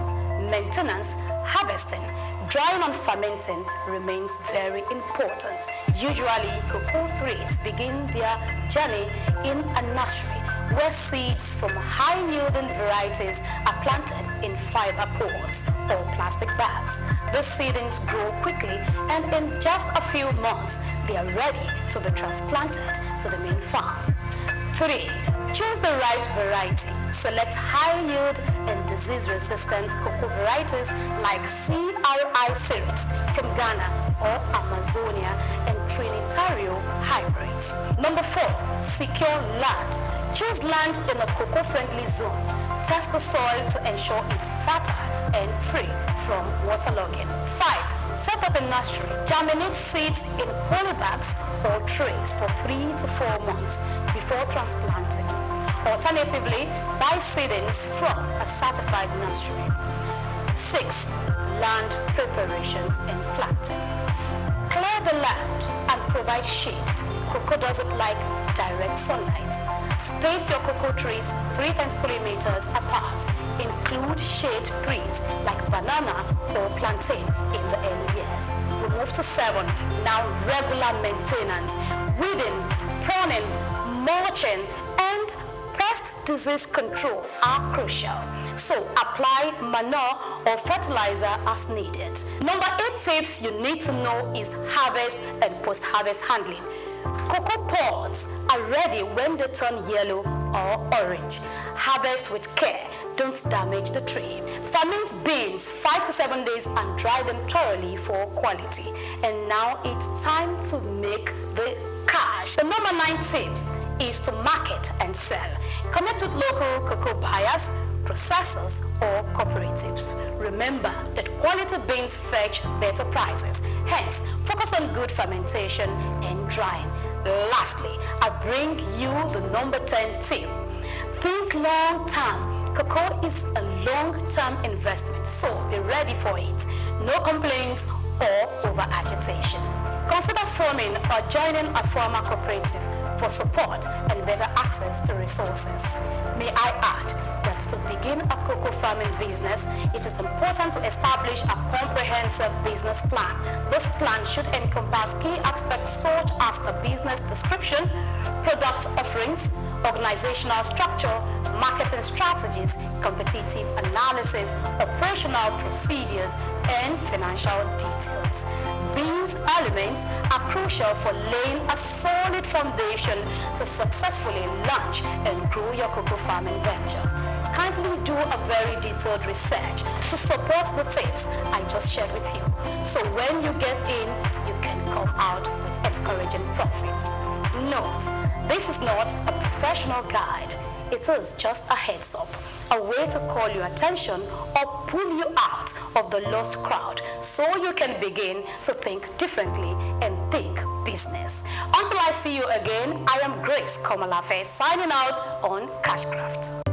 maintenance, harvesting, drying and fermenting remains very important. Usually, cocoa trees begin their journey in a nursery where seeds from high-yielding varieties are planted in fiber pods or plastic bags. The seedlings grow quickly, and in just a few months, they are ready to be transplanted to the main farm. 3. Choose the right variety. Select high-yield and disease-resistant cocoa varieties like CRI series from Ghana or Amazonia and Trinitario hybrids. Number 4. Secure land. Choose land in a cocoa-friendly zone. Test the soil to ensure it's fertile and free from waterlogging. 5. Set up a nursery. Germinate seeds in polybags or trays for 3 to 4 months before transplanting. Alternatively, buy seedlings from a certified nursery. 6. Land preparation and planting. Clear the land and provide shade. Cocoa doesn't like direct sunlight. Space your cocoa trees 3 times 3 meters apart. Include shade trees like banana or plantain in the early years. We move to 7. Now regular maintenance. Weeding, pruning, mulching, and pest disease control are crucial. So apply manure or fertilizer as needed. Number 8 tips you need to know is harvest and post-harvest handling. Cocoa pods are ready when they turn yellow or orange. Harvest with care. Don't damage the tree. Ferment beans 5 to 7 days and dry them thoroughly for quality. And now it's time to make the cash. The number 9 tips is to market and sell. Connect with local cocoa buyers, processors, or cooperatives. Remember that quality beans fetch better prices. Hence, focus on good fermentation and drying. Lastly, I bring you the number 10 tip. Think long term. Cocoa is a long-term investment, so be ready for it. No complaints or over-agitation. Consider forming or joining a farmer cooperative for support and better access to resources. May I add that to begin a cocoa farming business, it is important to establish a comprehensive business plan. This plan should encompass key aspects such as the business description, product offerings, organizational structure, marketing strategies, competitive analysis, operational procedures, and financial details. These elements are crucial for laying a solid foundation to successfully launch and grow your cocoa farming venture. Kindly do a very detailed research to support the tips I just shared with you. So when you get in, you can come out with encouraging profits. Note, this is not a professional guide. It is just a heads up, a way to call your attention or pull you out of the lost crowd so you can begin to think differently and think business. Until I see you again, I am Grace Komalafe signing out on Cashcraft.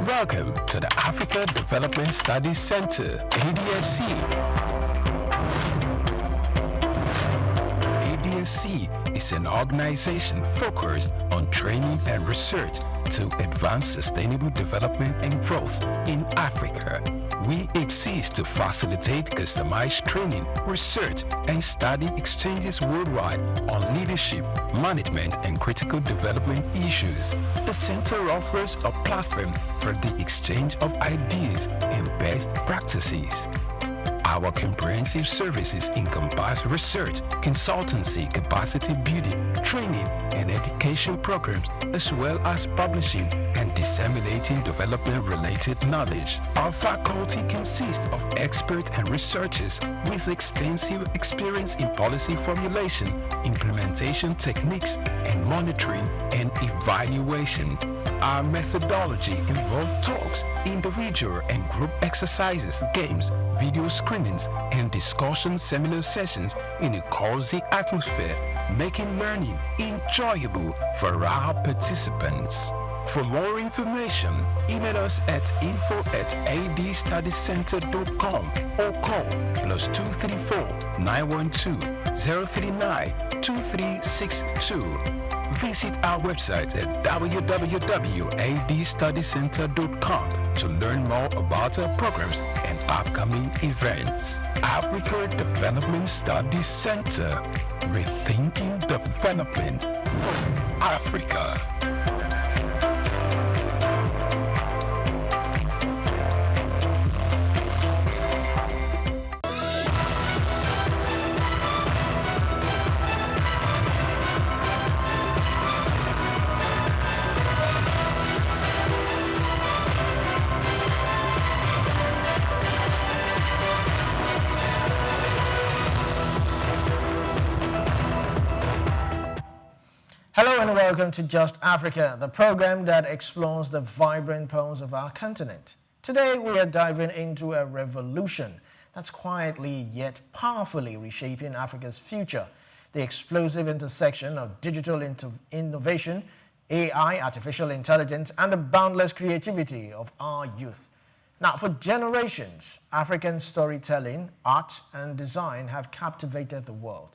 Welcome to the Africa Development Studies Center, ADSC. ADSC is an organization focused on training and research to advance sustainable development and growth in Africa. We exist to facilitate customized training, research, and study exchanges worldwide on leadership, management, and critical development issues. The center offers a platform for the exchange of ideas and best practices. Our comprehensive services encompass research, consultancy, capacity building, training, and education programs, as well as publishing and disseminating development-related knowledge. Our faculty consists of experts and researchers with extensive experience in policy formulation, implementation techniques, and monitoring and evaluation. Our methodology involves talks, individual and group exercises, games, video screenings, and discussion seminar sessions in a cozy atmosphere, making learning enjoyable for our participants. For more information, email us at info@adstudycenter.com or call +234 912 039 2362. Visit our website at www.adstudycenter.com to learn more about our programs and upcoming events. Africa Development Studies Center, rethinking development for Africa. Hello and welcome to Just Africa, the program that explores the vibrant poles of our continent. Today we are diving into a revolution that's quietly yet powerfully reshaping Africa's future, the explosive intersection of digital innovation, AI, artificial intelligence, and the boundless creativity of our youth. Now, for generations, African storytelling, art, and design have captivated the world.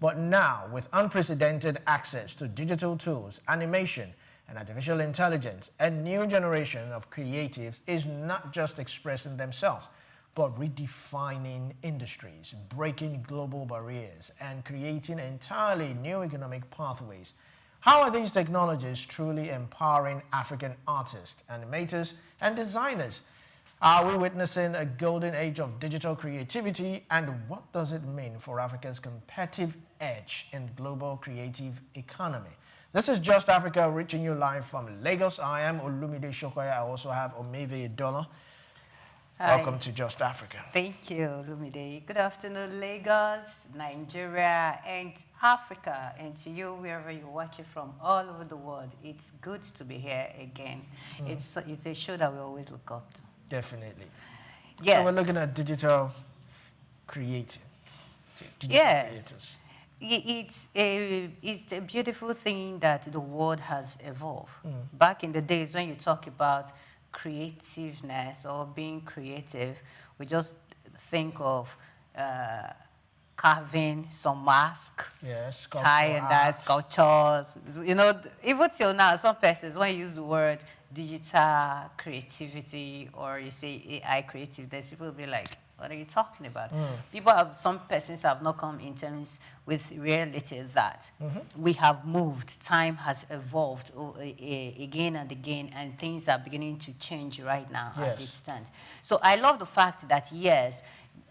But now, with unprecedented access to digital tools, animation, and artificial intelligence, a new generation of creatives is not just expressing themselves, but redefining industries, breaking global barriers, and creating entirely new economic pathways. How are these technologies truly empowering African artists, animators, and designers? Are we witnessing a golden age of digital creativity, and what does it mean for Africa's competitive edge in the global creative economy? This is Just Africa, reaching you live from Lagos. I am Olumide Shokoya. I also have Omeve Idola. Welcome to Just Africa. Thank you, Olumide. Good afternoon, Lagos, Nigeria, and Africa, and to you, wherever you're watching from all over the world. It's good to be here again. It's a show that we always look up to. Definitely. Yeah. So we're looking at digital creating. Yes. It's a beautiful thing that the world has evolved. Back in the days when you talk about creativeness or being creative, we just think of carving some mask, tie and dye sculptures. You know, even till now, some persons, when you use the word digital creativity or you say AI creativeness, people will be like, what are you talking about? Some persons have not come in terms with reality that we have moved, time has evolved again and again, and things are beginning to change right now as it stands. So I love the fact that, yes,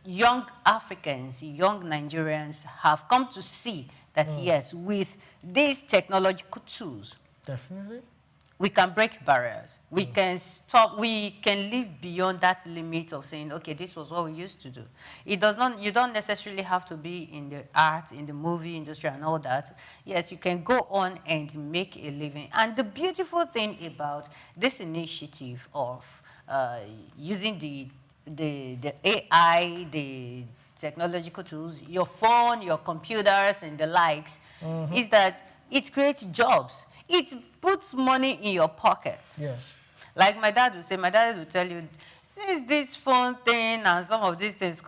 young Africans, young Nigerians have come to see that, yes, with these technological tools, definitely, we can break barriers. We can stop. We can live beyond that limit of saying, okay, this was what we used to do. It does not. You don't necessarily have to be in the art, in the movie industry, and all that. Yes, you can go on and make a living. And the beautiful thing about this initiative of using the AI, the technological tools, your phone, your computers, and the likes, is that it creates jobs. It puts money in your pocket. Yes. Like my dad would say, my dad would tell you, since this phone thing and some of these things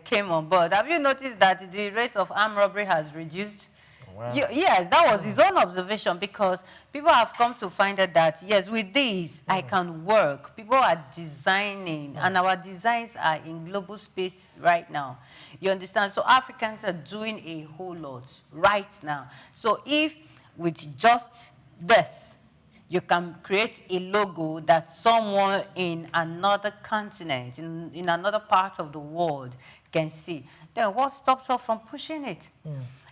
came on board, have you noticed that the rate of armed robbery has reduced? Wow. Yes, that was his own observation, because people have come to find out that, yes, with this, I can work. People are designing, and our designs are in global space right now. You understand? So Africans are doing a whole lot right now. So if with just this, you can create a logo that someone in another continent, in another part of the world can see, then what stops us from pushing it?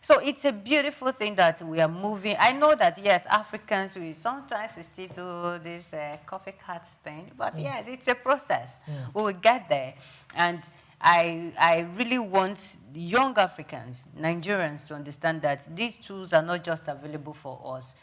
So it's a beautiful thing that we are moving. I know that, yes, Africans, we sometimes still do this copycat thing, but yes, it's a process. We will get there. And I really want young Africans, Nigerians, to understand that these tools are not just available for us,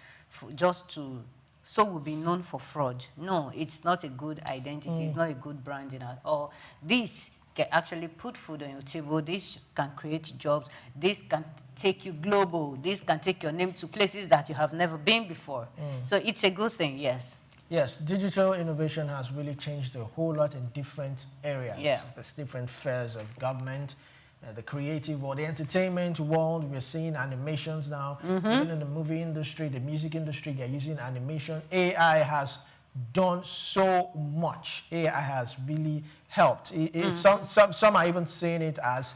so we'll be known for fraud. No, it's not a good identity. It's not a good branding at all. This can actually put food on your table. This can create jobs. This can take you global. This can take your name to places that you have never been before. So it's a good thing, yes. Yes, digital innovation has really changed a whole lot in different areas. Yeah. There's different spheres of government, the creative or the entertainment world. We're seeing animations now. Even in the movie industry, the music industry, they're using animation. AI has done so much. AI has really helped. Some are even seeing it as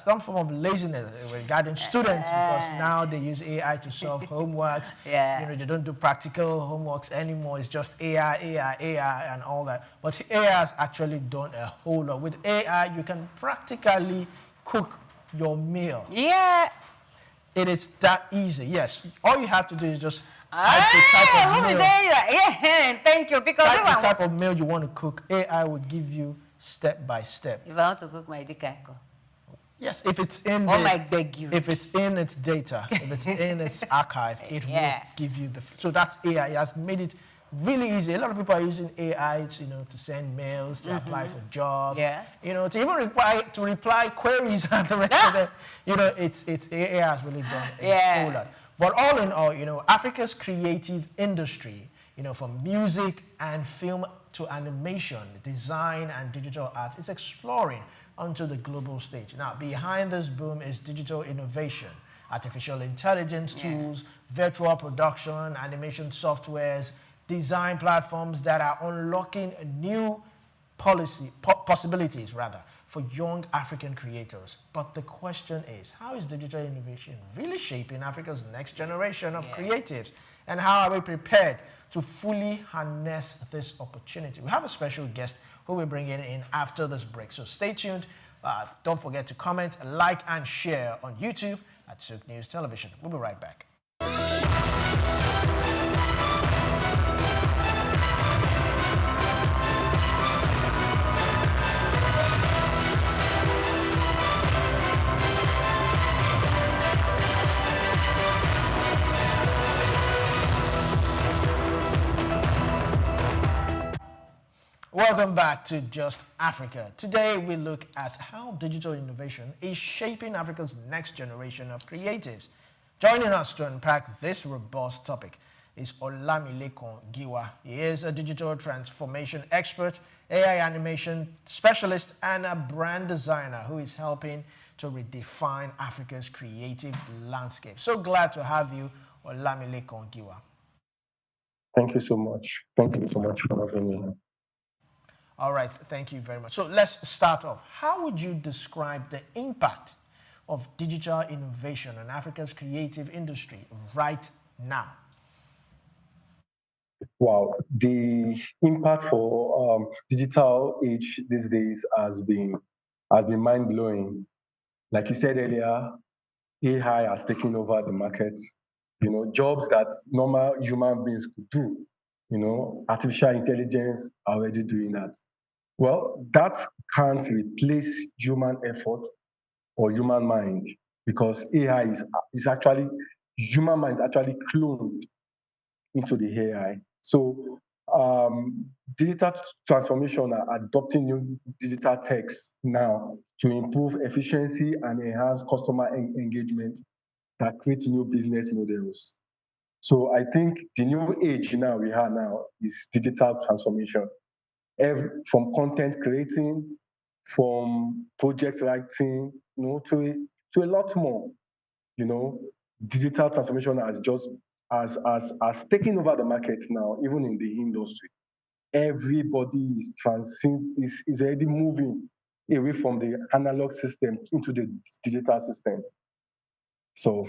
some form of laziness regarding students, because now they use AI to solve homeworks. They don't do practical homeworks anymore. It's just AI, and all that. But AI has actually done a whole lot. With AI, you can practically cook your meal. Yeah. It is that easy. Yes. All you have to do is just type the type of meal. Thank you. Because type the type of meal you want to cook. AI will give you step by step. If I want to cook my dikako. Yes, if it's in if it's in its data, if it's in its archive, it will give you the. So that's AI. It has made it really easy. A lot of people are using AI, to send mails, to apply for jobs, to even reply queries and the rest of it. It's AI has really done a whole lot. But all in all, Africa's creative industry, from music and film to animation, design and digital art, is exploring onto the global stage. Now, behind this boom is digital innovation, artificial intelligence tools, virtual production, animation softwares, design platforms that are unlocking new possibilities for young African creators. But the question is, how is digital innovation really shaping Africa's next generation of creatives? And how are we prepared to fully harness this opportunity? We have a special guest who we're bringing in after this break. So stay tuned. Don't forget to comment, like, and share on YouTube at Souk News Television. We'll be right back. Welcome back to Just Africa. Today we look at how digital innovation is shaping Africa's next generation of creatives. Joining us to unpack this robust topic is Olamilekan Giwa. He is a digital transformation expert, AI animation specialist, and a brand designer who is helping to redefine Africa's creative landscape. So glad to have you, Olamilekan Giwa. Thank you so much. Thank you so much for having me. All right, thank you very much. So let's start off. How would you describe the impact of digital innovation on Africa's creative industry right now? Wow, the impact for digital age these days has been mind-blowing. Like you said earlier, AI has taken over the market. Jobs that normal human beings could do. Artificial intelligence are already doing that. Well, that can't replace human effort or human mind, because AI is actually, human mind is actually cloned into the AI. So digital transformation are adopting new digital techs now to improve efficiency and enhance customer engagement that create new business models. So I think the new age now we have now is digital transformation. From content creating, from project writing, to a lot more. Digital transformation has taken over the market now, even in the industry. Everybody is already moving away from the analog system into the digital system. So.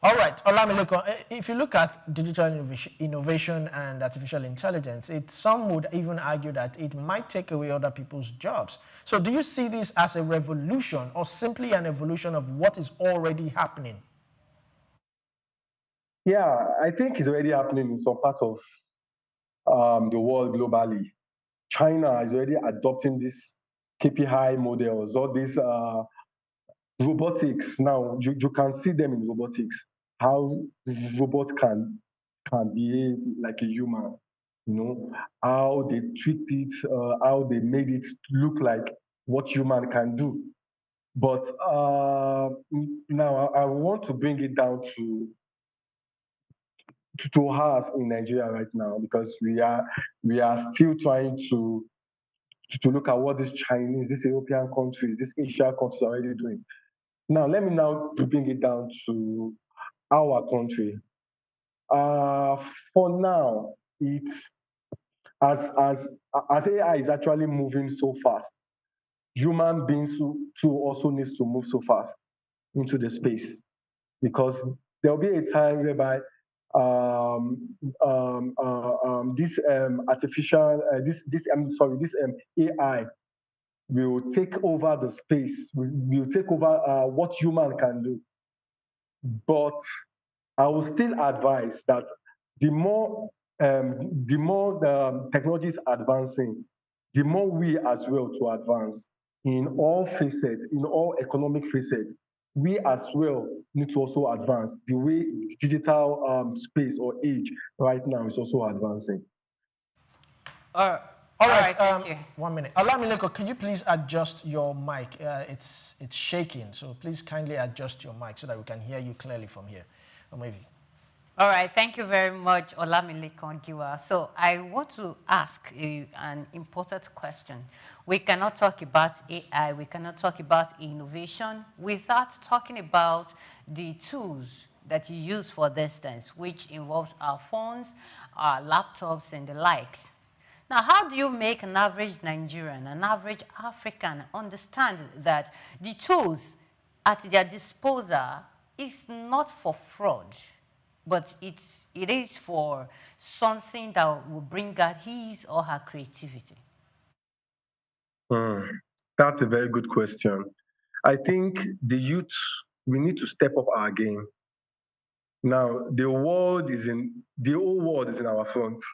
All right, Olamilekan, if you look at digital innovation and artificial intelligence, some would even argue that it might take away other people's jobs. So do you see this as a revolution or simply an evolution of what is already happening? Yeah, I think it's already happening in some parts of the world globally. China is already adopting these KPI models, all these robotics. Now, you can see them in robotics, how robots can behave like a human, how they tweaked it, how they made it look like what human can do. But now I want to bring it down to us in Nigeria right now, because we are still trying to look at what these Chinese, these European countries, these Asian countries are already doing. Now, let me now bring it down to our country. For now, it's as AI is actually moving so fast, human beings too also needs to move so fast into the space, because there'll be a time whereby this AI will take over the space, will take over what human can do. But I will still advise that the more the technology is advancing, the more we as well to advance in all facets, in all economic facets. We as well need to also advance the way digital space or age right now is also advancing. All right. Thank you. 1 minute. Olamileko, can you please adjust your mic? It's shaking, so please kindly adjust your mic so that we can hear you clearly from here. Or maybe. All right, thank you very much, Olamileko Giwa. So I want to ask you an important question. We cannot talk about AI, we cannot talk about innovation without talking about the tools that you use for this things, which involves our phones, our laptops, and the likes. Now, how do you make an average Nigerian, an average African understand that the tools at their disposal is not for fraud, but it is for something that will bring out his or her creativity? That's a very good question. I think the youth, we need to step up our game. Now, the whole world is in our front.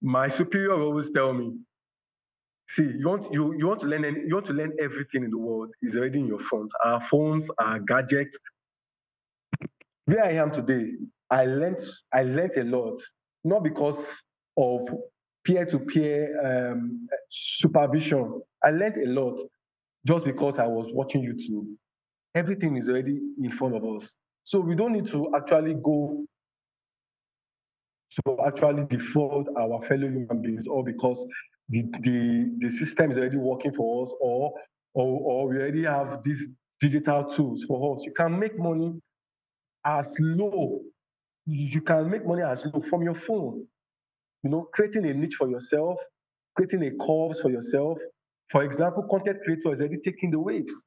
My superior always tell me, see, you want to learn everything in the world is already in your front. Our phones, our gadgets. Where I am today, I learned a lot, not because of peer-to-peer supervision. I learned a lot just because I was watching YouTube. Everything is already in front of us. So we don't need to actually go to actually defraud our fellow human beings, or because the system is already working for us, or we already have these digital tools for us. You can make money as low. You can make money as low from your phone. You know, creating a niche for yourself, creating a cause for yourself. For example, content creator is already taking the waves.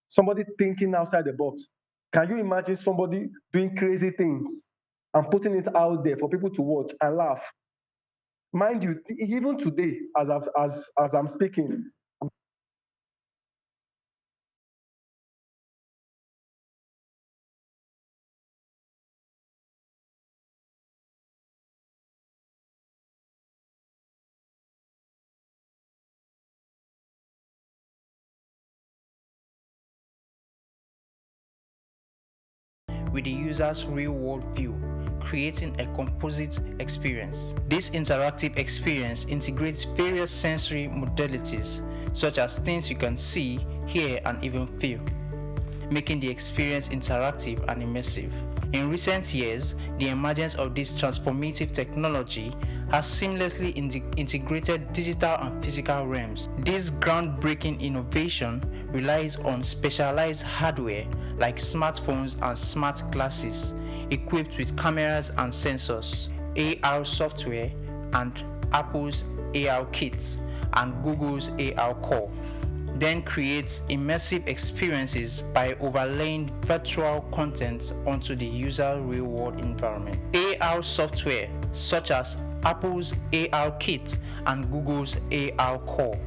Somebody thinking outside the box. Can you imagine somebody doing crazy things and putting it out there for people to watch and laugh? Mind you, even today, as I'm speaking, with the user's real-world view, creating a composite experience. This interactive experience integrates various sensory modalities, such as things you can see, hear, and even feel, making the experience interactive and immersive. In recent years, the emergence of this transformative technology has seamlessly integrated digital and physical realms. This groundbreaking innovation relies on specialized hardware like smartphones and smart glasses equipped with cameras and sensors, AR software, and Apple's AR kits and Google's AR Core. Then creates immersive experiences by overlaying virtual content onto the user's real-world environment. AR software such as Apple's AR Kit and Google's AR Core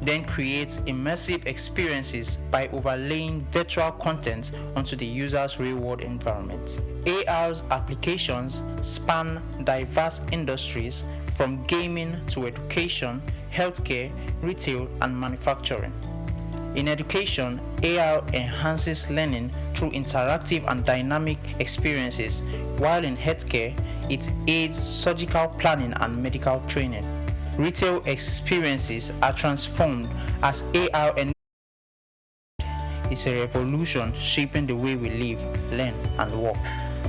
then creates immersive experiences by overlaying virtual content onto the user's real-world environment. AR's applications span diverse industries from gaming to education, healthcare, retail, and manufacturing. In education, AR enhances learning through interactive and dynamic experiences, while in healthcare, it aids surgical planning and medical training. retail experiences are transformed as AR and it's a revolution shaping the way we live, learn, and work.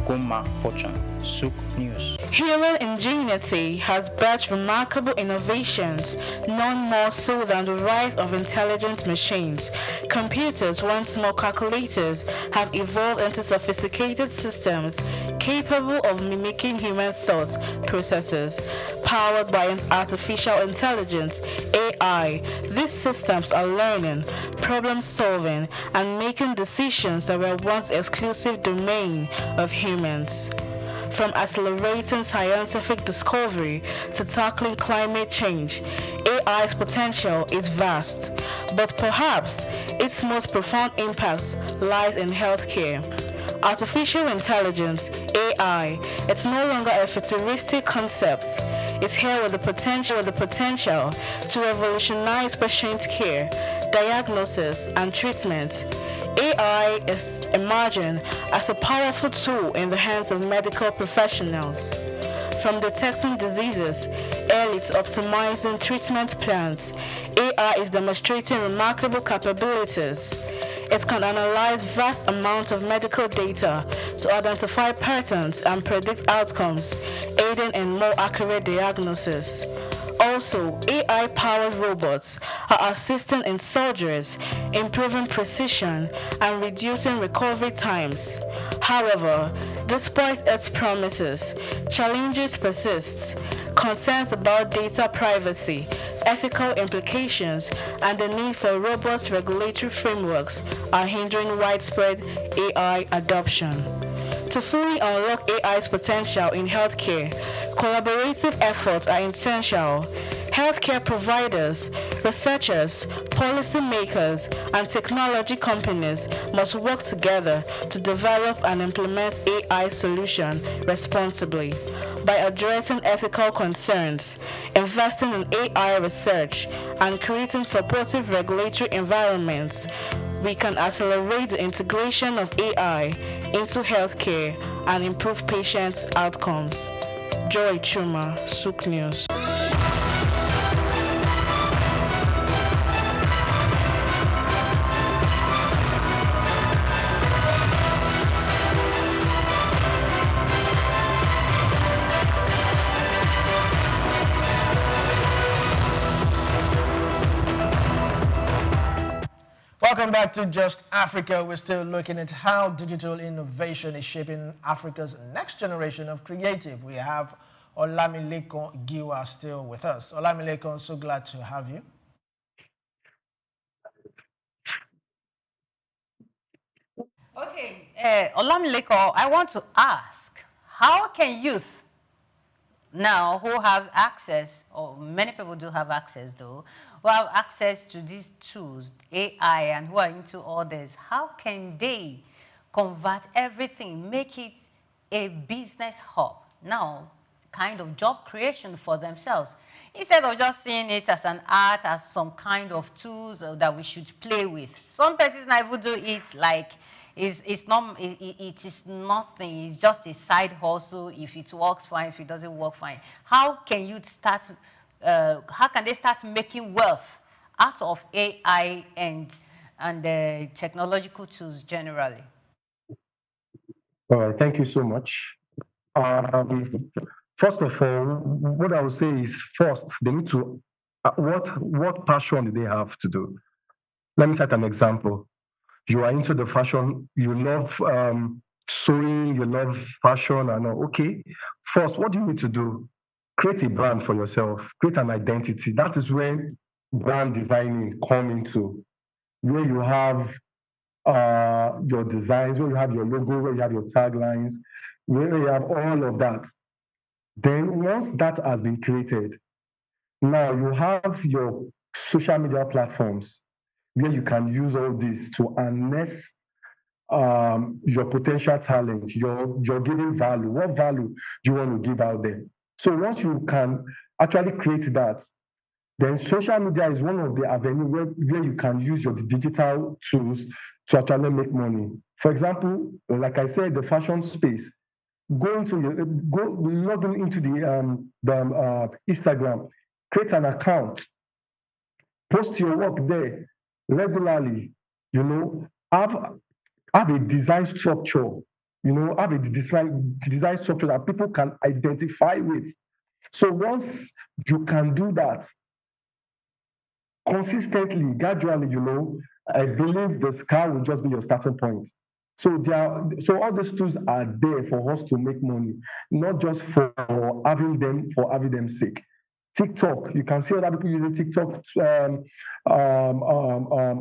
Goma Fortune, Souk News. Human ingenuity has birthed remarkable innovations, none more so than the rise of intelligent machines. Computers, once more calculators, have evolved into sophisticated systems capable of mimicking human thought processes. Powered by an artificial intelligence, AI, these systems are learning, problem solving, and making decisions that were once exclusive domain of humans. From accelerating scientific discovery to tackling climate change, AI's potential is vast, but perhaps its most profound impact lies in healthcare. Artificial intelligence, AI, it's no longer a futuristic concept. It's here with the potential to revolutionize patient care, diagnosis, and treatment. AI is emerging as a powerful tool in the hands of medical professionals. From detecting diseases early to optimizing treatment plans, AI is demonstrating remarkable capabilities. It can analyze vast amounts of medical data to identify patterns and predict outcomes, aiding in more accurate diagnosis. Also, AI-powered robots are assisting in surgeries, improving precision, and reducing recovery times. However, despite its promises, challenges persist. Concerns about data privacy, ethical implications, and the need for robust regulatory frameworks are hindering widespread AI adoption. To fully unlock AI's potential in healthcare, collaborative efforts are essential. Healthcare providers, researchers, policymakers, and technology companies must work together to develop and implement AI solutions responsibly. By addressing ethical concerns, investing in AI research, and creating supportive regulatory environments, we can accelerate the integration of AI into healthcare and improve patient outcomes. Joy Chuma, Souk News. Welcome back to Just Africa. We're still looking at how digital innovation is shaping Africa's next generation of creative. We have Olamilekon Giwa still with us. Olamilekon, so glad to have you. Okay, Olamilekon, I want to ask, how can youth now who have access, or many people do have access though, who have access to these tools, AI, and who are into all this, how can they convert everything, make it a business hub? Now, kind of job creation for themselves, instead of just seeing it as an art, as some kind of tools that we should play with. Some persons now would do it like it is nothing. It's just a side hustle. If it works, fine. If it doesn't work, fine. How can you start? How can they start making wealth out of AI and technological tools generally? All right, thank you so much. First of all, what I would say is first, they need to, what passion do they have to do? Let me set an example. You are into the fashion, you love sewing, you love fashion, and okay. First, what do you need to do? Create a brand for yourself, create an identity. That is where brand designing come into, where you have your designs, where you have your logo, where you have your taglines, where you have all of that. Then once that has been created, now you have your social media platforms where you can use all this to harness your potential talent, your giving value. What value do you want to give out there? So once you can actually create that, then social media is one of the avenues where you can use your digital tools to actually make money. For example, like I said, the fashion space, logging into the Instagram, create an account, post your work there regularly, have a design structure, have a design structure that people can identify with. So once you can do that consistently, gradually, I believe the sky will just be your starting point. So all these tools are there for us to make money, not just for having them's sake. TikTok, you can see other people using TikTok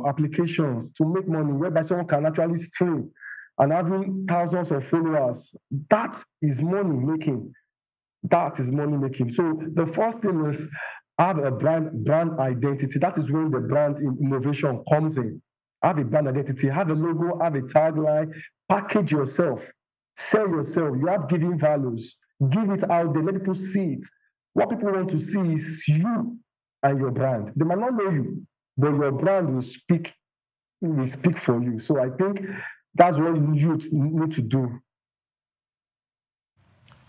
applications to make money, whereby someone can actually stream and having thousands of followers. That is money making. That is money making. So the first thing is have a brand identity. That is when the brand innovation comes in. Have a brand identity, have a logo, have a tagline, package yourself, sell yourself. You have giving values. Give it out there. Let people see it. What people want to see is you and your brand. They might not know you, but your brand will speak for you. So I think that's what youth need to do.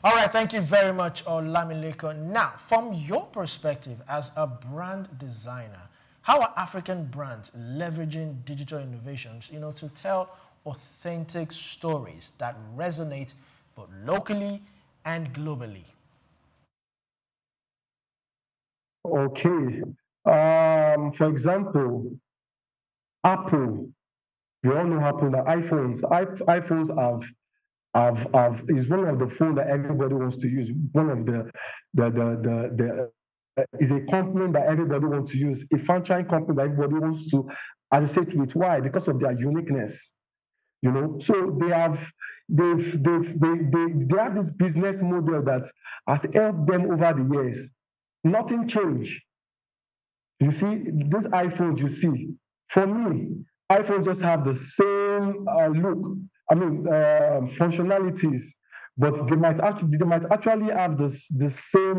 All right, thank you very much, Olamileko. Now, from your perspective as a brand designer, how are African brands leveraging digital innovations, to tell authentic stories that resonate both locally and globally? Okay. For example, Apple. You all know Apple. The iPhones. iPhones is one of the phones that everybody wants to use. One of the is a company that everybody wants to use. A franchise company that everybody wants to associate with. Why? Because of their uniqueness. So they have this business model that has helped them over the years. Nothing changed. You see, these iPhones you see, for me, iPhones just have the same look. Functionalities, but they might actually have the same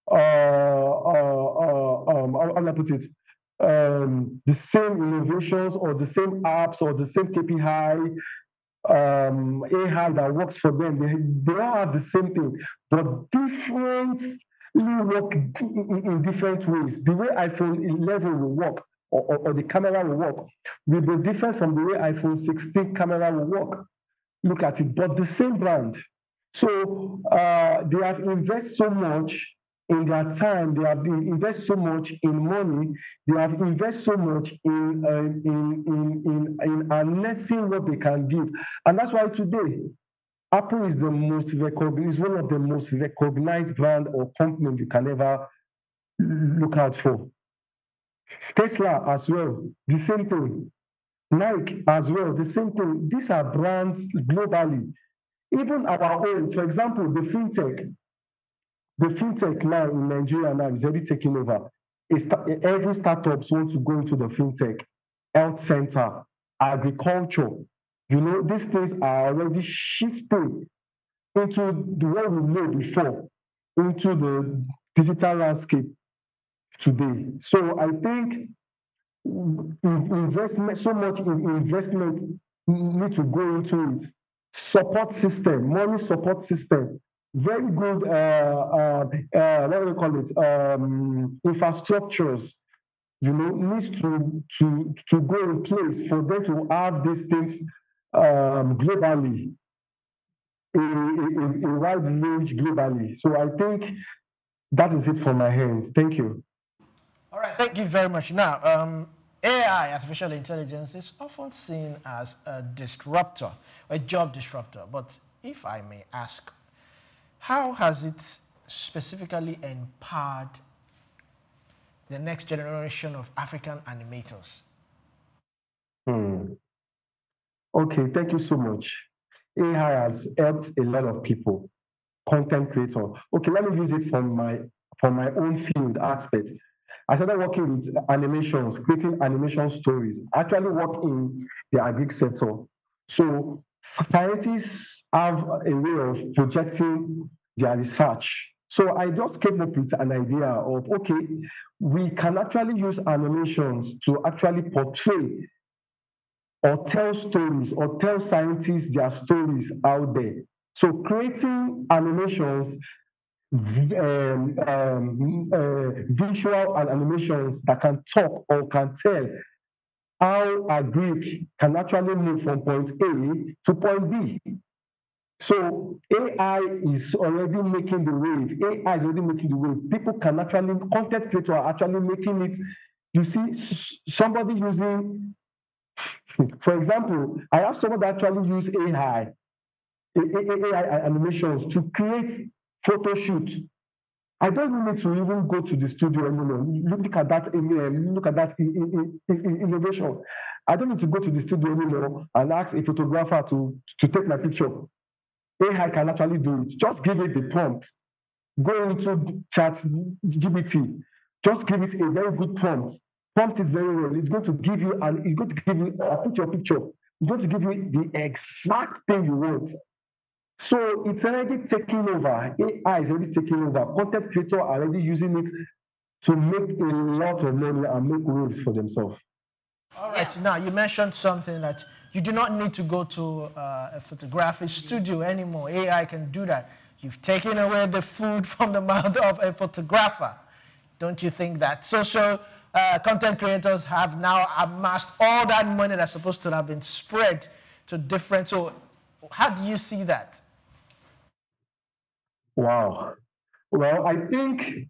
how do I put it? The same innovations or the same apps or the same KPI AI that works for them. They all have the same thing, but differently work in different ways. The way iPhone 11 will work or the camera will work will be different from the way iPhone 16 camera will work. Look at it, but the same brand. So they have invested so much in their time, they have invested so much in money, they have invested so much in harnessing what they can give. And that's why today, Apple is one of the most recognized brand or company you can ever look out for. Tesla as well, the same thing. Nike as well, the same thing. These are brands globally. Even our own, for example, the fintech now in Nigeria now is already taking over. Every startups want to go into the fintech, health center, agriculture. These things are already shifting into the way we know before, into the digital landscape today. So I think investment need to go into it. Support system, money support system, very good. What do you call it? Infrastructures. Needs to go in place for them to have these things globally, a wide range globally. So I think that is it from my hand. Thank you. All right, thank you very much. Now, AI, artificial intelligence, is often seen as a disruptor, a job disruptor. But if I may ask, how has it specifically empowered the next generation of African animators? Okay, thank you so much. AI has helped a lot of people, content creator. Okay, let me use it from my own field aspect. I started working with animations, creating animation stories. I actually work in the agri sector. So scientists have a way of projecting their research. So I just came up with an idea of, okay, we can actually use animations to actually portray or tell stories or tell scientists their stories out there. So creating animations visual and animations that can talk or can tell how a Greek can actually move from point A to point B. So AI is already making the wave. AI is already making the wave. People can actually, content creators are actually making it. You see, somebody using, for example, I have someone that actually use AI animations to create photo shoot. I don't need to even go to the studio anymore. Look at that innovation. I don't need to go to the studio anymore and ask a photographer to take my picture. AI can actually do it. Just give it the prompt. Go into ChatGPT. Just give it a very good prompt. Prompt it very well. It's going to give you, put your picture. It's going to give you the exact thing you want. So it's already taking over. AI is already taking over. Content creators are already using it to make a lot of money and make waves for themselves. All right. Yeah. Now, you mentioned something that you do not need to go to a photography studio anymore. AI can do that. You've taken away the food from the mouth of a photographer. Don't you think that social content creators have now amassed all that money that's supposed to have been spread to different... So how do you see that? Wow. Well, I think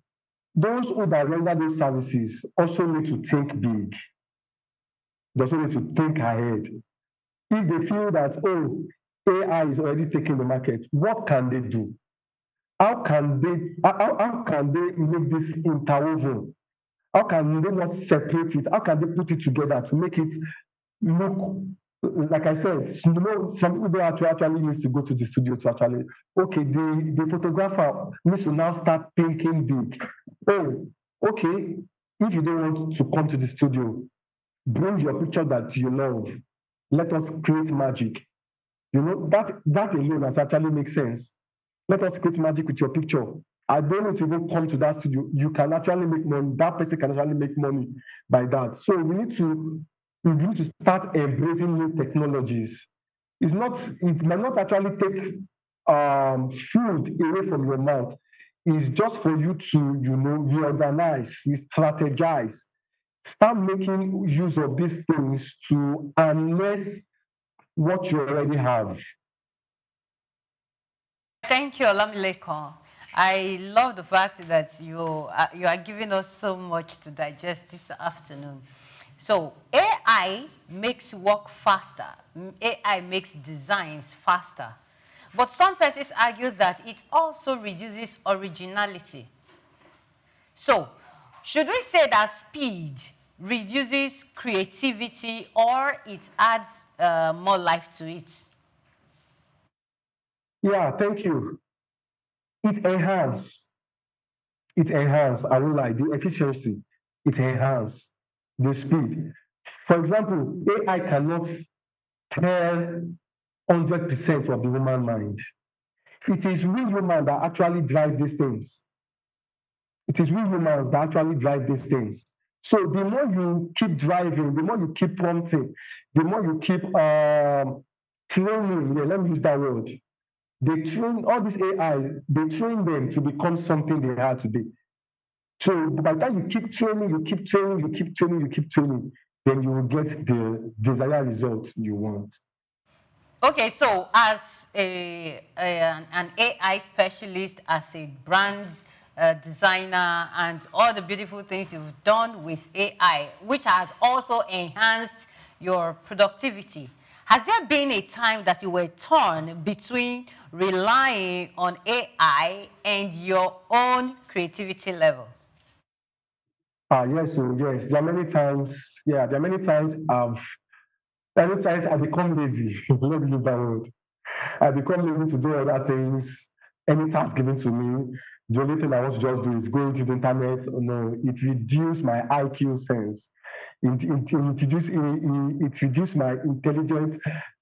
those who render these services also need to think big. They also need to think ahead. If they feel that, oh, AI is already taking the market, what can they do? How can they make this interwoven? How can they not separate it? How can they put it together to make it look, like I said, some people don't actually need to go to the studio to actually, okay, the photographer needs to now start thinking big. Oh, okay, if you don't want to come to the studio, bring your picture that you love. Let us create magic. You know, that alone has actually makes sense. Let us create magic with your picture. I don't need to even come to that studio. You can actually make money. That person can actually make money by that. So we need to start embracing new technologies. It might not actually take food away from your mouth. It's just for you to, reorganize, re-strategize, start making use of these things to harness what you already have. Thank you, Olamileko. I love the fact that you are giving us so much to digest this afternoon. So AI makes work faster. AI makes designs faster. But some persons argue that it also reduces originality. So should we say that speed reduces creativity or it adds more life to it? Yeah, thank you. It enhances, I won't lie, the efficiency, it enhances the speed. For example, AI cannot tell 100% of the human mind. It is we humans that actually drive these things. It is we humans that actually drive these things. So the more you keep driving, the more you keep prompting, the more you keep training, let me use that word. They train all this AI, they train them to become something they are today. So by the time you keep training, then you will get the desired result you want. Okay, so as an AI specialist, as a brand designer, and all the beautiful things you've done with AI, which has also enhanced your productivity, has there been a time that you were torn between relying on AI and your own creativity level? Yes. There are many times. Yeah, there are many times I become lazy. Let me use that word. I become lazy to do other things. Any task given to me, the only thing I want to just do is go into the internet. No, it reduces my IQ sense. It reduces my intelligence,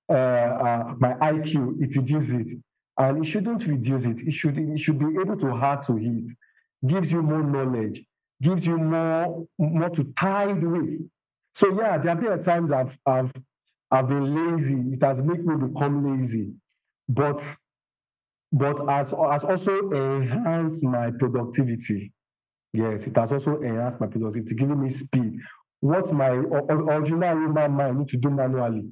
my IQ. It reduces it, and it shouldn't reduce it. It should be able to hard to hit. Gives you more knowledge. Gives you more to tide with. So yeah, there have been times I've been lazy. It has made me become lazy, but but has also enhanced my productivity. Yes, it has also enhanced my productivity, giving me speed. What my original human mind need to do manually,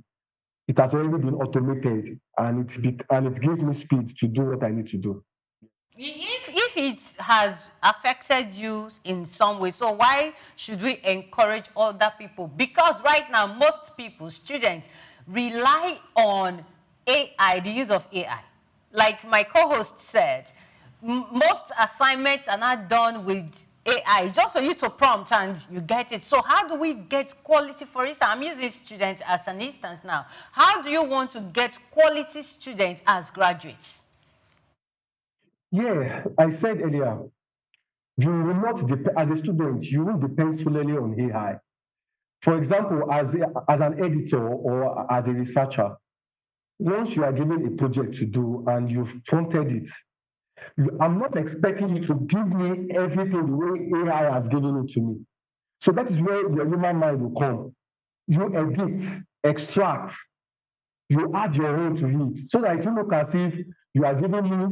it has already been automated, and it gives me speed to do what I need to do. If it has affected you in some way, so why should we encourage other people? Because right now, most people, students, rely on AI, the use of AI. Like my co-host said, most assignments are not done with AI, just for you to prompt and you get it. So how do we get quality? For instance, I'm using students as an instance now. How do you want to get quality students as graduates? Yeah, I said earlier, you will not depend, as a student, you will depend solely on AI. For example, as an editor or as a researcher, once you are given a project to do and you've prompted it, I'm not expecting you to give me everything the way AI has given it to me. So that is where your human mind will come. You edit, extract, you add your own to it, so that it will look as if you are giving me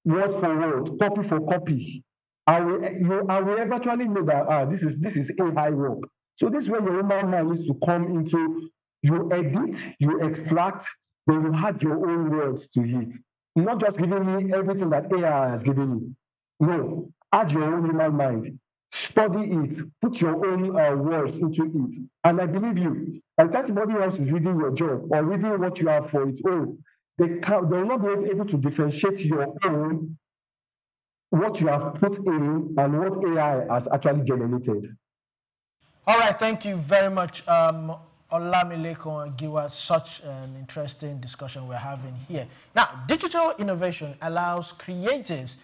word for word, copy for copy. I will eventually know that this is AI work. So this is where your human mind needs to come into. You edit, you extract, then you add your own words to it. Not just giving me everything that AI has given me. No, add your own human mind. Study it, put your own words into it. And I believe you, and if somebody else is reading your job or reading what you have for its own, they will not be able to differentiate your own, what you have put in, and what AI has actually generated. All right, thank you very much, Olamileko and Giwa. Such an interesting discussion we're having here. Now, digital innovation allows creatives,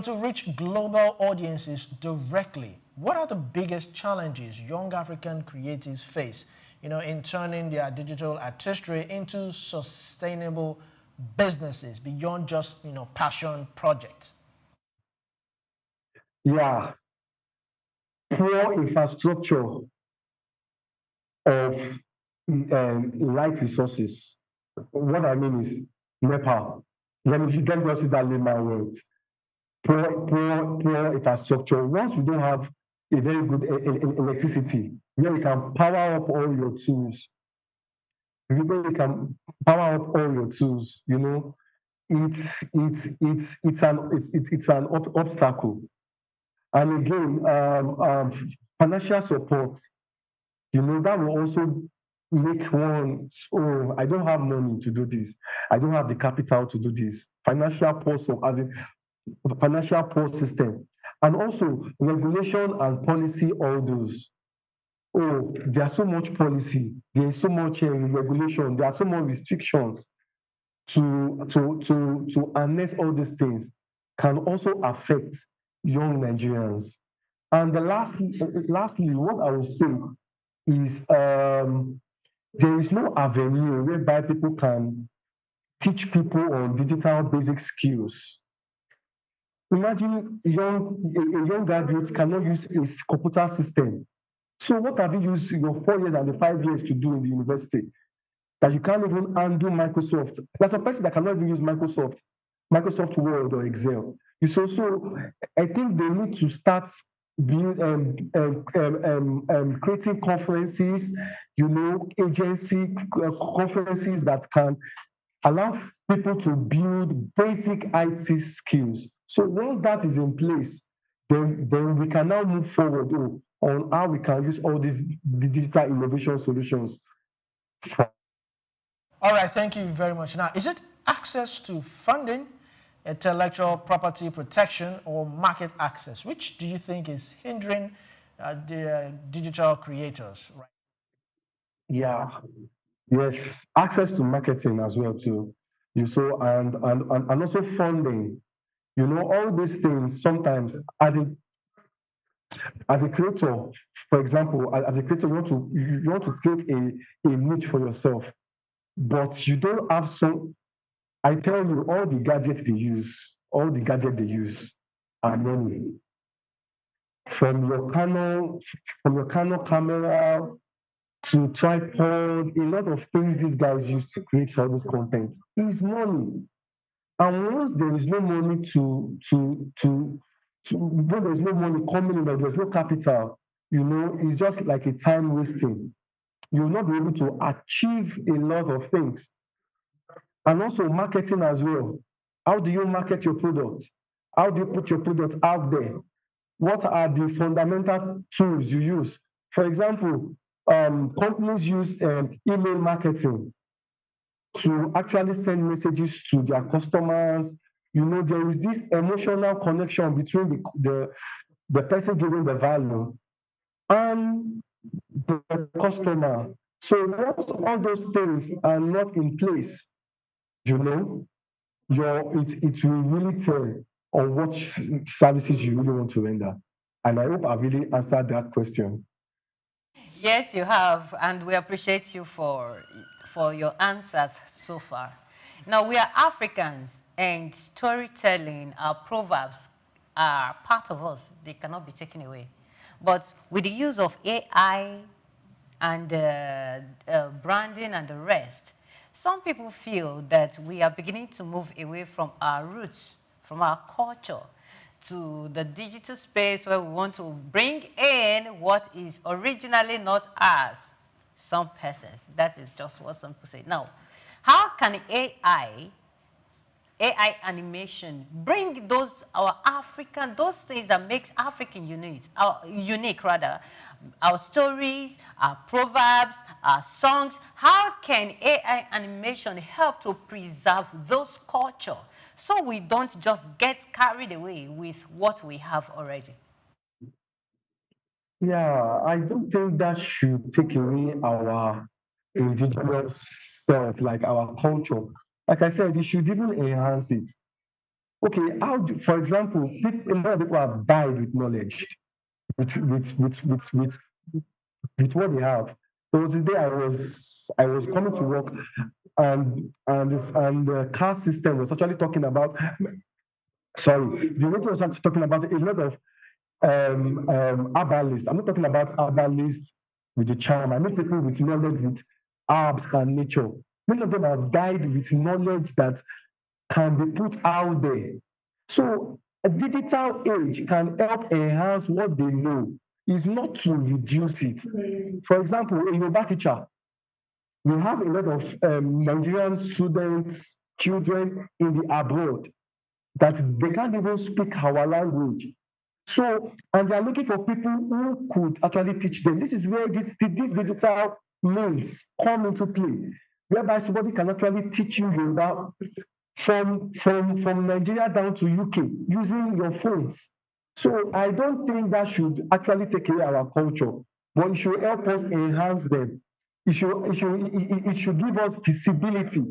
to reach global audiences directly. What are the biggest challenges young African creatives face, in turning their digital artistry into sustainable businesses beyond just, passion projects? Yeah, poor infrastructure of right resources. What I mean is NEPA. Let me just use that layman words. Poor infrastructure. Once we don't have a very good electricity, where we can power up all your tools, where we can power up all your tools, it's an obstacle. And again, financial support, that will also make one, oh, I don't have money to do this. I don't have the capital to do this. Financial poor, as in financial poor system. And also regulation and policy, all those. Oh, there's so much policy. There's so much regulation. There are so much restrictions to harness all these things can also affect young Nigerians. And lastly, what I will say is there is no avenue whereby people can teach people on digital basic skills. Imagine a young graduate cannot use a computer system. So what have you used your 4 years and the 5 years to do in the university? That you can't even handle Microsoft. There's a person that cannot even use Microsoft Word or Excel. So I think they need to start creating conferences, agency conferences that can allow people to build basic IT skills. So once that is in place, then we can now move forward on how we can use all these digital innovation solutions. All right, thank you very much. Now, is it access to funding, intellectual property protection, or market access? Which do you think is hindering the digital creators? Right? Yeah, yes, access to marketing as well too. And also funding. All these things sometimes as a creator, for example, as a creator, you want to create a niche for yourself, but you don't have I tell you, all the gadgets they use are money. From your Canon camera to tripod, a lot of things these guys use to create all this content is money. And once there is no money when there's no money coming in, or there's no capital, it's just like a time wasting. You'll not be able to achieve a lot of things. And also marketing as well. How do you market your product? How do you put your product out there? What are the fundamental tools you use? For example, companies use email marketing to actually send messages to their customers. There is this emotional connection between the person giving the value and the customer. So once all those things are not in place, it will really tell on what services you really want to render. And I hope I really answered that question. Yes, you have, and we appreciate you for your answers so far. Now, we are Africans, and storytelling, our proverbs are part of us. They cannot be taken away. But with the use of AI and branding and the rest, some people feel that we are beginning to move away from our roots, from our culture, to the digital space where we want to bring in what is originally not ours. Some persons, that is just what some people say. Now, how can AI animation bring those things that makes African unique, our stories, our proverbs, our songs? How can AI animation help to preserve those culture so we don't just get carried away with what we have already? Yeah, I don't think that should take away our indigenous self, like our culture. Like I said, it should even enhance it. Okay, for example, a lot of people have died with knowledge, with what they have. There was a day I was coming to work, and the car system was actually talking about. Sorry, the radio was actually talking about a lot of herbalists. I'm not talking about herbalists with the charm. I mean people with knowledge with herbs and nature. Many of them have died with knowledge that can be put out there. So a digital age can help enhance what they know. It's not to reduce it. For example, in Yoruba teacher, we have a lot of Nigerian students, children in the abroad that they can't even speak our language. So, and they are looking for people who could actually teach them. This is where this digital means come into play, whereby somebody can actually teach you Yoruba from Nigeria down to UK using your phones. So I don't think that should actually take away our culture, but it should help us enhance them. It should give us visibility.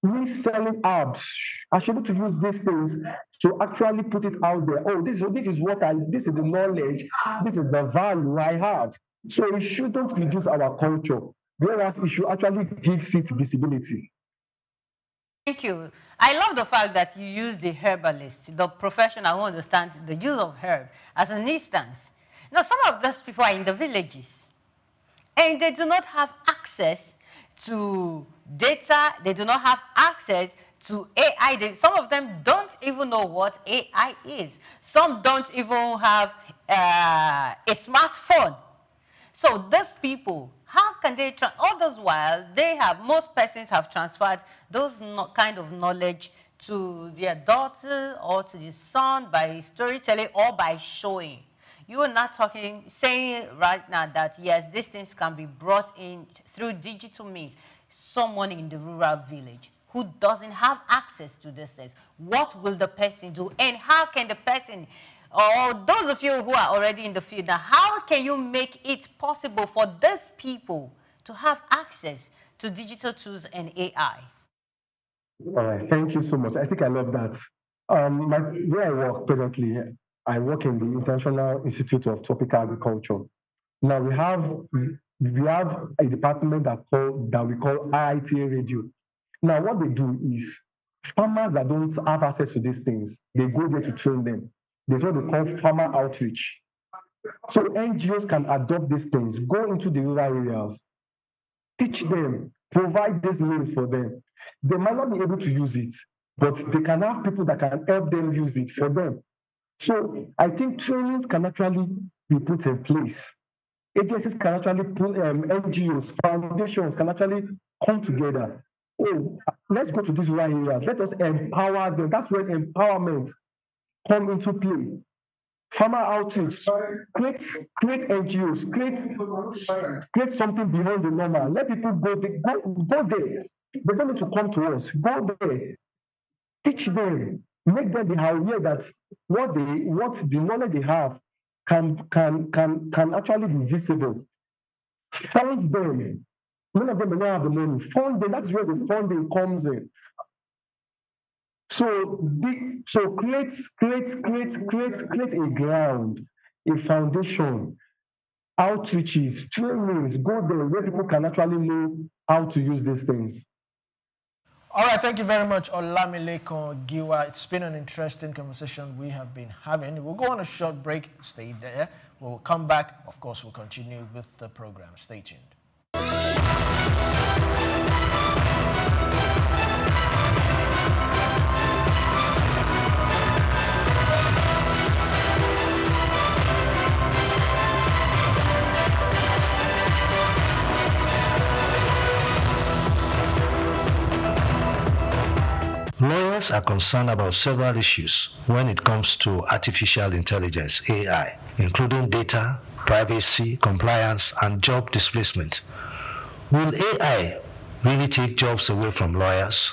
We selling apps, I should be able to use these things to actually put it out there. Oh, this is the knowledge, this is the value I have. So it shouldn't reduce our culture, whereas it should actually give it visibility. Thank you. I love the fact that you use the herbalist, the professional who understands the use of herb as an instance. Now, some of those people are in the villages, and they do not have access to data. They do not have access to AI. Some of them don't even know what AI is. Some don't even have a smartphone. So those people, how can they, all those while, most persons have transferred those kind of knowledge to their daughter or to the son by storytelling or by showing. You are not saying right now that, yes, these things can be brought in through digital means. Someone in the rural village who doesn't have access to these things, what will the person do? And how can the person, or those of you who are already in the field now, how can you make it possible for these people to have access to digital tools and AI? All right, thank you so much. I think I love that. Where I work presently, I work in the International Institute of Tropical Agriculture. Now we have a department that we call IITA Radio. Now what they do is farmers that don't have access to these things, they go there to train them. There's what they call farmer outreach. So NGOs can adopt these things, go into the rural areas, teach them, provide these means for them. They might not be able to use it, but they can have people that can help them use it for them. So I think trainings can actually be put in place. Agencies can actually put NGOs, foundations can actually come together. Oh, let's go to this right area. Let us empower them. That's where empowerment come into play. Farmer outreach, create NGOs, create something beyond the normal. Let people go there. They don't need to come to us. Go there. Teach them. Make them be aware that what the knowledge they have can actually be visible. Fund them. None of them may not have the money. Fund them. That's where the funding comes in. So create a ground, a foundation, outreaches, trainings, go there where people can actually know how to use these things. All right, thank you very much, Olamilekan Giwa. It's been an interesting conversation we have been having. We'll go on a short break. Stay there. We'll come back. Of course, we'll continue with the program. Stay tuned. Lawyers are concerned about several issues when it comes to artificial intelligence, AI, including data, privacy, compliance, and job displacement. Will AI really take jobs away from lawyers?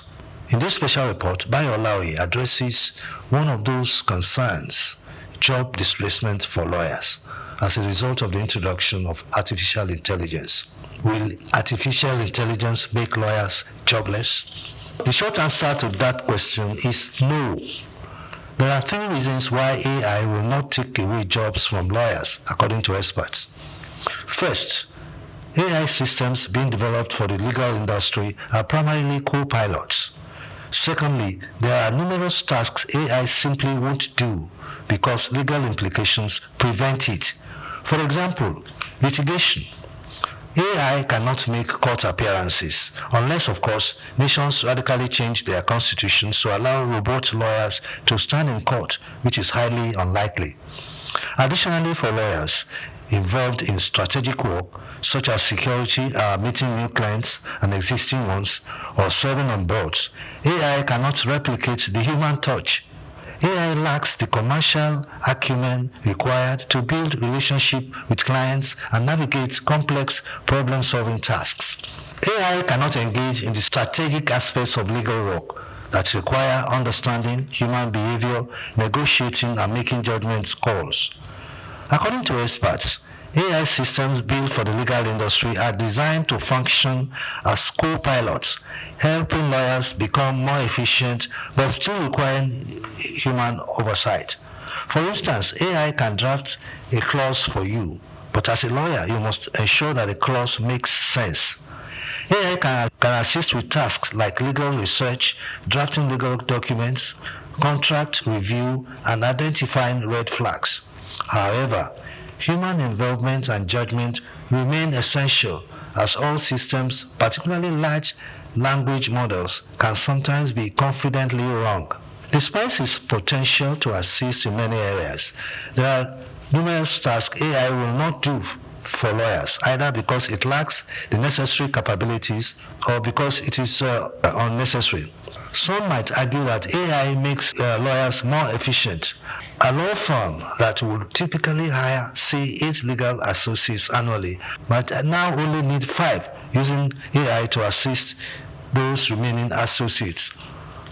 In this special report, Bayo Olaoye addresses one of those concerns, job displacement for lawyers, as a result of the introduction of artificial intelligence. Will artificial intelligence make lawyers jobless? The short answer to that question is no. There are three reasons why AI will not take away jobs from lawyers, according to experts. First, AI systems being developed for the legal industry are primarily co-pilots. Secondly, there are numerous tasks AI simply won't do because legal implications prevent it. For example, litigation. AI cannot make court appearances, unless, of course, nations radically change their constitutions to allow robot lawyers to stand in court, which is highly unlikely. Additionally, for lawyers involved in strategic work, such as security, meeting new clients and existing ones, or serving on boards, AI cannot replicate the human touch. AI lacks the commercial acumen required to build relationship with clients and navigate complex problem-solving tasks. AI cannot engage in the strategic aspects of legal work that require understanding human behavior, negotiating, and making judgment calls. According to experts, AI systems built for the legal industry are designed to function as co-pilots, helping lawyers become more efficient but still requiring human oversight. For instance, AI can draft a clause for you, but as a lawyer, you must ensure that the clause makes sense. AI can assist with tasks like legal research, drafting legal documents, contract review, and identifying red flags. However, human involvement and judgment remain essential, as all systems, particularly large language models, can sometimes be confidently wrong. Despite its potential to assist in many areas, there are numerous tasks AI will not do for lawyers, either because it lacks the necessary capabilities or because it is unnecessary. Some might argue that AI makes lawyers more efficient. A law firm that would typically hire, say, 8 legal associates annually might now only need 5, using AI to assist those remaining associates.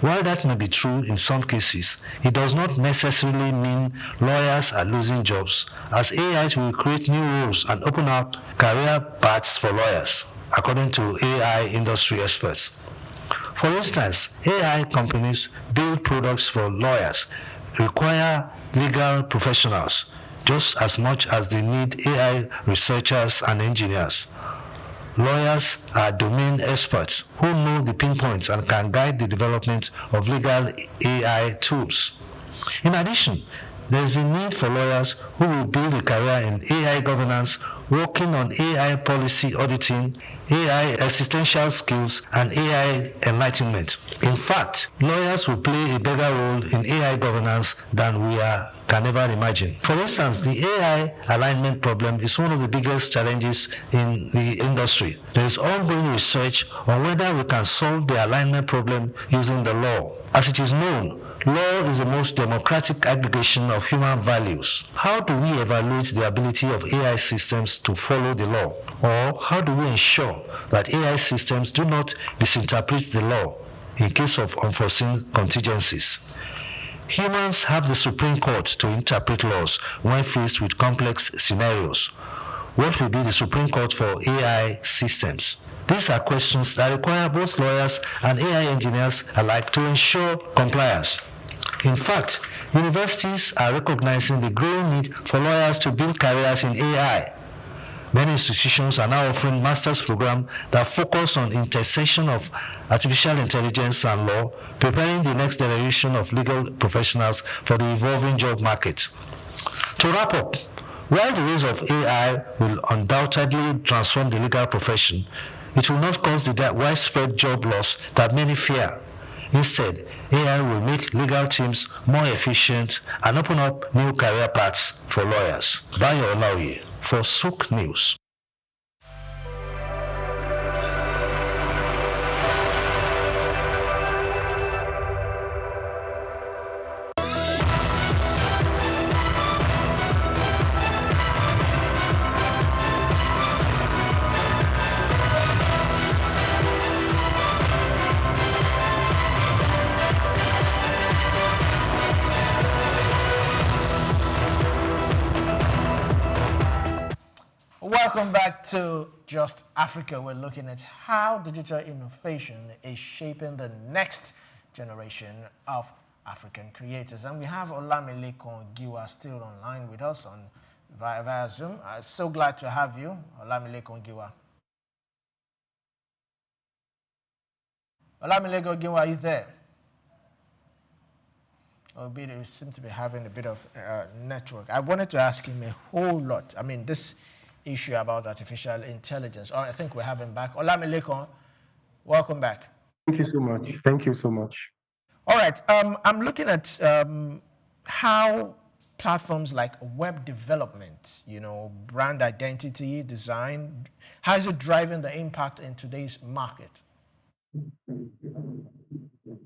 While that may be true in some cases, it does not necessarily mean lawyers are losing jobs, as AI will create new roles and open up career paths for lawyers, according to AI industry experts. For instance, AI companies build products for lawyers, require legal professionals just as much as they need AI researchers and engineers. Lawyers are domain experts who know the pinpoints and can guide the development of legal AI tools. In addition, there is a need for lawyers who will build a career in AI governance, working on AI policy auditing, AI existential skills, and AI enlightenment. In fact, lawyers will play a bigger role in AI governance than we can ever imagine. For instance, the AI alignment problem is one of the biggest challenges in the industry. There is ongoing research on whether we can solve the alignment problem using the law. As it is known, law is the most democratic aggregation of human values. How do we evaluate the ability of AI systems to follow the law? Or how do we ensure that AI systems do not misinterpret the law in case of unforeseen contingencies? Humans have the Supreme Court to interpret laws when faced with complex scenarios. What will be the Supreme Court for AI systems? These are questions that require both lawyers and AI engineers alike to ensure compliance. In fact, universities are recognizing the growing need for lawyers to build careers in AI. Many institutions are now offering master's programs that focus on intersection of artificial intelligence and law, preparing the next generation of legal professionals for the evolving job market. To wrap up, while the rise of AI will undoubtedly transform the legal profession, it will not cause the widespread job loss that many fear. Instead, AI will make legal teams more efficient and open up new career paths for lawyers. Bayo Olaoye for Souk News. Welcome back to Just Africa. We're looking at how digital innovation is shaping the next generation of African creators. And we have Olamilekan Giwa still online with us via Zoom. I'm so glad to have you, Olamilekan Giwa. Olamilekan Giwa, are you there? We seem to be having a bit of network. I wanted to ask him a whole lot. I mean, this issue about artificial intelligence. All right, I think we have him back. Olamilekan, welcome back. Thank you so much. Thank you so much. All right, I'm looking at how platforms like web development, brand identity, design, how is it driving the impact in today's market?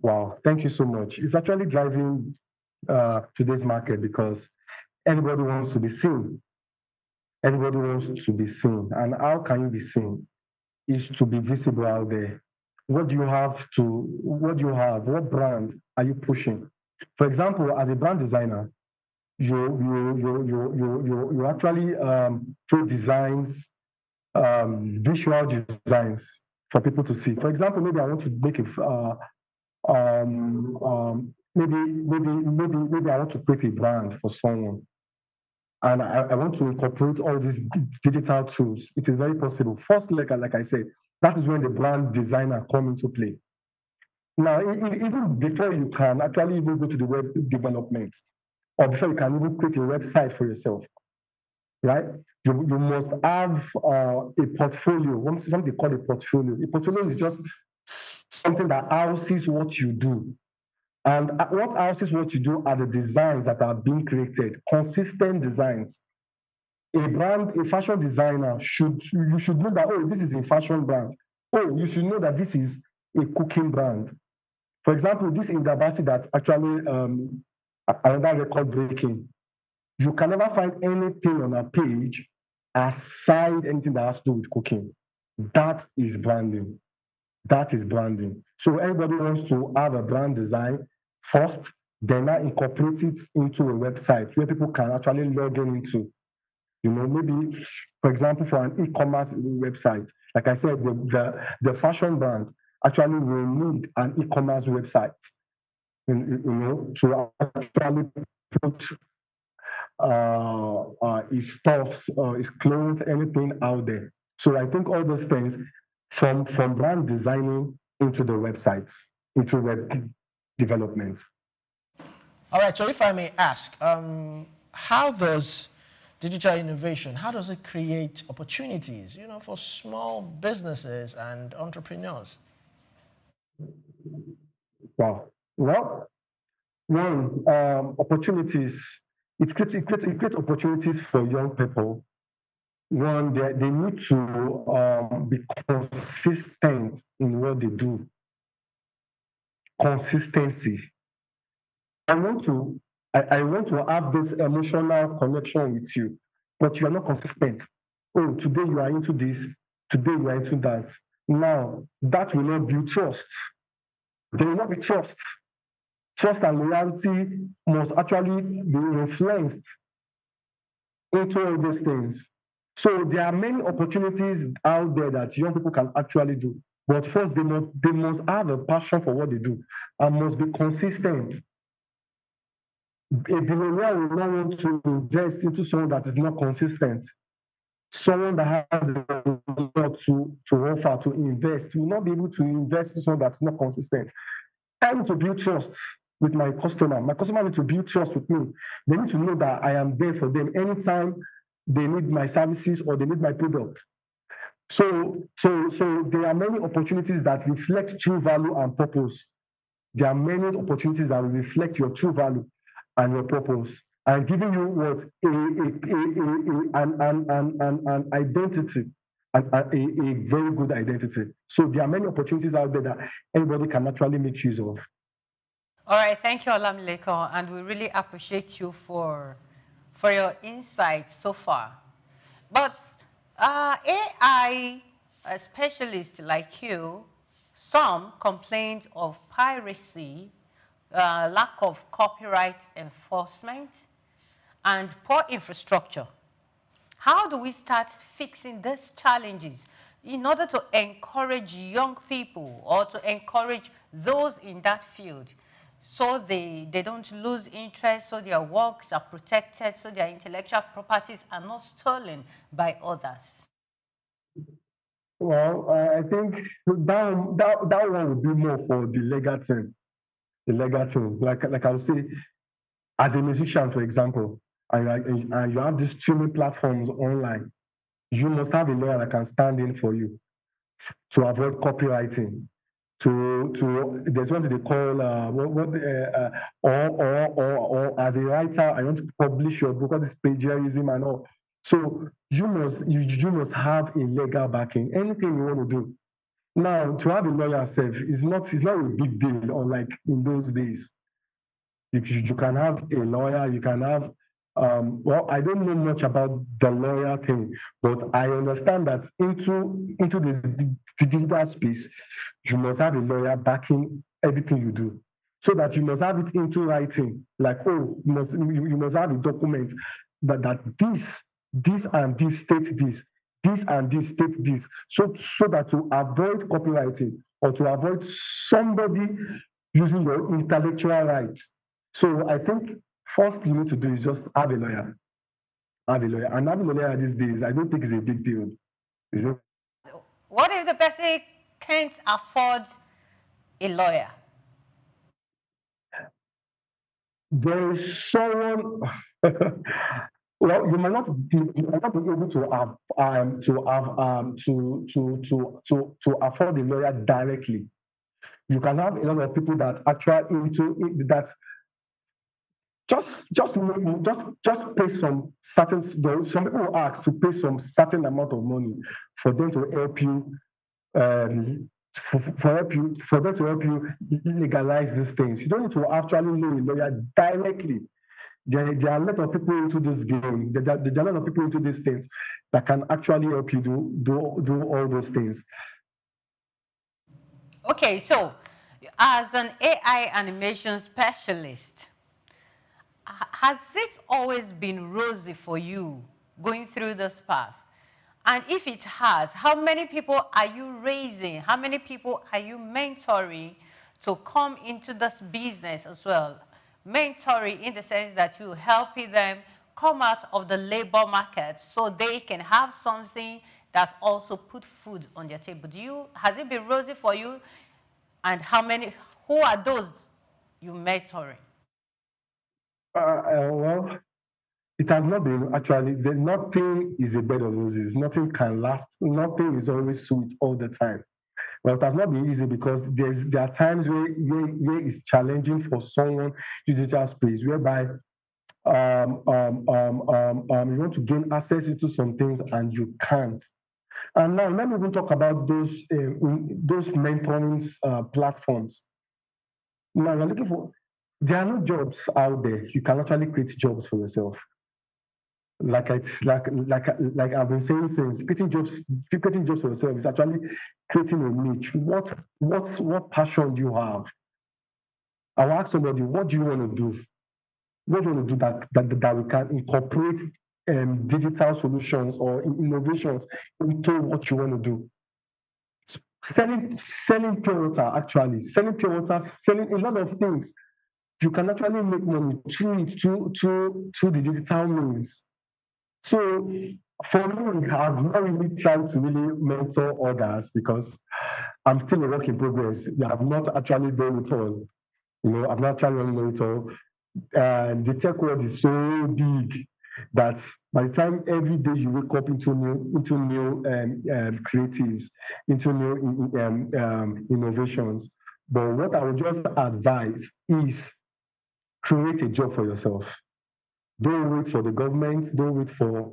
Wow, thank you so much. It's actually driving today's market because everybody wants to be seen. Everybody wants to be seen. And how can you be seen? Is to be visible out there. What brand are you pushing? For example, as a brand designer, you actually create designs, visual designs for people to see. For example, maybe I want to make maybe I want to create a brand for someone. And I want to incorporate all these digital tools. It is very possible. First, like I said, that is when the brand designer comes into play. Now, even before you can actually even go to the web development, or before you can even create a website for yourself, right? You must have a portfolio, something they call a portfolio. A portfolio is just something that houses what you do. And what houses what you do are the designs that are being created, consistent designs. A fashion designer you should know that, oh, this is a fashion brand. Oh, you should know that this is a cooking brand. For example, this Indabasi that actually another record breaking. You can never find anything on a page aside anything that has to do with cooking. That is branding. That is branding. So everybody wants to have a brand design first, then I incorporate it into a website where people can actually log into. Maybe, for example, for an e-commerce website, like I said, the fashion brand actually will need an e-commerce website, to actually put his stuffs, his clothes, anything out there. So I think all those things from brand designing into the websites, into web developments. All right, so if I may ask, how does digital innovation, how does it create opportunities, for small businesses and entrepreneurs? Wow. Well, one, opportunities. It creates opportunities for young people. One, they need to be consistent in what they do. Consistency. I want to have this emotional connection with you, but you are not consistent. Oh, today you are into this, today you are into that. Now, that will not build trust. There will not be trust. Trust and loyalty must actually be influenced into all these things. So there are many opportunities out there that young people can actually do. But first, they must have a passion for what they do and must be consistent. A billionaire will not want to invest into someone that is not consistent. Someone that has a lot to offer, to invest, will not be able to invest in someone that's not consistent. I need to build trust with my customer. My customer needs to build trust with me. They need to know that I am there for them anytime they need my services or they need my product. So there are many opportunities that reflect true value and purpose. There are many opportunities that will reflect your true value and your purpose. I'm giving you what an identity, a very good identity. So there are many opportunities out there that anybody can actually make use of. All right, thank you, Olamileko, and we really appreciate you for your insights so far. But AI specialists like you, some complained of piracy, lack of copyright enforcement, and poor infrastructure. How do we start fixing these challenges in order to encourage young people or to encourage those in that field so they don't lose interest, so their works are protected, so their intellectual properties are not stolen by others? Well, I think that one would be more for the legal team. The legal team, like I would say, as a musician, for example, and you have these streaming platforms online, you must have a lawyer that can stand in for you to avoid copywriting. There's what they call or as a writer, I want to publish your book, what is plagiarism and all. So you must have a legal backing. Anything you want to do. Now, to have a lawyer self is not a big deal, unlike in those days. You can have a lawyer, you can have well, I don't know much about the lawyer thing, but I understand that into the digital space, you must have a lawyer backing everything you do. So that you must have it into writing, like, oh, you must have a document that this and this state this and this state this, so that to avoid copywriting or to avoid somebody using your intellectual rights. So I think first you need to do is just have a lawyer. Have a lawyer. And having a lawyer these days, I don't think it's a big deal. What if the person can't afford a lawyer? There is someone well, you might not be able to afford a lawyer directly. You can have a lot of people that actually into it, that just pay some certain. Some people will ask to pay some certain amount of money for them to help you, for them to help you legalize these things. You don't need to actually know a lawyer directly. There are a lot of people into this game. There are a lot of people into these things that can actually help you do all those things. Okay, so as an AI animation specialist, has it always been rosy for you going through this path? And if it has, how many people are you raising? How many people are you mentoring to come into this business as well? Mentoring in the sense that you helping them come out of the labor market so they can have something that also put food on their table. Has it been rosy for you? And who are those you mentoring? Well, it has not been actually, there's nothing is a bed of roses. Nothing can last. Nothing is always sweet all the time. Well, it has not been easy because there are times where it's challenging for someone in digital space, whereby you want to gain access into some things and you can't. And now let me even talk about those mentoring platforms. Now you're looking for, there are no jobs out there. You can actually create jobs for yourself. Like I've been saying since, creating jobs for yourself is actually creating a niche. What passion do you have? I'll ask somebody, what do you want to do? What do you want to do that we can incorporate digital solutions or innovations into what you want to do? Selling pure water, actually, selling pure water, selling a lot of things. You can actually make money through the digital means. So for me, I've not really tried to really mentor others because I'm still a work in progress. I've not actually done it all. I've not tried to do it all. And the tech world is so big that by the time every day you wake up into new creatives, into new innovations. But what I would just advise is create a job for yourself. Don't wait for the government. Don't wait for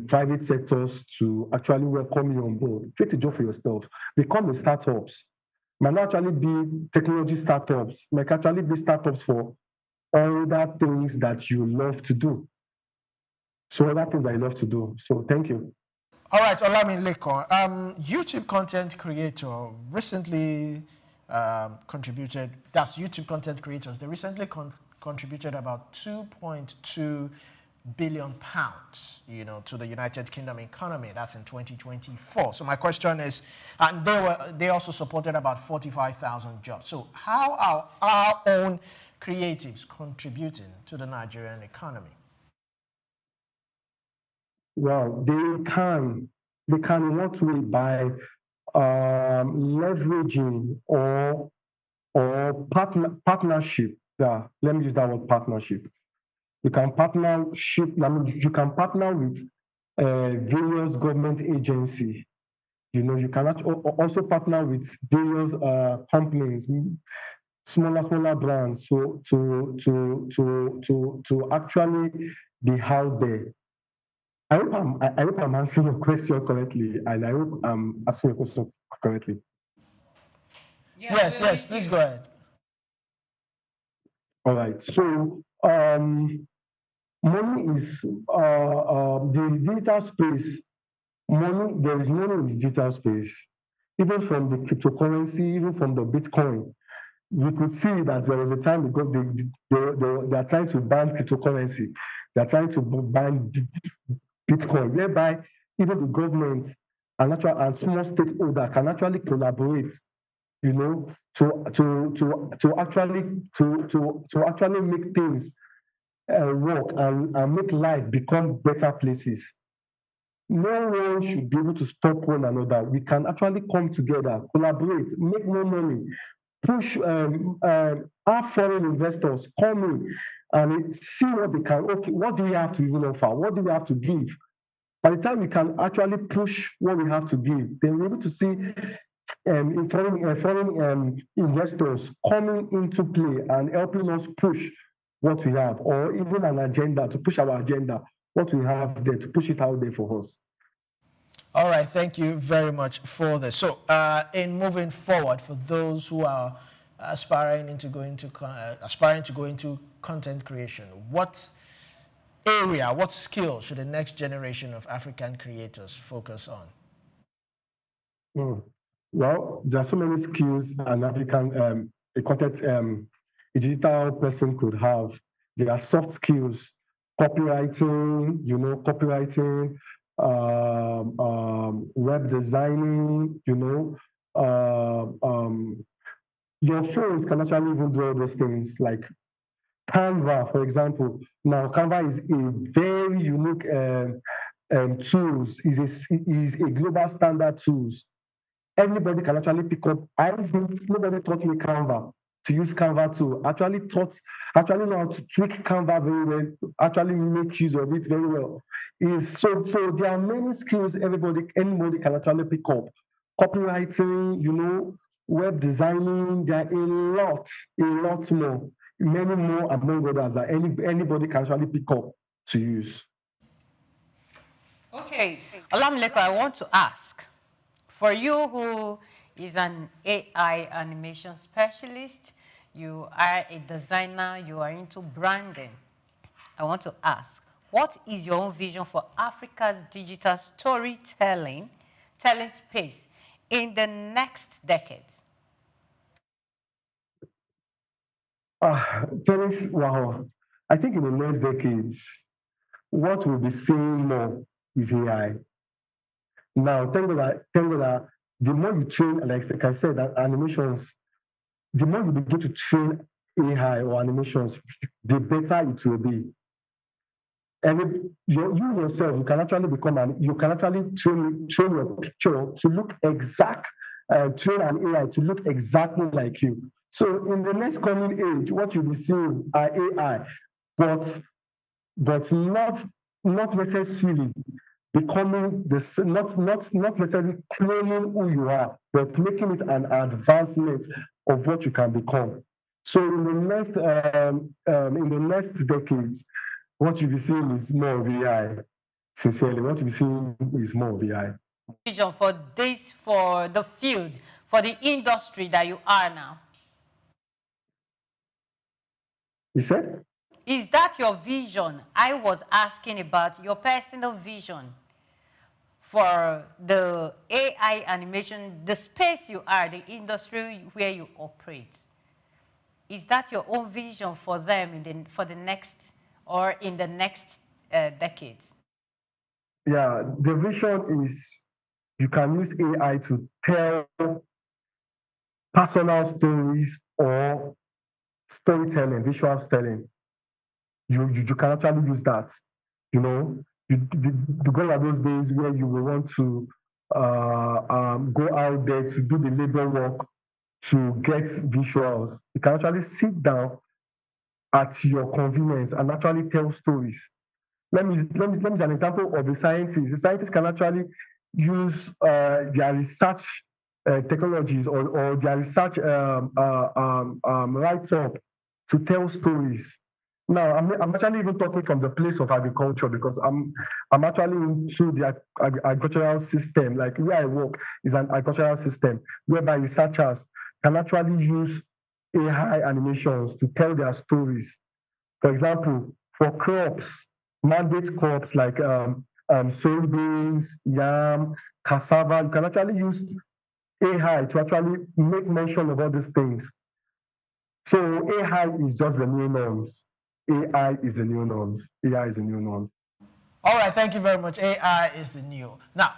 private sectors to actually welcome you on board. Create a job for yourself. Become the startups. Might not actually be technology startups. Might actually be startups for other things that you love to do. So other things I love to do. So thank you. All right, Olamileko, YouTube content creator recently contributed. That's YouTube content creators. They recently contributed about 2.2 billion pounds, to the United Kingdom economy. That's in 2024. So my question is, and they also supported about 45,000 jobs. So how are our own creatives contributing to the Nigerian economy? Well, they can in what way? By leveraging or partnership. Yeah, let me use that word, partnership. You can partner with various government agencies. You can also partner with various companies, smaller brands, so to actually be out there. I hope I'm answering your question correctly, and I hope I'm answering your question correctly. Yes, please go ahead. All right. So money is the digital space. There is money in the digital space. Even from the cryptocurrency, even from the Bitcoin, you could see that there was a time because they are trying to ban cryptocurrency. They are trying to ban Bitcoin, whereby even the government and small stakeholder can actually collaborate, to actually make things work and make life become better places. No one should be able to stop one another. We can actually come together, collaborate, make more money, push our foreign investors come in and see what they can. Okay, what do we have to even offer? What do we have to give? By the time we can actually push what we have to give, then we're able to see foreign investors coming into play and helping us push what we have, or even an agenda to push our agenda, what we have there, to push it out there for us. All right, thank you very much for this. So, in moving forward, for those who are aspiring to go into content creation, what area, what skill should the next generation of African creators focus on? Well, there are so many skills an African a digital person could have. There are soft skills, copywriting, web designing, your phones can actually even do all those things, like Canva, for example. Now, Canva is a very unique tools, is a global standard tools. Everybody can actually pick up. Nobody taught me Canva. to use Canva to actually know how to tweak Canva very well, actually make use of it very well. So there are many skills anybody can actually pick up. Copywriting, web designing, there are a lot more, many more among others that anybody can actually pick up to use. Okay, Olamileko, I want to ask, for you who is an AI animation specialist, you are a designer, you are into branding, I want to ask, what is your own vision for Africa's digital storytelling space in the next decades? Wow. I think in the next decades, what we'll be seeing more is AI. Now, thank God that the more you train, like I said, that animations, the more you begin to train AI or animations, the better it will be. And you yourself, you can actually train your picture to look exact, train an AI to look exactly like you. So in the next coming age, what you'll be seeing are AI, but not necessarily becoming not necessarily cloning who you are, but making it an advancement of what you can become. So in the next decades, what you'll be seeing is more of AI. Sincerely, what you'll be seeing is more of AI. Vision for this, for the field, for the industry that you are now? You said? Is that your vision? I was asking about your personal vision for the AI animation, the space you are, the industry where you operate. Is that your own vision for them for the next decades? Yeah, the vision is you can use AI to tell personal stories or storytelling, visual storytelling. You can actually use that. The goal of those days where you will want to go out there to do the labor work to get visuals. You can actually sit down at your convenience and actually tell stories. Let me use an example of a scientist. The scientist can actually use their research technologies or their research write-up to tell stories. Now, I'm actually even talking from the place of agriculture because I'm actually into the agricultural system. Like where I work is an agricultural system whereby researchers can actually use AI animations to tell their stories. For example, for crops, mandate crops like soybeans, yam, cassava, you can actually use AI to actually make mention of all these things. So AI is just the new norms. AI is the new norms. AI is the new norms. All right, thank you very much. AI is the new. Now,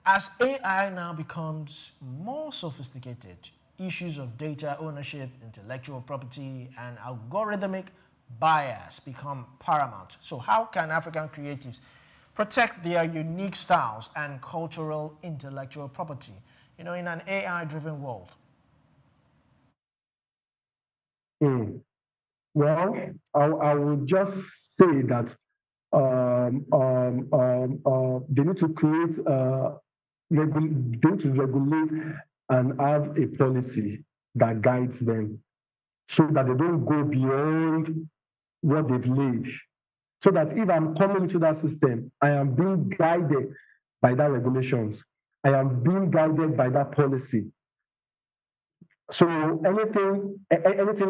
as AI now becomes more sophisticated, issues of data ownership, intellectual property, and algorithmic bias become paramount. So how can African creatives protect their unique styles and cultural intellectual property, in an AI-driven world? Well, I would just say that they need to create, they need to regulate and have a policy that guides them so that they don't go beyond what they've laid. So that if I'm coming into that system, I am being guided by that regulations. I am being guided by that policy. So anything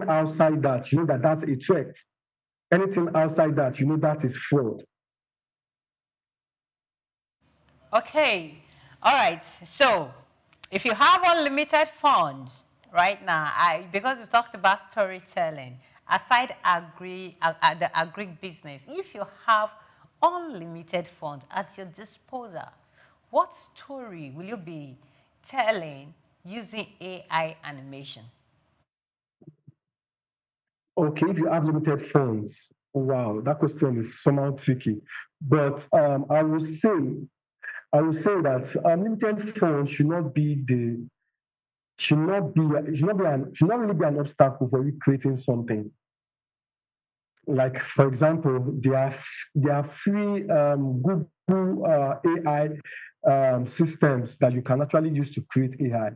outside that, that's a threat. Anything outside that, that is fraud. Okay. All right. So if you have unlimited funds right now, because we talked about storytelling, aside the agri business, if you have unlimited funds at your disposal, what story will you be telling using AI animation? Okay, if you have limited funds, wow, that question is somehow tricky. But I will say that unlimited funds should not be should not really be an obstacle for you creating something. Like, for example, there are free Google AI systems that you can actually use to create AI.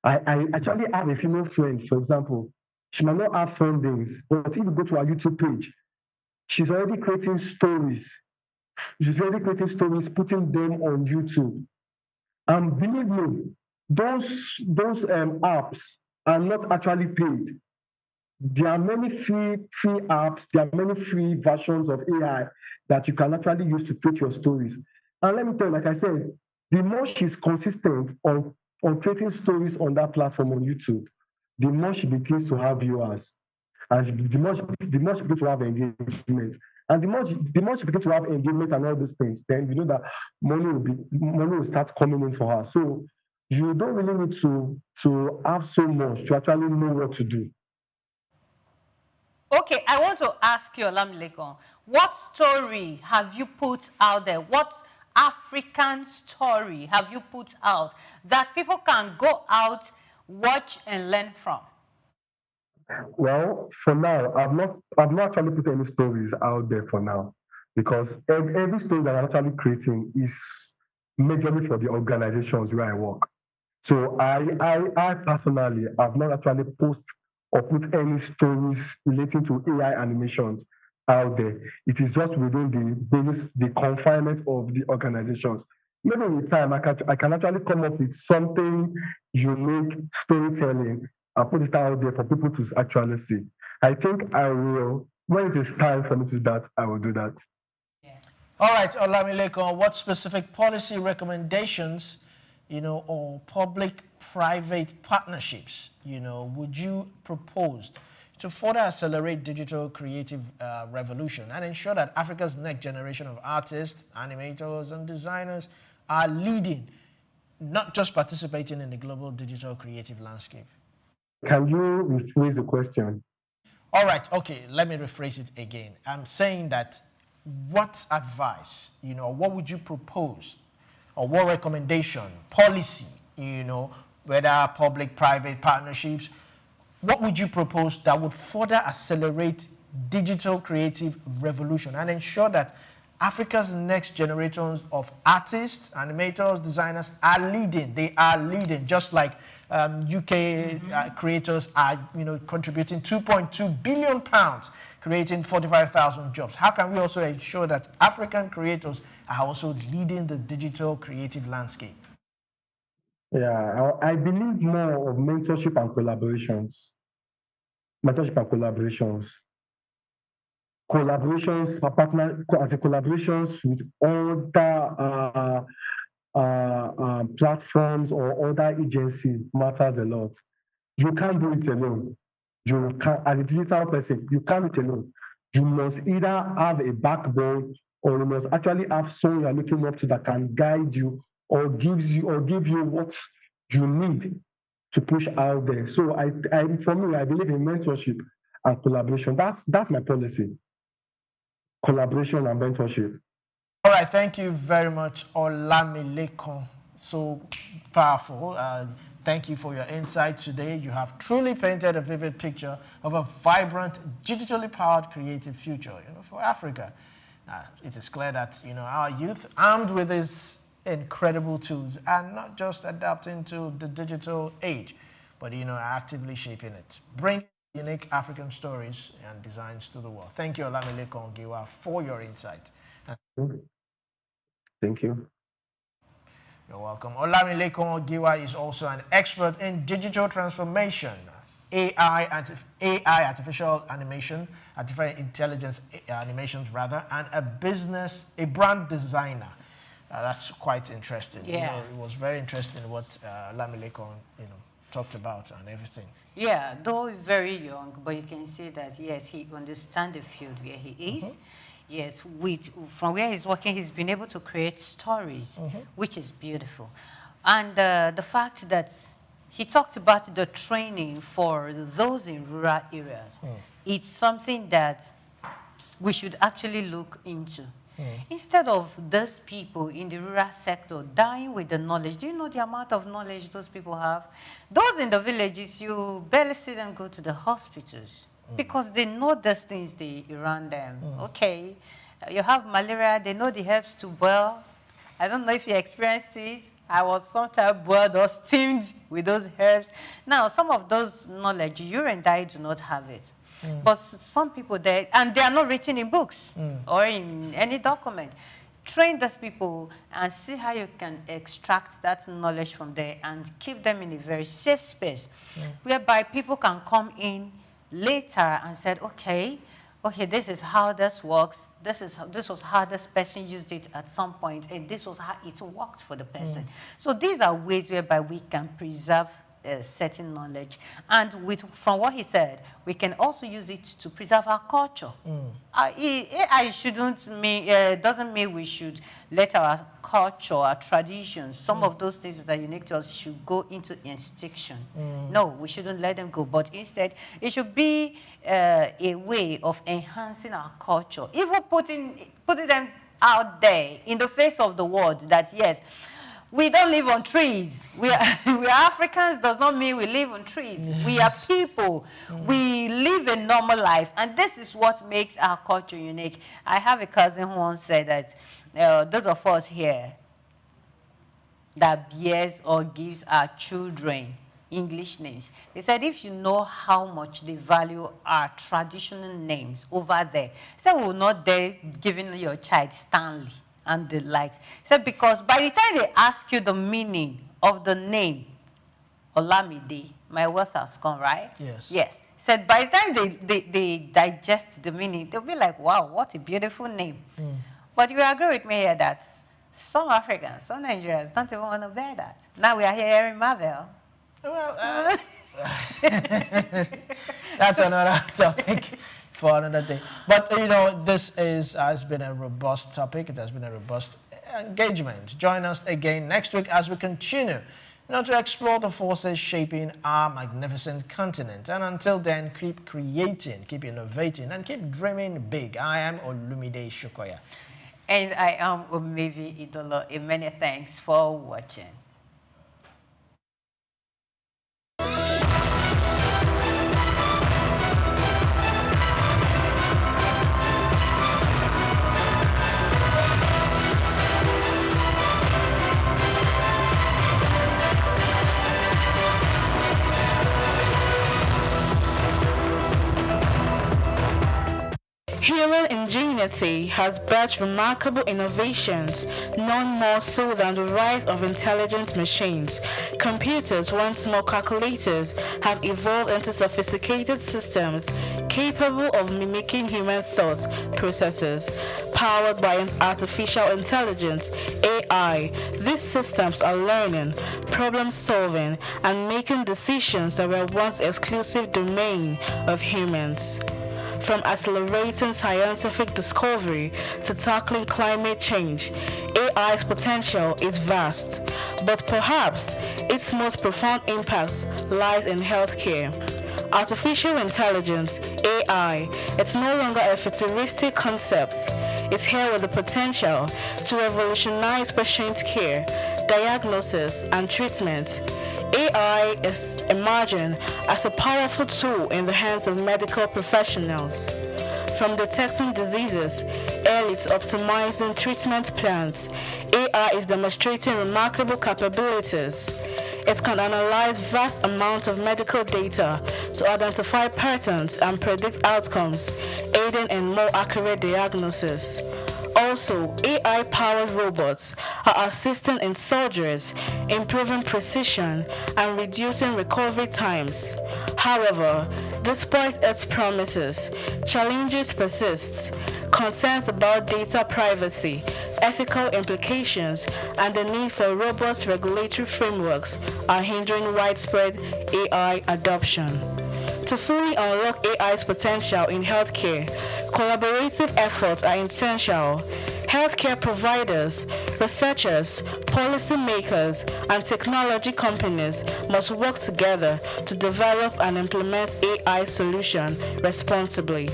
I actually have a female friend, for example. She might not have fundings, but if you go to her YouTube page, she's already creating stories. She's already creating stories, putting them on YouTube. And believe me, those apps are not actually paid. There are many free apps, there are many free versions of AI that you can actually use to create your stories. And let me tell you, like I said, the more she's consistent on creating stories on that platform on YouTube, the more she begins to have viewers, and the more she begins to have engagement. And the more she begins to have engagement and all these things, then you know that money will start coming in for her. So you don't really need to have so much to actually know what to do. Okay, I want to ask you, Olamilekon, what story have you put out there? What African story have you put out that people can go out, watch, and learn from? Well, for now, I've not actually put any stories out there for now, because every story that I'm actually creating is majorly for the organizations where I work. So I personally have not actually posted or put any stories relating to AI animations out there. It is just within the confinement of the organizations. Maybe with time, I can actually come up with something unique storytelling and put it out there for people to actually see. I think I will, when it is time for me to do that, I will do that. All right, Olamilekon, what specific policy recommendations, or public-private partnerships, would you propose to further accelerate digital creative revolution and ensure that Africa's next generation of artists, animators, and designers are leading, not just participating in the global digital creative landscape? Can you rephrase the question? All right, okay, let me rephrase it again. I'm saying that what advice, what would you propose, or what recommendation, policy, whether public-private partnerships, what would you propose that would further accelerate digital creative revolution and ensure that Africa's next generations of artists, animators, designers are leading? They are leading, just like UK creators are, contributing £2.2 billion, creating 45,000 jobs. How can we also ensure that African creators are also leading the digital creative landscape? Yeah, I believe more of mentorship and collaborations. Collaborations with other platforms or other agencies matters a lot. You can't do it alone. You can, as a digital person, you can't do it alone. You must either have a backbone, or you must actually have someone you're looking up to that can guide you or give you what you need to push out there. So for me, I believe in mentorship and collaboration. That's my policy. Collaboration and mentorship. All right, thank you very much, Olamilekon. So powerful. Thank you for your insight today. You have truly painted a vivid picture of a vibrant, digitally powered creative future, for Africa. It is clear that, our youth, armed with these incredible tools, are not just adapting to the digital age, but, actively shaping it. Bring unique African stories and designs to the world. Thank you, Olamilekon Giwa, for your insight. Thank you. You're welcome. Olamilekon Giwa is also an expert in digital transformation, AI, artificial animation, artificial intelligence animations rather, and a brand designer. That's quite interesting. Yeah. It was very interesting what Olamilekon, talked about and everything. Yeah, though very young, but you can see that, yes, he understands the field where he is. Yes, from where he's working, he's been able to create stories, which is beautiful. And the fact that he talked about the training for those in rural areas, it's something that we should actually look into. Instead of those people in the rural sector dying with the knowledge, do you know the amount of knowledge those people have? Those in the villages, you barely see them go to the hospitals because they know those things they around them. Okay, you have malaria, they know the herbs to boil. I don't know if you experienced it. I was sometimes boiled or steamed with those herbs. Now, some of those knowledge, you and I do not have it. But some people there, and they are not written in books or in any document. Train those people and see how you can extract that knowledge from there and keep them in a very safe space, whereby people can come in later and said, okay, this is how this works. This was how this person used it at some point, and this was how it worked for the person. So these are ways whereby we can preserve certain knowledge, and from what he said, we can also use it to preserve our culture. Doesn't mean we should let our culture, our traditions, some of those things that are unique to us should go into extinction. No, we shouldn't let them go, but instead it should be a way of enhancing our culture, even putting them out there in the face of the world that yes, we don't live on trees. We are Africans does not mean we live on trees. We are people. We live a normal life. And this is what makes our culture unique. I have a cousin who once said that those of us here that bears or gives our children English names, they said if you know how much they value our traditional names over there, so we will not dare giving your child Stanley and the likes. So because by the time they ask you the meaning of the name Olamide, my wealth has gone, right? Yes. Yes. So by the time they digest the meaning, they'll be like, wow, what a beautiful name. But you agree with me here that some Africans, some Nigerians don't even want to bear that. Now we are hearing Marvel. Well, that's another topic for another day. But, you know, this has been a robust topic. It has been a robust engagement. Join us again next week as we continue, to explore the forces shaping our magnificent continent. And until then, keep creating, keep innovating, and keep dreaming big. I am Olumide Shukoya. And I am Omevi Idolo. Many thanks for watching. Human ingenuity has birthed remarkable innovations, none more so than the rise of intelligent machines. Computers, once more calculators, have evolved into sophisticated systems capable of mimicking human thought processes. Powered by artificial intelligence, AI, these systems are learning, problem-solving, and making decisions that were once exclusive domain of humans. From accelerating scientific discovery to tackling climate change, AI's potential is vast, but perhaps its most profound impact lies in healthcare. Artificial intelligence, AI, it's no longer a futuristic concept. It's here with the potential to revolutionize patient care, diagnosis, and treatment. AI is emerging as a powerful tool in the hands of medical professionals. From detecting diseases early to optimizing treatment plans, AI is demonstrating remarkable capabilities. It can analyze vast amounts of medical data to identify patterns and predict outcomes, aiding in more accurate diagnosis. Also, AI-powered robots are assisting in surgeries, improving precision, and reducing recovery times. However, despite its promises, challenges persist. Concerns about data privacy, ethical implications, and the need for robust regulatory frameworks are hindering widespread AI adoption. To fully unlock AI's potential in healthcare, collaborative efforts are essential. Healthcare providers, researchers, policymakers, and technology companies must work together to develop and implement AI solutions responsibly.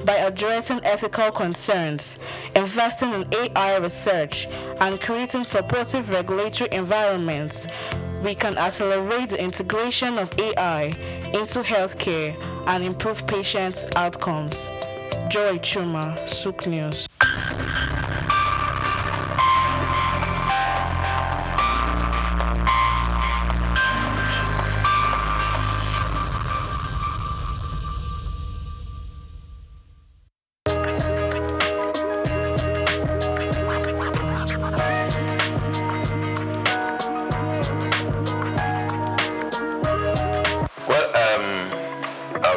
by addressing ethical concerns, investing in AI research, and creating supportive regulatory environments, we can accelerate the integration of AI into healthcare and improve patient outcomes. Joy Chuma, Souk News.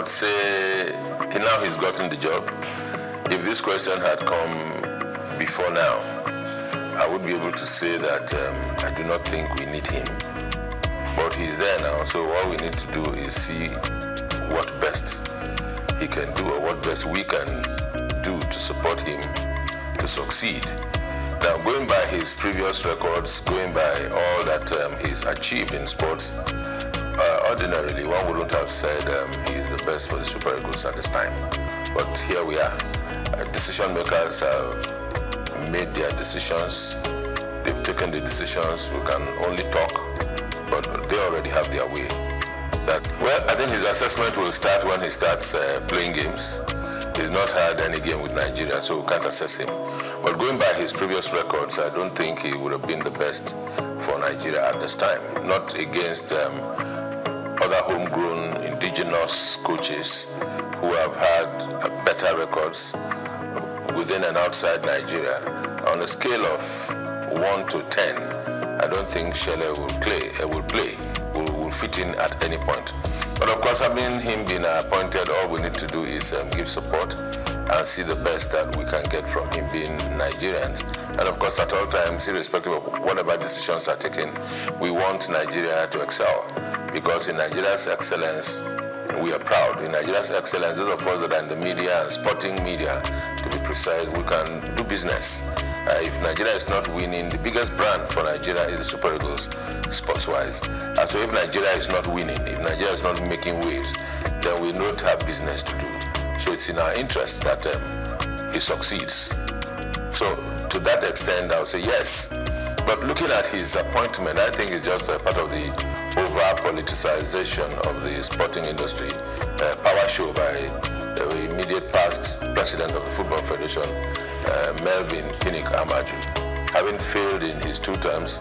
Say now he's gotten the job. If this question had come before now, I would be able to say that I do not think we need him. But he's there now, so all we need to do is see what best he can do or what best we can do to support him to succeed. Now, going by his previous records, going by all that he's achieved in sports, ordinarily, one wouldn't have said he's the best for the Super Eagles at this time. But here we are. Decision makers have made their decisions. They've taken the decisions. We can only talk, but they already have their way. I think his assessment will start when he starts playing games. He's not had any game with Nigeria, so we can't assess him. But going by his previous records, I don't think he would have been the best for Nigeria at this time. Not against other homegrown indigenous coaches who have had better records within and outside Nigeria. On a scale of 1 to 10, I don't think Shele will fit in at any point. But of course, having him been appointed, all we need to do is give support and see the best that we can get from him being Nigerians. And of course, at all times, irrespective of whatever decisions are taken, we want Nigeria to excel. Because in Nigeria's excellence, we are proud. In Nigeria's excellence, those of us that are in the media and sporting media, to be precise, we can do business. If Nigeria is not winning, the biggest brand for Nigeria is the Super Eagles, sports-wise. So if Nigeria is not winning, if Nigeria is not making waves, then we don't have business to do. So it's in our interest that he succeeds. So to that extent, I would say yes. But looking at his appointment, I think it's just a part of the over-politicization of the sporting industry, power show by the immediate past president of the Football Federation, Melvin Pinnick Amaju. Having failed in his 2 terms,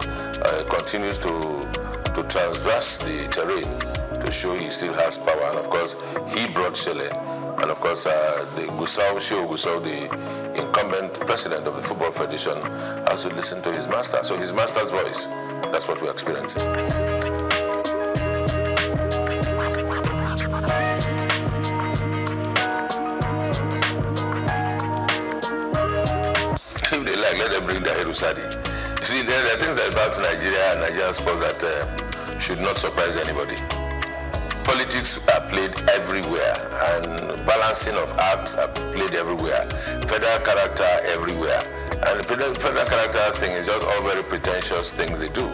continues to transverse the terrain to show he still has power. And of course, he brought Shele. And of course, the Gusau, the incumbent president of the Football Federation, has to listen to his master. So his master's voice, that's what we're experiencing. If they like, let them bring the Herusadi. You see, there are things about Nigeria and Nigerian sports that should not surprise anybody. Politics are played everywhere, and balancing of acts are played everywhere. Federal character everywhere, and the federal character thing is just all very pretentious things they do.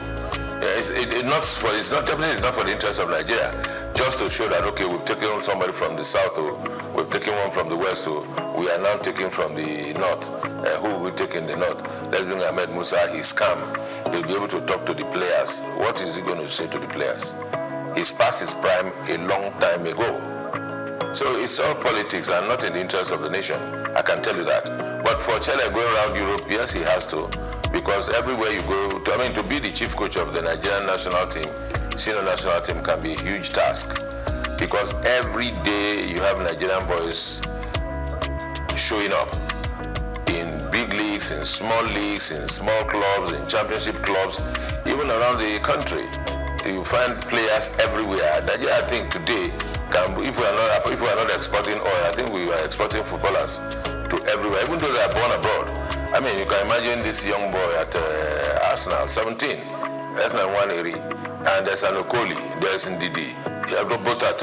It's not for the interest of Nigeria. Just to show that okay, we've taken somebody from the south, or we've taken one from the west, or we are now taking from the north. Who will we take in the north? Let's bring Ahmed Musa. He's calm. He'll be able to talk to the players. What is he going to say to the players? He's past his prime a long time ago. So it's all politics and not in the interest of the nation. I can tell you that. But for Chele going around Europe, yes, he has to. Because everywhere you go, to be the chief coach of the Nigerian national team, senior national team can be a huge task. Because every day you have Nigerian boys showing up in big leagues, in small clubs, in championship clubs, even around the country. You find players everywhere. Nigeria, I think today, if we are not exporting oil, I think we are exporting footballers to everywhere, even though they are born abroad. I mean, you can imagine this young boy at Arsenal, 17, Ethnan Waneri, and there's an Okoli, there's Ndidi, both at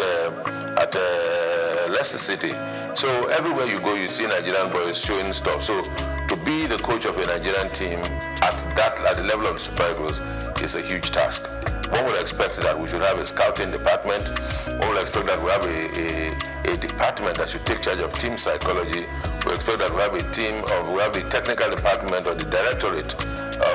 Leicester City. So everywhere you go, you see Nigerian boys showing stuff. So to be the coach of a Nigerian team at the level of Super Eagles is a huge task. One would expect that we should have a scouting department. One would expect that we have a department that should take charge of team psychology. We expect that we have the technical department or the directorate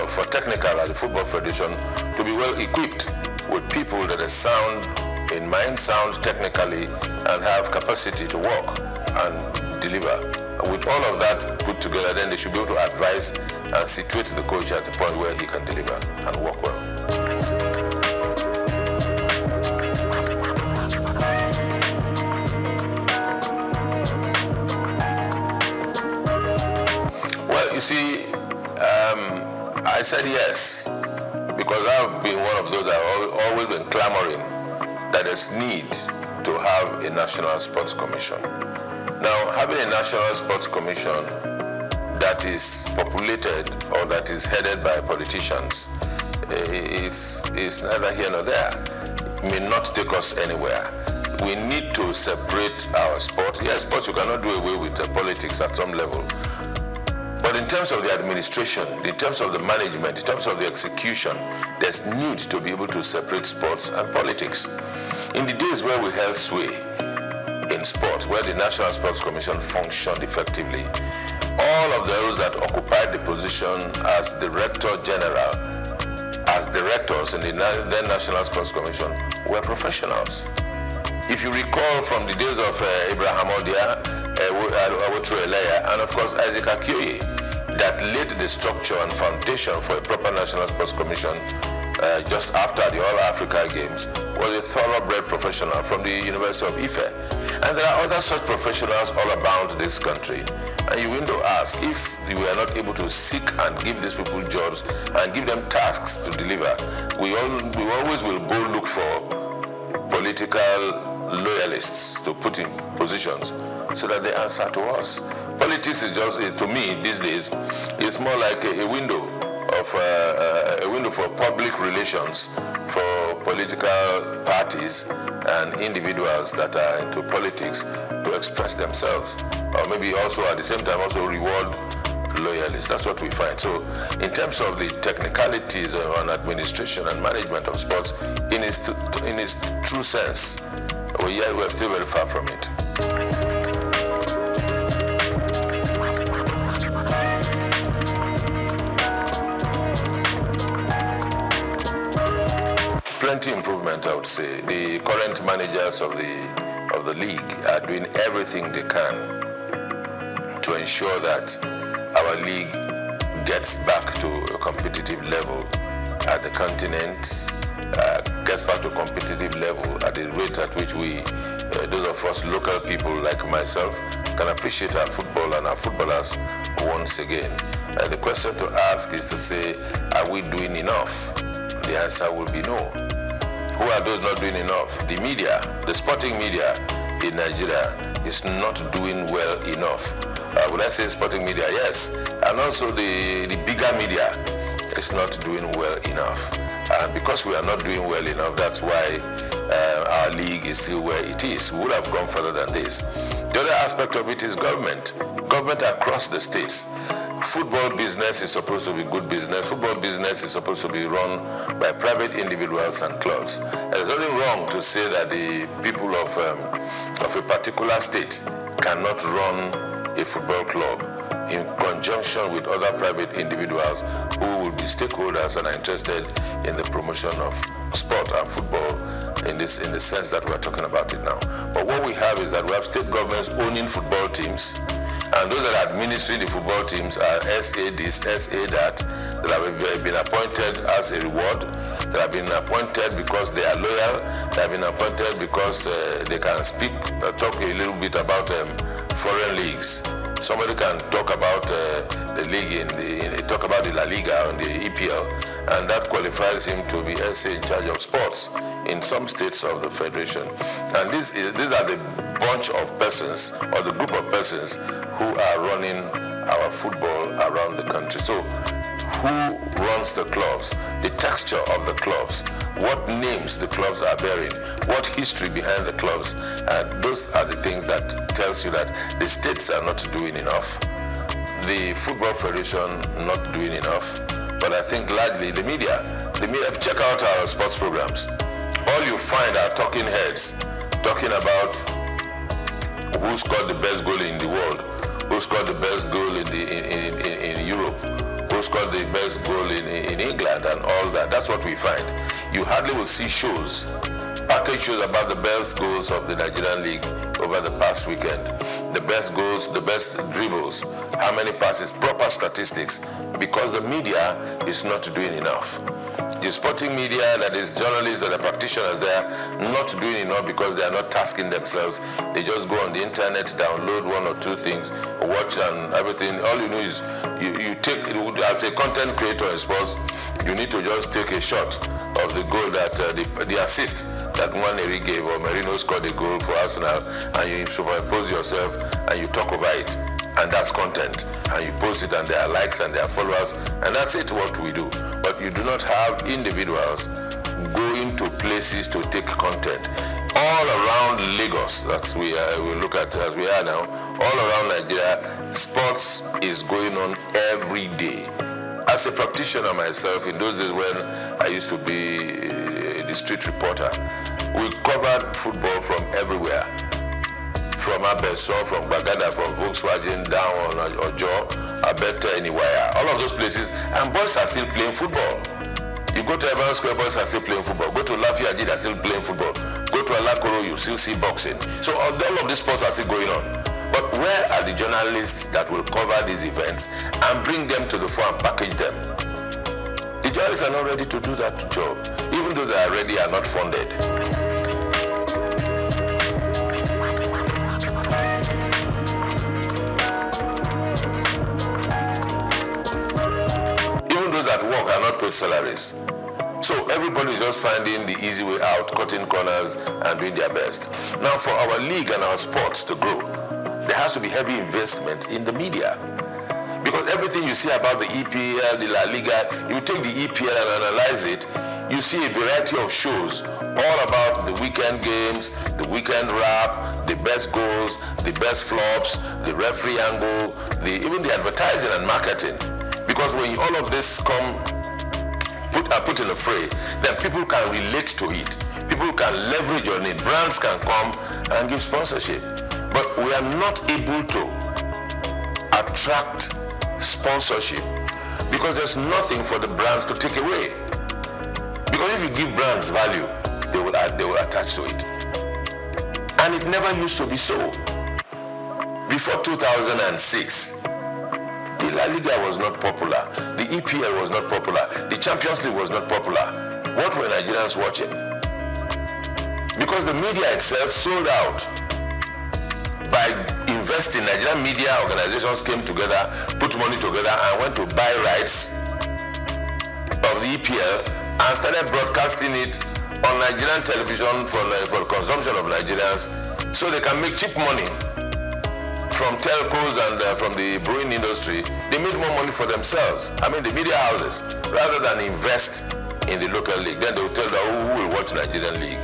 for technical at the Football Federation to be well equipped with people that are sound in mind, sound technically, and have capacity to work and deliver. With all of that put together, then they should be able to advise and situate the coach at the point where he can deliver and work well. Well, you see, I said yes because I've been one of those that have always been clamoring that there's need to have a National Sports Commission. Now, having a National Sports Commission that is populated or that is headed by politicians is neither here nor there. It may not take us anywhere. We need to separate our sport. Yes, sports, you cannot do away with politics at some level. But in terms of the administration, in terms of the management, in terms of the execution, there's need to be able to separate sports and politics. In the days where we held sway in sports, where the National Sports Commission functioned effectively, all of those that occupied the position as Director General, as directors in the then National Sports Commission, were professionals. If you recall from the days of Abraham Odia, and of course Isaac Akioye, that laid the structure and foundation for a proper National Sports Commission just after the All-Africa Games, was a thoroughbred professional from the University of Ife. And there are other such professionals all about this country. And you will ask, if we are not able to seek and give these people jobs and give them tasks to deliver, we always will go look for political loyalists to put in positions so that they answer to us. Politics is just, to me these days, it's more like a window for public relations for political parties and individuals that are into politics to express themselves, or maybe also at the same time also reward loyalists. That's what we find. So in terms of the technicalities on administration and management of sports, in its true sense, we're still very far from it. Plenty improvement, I would say. The current managers of the league are doing everything they can to ensure that our league gets back to a competitive level at the continent, gets back to a competitive level at the rate at which we, those of us local people like myself, can appreciate our football and our footballers once again. The question to ask is to say, are we doing enough? The answer will be no. Who are those not doing enough? The media, the sporting media in Nigeria is not doing well enough. When I say sporting media, yes, and also the bigger media is not doing well enough. And because we are not doing well enough, that's why our league is still where it is. We would have gone further than this. The other aspect of it is government across the states. Football business is supposed to be good business. Football business is supposed to be run by private individuals and clubs. There's nothing wrong to say that the people of a particular state cannot run a football club in conjunction with other private individuals who will be stakeholders and are interested in the promotion of sport and football in the sense that we're talking about it now. But what we have is that we have state governments owning football teams, and those that are administering the football teams are SA this, SA that have been appointed as a reward, that have been appointed because they are loyal, that have been appointed because they can talk a little bit about foreign leagues. Somebody can talk about the league talk about the La Liga and the EPL, and that qualifies him to be SA in charge of sports in some states of the federation. And these are the bunch of persons or the group of persons who are running our football around the country. So who runs the clubs, the texture of the clubs, what names the clubs are bearing, what history behind the clubs, and those are the things that tells you that the states are not doing enough, the Football Federation not doing enough, but But I think largely the media, check out our sports programs. All you find are talking heads talking about who scored the best goal in the world, who scored the best goal in Europe, who scored the best goal in England and all that. That's what we find. You hardly will see shows, package shows about the best goals of the Nigerian League over the past weekend. The best goals, the best dribbles, how many passes, proper statistics, because the media is not doing enough. The sporting media, that is journalists and the practitioners, they are not doing enough because they are not tasking themselves. They just go on the internet, download one or two things, watch and everything. All you know is you take, as a content creator in sports, you need to just take a shot of the goal that the assist that Nwaneri gave, or Merino scored a goal for Arsenal, and you superimpose yourself and you talk over it. And that's content, and you post it, and there are likes and there are followers, and that's it, what we do. But you do not have individuals going to places to take content. All around Lagos, that's we look at as we are now, all around Nigeria, sports is going on every day. As a practitioner myself, in those days when I used to be the street reporter, we covered football from everywhere. From Abeso, from Bagada, from Volkswagen, down on Ojo, Abeta, anywhere. All of those places, and boys are still playing football. You go to Evans Square, boys are still playing football. Go to Lafayette, they're still playing football. Go to Alakoro, you still see boxing. So all of these sports are still going on. But where are the journalists that will cover these events and bring them to the fore and package them? The journalists are not ready to do that job. Even though they are ready, are not funded. That work are not paid salaries. So everybody is just finding the easy way out, cutting corners and doing their best. Now for our league and our sports to grow, there has to be heavy investment in the media. Because everything you see about the EPL, the La Liga, you take the EPL and analyze it, you see a variety of shows all about the weekend games, the weekend wrap, the best goals, the best flops, the referee angle, even the advertising and marketing. Because when all of this are put in a fray, then people can relate to it. People can leverage on it. Brands can come and give sponsorship. But we are not able to attract sponsorship because there's nothing for the brands to take away. Because if you give brands value, they will attach to it. And it never used to be so. Before 2006, the La Liga was not popular. The EPL was not popular. The Champions League was not popular. What were Nigerians watching? Because the media itself sold out. By investing, Nigerian media organizations came together, put money together, and went to buy rights of the EPL and started broadcasting it on Nigerian television for the consumption of Nigerians, so they can make cheap money. From telcos and from the brewing industry, they made more money for themselves. I mean, the media houses, rather than invest in the local league. Then they will tell them, who will watch Nigerian league?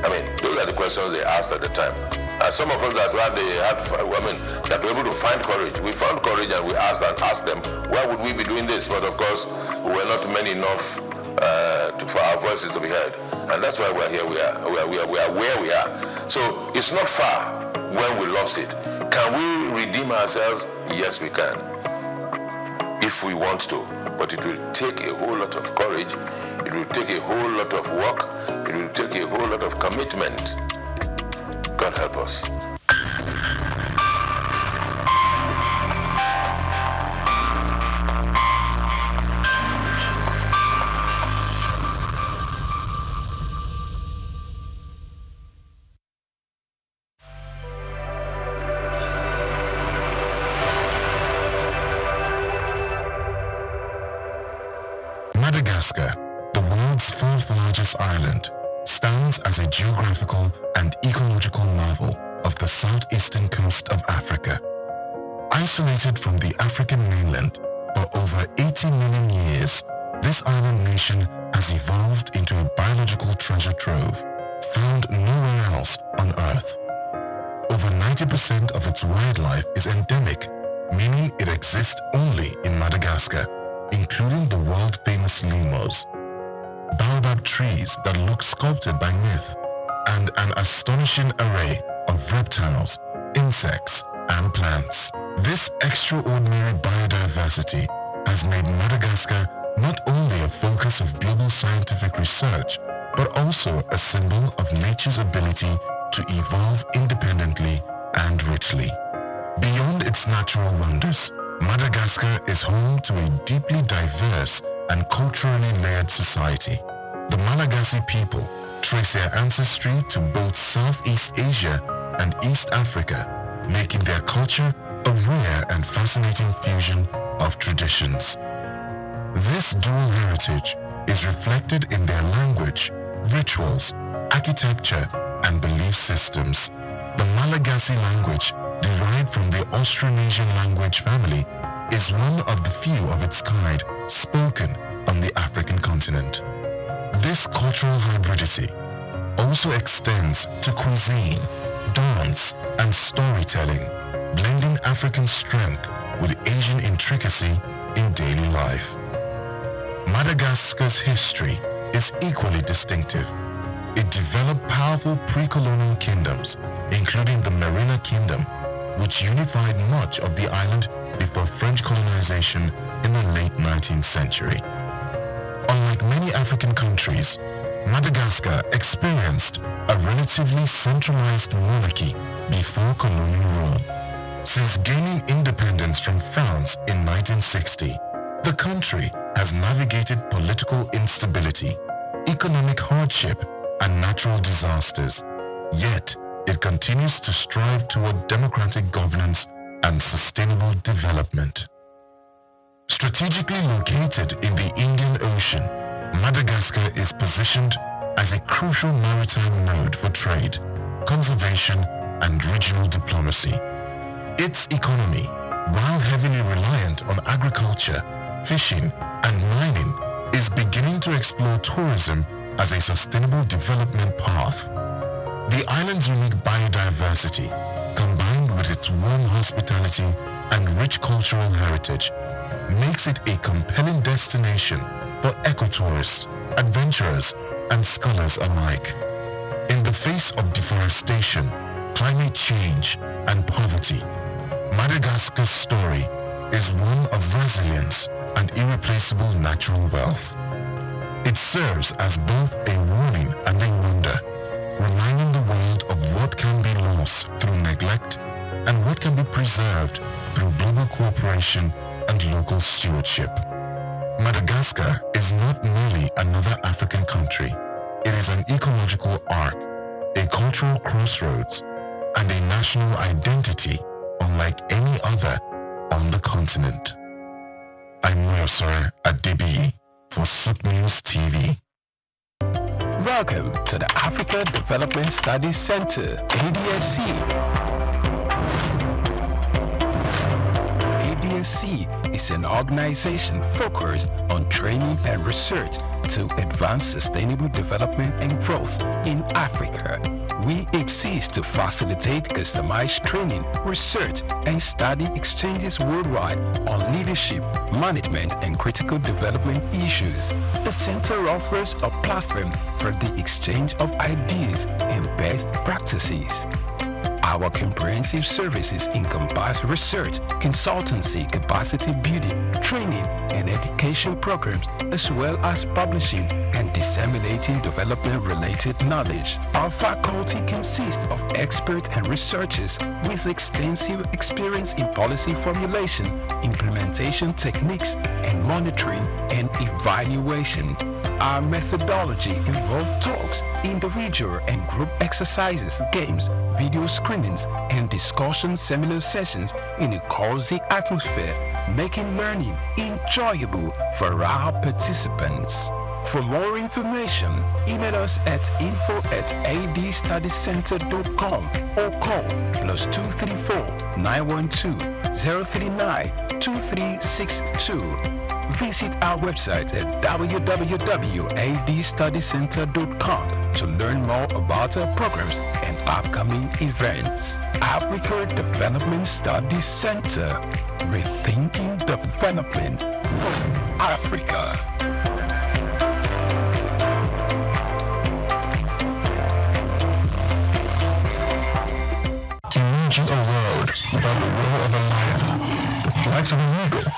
I mean, those are the questions they asked at the time. And some of us that were able to find courage, we found courage and we asked them, why would we be doing this? But of course, we were not many enough for our voices to be heard. And that's why we're here. We are where we are. So it's not far when we lost it. Can we redeem ourselves? Yes, we can. If we want to. But it will take a whole lot of courage. It will take a whole lot of work. It will take a whole lot of commitment. God help us. Madagascar, the world's fourth largest island, stands as a geographical and ecological marvel of the southeastern coast of Africa. Isolated from the African mainland for over 80 million years, this island nation has evolved into a biological treasure trove found nowhere else on Earth. Over 90% of its wildlife is endemic, meaning it exists only in Madagascar, including the world-famous lemurs, baobab trees that look sculpted by myth, and an astonishing array of reptiles, insects, and plants. This extraordinary biodiversity has made Madagascar not only a focus of global scientific research, but also a symbol of nature's ability to evolve independently and richly. Beyond its natural wonders, Madagascar is home to a deeply diverse and culturally layered society. The Malagasy people trace their ancestry to both Southeast Asia and East Africa, making their culture a rare and fascinating fusion of traditions. This dual heritage is reflected in their language, rituals, architecture, and belief systems. The Malagasy language, derived from the Austronesian language family, is one of the few of its kind spoken on the African continent. This cultural hybridity also extends to cuisine, dance, and storytelling, blending African strength with Asian intricacy in daily life. Madagascar's history is equally distinctive. It developed powerful pre-colonial kingdoms, including the Merina Kingdom, which unified much of the island before French colonization in the late 19th century. Unlike many African countries, Madagascar experienced a relatively centralized monarchy before colonial rule. Since gaining independence from France in 1960, the country has navigated political instability, economic hardship, and natural disasters. Yet, it continues to strive toward democratic governance and sustainable development. Strategically located in the Indian Ocean, Madagascar is positioned as a crucial maritime node for trade, conservation, and regional diplomacy. Its economy, while heavily reliant on agriculture, fishing, and mining, is beginning to explore tourism as a sustainable development path. The island's unique biodiversity, combined with its warm hospitality and rich cultural heritage, makes it a compelling destination for ecotourists, adventurers, and scholars alike. In the face of deforestation, climate change, and poverty, Madagascar's story is one of resilience and irreplaceable natural wealth. It serves as both a warning and a wonder, reminding the world of what can be lost through neglect and what can be preserved through global cooperation and local stewardship. Madagascar is not merely another African country. It is an ecological arc, a cultural crossroads, and a national identity unlike any other on the continent. I'm Moyosore Adebiyi for Souk News TV. Welcome to the Africa Development Studies Center, ADSC. ADSC is an organization focused on training and research to advance sustainable development and growth in Africa. We exist to facilitate customized training, research, and study exchanges worldwide on leadership, management, and critical development issues. The center offers a platform for the exchange of ideas and best practices. Our comprehensive services encompass research, consultancy, capacity building, training, and education programs, as well as publishing and disseminating development-related knowledge. Our faculty consists of experts and researchers with extensive experience in policy formulation, implementation techniques, and monitoring and evaluation. Our methodology involves talks, individual and group exercises, games, video screenings, and discussion seminar sessions in a cozy atmosphere, making learning enjoyable for our participants. For more information, email us at info@adstudiecenter.com or call +234 912 039 2362. Visit our website at www.adstudiecenter.com to learn more about our programs and upcoming events. Africa Development Studies Center, rethinking development. Africa. Imagine a world without the roar of a lion, the flight of an eagle,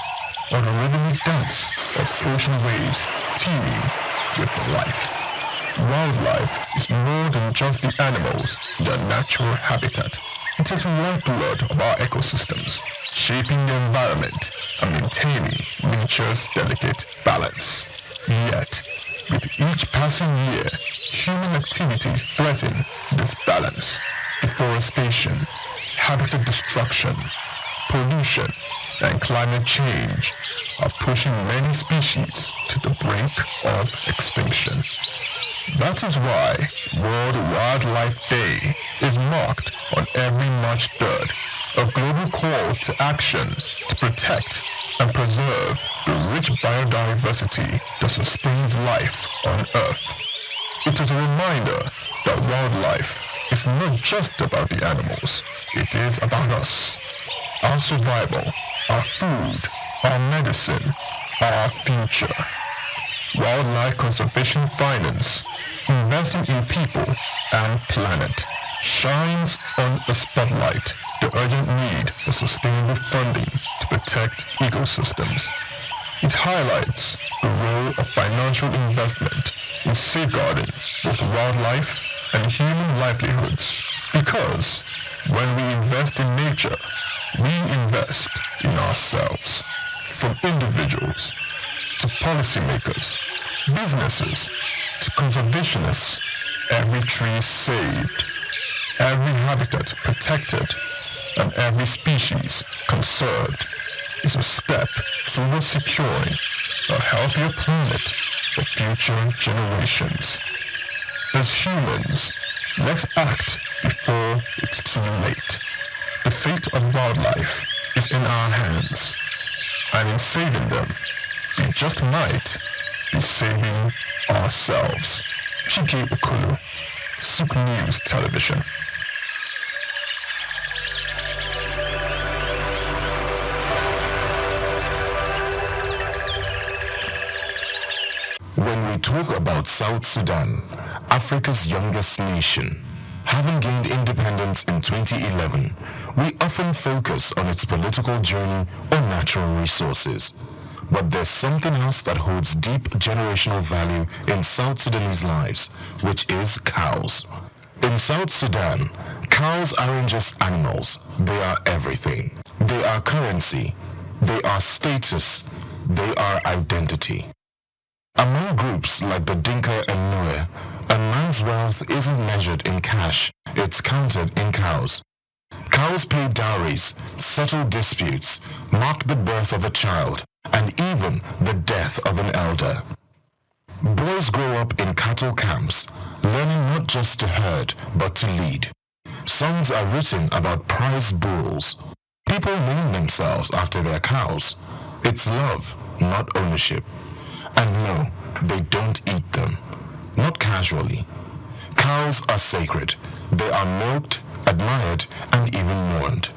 or the rhythmic dance of ocean waves teeming with life. Wildlife is more than just the animals in their natural habitat. It is the lifeblood of our ecosystems, shaping the environment and maintaining nature's delicate balance. Yet, with each passing year, human activities threaten this balance. Deforestation, habitat destruction, pollution, and climate change are pushing many species to the brink of extinction. That is why World Wildlife Day is marked on every March 3rd, a global call to action to protect and preserve the rich biodiversity that sustains life on Earth. It is a reminder that wildlife is not just about the animals, it is about us, our survival, our food, our medicine, our future. Wildlife Conservation Finance, investing in people and planet, shines on a spotlight the urgent need for sustainable funding to protect ecosystems. It highlights the role of financial investment in safeguarding both wildlife and human livelihoods, because when we invest in nature, we invest in ourselves. From individuals to policymakers, businesses to conservationists, every tree saved, every habitat protected, and every species conserved is a step towards securing a healthier planet for future generations. As humans, let's act before it's too late. The fate of wildlife is in our hands, and in saving them, we just might be saving ourselves. Chike Okulu, Souk News Television. When we talk about South Sudan, Africa's youngest nation, having gained independence in 2011, we often focus on its political journey or natural resources. But there's something else that holds deep generational value in South Sudanese lives, which is cows. In South Sudan, cows aren't just animals, they are everything. They are currency, they are status, they are identity. Among groups like the Dinka and Nuer, a man's wealth isn't measured in cash, it's counted in cows. Cows pay dowries, settle disputes, mark the birth of a child, and even the death of an elder. Boys grow up in cattle camps, learning not just to herd, but to lead. Songs are written about prize bulls. People name themselves after their cows. It's love, not ownership. And no, they don't eat them. Not casually. Cows are sacred. They are milked, admired, and even mourned.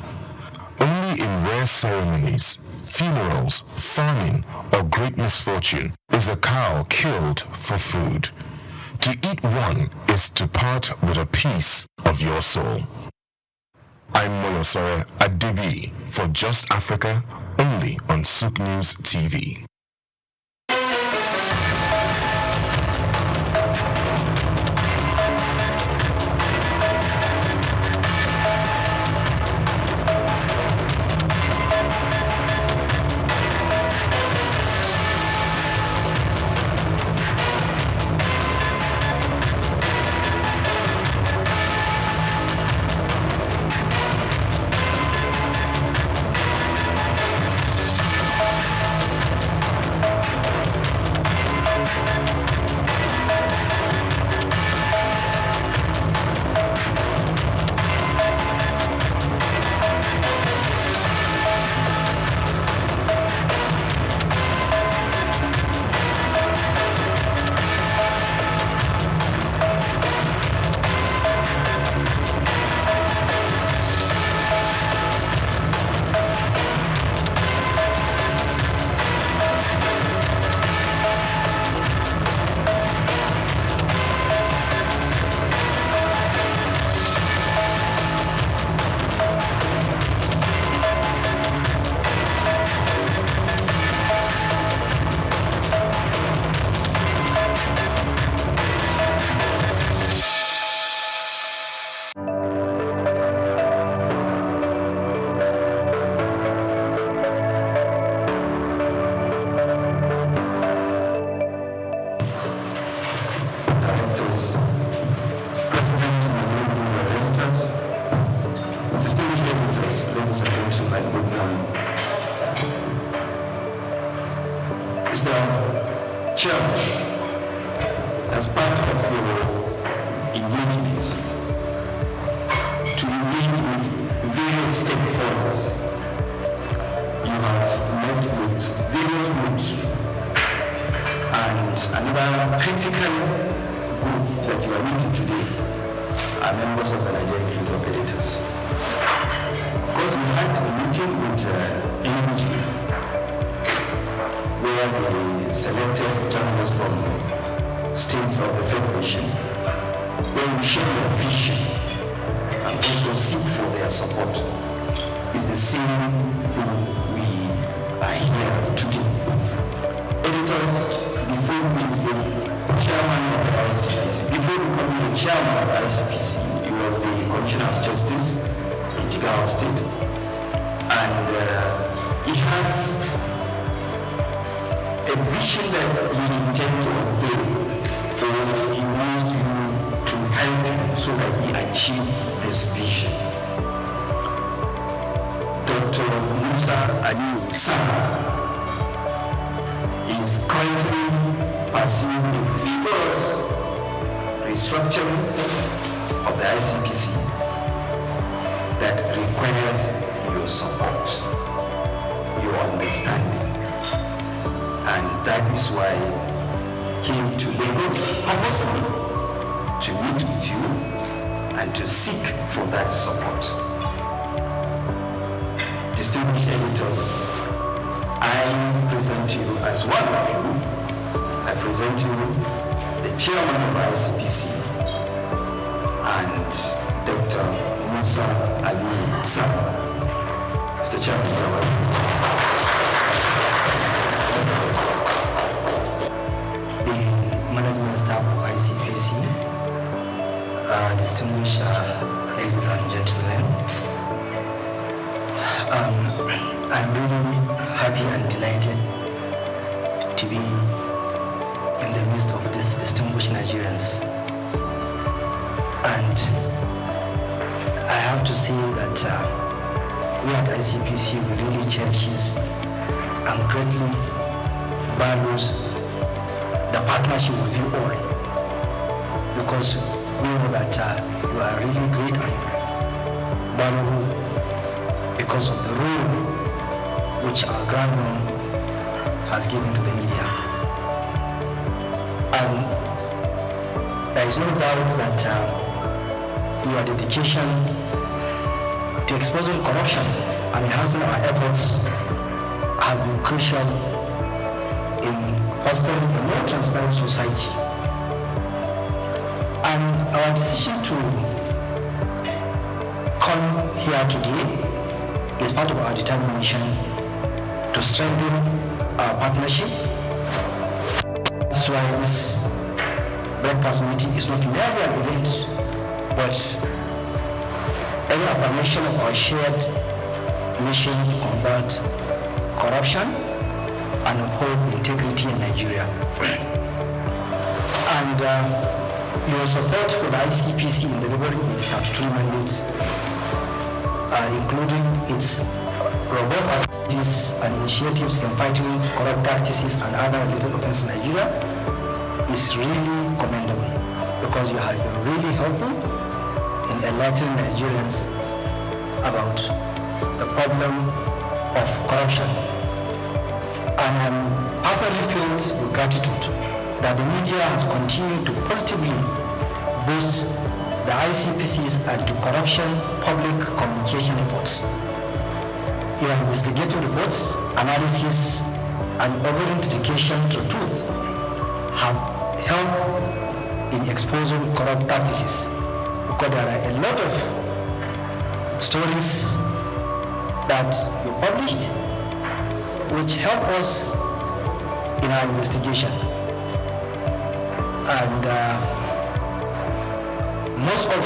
Only in rare ceremonies, funerals, farming, or great misfortune is a cow killed for food. To eat one is to part with a piece of your soul. I'm Moyosore Adibi for Just Africa, only on Souk News TV. Ladies and gentlemen, good morning. Mr. Chairman, as part of your engagement to engage with various stakeholders, you have met with various groups, and another critical group that you are meeting today are members of the Nigerian Grid operators. Of course, we had a meeting with NG, where they selected journalists from states of the Federation, where we share their vision and also seek for their support. It's the same thing we are here today. Editors, before we meet the chairman of the ICPC, before becoming the chairman of the ICPC, he was the Commissioner of Justice in Jigawa State. And he has a vision that he intends to unveil, or he wants you to help him so that he achieve this vision. Dr. Musa Ali Sana is currently pursuing a vigorous restructuring of the ICPC that requires your support, your understanding. And that is why I came to Lagos purposely to meet with you and to seek for that support. Distinguished editors, I present you as one of you. I present you the chairman of ICPC and Dr. Musa Ali Sana. Mr. Chairman, the management staff of ICPC, distinguished ladies and gentlemen, I'm really happy and delighted to be in the midst of these distinguished Nigerians. And I have to say that we at ICPC, we really cherishes and greatly values the partnership with you all, because we know that you are really great and valuable because of the role which our grandmother has given to the media. And there is no doubt that your dedication to exposing corruption and enhancing our efforts has been crucial in fostering a more transparent society. And our decision to come here today is part of our determination to strengthen our partnership. That's why this breakfast meeting is not merely an event, but an affirmation of our shared mission to combat corruption and uphold integrity in Nigeria. And your support for the ICPC in delivering its statutory mandate, including its robust activities and initiatives in fighting corrupt practices and other related offenses in Nigeria, is really commendable, because you have been really helpful in enlightening Nigerians about the problem of corruption. And I'm personally filled with gratitude that the media has continued to positively boost the ICPC's anti-corruption public communication efforts. Your investigative reports, analysis, and overall dedication to truth have helped in exposing corrupt practices, because there are a lot of stories that you published which help us in our investigation. And most of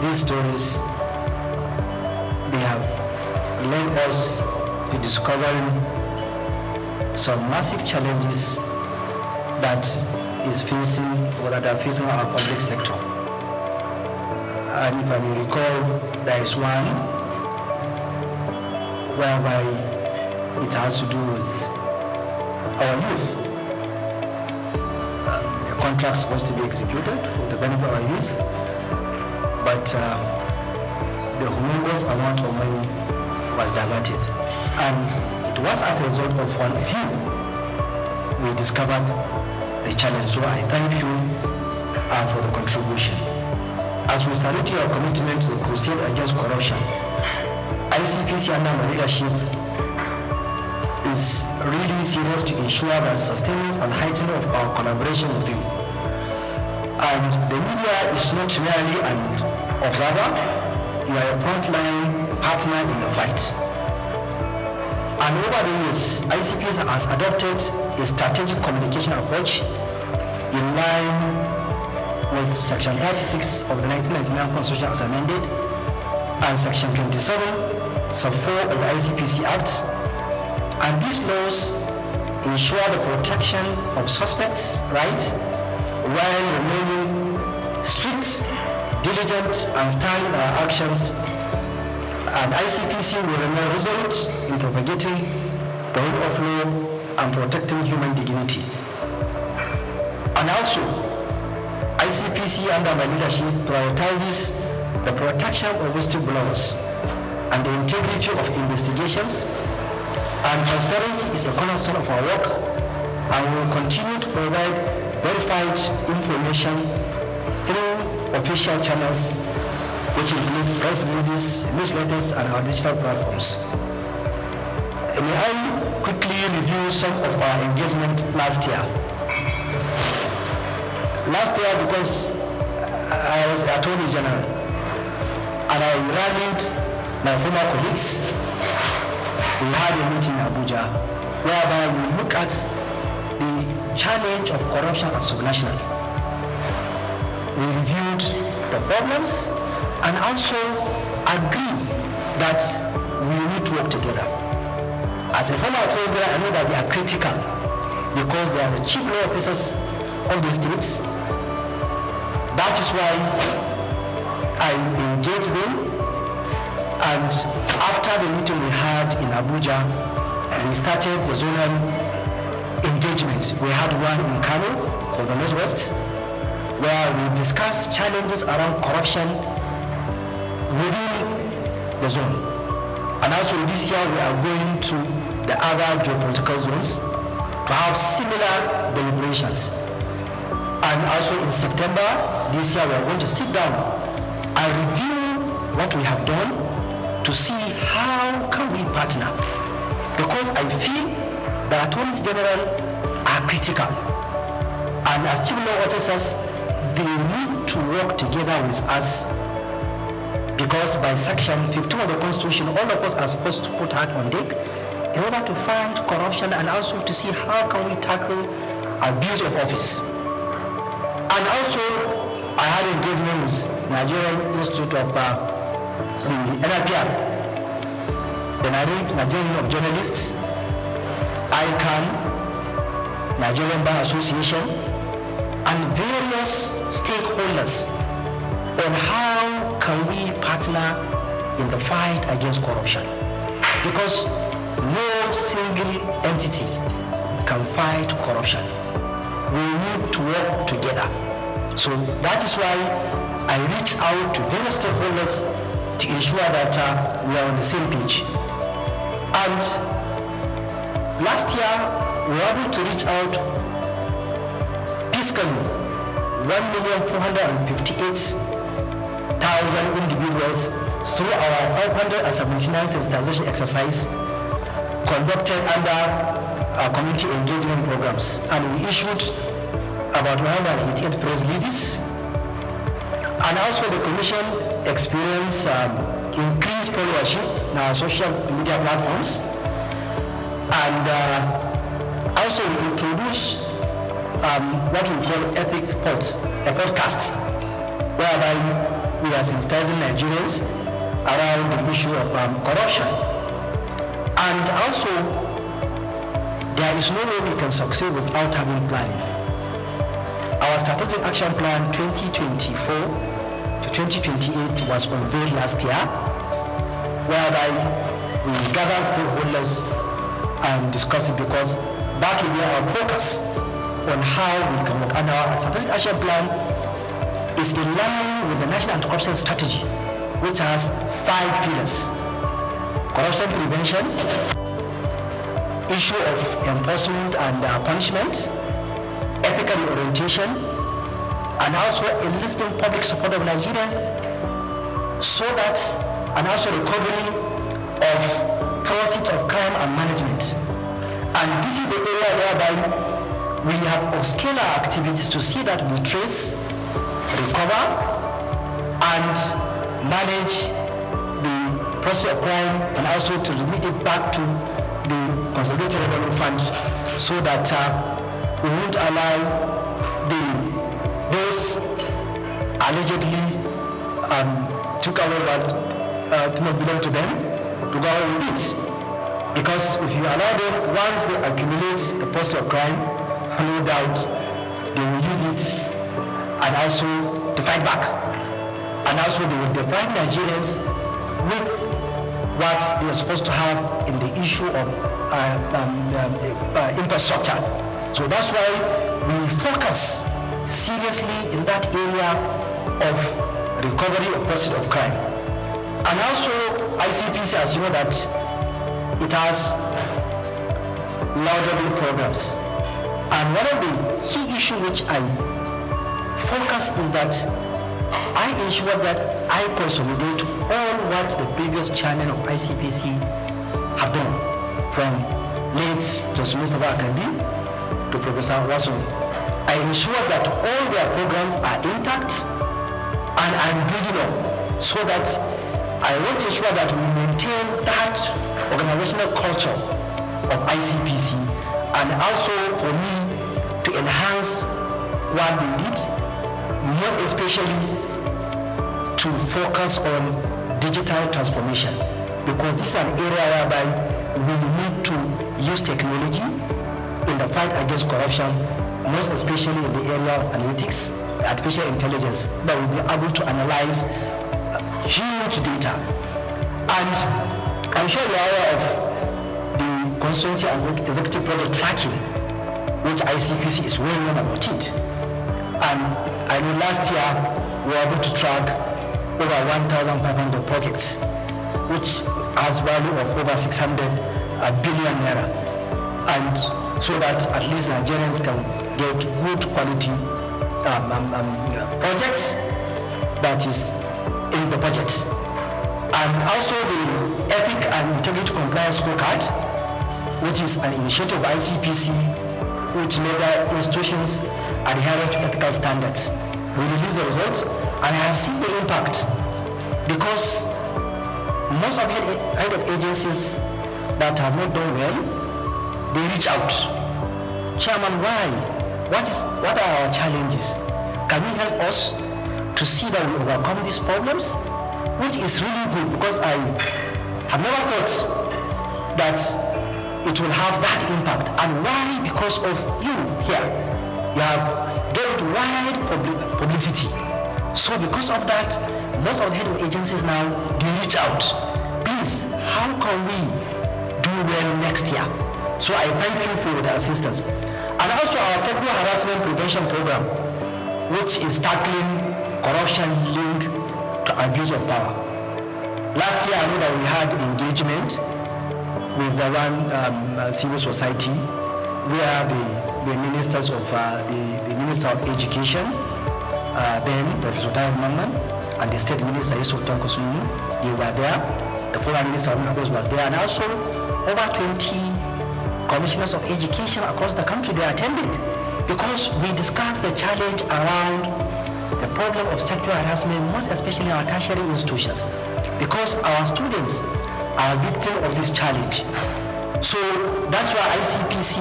these stories, they have led us to discovering some massive challenges that is facing, or that are facing our public sector. And if I may recall, there is one whereby it has to do with our youth. The contract is supposed to be executed for the benefit of our youth, but the humongous amount of money was diverted. And it was as a result of one of you we discovered the challenge. So I thank you for the contribution. As we salute your commitment to the crusade against corruption, ICPC under my leadership is really serious to ensure that sustenance and heightening of our collaboration with you. And the media is not merely an observer, you are a frontline partner in the fight. And over the years, ICPC has adopted a strategic communication approach in line with Section 36 of the 1999 Constitution as amended and Section 27, Sub 4 of the ICPC Act. And these laws ensure the protection of suspects' rights while remaining strict, diligent, and stern in our actions. And ICPC will remain resolute in propagating the rule of law and protecting human dignity. And also, ICPC under my leadership prioritizes the protection of whistleblowers and the integrity of investigations. And transparency is a cornerstone of our work, and we will continue to provide verified information through official channels, which include press releases, newsletters, and our digital platforms. May I quickly review some of our engagement last year? Last year, because I was Attorney General, and I rallied my former colleagues, we had a meeting in Abuja whereby we look at the challenge of corruption at subnational. We reviewed the problems and also agreed that we need to work together. As a former attorney, I know that they are critical because they are the chief law officers of the states. That is why I engaged them. And after the meeting we had in Abuja, we started the zonal engagement. We had one in Kano for the Northwest, where we discussed challenges around corruption within the zone. And also this year we are going to the other geopolitical zones to have similar deliberations. And also in September this year we are going to sit down and review what we have done to see how can we partner. Because I feel the attorneys general are critical. And as chief law officers, they need to work together with us, because by Section 15 of the Constitution, all of us are supposed to put hand on deck in order to fight corruption and also to see how can we tackle abuse of office. And also, I had engagement with Nigerian Institute of the NIPR, the Nigerian Union of Journalists, ICANN, Nigerian Bar Association, and various stakeholders on how can we partner in the fight against corruption. Because no single entity can fight corruption. We need to work together. So that is why I reach out to various stakeholders to ensure that we are on the same page. And last year, we were able to reach out fiscally 1,458,000 individuals through our 579 sensitization exercise conducted under our community engagement programs. And we issued about 188 press releases. And also the Commission experienced increased followership in our social media platforms. And also we introduced what we call ethics pods, a podcast, whereby we are sensitizing Nigerians around the issue of corruption. And also, there is no way we can succeed without having planning. Our strategic action plan 2024 to 2028 was unveiled last year, whereby we gather stakeholders and discuss it, because that will be our focus on how we can work. And our strategic action plan is in line with the National Anti-Corruption Strategy, which has 5 pillars: corruption prevention, issue of enforcement and punishment, ethical orientation, and also enlisting public support of Nigerians, so that, and also recovery of proceeds of crime and management. And this is the area whereby we have upscaled our activities to see that we trace, recover, and manage the process of crime, and also to remit it back to the Consolidated Revenue Fund, so that we won't allow those allegedly took away what do not belong to them to go away with it. Because if you allow them, once they accumulate the process of crime, no doubt they will use it and also to fight back. And also they will deprive Nigerians with what they are supposed to have in the issue of infrastructure. So that's why we focus seriously in that area of recovery of process of crime. And also ICPC, as you know, that it has laudable programs. And one of the key issues which I focus is that I ensure that I consolidate all what the previous chairman of ICPC have done, from late Justice Mustafa Akandi to Professor Wason. I ensure that all their programs are intact and I'm building up, so that I want to ensure that we maintain that organizational culture of ICPC, and also for me to enhance what they did, most especially to focus on digital transformation, because this is an area whereby we need to use technology in the fight against corruption, most especially in the area of analytics, artificial intelligence, that will be able to analyze huge data. And I'm sure you're aware of the constituency and executive project tracking, which ICPC is well known about it. And I know last year we were able to track over 1,500 projects, which has value of over 600 billion naira. And so that at least Nigerians can get good quality projects that is in the budget. And also the Ethic and Integrity Compliance Scorecard, which is an initiative of ICPC, which major institutions adhere to ethical standards. We release the results, and I have seen the impact, because most of the head of agencies that have not done well, they reach out. Chairman, why? What are our challenges? Can you help us to see that we overcome these problems? Which is really good, because I have never thought that it will have that impact. And why? Because of you here. You have given wide publicity. So because of that, most of the head of agencies now, they reach out. Please, how can we do well next year? So I thank you for the assistance. And also our sexual harassment prevention program, which is tackling corruption linked to abuse of power. Last year I know that we had engagement with the one civil society, where the ministers of the Minister of Education, then Professor Tayyip Mamman, and the State Minister Yusuf Tankosunu, they were there. The former Minister of Lagos was there, and also over 20 commissioners of education across the country, they attended, because we discussed the challenge around the problem of sexual harassment, most especially in our tertiary institutions, because our students are victims of this challenge. So that's why ICPC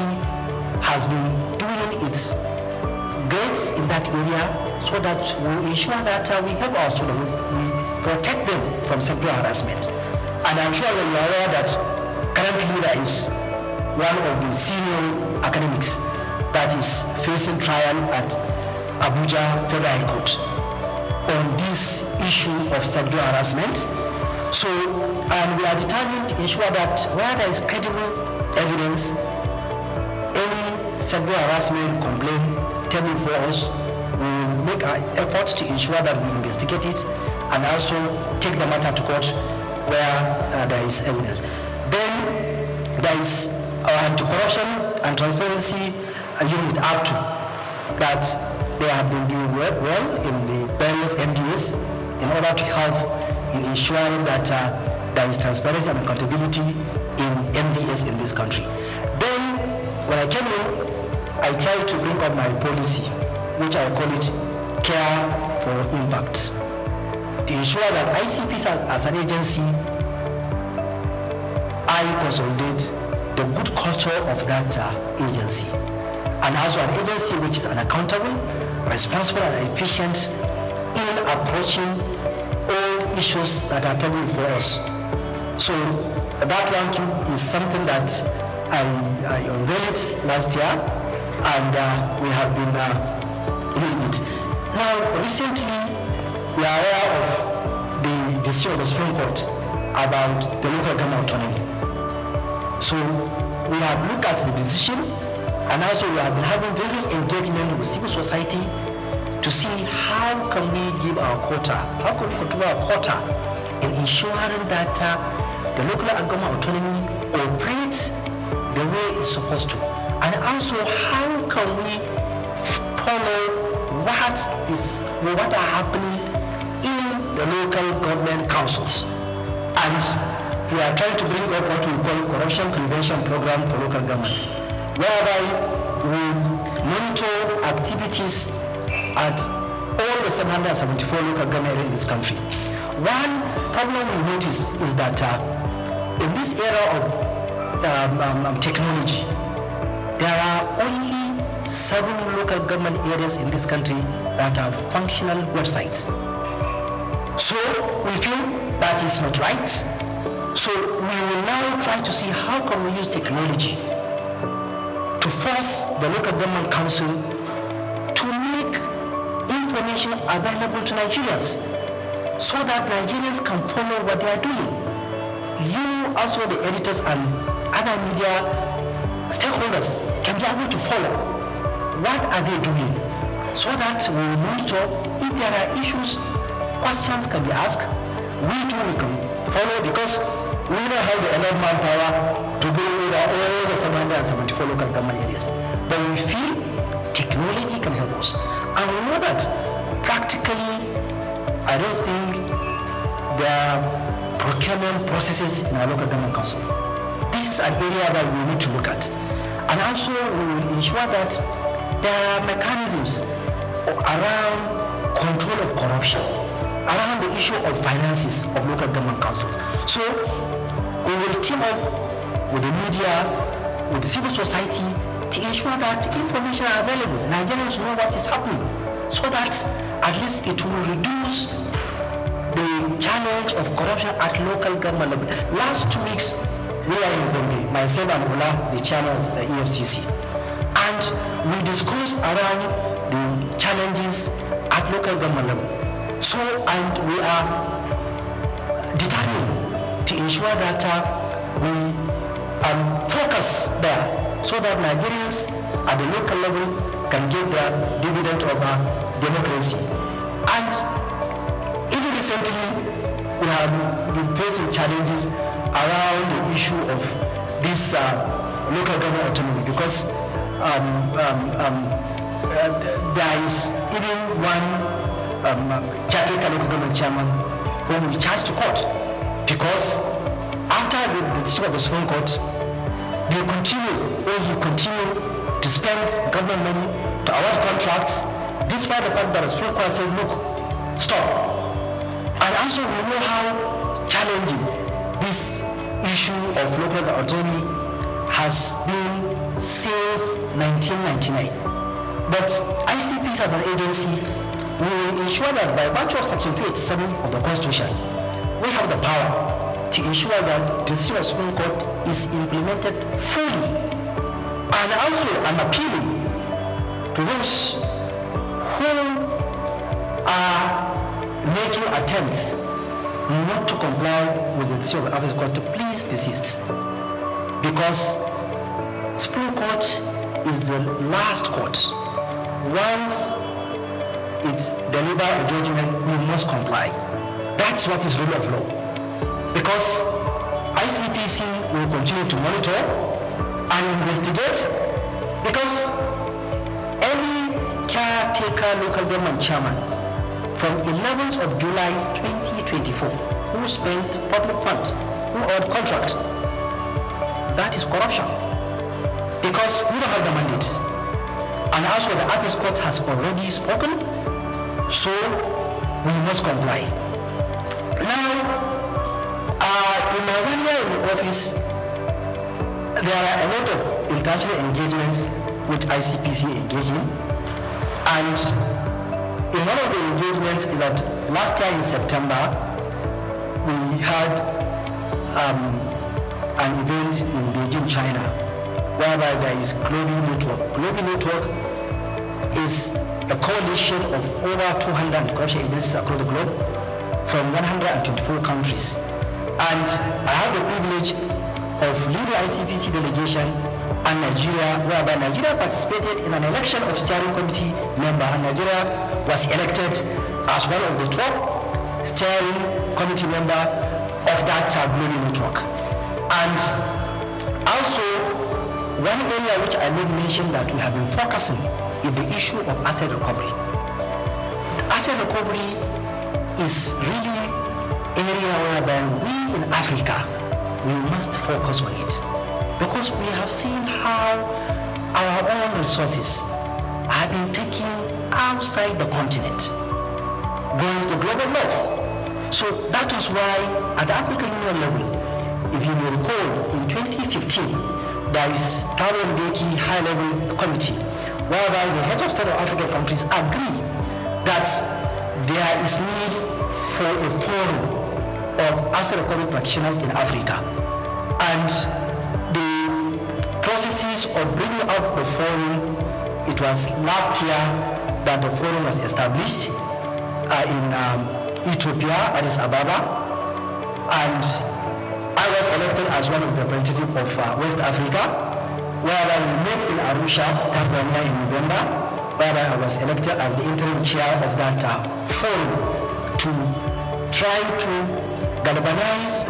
has been doing its best in that area, so that we ensure that we help our students, we protect them from sexual harassment. And I'm sure that you are aware that currently there is one of the senior academics that is facing trial at Abuja Federal Harcourt on this issue of sexual harassment. So And we are determined to ensure that where there is credible evidence, any sexual harassment complaint taken for us, we will make our efforts to ensure that we investigate it and also take the matter to court where there is evidence. Then there is our anti-corruption and transparency unit up to that they have been doing well in the various MDAs in order to help in ensuring that there is transparency and accountability in MDAs in this country. Then when I came in, I tried to bring up my policy, which I call it Care for Impact, to ensure that ICPs as an agency, I consolidate the good culture of that agency, and also an agency which is unaccountable, responsible and efficient in approaching all issues that are taken before us. So that one too is something that I unveiled last year, and we have been using it. Now recently we are aware of the decision of the Supreme Court about the local government autonomy. So we have looked at the decision, and also we have been having various engagement with civil society to see how can we give our quota, how can we control our quota in ensuring that the local government autonomy operates the way it's supposed to, and also how can we follow what are happening in the local government councils. And we are trying to bring up what we call corruption prevention program for local governments, whereby we monitor activities at all the 774 local government areas in this country. One problem we notice is that in this era of technology, there are only 7 local government areas in this country that have functional websites. So we feel that is not right. So we will now try to see how can we use technology to force the local government council to make information available to Nigerians so that Nigerians can follow what they are doing. You, also the editors and other media stakeholders, can be able to follow what are they doing so that we will monitor if there are issues, questions can be asked. We can follow because we don't have the enough manpower to go over all the 774 local government areas. But we feel technology can help us. And we know that practically, I don't think there are procurement processes in our local government councils. This is an area that we need to look at. And also we will ensure that there are mechanisms around control of corruption, around the issue of finances of local government councils. So we will team up with the media, with the civil society to ensure that information are available. Nigerians know what is happening so that at least it will reduce the challenge of corruption at local government level. Last 2 weeks, we are in Gombe, myself and Ola, the chairman of the EFCC, and we discussed around the challenges at local government level. So, and we are determined to ensure that we focus there so that Nigerians at the local level can get the dividend of democracy. And even recently, we have been facing challenges around the issue of this local government autonomy because there is even one caretaker local government chairman whom we charged to court because after the decision of the Supreme Court, he continued to spend government money to award contracts despite the fact that the Supreme Court said, look, stop. And also we know how challenging this issue of local autonomy has been since 1999. But ICPs as an agency, we will ensure that by virtue of Section 287 of the Constitution, we have the power to ensure that the decision of the Supreme Court is implemented fully. And also I'm appealing to those who are making attempts not to comply with the decision of the Appeals Court to please desist. Because Supreme Court is the last court. Once it delivers a judgment, we must comply. That's what is rule of law. Because ICPC will continue to monitor and investigate, because any caretaker local government chairman from 11th of July 2024 who spent public funds, who owed contract, that is corruption. Because we don't have the mandate. And also the Appeals Court has already spoken, so we must comply. Now, in my 1 year in office, there are a lot of international engagements which ICPC engaging. And in one of the engagements is that last year in September, we had an event in Beijing, China, whereby there is Global Network. Global Network is a coalition of over 200 corruption agencies across the globe from 124 countries. And I had the privilege of leading ICPC delegation and Nigeria, whereby Nigeria participated in an election of steering committee member, and Nigeria was elected as one of the top steering committee member of that Global Network. And also, one area which I made mention that we have been focusing is the issue of asset recovery. Asset recovery is really an area whereby we in Africa, we must focus on it. Because we have seen how our own resources have been taken outside the continent, going to the global north. So that was why at the African Union level, if you may recall, in 2015, there is Thabo Mbeki high-level committee, whereby the heads of state of African countries agree that there is need for a forum of asset recovery practitioners in Africa. And the processes of bringing up the forum, it was last year that the forum was established in Ethiopia, Addis Ababa, and I was elected as one of the representatives of West Africa, whereby we met in Arusha, Tanzania in November, whereby I was elected as the interim chair of that forum to try to galvanize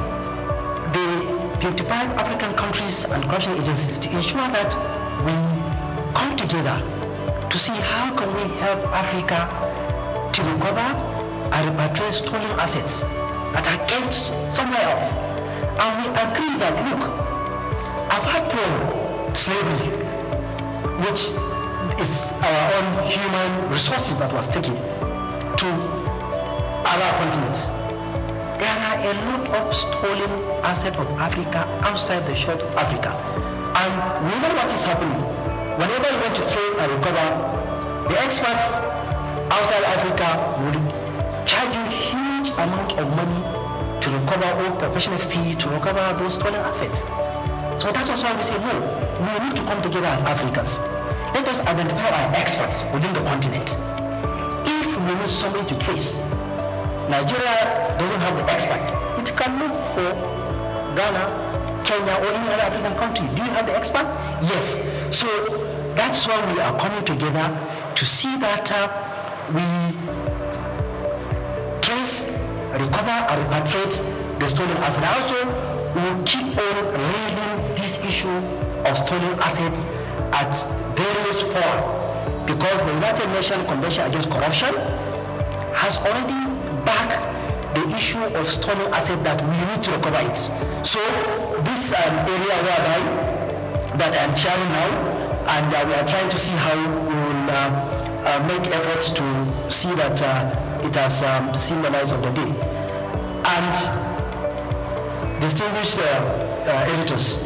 the 55 African countries and corruption agencies to ensure that we come together to see how can we help Africa to recover and repatriate stolen assets that are kept somewhere else. And we agree that, look, apart from slavery, which is our own human resources that was taken to other continents, there are a lot of stolen assets of Africa outside the shore of Africa. And we know what is happening. Whenever you want to trace and recover, the experts outside Africa will charge you huge amount of money to recover all professional fees, to recover those stolen assets. So that was why we say, no, we need to come together as Africans. Let us identify our experts within the continent. If we need somebody to trace, Nigeria doesn't have the expert. It can look for Ghana, Kenya, or any other African country. Do you have the expert? Yes. So that's why we are coming together to see that we trace, recover, and repatriate the stolen assets. Also, we will keep on raising this issue of stolen assets at various fora, because the United Nations Convention Against Corruption has already backed the issue of stolen assets that we need to recover it. So this area whereby that I'm chairing now, and we are trying to see how we will make efforts to see that it has seen the light of the day. And distinguished editors,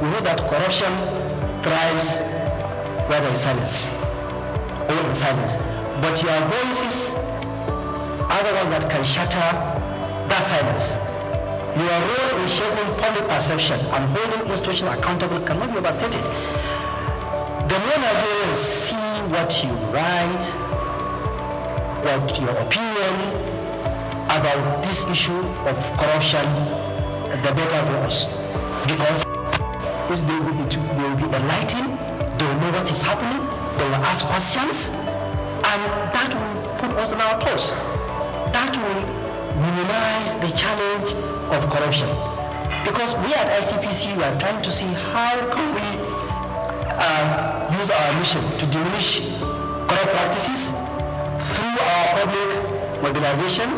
we know that corruption thrives where there is silence, or in silence. But your voices are the ones that can shatter that silence. Your role in shaping public perception and holding institutions accountable cannot be overstated. The more Nigerians see what you write, what your opinion, about this issue of corruption, the better for us. Because they will be enlightened, they will know what is happening, they will ask questions, and that will put us on our toes. That will minimize the challenge of corruption. Because we at ICPC are trying to see how can we use our mission to diminish corrupt practices through our public mobilization,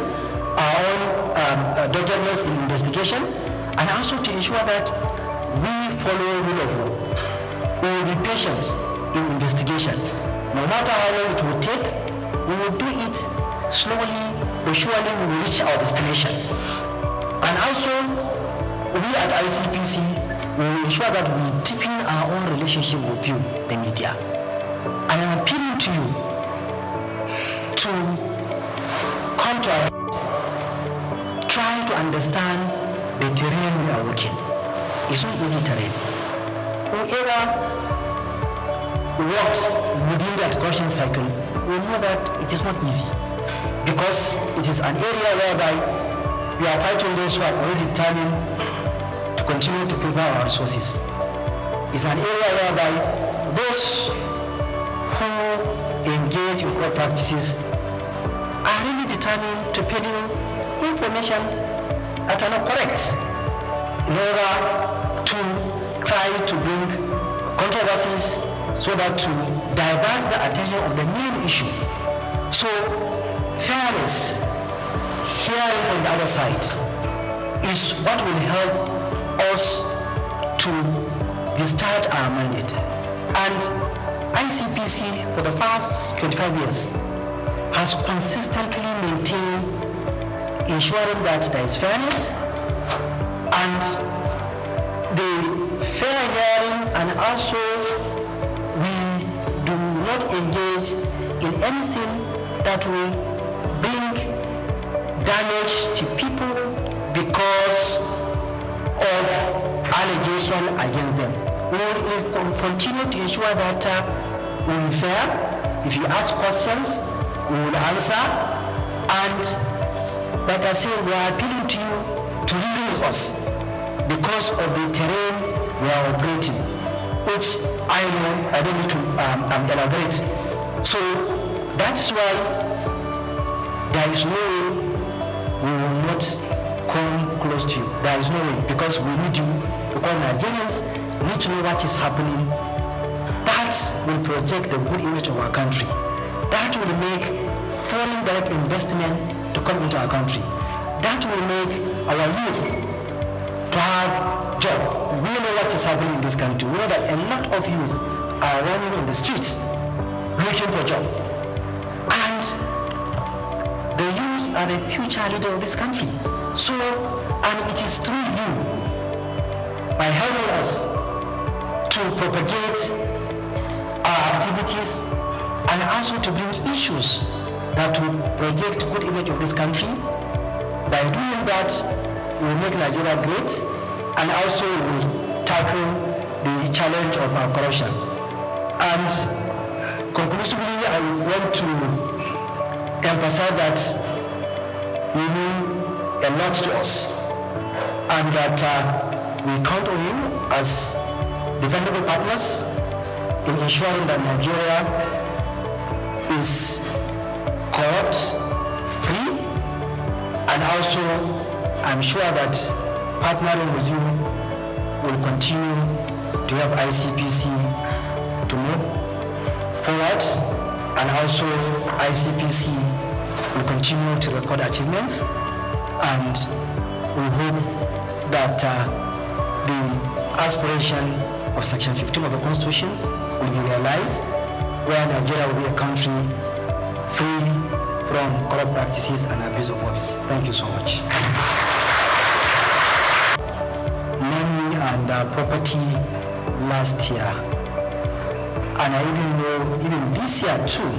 our own doggedness in investigation, and also to ensure that we follow rule of law. We will be patient in investigation. No matter how long it will take, we will do it slowly but surely we will reach our destination. And also, we at ICPC will ensure that we deepen our own relationship with you, the media. And I'm appealing to you to come to our try to understand the terrain we are working. It's not easy terrain. Whoever works within the anti-corruption cycle will know that it is not easy, because it is an area whereby we are fighting those who are already determined to continue to prepare our resources. It's an area whereby those who engage in corrupt practices are really determined to peddle information that are not correct in order to try to bring controversies so that to divert the attention of the main issue. So fairness, hearing from the other side, is what will help us to discharge our mandate. And ICPC for the past 25 years has consistently maintained ensuring that there is fairness and the fair hearing, and also we do not engage in anything that will bring damage to people because of allegation against them. We will continue to ensure that we will be fair. If you ask questions, we will answer. And like I said, we are appealing to you to reason with us because of the terrain we are operating, which I know I don't need to elaborate. So that's why there is no way we will not come close to you. There is no way, because we need you, because Nigerians need to know what is happening. That will project the good image of our country. That will make foreign direct investment to come into our country. That will make our youth to have job. We know what is happening in this country. We know that a lot of youth are running on the streets looking for job. And the youth are the future leader of this country. So, and it is through you, by helping us to propagate our activities and also to bring issues that will project good image of this country. By doing that, we will make Nigeria great, and also we will tackle the challenge of our corruption. And conclusively, I want to emphasize that you mean a lot to us, and that we count on you as dependable partners in ensuring that Nigeria is corrupt free, and also I'm sure that partnering with you will continue to help ICPC to move forward, and also ICPC will continue to record achievements, and we hope that the aspiration of Section 15 of the Constitution will be realized, where Nigeria will be a country free from corrupt practices and abuse of office. Thank you so much. Money and property last year, and I even know even this year too,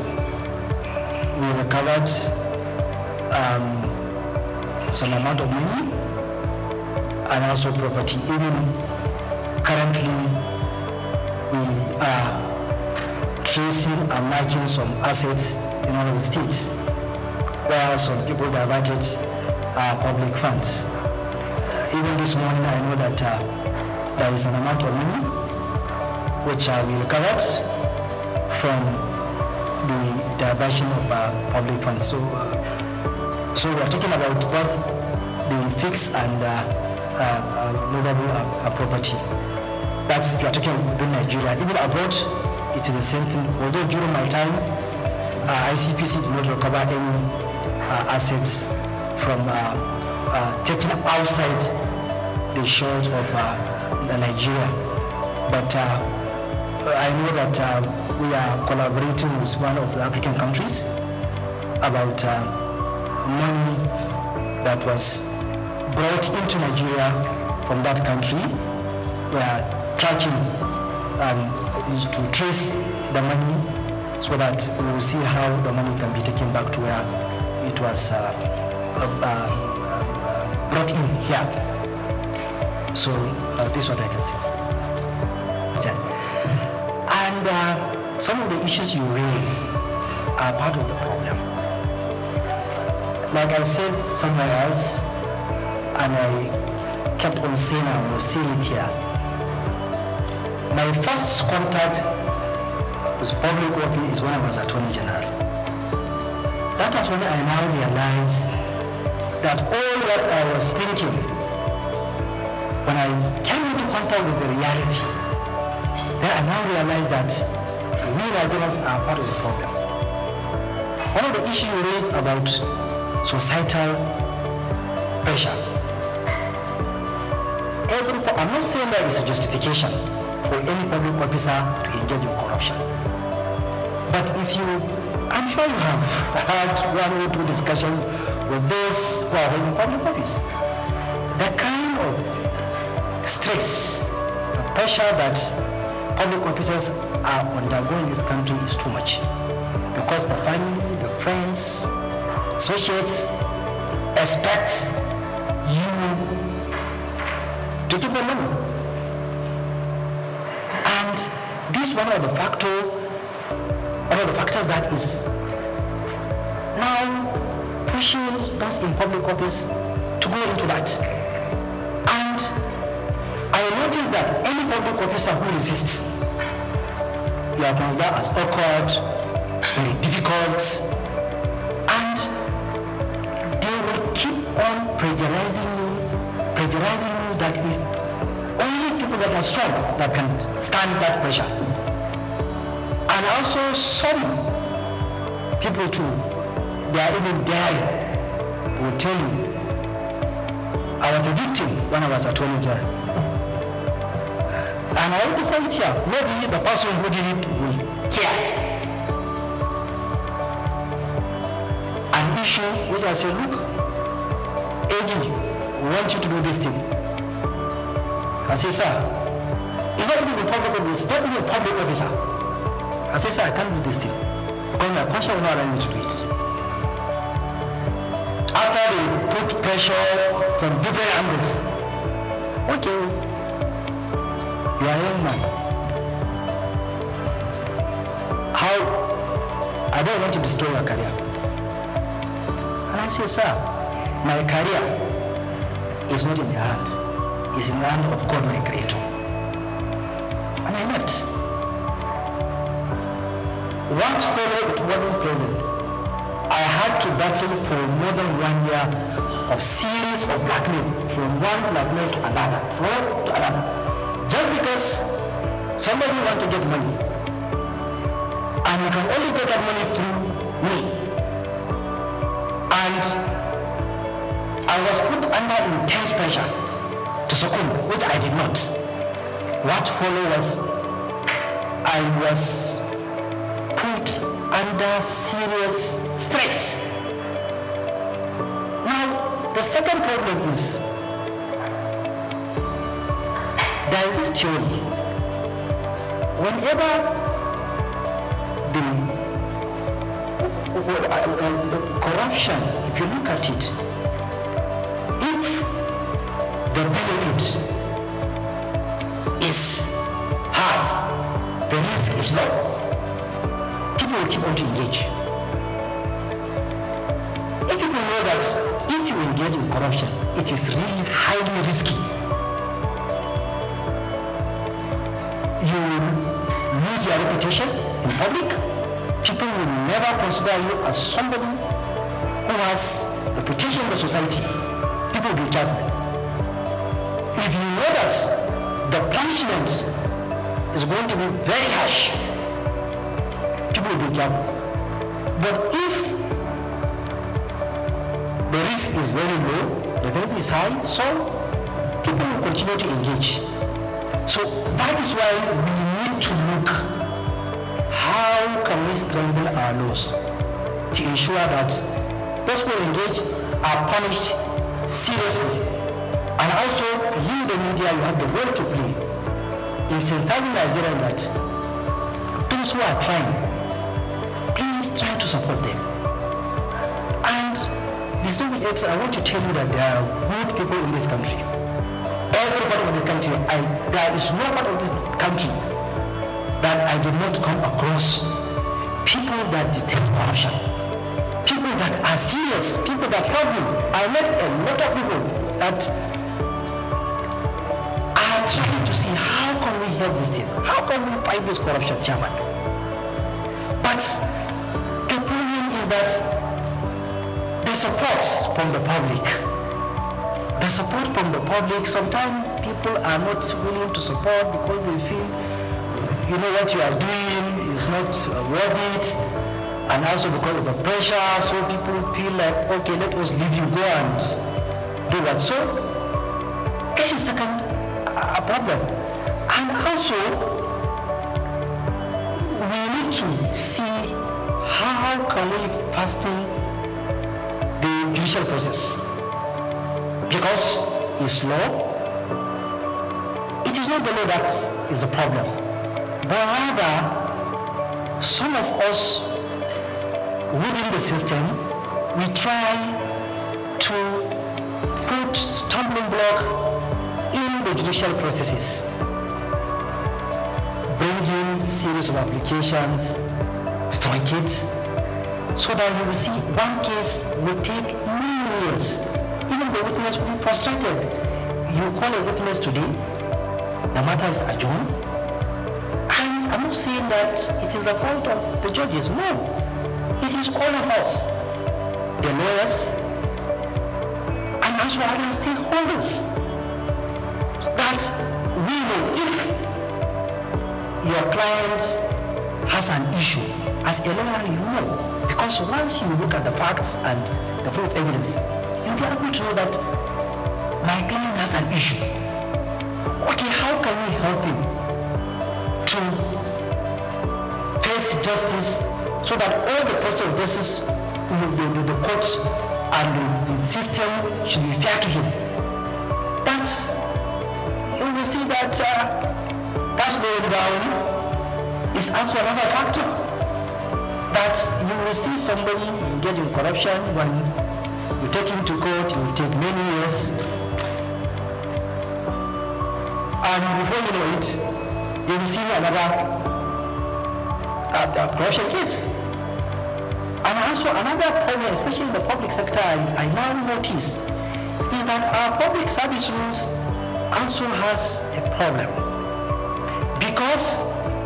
we recovered some amount of money and also property. Even currently, we are tracing and marking some assets in one of the states where some people diverted public funds. Even this morning, I know that there is an amount of money which we recovered from the diversion of public funds. So we are talking about both the fixed and movable property. That's if you are talking within Nigeria. Even abroad, it is the same thing. Although during my time, ICPC did not recover any assets from taken outside the shores of Nigeria. But I know that we are collaborating with one of the African countries about money that was brought into Nigeria from that country. We are tracking to trace the money so that we will see how the money can be taken back to where it was brought in here. So this is what I can say. And some of the issues you raise are part of the problem. Like I said somewhere else, and I kept on saying I will say it here. My first contact with public working is when I was Attorney General. That was when I now realized that all what I was thinking, when I came into contact with the reality, then I now realize that we Nigerians are part of the problem. One of the issues you raised about societal pressure. I'm not saying that it's a justification for any public officer to engage in corruption. But if you, I'm sure you have had one or two discussions with those who are holding public office. The kind of stress, the pressure that public officers are undergoing in this country is too much. Because the family, the friends, associates expect you to give them money. And this is one of the factors that is now pushing those in public office to go into that. And I noticed that any public officer who resists, you are considered as awkward, very difficult, and they will keep on pressurizing you that if only people that are strong that can stand that pressure. And also some people too, they are even daring, will tell you, I was a victim when I was Attorney General. And I want to say it here, maybe the person who did it will hear. An issue which I say, look, AG, we want you to do this thing. I say, sir, it's not even a public officer, it's not even a public officer. I say, sir, I can't do this thing. Because my conscience will not allow me to do it. After they put pressure from different angles, okay, you are a young man. How? I don't want to destroy your career. And I say, sir, my career is not in your hand. It's in the hand of God, my Creator. And I left. What followed, it wasn't pleasant. I had to battle for more than 1 year of series of blackmail, from one blackmail to another, just because somebody wants to get money. And you can only get that money through me. And I was put under intense pressure to succumb, which I did not. What followed was I was put under serious stress. Now, the second problem is there is this theory. Whenever the corruption, if you look at it, if the benefit is high, the risk is low, people will keep on to engage. If people know that if you engage in corruption, it is really highly risky. You lose your reputation in public. People will never consider you as somebody who has reputation in the society. People will be careful. If you know that the punishment is going to be very harsh, people will be careful. But if the risk is very low, the benefit is high, so people will continue to engage. So that is why we need to look how can we strengthen our laws to ensure that those who engage are punished seriously. And also, you, the media, you have the role to play in sensitizing Nigerians that those who are trying, please try to support them. And this no which I want to tell you that there are good people in this country. Every part of this country, there is no part of this country that I did not come across people that detect corruption, people that are serious, people that help me. I met a lot of people that are trying to see how can we help this thing, how can we fight this corruption, Chairman. But the problem is that the support from the public, sometimes people are not willing to support because they feel, you know, what you are doing is not worth it, and also because of the pressure, so people feel like, okay, let us leave you, go and do that. So this is second a problem. And also we need to see how can we fasten the judicial process, because it's law. It is not the law that is the problem, but rather some of us within the system, we try to put stumbling block in the judicial processes, bring in series of applications, truncate, so that you will see one case will take many years. Even the witness will be frustrated. You call a witness today, the matter is adjourned, and I'm not saying that it is the fault of the judges, no. It is all of us, the lawyers, and also other stakeholders, that we know if your client has an issue, as a lawyer you know, because once you look at the facts and the proof of evidence, you'll be able to know that my client has an issue. Okay, how can we help him to face justice, so that all the process of justice, the courts and the system should be fair to him? But you will see that that's going down is also another factor. That you will see somebody engaged in corruption, when you take him to court, it will take many years. And before you know it, you will see another corruption case. And also another problem, especially in the public sector, I now notice, is that our public service rules also has a problem, because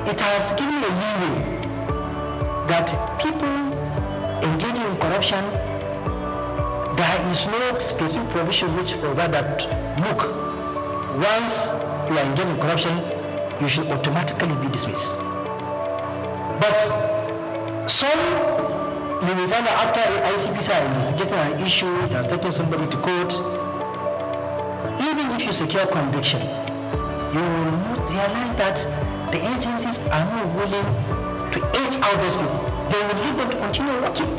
it has given a leeway that people engaging in corruption, there is no specific provision which provides that, look, once you are engaged in corruption, you should automatically be dismissed. But some, you will find that after ICPC are investigating an issue, it has taken somebody to court, even if you secure conviction, you will not realize that the agencies are not willing to edge out those people. They will leave them to continue working.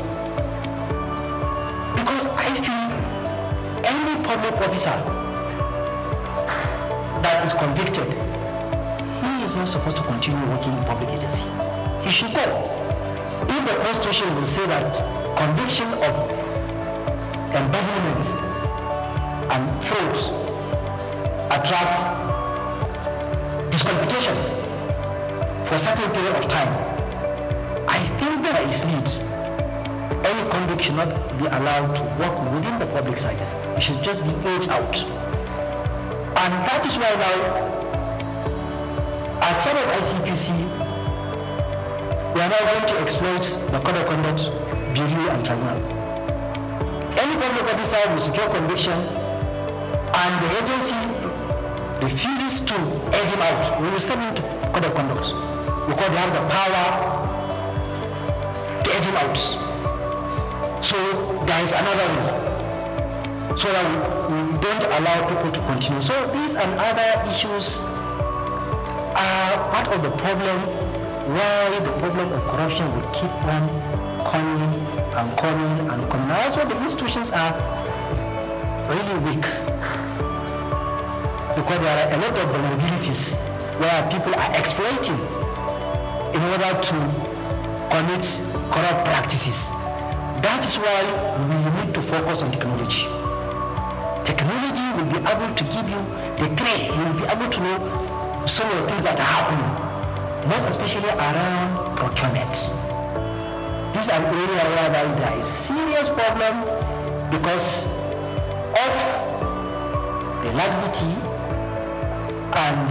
Because I feel any public officer that is convicted, he is not supposed to continue working in public agency. He should go. If the Constitution will say that conviction of embezzlement and fraud attracts disqualification for a certain period of time, I think there is need any convict should not be allowed to work within the public service. It should just be aged out. And that is why now, as chairman of ICPC, we are now going to exploit the Code of Conduct, Bureau and Tribunal. Any public officer with secure conviction and the agency refuses to aid him out, we will send him to Code of Conduct because they have the power to aid him out. So there is another way, so that we don't allow people to continue. So these and other issues are part of the problem why the problem of corruption will keep on coming and coming and coming. Also, the institutions are really weak because there are a lot of vulnerabilities where people are exploiting in order to commit corrupt practices. That is why we need to focus on technology. Technology will be able to give you the thread. You will be able to know some of the things that are happening, most especially around procurement. These are areas where there is serious problem because of the laxity and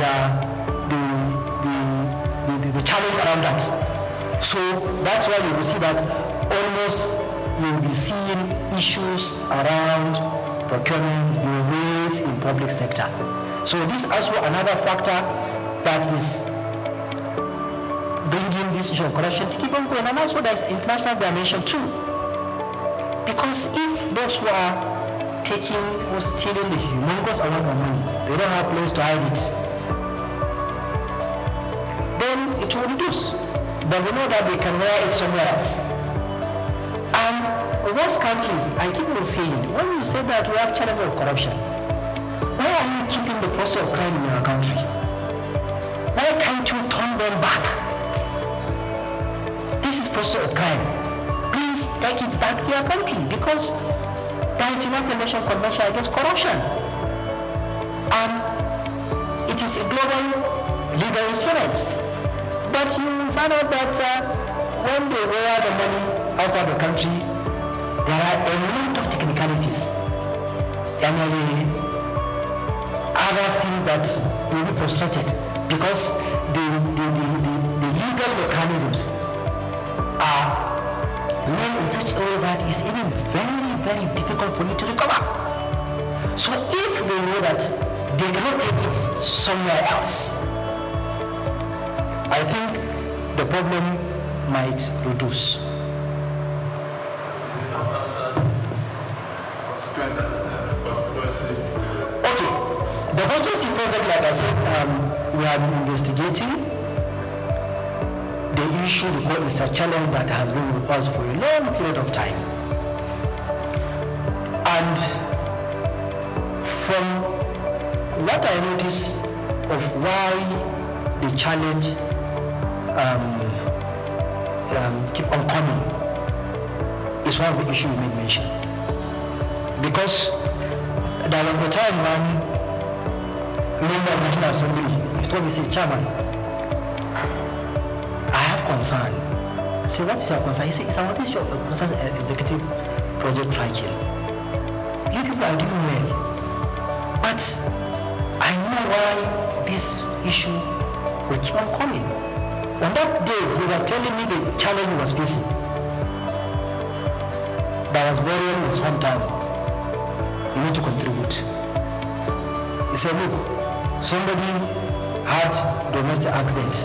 the challenge around that. So that's why you will see that almost you will be seeing issues around procurement being raised in public sector. So this is also another factor that is bringing this issue of corruption to keep on going. And also there's international dimension too. Because if those who are taking or stealing the humongous amount of money, they don't have a place to hide it, then it will reduce. But we know that they can wear it somewhere else. And most countries, I keep on saying, when you say that we have challenge of corruption, why are you keeping the process of crime in your country? Why can't you turn them back? This is process of crime. Please take it back to your country because there is United Nations Convention Against Corruption. And it is a global legal instrument. But you find out that when they wear the money outside the country, there are a lot of technicalities and other things that will be frustrated because the legal mechanisms are made in such a way that it's even very, very difficult for you to recover. So if they know that they cannot take it somewhere else, I think the problem might reduce. Okay, the constituency project, like I said, we have been investigating the issue because it's a challenge that has been with us for a long period of time. And from what I notice of why the challenge keep on coming is one of the issues we made mention. Because there was a time when member of the National Assembly told me, say, Chairman, I have concern. I say, what is your concern? He said, it's about this your concern executive project tracking. You people are doing well. But I know why this issue will keep on coming. On that day, he was telling me the challenge he was facing. That was buried in his hometown. You need to contribute. He said, look, somebody had domestic accident.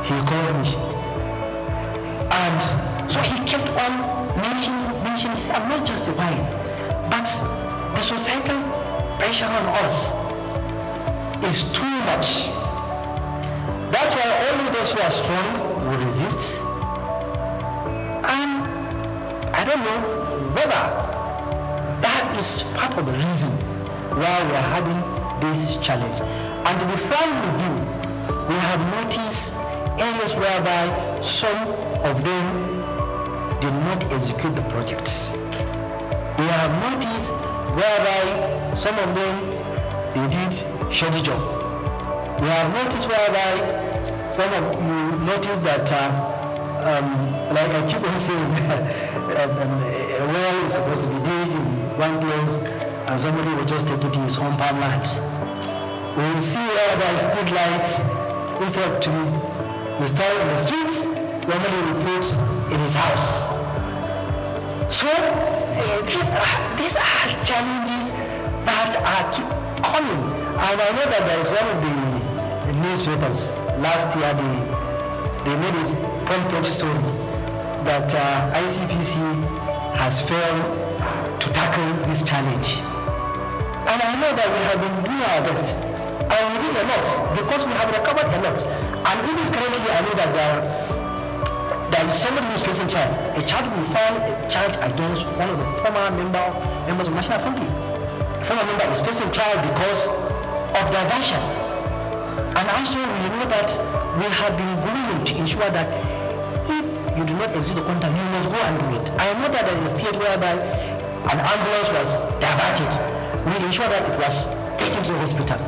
He called me. And so he kept on mentioning, he said, I'm not justifying, but the societal pressure on us is too much. That's why only those who are strong will resist. And I don't know whether that is part of the reason why we are having this challenge. And to be frank with you, we have noticed areas whereby some of them did not execute the projects. We have noticed whereby some of them they did shoddy job. We have noticed whereby some of you noticed that like I keep on saying, a well is supposed to be dig in one place, and somebody will just take it to his home farmland. We will see where there is street lights instead to be installed in the streets, somebody will put in his house. So these are challenges that are keep coming. And I know that there is one of the newspapers last year, they made a front page story that ICPC has failed to tackle this challenge. And I know that we have been doing our best. And we did a lot because we have recovered a lot. And even currently, I know that there is somebody who is facing trial. A child will file a charge against one of the former members of National Assembly. The former member is facing trial because of diversion. And also we know that we have been going to ensure that if you do not execute the contract, you must go and do it. I know that there is a state whereby an ambulance was diverted. We ensure that it was taken to the hospital.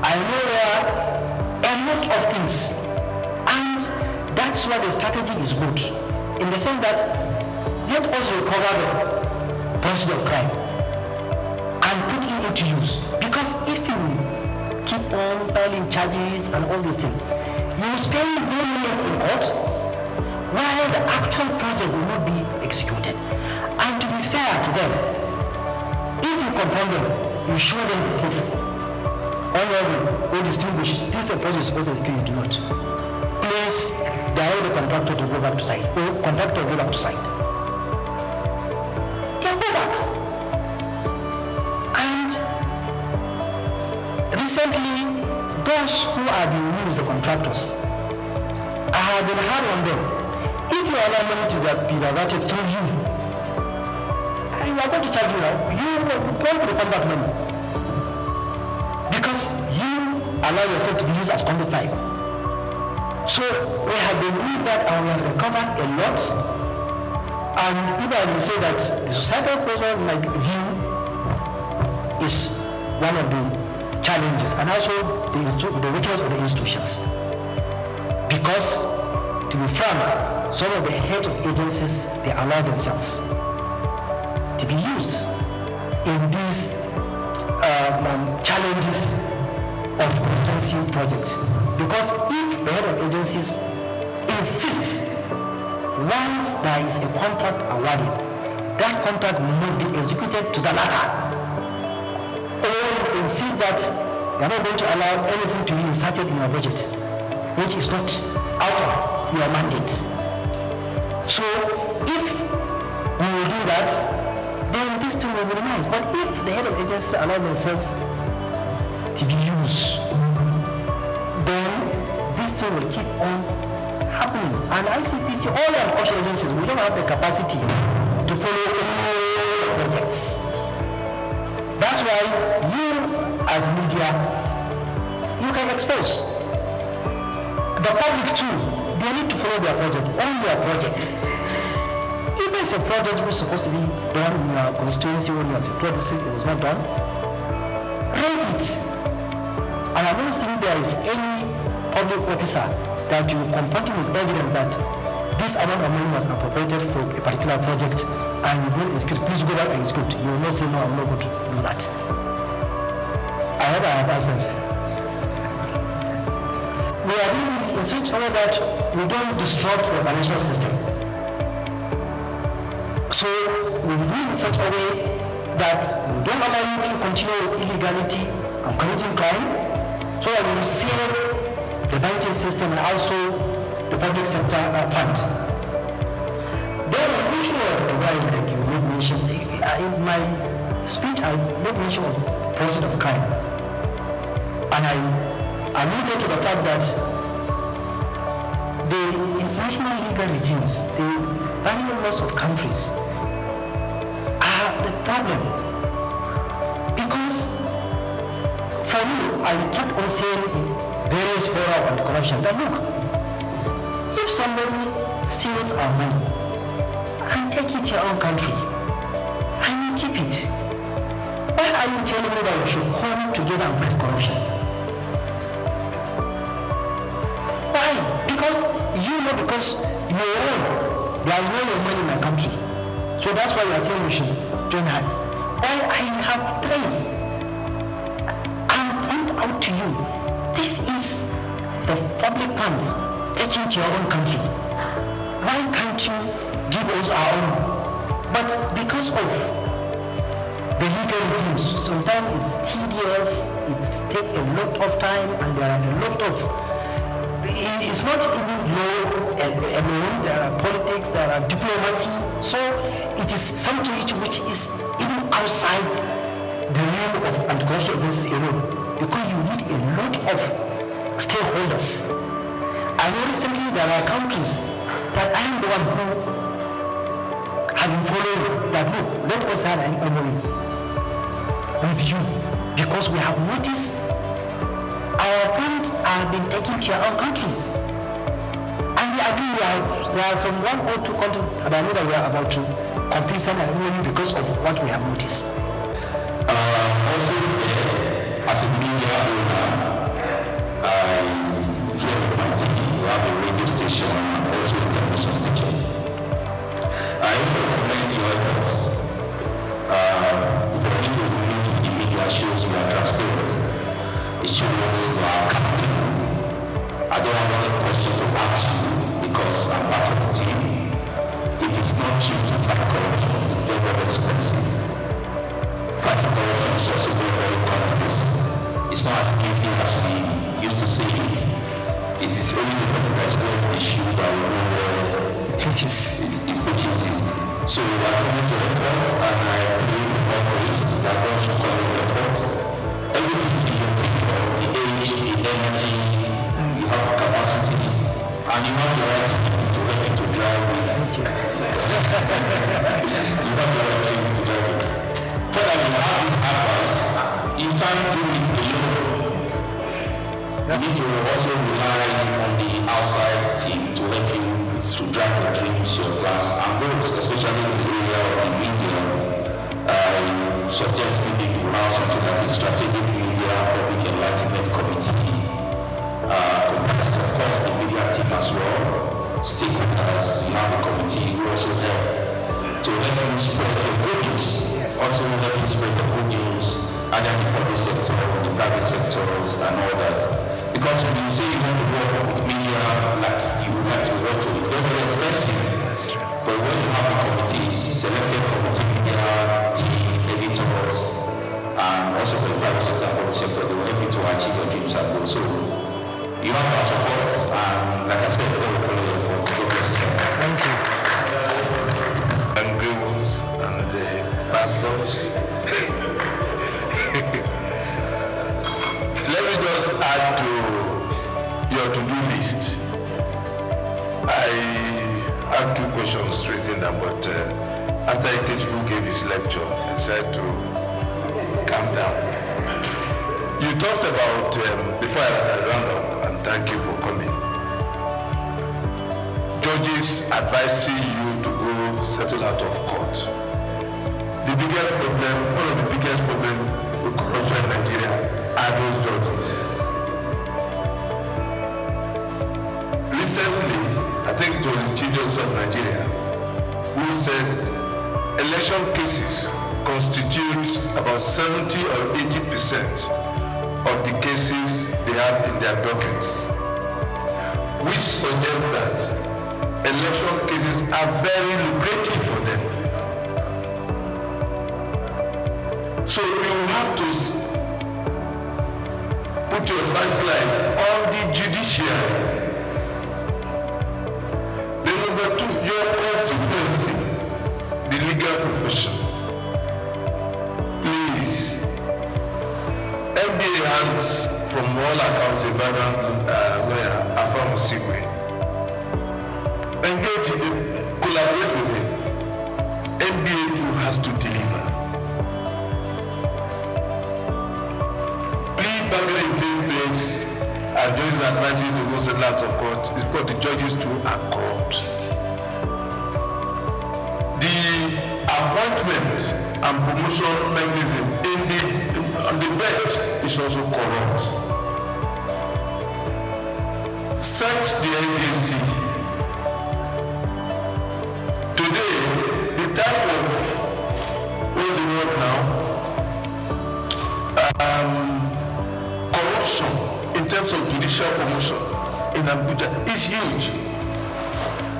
I know there are a lot of things. And that's why the strategy is good. In the sense that let us recover the process of crime and put it into use. Because if you keep on filing charges and all these things, you will spend many years in court while the actual project will not be executed. And to be fair to them, if you confront them, you show them the proof. Honorable, or distinguish, this is a project supposed to execute, you do not. Please direct the contractor to go back to site, or contractor go back to site. Can go back. And recently, those who are being used, the contractors, I have been hard on them. If you allow money to be diverted through you, you are going to charge you now. You will go to the contract money. Because you allow yourself to be used as conduit pipe. So we have been doing that and we have recovered a lot. And even I will say that the societal pressure, in my view, is one of the challenges, and also the weakness of the institutions. Because, to be frank, some of the heads of agencies, they allow themselves to be used in these challenges of constituency projects. Because if the head of agencies insists, once there is a contract awarded, that contract must be executed to the latter. Or insist that you are not going to allow anything to be inserted in your budget, which is not out of your mandate. So if we will do that, then this thing will be nice. But if the head of agency allow themselves to be used, then this thing will keep on happening. And ICPC, all the official agencies, we don't have the capacity to follow all projects. That's why you, as media, you can expose. The public too, they need to follow their project, own their project. If there's a project which is supposed to be done in your constituency or your security, it was not done, raise it. And I don't think there is any public officer that you confront him with evidence that this amount of money was appropriated for a particular project and you don't execute, please go back and execute. You will not say, no, I'm not going to do that. I hope I have answered. We are doing in such a way that we don't disrupt the financial system. So we do it in such a way that we don't allow you to continue with illegality and committing crime, so that we will save the banking system and also the public sector fund. Then the issue of the right, like you made mention, in my speech I made mention of process of crime. And I alluded to the fact that the international legal regimes, the various laws of countries are the problem. Because for me, I kept on saying in various fora on corruption that look, if somebody steals our money and take it to your own country and you keep it, why are you telling me that we should come together and fight corruption? Why? Because you know, because your own there is no your money in my country. So that's why we are saying we should join hands. All I have place, I'll point out to you, this is the public funds taken to your own country. Why can't you give us our own? But because of the legal regimes, sometimes it's tedious, it takes a lot of time, and there are a lot of, it's not even law alone, there are politics, there are diplomacy, so it is something which is even outside the realm of anti-corruption agencies alone, because you need a lot of stakeholders. I know recently there are countries that I am the one who have been following that, look, let us have an MOU with you, because we have noticed our funds are being taken to our own countries. And we agree there are some 1 or 2 countries that I know that we are about to complete an MOU because of what we have noticed. Also, as a media owner, I hear with my TV, we have a radio station and also a television station. I recommend your efforts. For me to relate to the media shows you are transparent. It shows you are accountable. I don't have any question to ask you because I'm part of the team. It is not cheap to fight corruption. It's very, very expensive. Fighting corruption is also very, very complex. It's not as easy as we used to say it. It is only the person that is going to issue that will know where it produces. So I commit to efforts and I believe in always that God should call your efforts. Everything is in your people, the age, the energy, you have the capacity, and you have the right to help you to drive it. You have the right to drive it. But as you have this advice, you can't do it alone. You need to also rely on the outside team to help you to drive your dreams, your plans, and goals, especially in the area of the media. I suggest maybe you have something like the Strategic Media Public Enlightenment Committee. Comprised, of course, the media team as well. Stakeholders, you have a committee who also help to help you spread your good news. Also help you spread the good news, either in the public sector, the private sectors, and all that. Because when you say you want to work with media like you would like to work with, it's very, very expensive. But when you have the committees, selected committee, media, team, editors, and also for the private sector and public sector, they will help you to achieve your dreams and goals. So you have our support, and like I said, we will follow your efforts. God bless you, sir. Thank you. And good ones, and the pastors. Let me just add to your to-do list. I have 2 questions straight in them, but after Ikechukwu gave his lecture, I decided to calm down. You talked about, before I round up, and thank you for coming, judges advising you to go settle out of court. The biggest problem, one of the biggest problems with corruption in Nigeria are those judges. Recently, I think it was the Chief Justice of Nigeria who said election cases constitute about 70 or 80% of the cases they have in their docket, which suggests that election cases are very lucrative for them. So you have to put your flashlight on the judiciary. Then number 2, your constituency, the legal profession. Please, MBA has, from all accounts, a vibrant lawyer, Afam Osigwe. Engage him, collaborate with him. MBA too has to deliver. Bargaining takes place, and judges advise you to go settle out of court. It's because the judges too are corrupt. The appointment and promotion mechanism on the bench is also corrupt. Search the NDC. corruption in terms of judicial promotion in Abuja is huge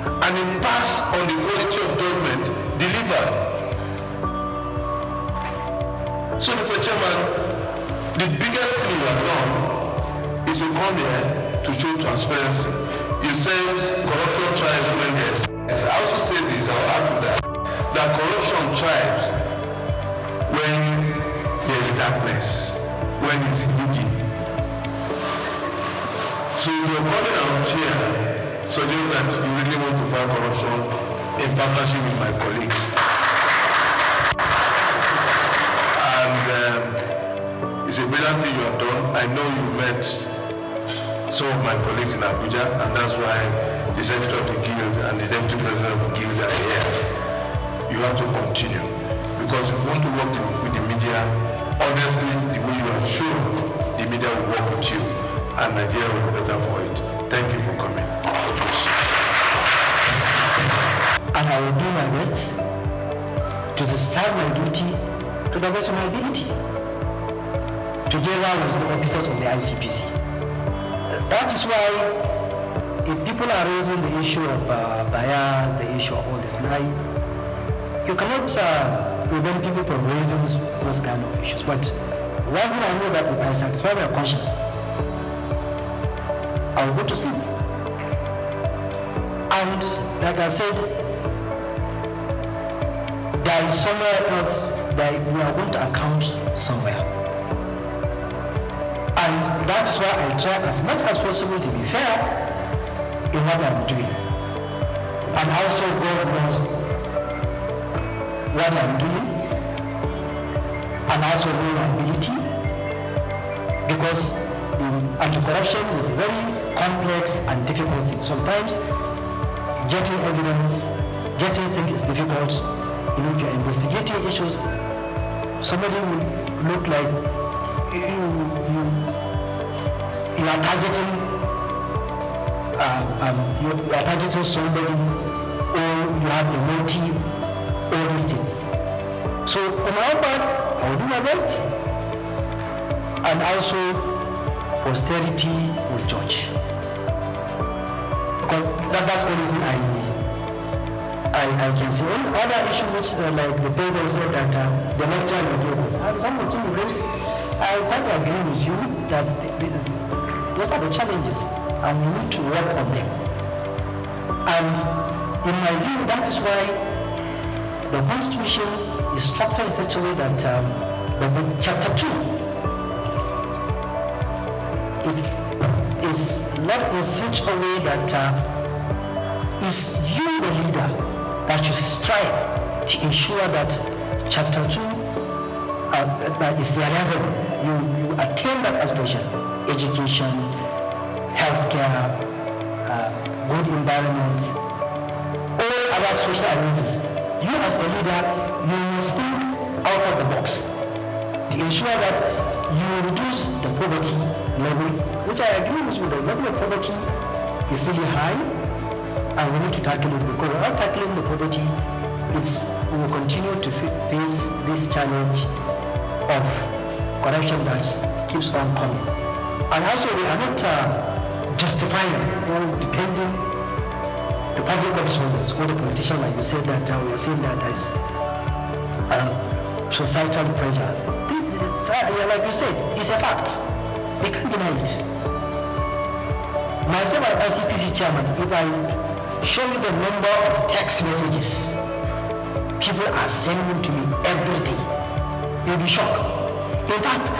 and impacts on the quality of judgment delivered. So, Mr. Chairman, the biggest thing you have done is to come here to show transparency. You said corruption thrives when there's. I also say this, I'll add to that corruption thrives when there's darkness, when it's hidden. So you're coming out here suggesting that you really want to fight corruption in partnership with my colleagues. And it's a brilliant thing you have done. I know you met some of my colleagues in Abuja, and that's why the Secretary of the Guild and the Deputy President of the Guild are here. You have to continue, because if you want to work with the media, honestly, the way you have shown, the media will work with you, and Nigeria will be better for it. Thank you for coming. And I will do my best to discharge my duty to the best of my ability, together with the officers of the ICPC. That is why if people are raising the issue of bias, the issue of all this, you cannot prevent people from raising those kind of issues. But one thing I know that if I satisfy my conscience, I will go to sleep. And like I said, there is somewhere else that we are going to account somewhere. And that is why I try as much as possible to be fair in what I'm doing. And also God knows what I'm doing, and also know my ability, because anti-corruption is a very complex and difficult thing. Sometimes getting evidence, getting things is difficult. If you're investigating issues, somebody will look like you are targeting somebody, or you have a motive, or this thing. So from my own part, I will do my best, and also posterity will judge. Because that's the only thing I can say. Other issue which like the paper said that the lecture will give us. Some of the things raised, I quite agree with you that those are the challenges, and we need to work on them. And in my view, that is why the Constitution is structured in such a way that Chapter 2 it is left in such a way that is you, the leader, that should strive to ensure that Chapter 2 is realizable. You attain that aspiration: education, healthcare, good environment, all other social amenities. You as a leader, you must think out of the box to ensure that you reduce the poverty level, which I agree with you, the level of poverty is really high, and we need to tackle it, because without tackling the poverty, we will continue to face this challenge of corruption that keeps on coming. And also, we are not justifying or depending the public office holders or the politicians, like you said, that we are saying that there is societal pressure. Like you said, it's a fact. We can't deny it. Myself as ICPC chairman, if I show you the number of text messages people are sending to me every day, you'll be shocked. In fact,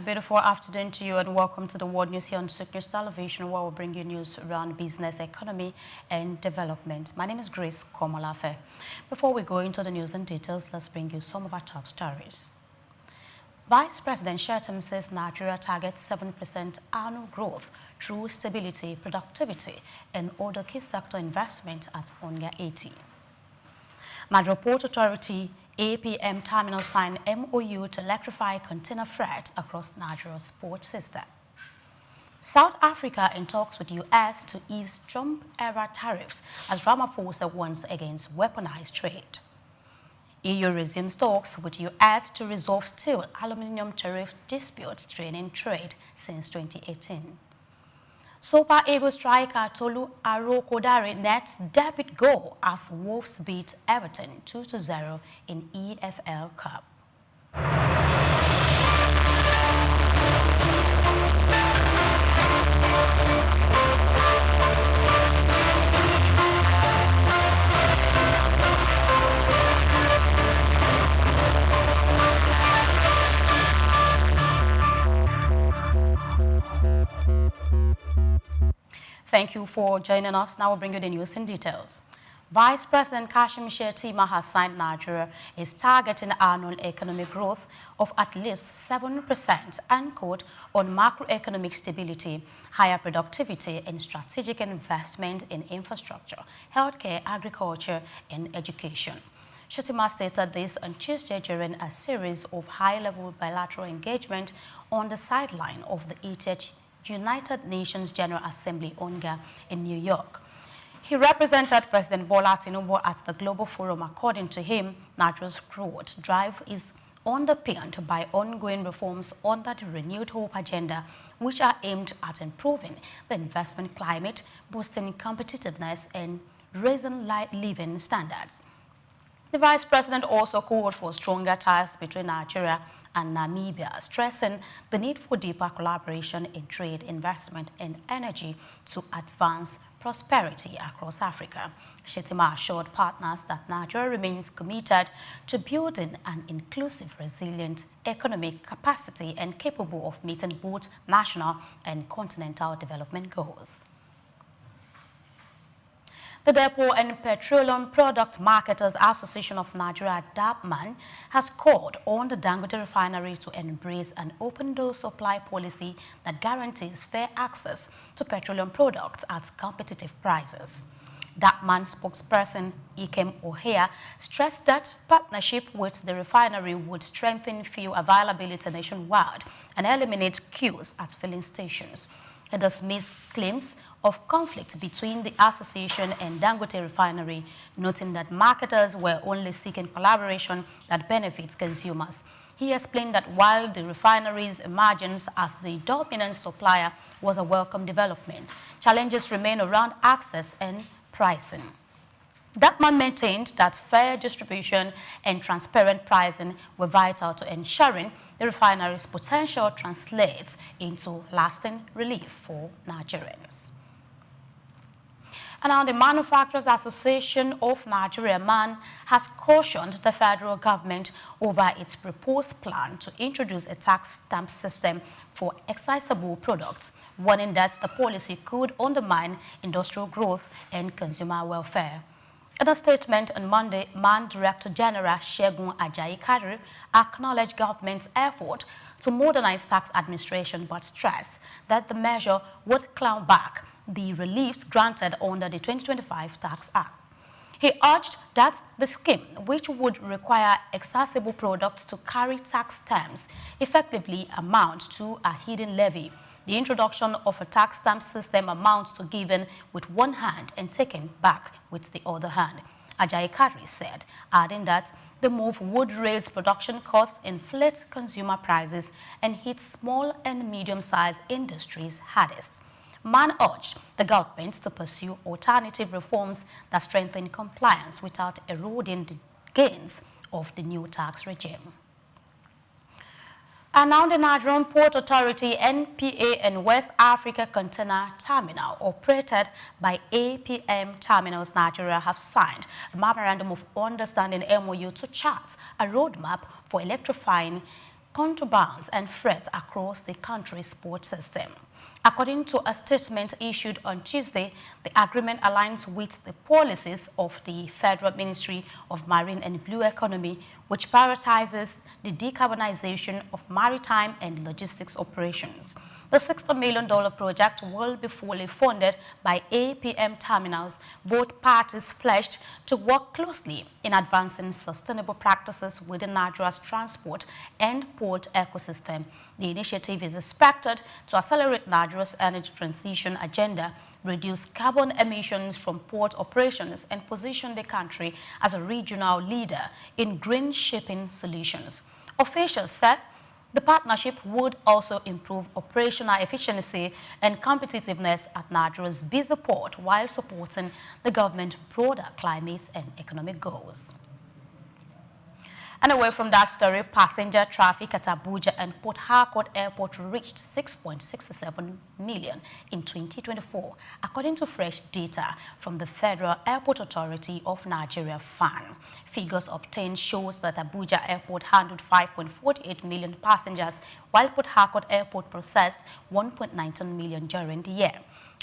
A beautiful afternoon to you, and welcome to the World News here on Sook News Television, where we'll bring you news around business, economy, and development. My name is Grace Komolafe. Before we go into the news and details, let's bring you some of our top stories. Vice President Shettima says Nigeria targets 7% annual growth through stability, productivity, and other key sector investment at UNGA 80. Nigeria Port Authority APM Terminal signed MOU to electrify container freight across Nigeria's port system. South Africa in talks with U.S. to ease Trump-era tariffs as Ramaphosa warns against weaponized trade. EU resumes talks with U.S. to resolve steel aluminum tariff disputes straining trade since 2018. Super Eagles striker Tolu Arokodare nets debut goal as Wolves beat Everton 2-0 in EFL Cup. Thank you for joining us. Now we'll bring you the news in details. Vice President Kashim Shettima has signed Nigeria is targeting annual economic growth of at least 7% anchored on macroeconomic stability, higher productivity, and strategic investment in infrastructure, healthcare, agriculture, and education. Shettima stated this on Tuesday during a series of high-level bilateral engagement on the sideline of the 80th United Nations General Assembly UNGA in New York. He represented President Bola Tinubu at the Global Forum. According to him, Nigeria's growth drive is underpinned by ongoing reforms under the Renewed Hope agenda, which are aimed at improving the investment climate, boosting competitiveness, and raising living standards. The Vice President also called for stronger ties between Nigeria and Namibia, stressing the need for deeper collaboration in trade, investment, and energy to advance prosperity across Africa. Shettima assured partners that Nigeria remains committed to building an inclusive, resilient economic capacity and capable of meeting both national and continental development goals. The Depot and Petroleum Product Marketers Association of Nigeria, DAPMAN, has called on the Dangote Refinery to embrace an open-door supply policy that guarantees fair access to petroleum products at competitive prices. DAPMAN spokesperson Ikem Ohea stressed that partnership with the refinery would strengthen fuel availability nationwide and eliminate queues at filling stations. He dismissed claims of conflict between the association and Dangote Refinery, noting that marketers were only seeking collaboration that benefits consumers. He explained that while the refinery's emergence as the dominant supplier was a welcome development, challenges remain around access and pricing. DAPMAN maintained that fair distribution and transparent pricing were vital to ensuring the refinery's potential translates into lasting relief for Nigerians. And now the Manufacturers Association of Nigeria, MAN, has cautioned the federal government over its proposed plan to introduce a tax stamp system for excisable products, warning that the policy could undermine industrial growth and consumer welfare. In a statement on Monday, MAN Director General Segun Ajayi-Kadri acknowledged government's effort to modernize tax administration, but stressed that the measure would claw back the reliefs granted under the 2025 Tax Act. He urged that the scheme, which would require accessible products to carry tax stamps, effectively amount to a hidden levy. The introduction of a tax stamp system amounts to giving with one hand and taking back with the other hand, Ajayi-Kadri said, adding that the move would raise production costs, inflate consumer prices, and hit small and medium-sized industries hardest. MAN urged the government to pursue alternative reforms that strengthen compliance without eroding the gains of the new tax regime. And now the Nigerian Port Authority, NPA, and West Africa Container Terminal, operated by APM Terminals Nigeria, have signed a Memorandum of Understanding MOU to chart a roadmap for electrifying contrabands and threats across the country's port system. According to a statement issued on Tuesday, the agreement aligns with the policies of the Federal Ministry of Marine and Blue Economy, which prioritizes the decarbonization of maritime and logistics operations. The $60 million project will be fully funded by APM Terminals. Both parties pledged to work closely in advancing sustainable practices within Nigeria's transport and port ecosystem. The initiative is expected to accelerate Nigeria's energy transition agenda, reduce carbon emissions from port operations, and position the country as a regional leader in green shipping solutions. Officials said the partnership would also improve operational efficiency and competitiveness at Nigeria's busy port while supporting the government's broader climate and economic goals. And away from that story, passenger traffic at Abuja and Port Harcourt Airport reached 6.67 million in 2024, according to fresh data from the Federal Airport Authority of Nigeria, FAN. Figures obtained shows that Abuja Airport handled 5.48 million passengers, while Port Harcourt Airport processed 1.19 million during the year.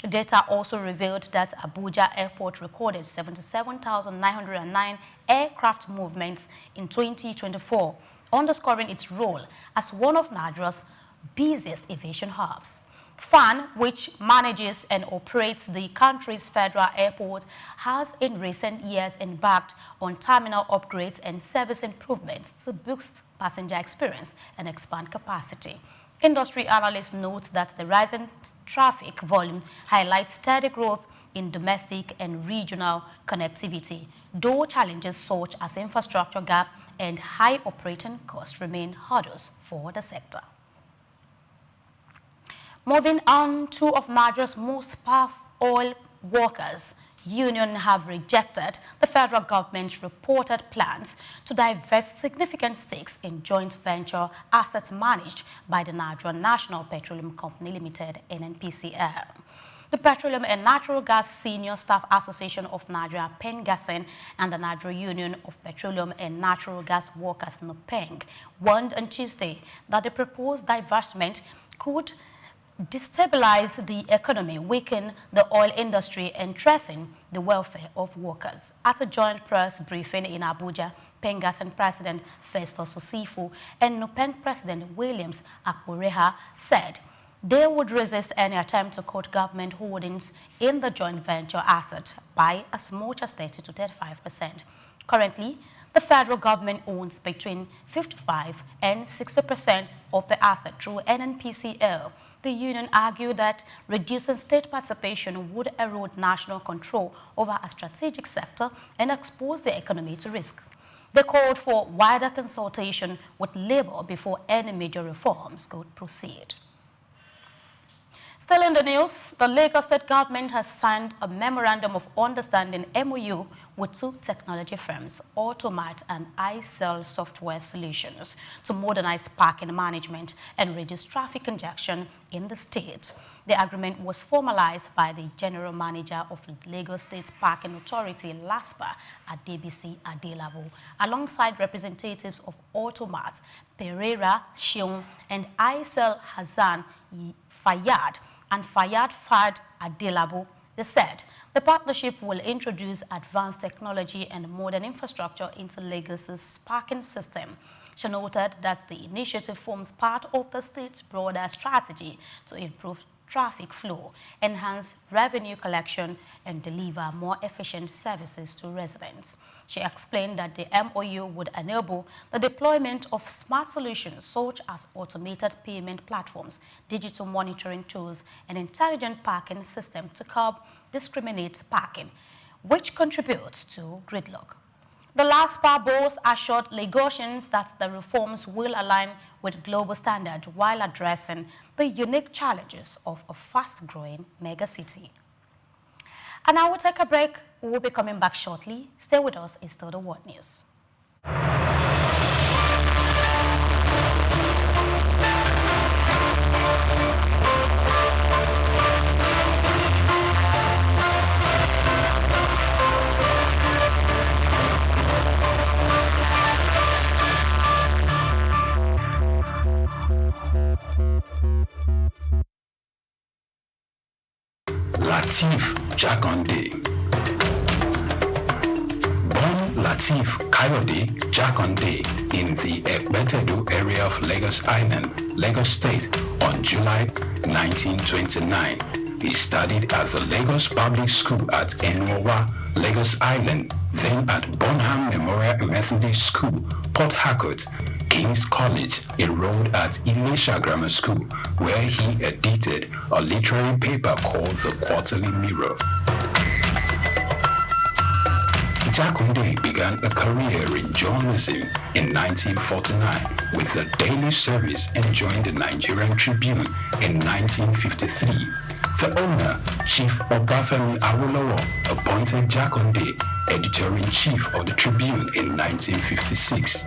The data also revealed that Abuja Airport recorded 77,909 aircraft movements in 2024, underscoring its role as one of Nigeria's busiest aviation hubs. FAN, which manages and operates the country's federal airport, has in recent years embarked on terminal upgrades and service improvements to boost passenger experience and expand capacity. Industry analysts note that the rising traffic volume highlights steady growth in domestic and regional connectivity, though challenges such as infrastructure gap and high operating costs remain hurdles for the sector. Moving on, two of Nigeria's most powerful oil workers union have rejected the federal government's reported plans to divest significant stakes in joint venture assets managed by the Nigerian National Petroleum Company Limited, NNPCL. The Petroleum and Natural Gas Senior Staff Association of Nigeria, PENGASEN, and the Nigeria Union of Petroleum and Natural Gas Workers, NUPENG, warned on Tuesday that the proposed divestment could destabilize the economy, weaken the oil industry, and threaten the welfare of workers. At a joint press briefing in Abuja, PENGASEN President Festus Osifu and NUPENG President Williams Akporeha said they would resist any attempt to cut government holdings in the joint venture asset by as much as 30 to 35%. Currently, the federal government owns between 55 and 60% of the asset through NNPCL. The union argued that reducing state participation would erode national control over a strategic sector and expose the economy to risks. They called for wider consultation with labor before any major reforms could proceed. Still in the news, the Lagos State government has signed a Memorandum of Understanding MOU with two technology firms, Automat and iCell Software Solutions, to modernize parking management and reduce traffic congestion in the state. The agreement was formalized by the General Manager of the Lagos State Parking Authority, LASPA, Adebisi Adelabu, alongside representatives of Automat, Pereira Shion, and iCell Hassan Fayyad and Fayyad Fad Adelabu. They said the partnership will introduce advanced technology and modern infrastructure into Lagos's parking system. She noted that the initiative forms part of the state's broader strategy to improve traffic flow, enhance revenue collection, and deliver more efficient services to residents. She explained that the MOU would enable the deployment of smart solutions such as automated payment platforms, digital monitoring tools, and intelligent parking system to curb discriminate parking, which contributes to gridlock. The LASPA boss assured Lagosians that the reforms will align with global standards while addressing the unique challenges of a fast-growing megacity. And now we'll take a break. We'll be coming back shortly. Stay with us. It's still the World News. Lateef Jakande. Born Lateef Kayode Jakande in the Ekpetedo area of Lagos Island, Lagos State on July 1929. He studied at the Lagos Public School at Enuowa, Lagos Island, then at Bonham Memorial Methodist School, Port Harcourt, King's College, enrolled at Ilesha Grammar School, where he edited a literary paper called The Quarterly Mirror. Jakande began a career in journalism in 1949 with the Daily Service and joined the Nigerian Tribune in 1953. The owner, Chief Obafemi Awolowo, appointed Jakande editor-in-chief of the Tribune in 1956.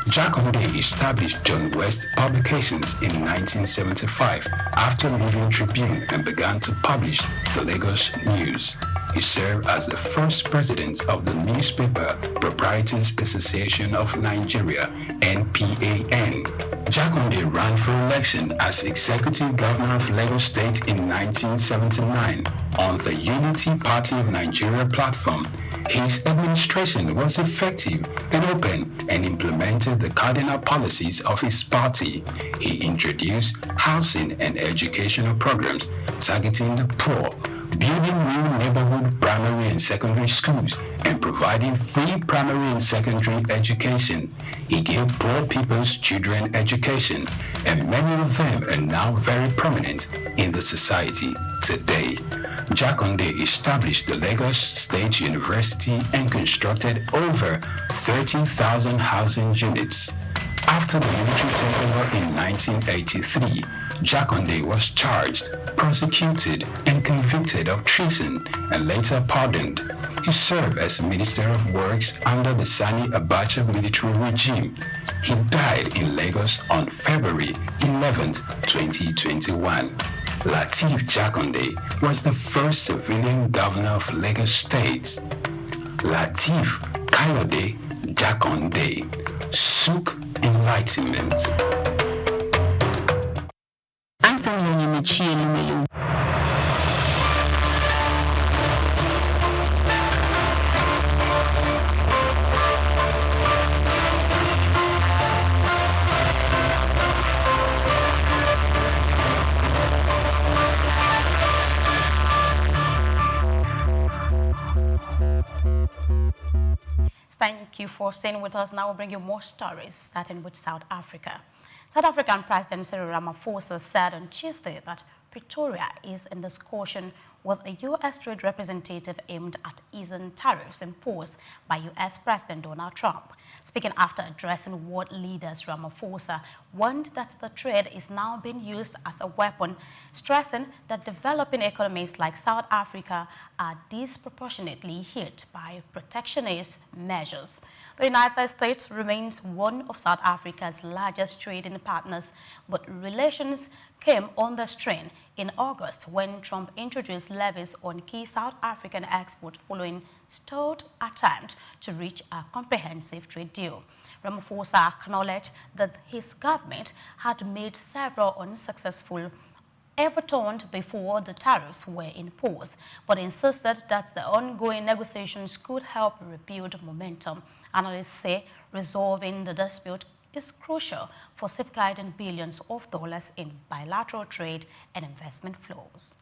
Jakande established John West Publications in 1975 after leaving Tribune and began to publish the Lagos News. He served as the first president of the Newspaper Proprietors Association of Nigeria, NPAN. Jakande ran for election as executive governor of Lagos State in 1979 on the Unity Party of Nigeria platform. His administration was effective and open and implemented the cardinal policies of his party. He introduced housing and educational programs targeting the poor, building new neighborhood primary and secondary schools, and providing free primary and secondary education. He gave poor people's children education, and many of them are now very prominent in the society today. Jakande established the Lagos State University and constructed over 30,000 housing units. After the military takeover in 1983, Jakande was charged, prosecuted, and convicted of treason and later pardoned. He served as Minister of Works under the Sani Abacha military regime. He died in Lagos on February 11, 2021. Lateef Jakande was the first civilian governor of Lagos State. Lateef Kayode Jakande, Suk Enlightenment. Thank you for staying with us. Now we'll bring you more stories, starting with South Africa. South African President Cyril Ramaphosa said on Tuesday that Pretoria is in discussion with a U.S. trade representative aimed at easing tariffs imposed by U.S. President Donald Trump. Speaking after addressing world leaders, Ramaphosa warned that the trade is now being used as a weapon, stressing that developing economies like South Africa are disproportionately hit by protectionist measures. The United States remains one of South Africa's largest trading partners, but relations came under strain in August when Trump introduced levies on key South African exports following stalled attempts to reach a comprehensive trade deal. Ramaphosa acknowledged that his government had made several unsuccessful efforts before the tariffs were imposed, but insisted that the ongoing negotiations could help rebuild momentum. Analysts say resolving the dispute is crucial for safeguarding billions of dollars in bilateral trade and investment flows.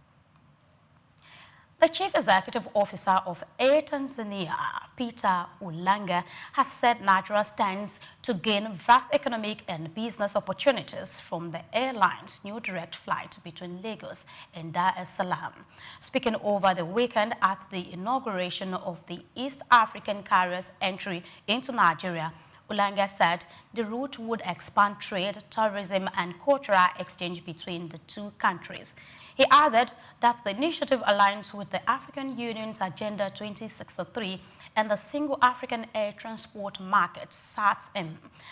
The Chief Executive Officer of Air Tanzania, Peter Ulanga, has said Nigeria stands to gain vast economic and business opportunities from the airline's new direct flight between Lagos and Dar es Salaam. Speaking over the weekend at the inauguration of the East African carrier's entry into Nigeria, Ulanga said the route would expand trade, tourism, and cultural exchange between the two countries. He added that the initiative aligns with the African Union's Agenda 2063 and the Single African Air Transport Market, SATM,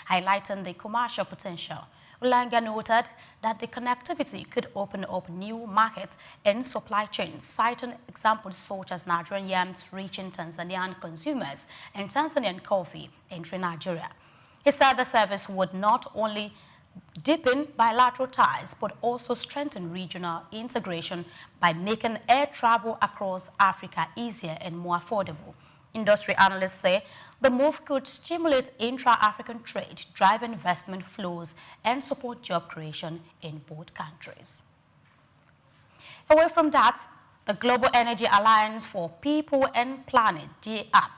highlighting the commercial potential. Ulanga noted that the connectivity could open up new markets and supply chains, citing examples such as Nigerian yams reaching Tanzanian consumers and Tanzanian coffee entering Nigeria. He said the service would not only deepen bilateral ties but also strengthen regional integration by making air travel across Africa easier and more affordable. Industry analysts say the move could stimulate intra-African trade, drive investment flows, and support job creation in both countries. Away from that, the Global Energy Alliance for People and Planet, GEAPP,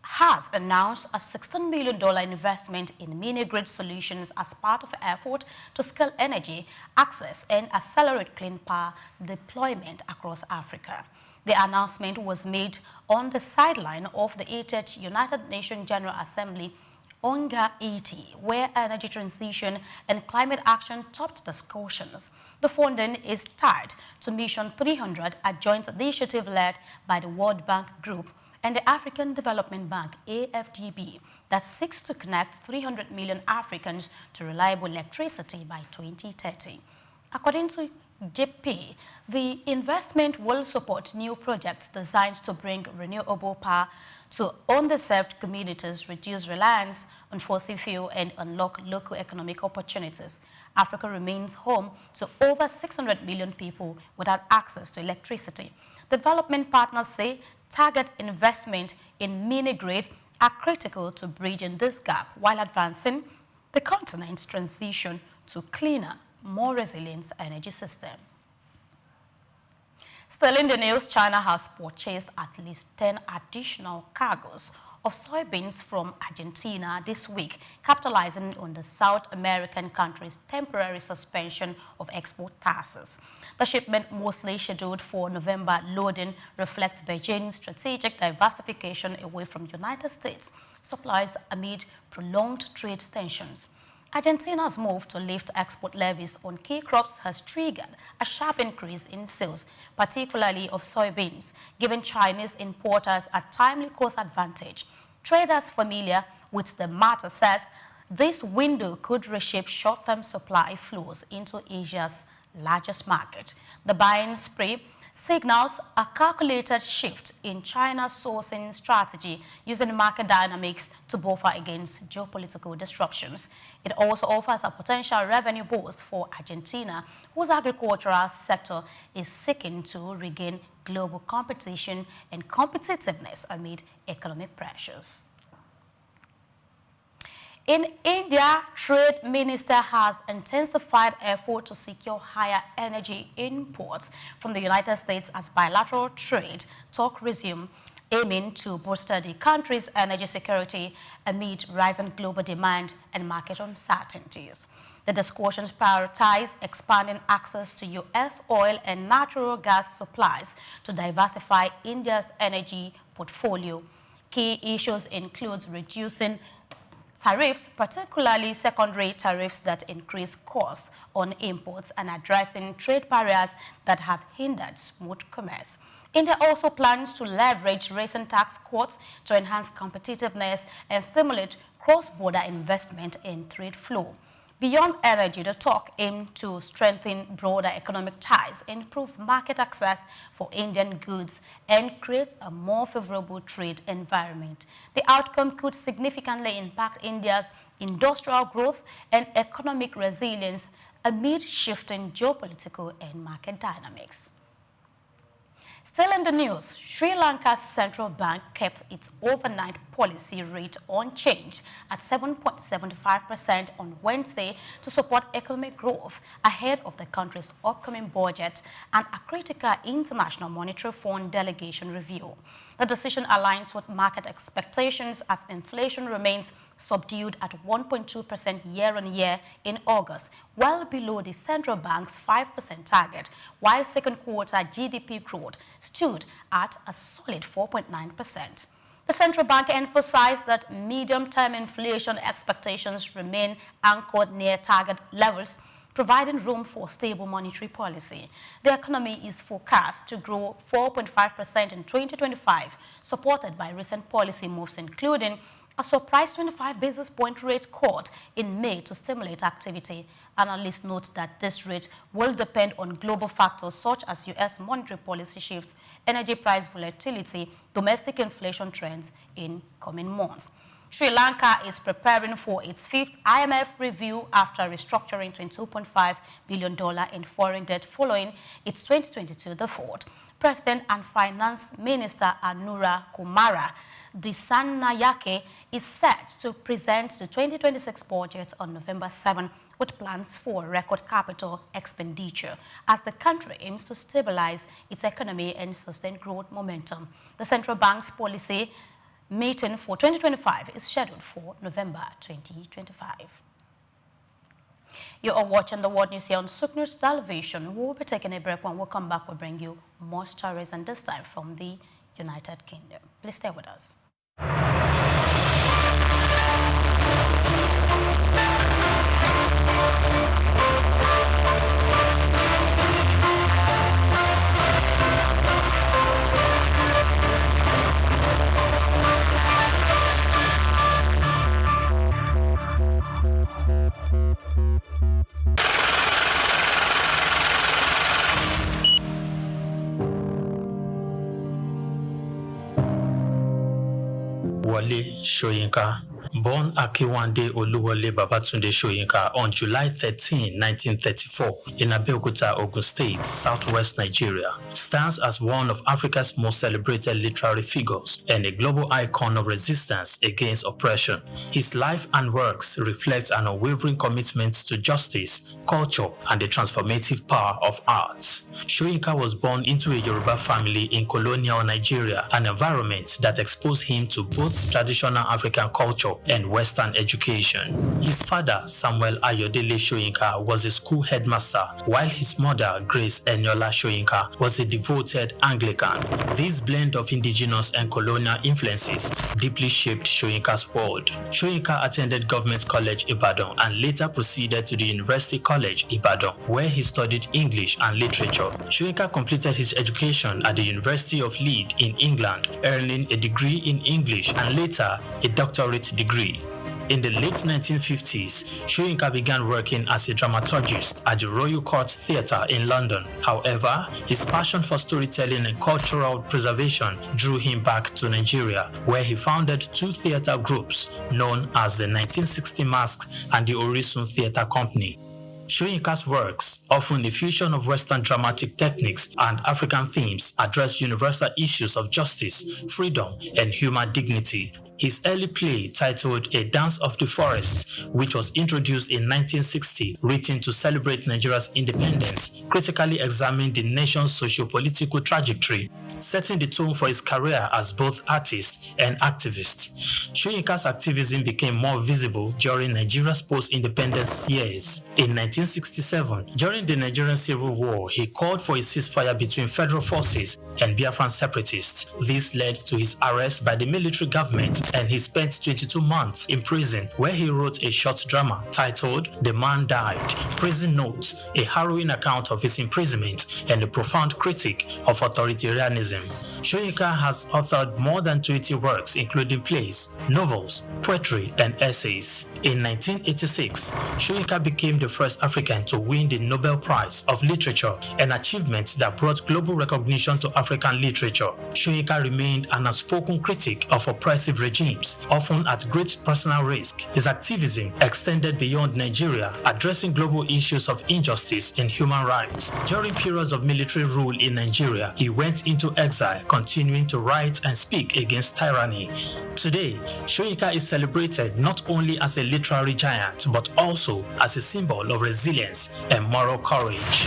has announced a $16 million investment in mini-grid solutions as part of an effort to scale energy access and accelerate clean power deployment across Africa. The announcement was made on the sideline of the 80th United Nations General Assembly UNGA 80, where energy transition and climate action topped discussions. The funding is tied to Mission 300, a joint initiative led by the World Bank Group and the African Development Bank, AFDB, that seeks to connect 300 million Africans to reliable electricity by 2030. According to GEAPP, the investment will support new projects designed to bring renewable power to underserved communities, reduce reliance on fossil fuel, and unlock local economic opportunities. Africa remains home to over 600 million people without access to electricity. Development partners say target investment in mini-grid are critical to bridging this gap while advancing the continent's transition to cleaner, more resilient energy system. Still in the news, China has purchased at least 10 additional cargoes of soybeans from Argentina this week, capitalizing on the South American country's temporary suspension of export taxes. The shipment, mostly scheduled for November loading, reflects Beijing's strategic diversification away from United States supplies amid prolonged trade tensions. Argentina's move to lift export levies on key crops has triggered a sharp increase in sales, particularly of soybeans, giving Chinese importers a timely cost advantage. Traders familiar with the matter says this window could reshape short-term supply flows into Asia's largest market. The buying spree signals a calculated shift in China's sourcing strategy using market dynamics to buffer against geopolitical disruptions. It also offers a potential revenue boost for Argentina, whose agricultural sector is seeking to regain global competition and competitiveness amid economic pressures. In India, Trade Minister has intensified effort to secure higher energy imports from the United States as bilateral trade talks resume, aiming to bolster the country's energy security amid rising global demand and market uncertainties. The discussions prioritize expanding access to U.S. oil and natural gas supplies to diversify India's energy portfolio. Key issues include reducing tariffs, particularly secondary tariffs that increase costs on imports, and addressing trade barriers that have hindered smooth commerce. India also plans to leverage recent tax cuts to enhance competitiveness and stimulate cross-border investment and trade flow. Beyond energy, the talk aimed to strengthen broader economic ties, improve market access for Indian goods, and create a more favorable trade environment. The outcome could significantly impact India's industrial growth and economic resilience amid shifting geopolitical and market dynamics. Still in the news, Sri Lanka's central bank kept its overnight policy rate unchanged at 7.75% on Wednesday to support economic growth ahead of the country's upcoming budget and a critical International Monetary Fund delegation review. The decision aligns with market expectations as inflation remains subdued at 1.2% year-on-year in August, well below the central bank's 5% target, while second quarter GDP growth stood at a solid 4.9%. The central bank emphasized that medium-term inflation expectations remain anchored near target levels, providing room for stable monetary policy. The economy is forecast to grow 4.5% in 2025, supported by recent policy moves, including a surprise 25 basis point rate cut in May to stimulate activity. Analysts note that this rate will depend on global factors such as U.S. monetary policy shifts, energy price volatility, domestic inflation trends in coming months. Sri Lanka is preparing for its 5th IMF review after restructuring $22.5 billion in foreign debt following its 2022 default. President and Finance Minister Anura Kumara Dissanayake is set to present the 2026 budget on November 7 with plans for record capital expenditure as the country aims to stabilize its economy and sustain growth momentum. The central bank's policy meeting for 2025 is scheduled for November 2025. You are watching the World News here on Sook News Television. We'll be taking a break. When we come back, we'll bring you more stories, and this time from the United Kingdom. Please stay with us. Wale Soyinka, born Akiwande Oluwole Babatunde Soyinka on July 13, 1934, in Abuja, Ogun State, southwest Nigeria, stands as one of Africa's most celebrated literary figures and a global icon of resistance against oppression. His life and works reflect an unwavering commitment to justice, culture, and the transformative power of art. Soyinka was born into a Yoruba family in colonial Nigeria, an environment that exposed him to both traditional African culture and Western education. His father, Samuel Ayodele Soyinka, was a school headmaster, while his mother, Grace Eniola Soyinka, was a devoted Anglican. This blend of indigenous and colonial influences deeply shaped Soyinka's world. Soyinka attended Government College Ibadan and later proceeded to the University College Ibadan, where he studied English and literature. Soyinka completed his education at the University of Leeds in England, earning a degree in English and later a doctorate degree. In the late 1950s, Soyinka began working as a dramaturgist at the Royal Court Theatre in London. However, his passion for storytelling and cultural preservation drew him back to Nigeria, where he founded two theatre groups known as the 1960 Masks and the Orisun Theatre Company. Soyinka's works, often a fusion of Western dramatic techniques and African themes, address universal issues of justice, freedom, and human dignity. His early play, titled A Dance of the Forest, which was introduced in 1960, written to celebrate Nigeria's independence, critically examined the nation's socio-political trajectory, setting the tone for his career as both artist and activist. Soyinka's activism became more visible during Nigeria's post-independence years. In 1967, during the Nigerian Civil War, he called for a ceasefire between federal forces and Biafran separatists. This led to his arrest by the military government, and he spent 22 months in prison, where he wrote a short drama titled The Man Died, Prison Notes, a harrowing account of his imprisonment and a profound critique of authoritarianism. Soyinka has authored more than 20 works, including plays, novels, poetry, and essays. In 1986, Soyinka became the first African to win the Nobel Prize of Literature, an achievement that brought global recognition to African literature. Soyinka remained an outspoken critic of oppressive regimes, often at great personal risk. His activism extended beyond Nigeria, addressing global issues of injustice and human rights. During periods of military rule in Nigeria, he went into exile, continuing to write and speak against tyranny. Today, Soyinka is celebrated not only as a literary giant, but also as a symbol of resilience and moral courage.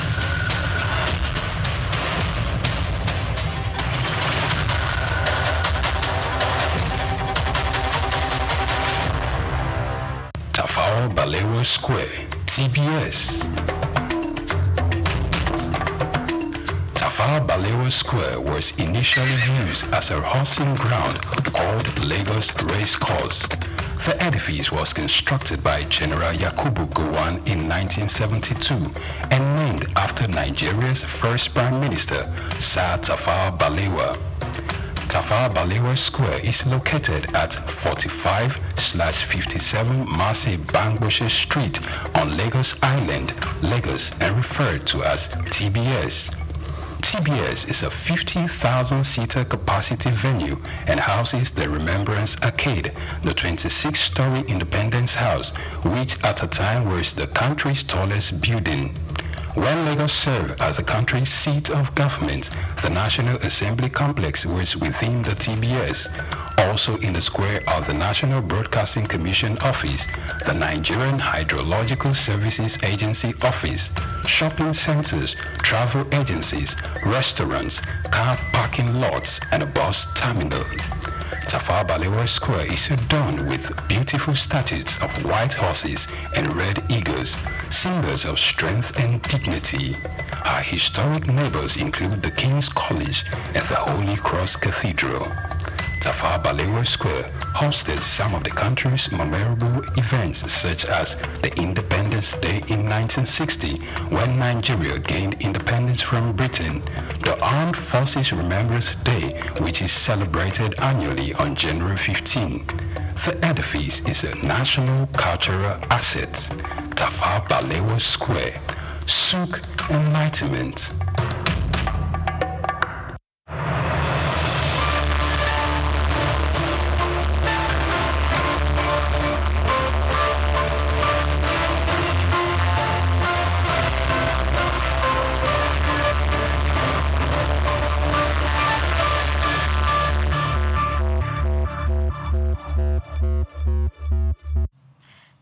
Tafawa Balewa Square, TBS. Tafawa Balewa Square was initially used as a horsing ground called Lagos Race Course. The edifice was constructed by General Yakubu Gowon in 1972 and named after Nigeria's first Prime Minister, Sir Tafawa Balewa. Tafawa Balewa Square is located at 45/57 Marse Bangboshe Street on Lagos Island, Lagos, and referred to as TBS. TBS is a 50,000-seater capacity venue and houses the Remembrance Arcade, the 26-story Independence House, which at a time was the country's tallest building. When Lagos served as the country's seat of government, the National Assembly Complex was within the TBS. Also in the square of the National Broadcasting Commission Office, the Nigerian Hydrological Services Agency Office, shopping centers, travel agencies, restaurants, car parking lots, and a bus terminal. Tafawa Balewa Square is adorned with beautiful statues of white horses and red eagles, symbols of strength and dignity. Our historic neighbors include the King's College and the Holy Cross Cathedral. Tafawa Balewa Square hosted some of the country's memorable events, such as the Independence Day in 1960, when Nigeria gained independence from Britain, the Armed Forces Remembrance Day, which is celebrated annually on January 15. The edifice is a national cultural asset. Tafawa Balewa Square, Souk Enlightenment.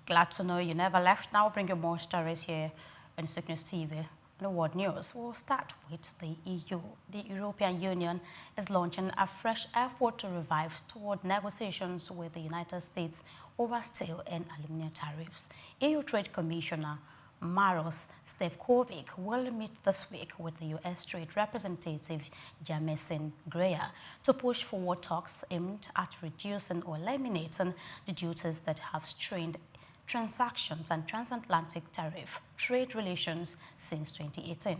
Glad to know you never left. Now bring you more stories here on Souk News TV. In World News, we'll start with the EU. The European Union is launching a fresh effort to revive toward negotiations with the United States over steel and aluminum tariffs. EU Trade Commissioner Maros Stefkovic will meet this week with the U.S. Trade Representative Jamieson Greer to push forward talks aimed at reducing or eliminating the duties that have strained transactions and transatlantic tariff trade relations since 2018.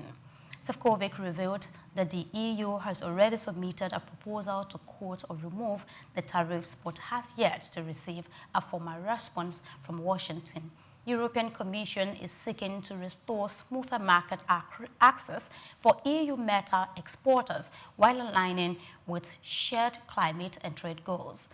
Stefkovic revealed that the EU has already submitted a proposal to quote or remove the tariffs but has yet to receive a formal response from Washington. European Commission is seeking to restore smoother market access for EU metal exporters while aligning with shared climate and trade goals.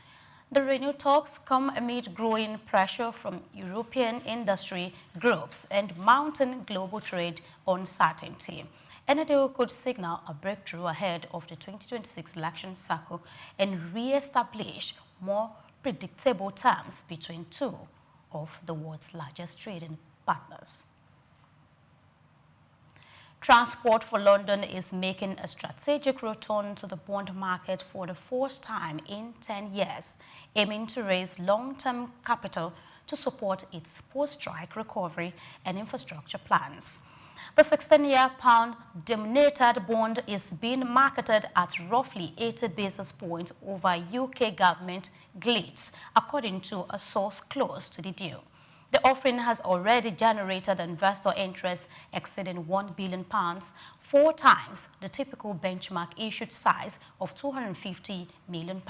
The renewed talks come amid growing pressure from European industry groups and mounting global trade uncertainty. And the deal could signal a breakthrough ahead of the 2026 election cycle and re-establish more predictable terms between two of the world's largest trading partners. Transport for London is making a strategic return to the bond market for the first time in 10 years, aiming to raise long-term capital to support its post-strike recovery and infrastructure plans. The 16-year pound-denominated bond is being marketed at roughly 80 basis points over UK government gilts, according to a source close to the deal. The offering has already generated investor interest exceeding £1 billion, 4 times the typical benchmark issued size of £250 million.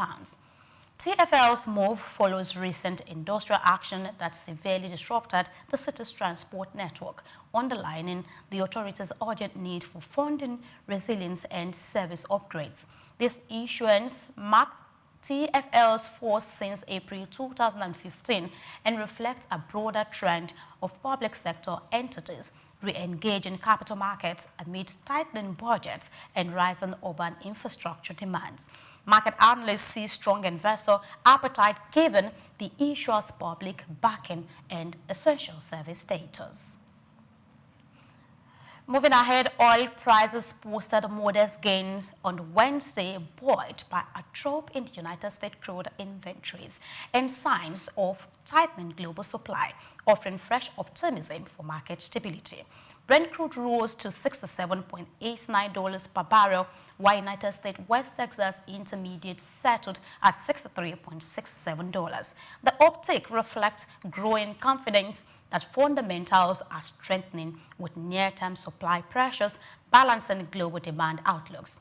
TfL's move follows recent industrial action that severely disrupted the city's transport network, underlining the authority's urgent need for funding, resilience, and service upgrades. This issuance marked TfL's first since April 2015 and reflects a broader trend of public sector entities re-engaging capital markets amid tightening budgets and rising urban infrastructure demands. Market analysts see strong investor appetite given the issuer's public backing and essential service status. Moving ahead, oil prices posted modest gains on Wednesday, buoyed by a drop in the United States crude inventories and signs of tightening global supply, offering fresh optimism for market stability. Brent crude rose to $67.89 per barrel, while United States West Texas Intermediate settled at $63.67. The uptick reflects growing confidence that fundamentals are strengthening with near-term supply pressures balancing global demand outlooks.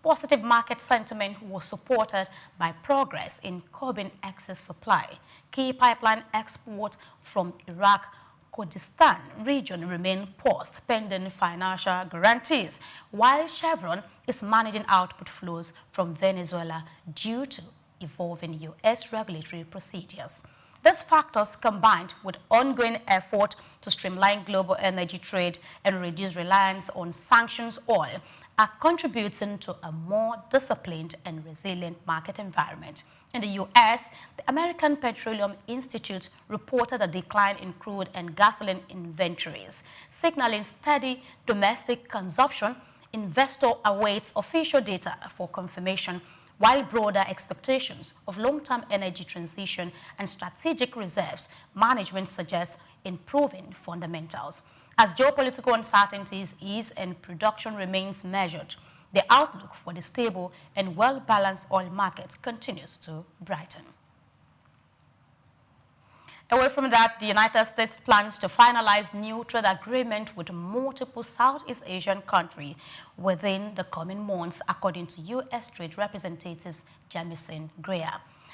Positive market sentiment was supported by progress in curbing excess supply. Key pipeline exports from Iraq Kurdistan region remain paused pending financial guarantees, while Chevron is managing output flows from Venezuela due to evolving U.S. regulatory procedures. These factors, combined with ongoing effort to streamline global energy trade and reduce reliance on sanctions oil, are contributing to a more disciplined and resilient market environment. In the U.S., the American Petroleum Institute reported a decline in crude and gasoline inventories, signaling steady domestic consumption. Investor awaits official data for confirmation, while broader expectations of long-term energy transition and strategic reserves management suggest improving fundamentals. As geopolitical uncertainties ease and production remains measured, the outlook for the stable and well-balanced oil market continues to brighten. Away from that, the United States plans to finalize new trade agreement with multiple Southeast Asian countries within the coming months, according to U.S. Trade Representative Jamison Greer.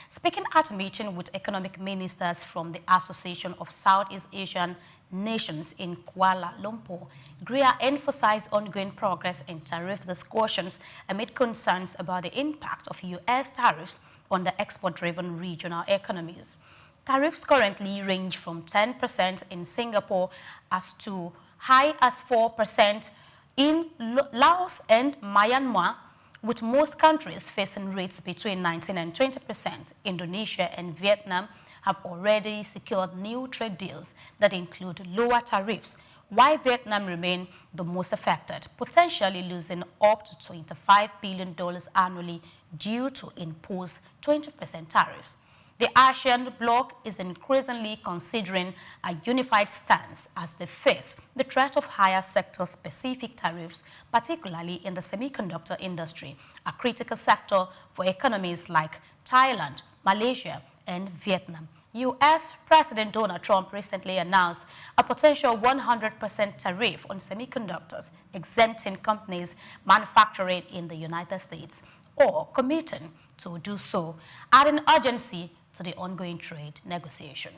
Speaking at a meeting with economic ministers from the Association of Southeast Asian Nations in Kuala Lumpur, Greer emphasized ongoing progress in tariff discussions amid concerns about the impact of U.S. tariffs on the export-driven regional economies. Tariffs currently range from 10% in Singapore as to high as 4% in Laos and Myanmar, with most countries facing rates between 19 and 20%. Indonesia and Vietnam have already secured new trade deals that include lower tariffs, while Vietnam remains the most affected, potentially losing up to $25 billion annually due to imposed 20% tariffs. The ASEAN bloc is increasingly considering a unified stance as they face the threat of higher sector-specific tariffs, particularly in the semiconductor industry, a critical sector for economies like Thailand, Malaysia, and Vietnam. U.S. President Donald Trump recently announced a potential 100% tariff on semiconductors, exempting companies manufacturing in the United States or committing to do so, adding urgency to the ongoing trade negotiation.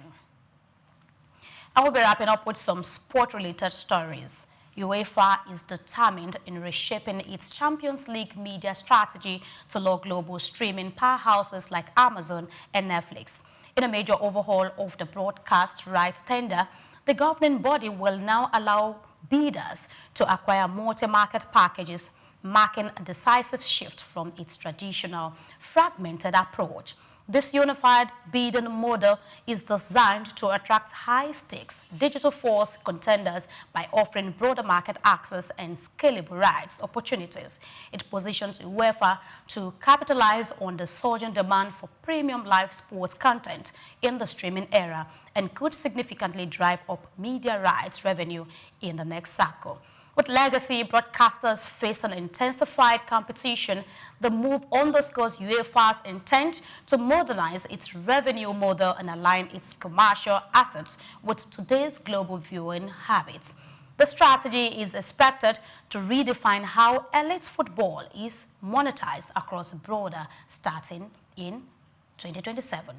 I will be wrapping up with some sport-related stories. UEFA is determined in reshaping its Champions League media strategy to lure global streaming powerhouses like Amazon and Netflix. In a major overhaul of the broadcast rights tender, the governing body will now allow bidders to acquire multi-market packages, marking a decisive shift from its traditional fragmented approach. This unified bidding model is designed to attract high-stakes digital-first contenders by offering broader market access and scalable rights opportunities. It positions UEFA to capitalize on the surging demand for premium live sports content in the streaming era and could significantly drive up media rights revenue in the next cycle. With legacy broadcasters facing intensified competition, the move underscores UEFA's intent to modernize its revenue model and align its commercial assets with today's global viewing habits. The strategy is expected to redefine how elite football is monetized across the border starting in 2027.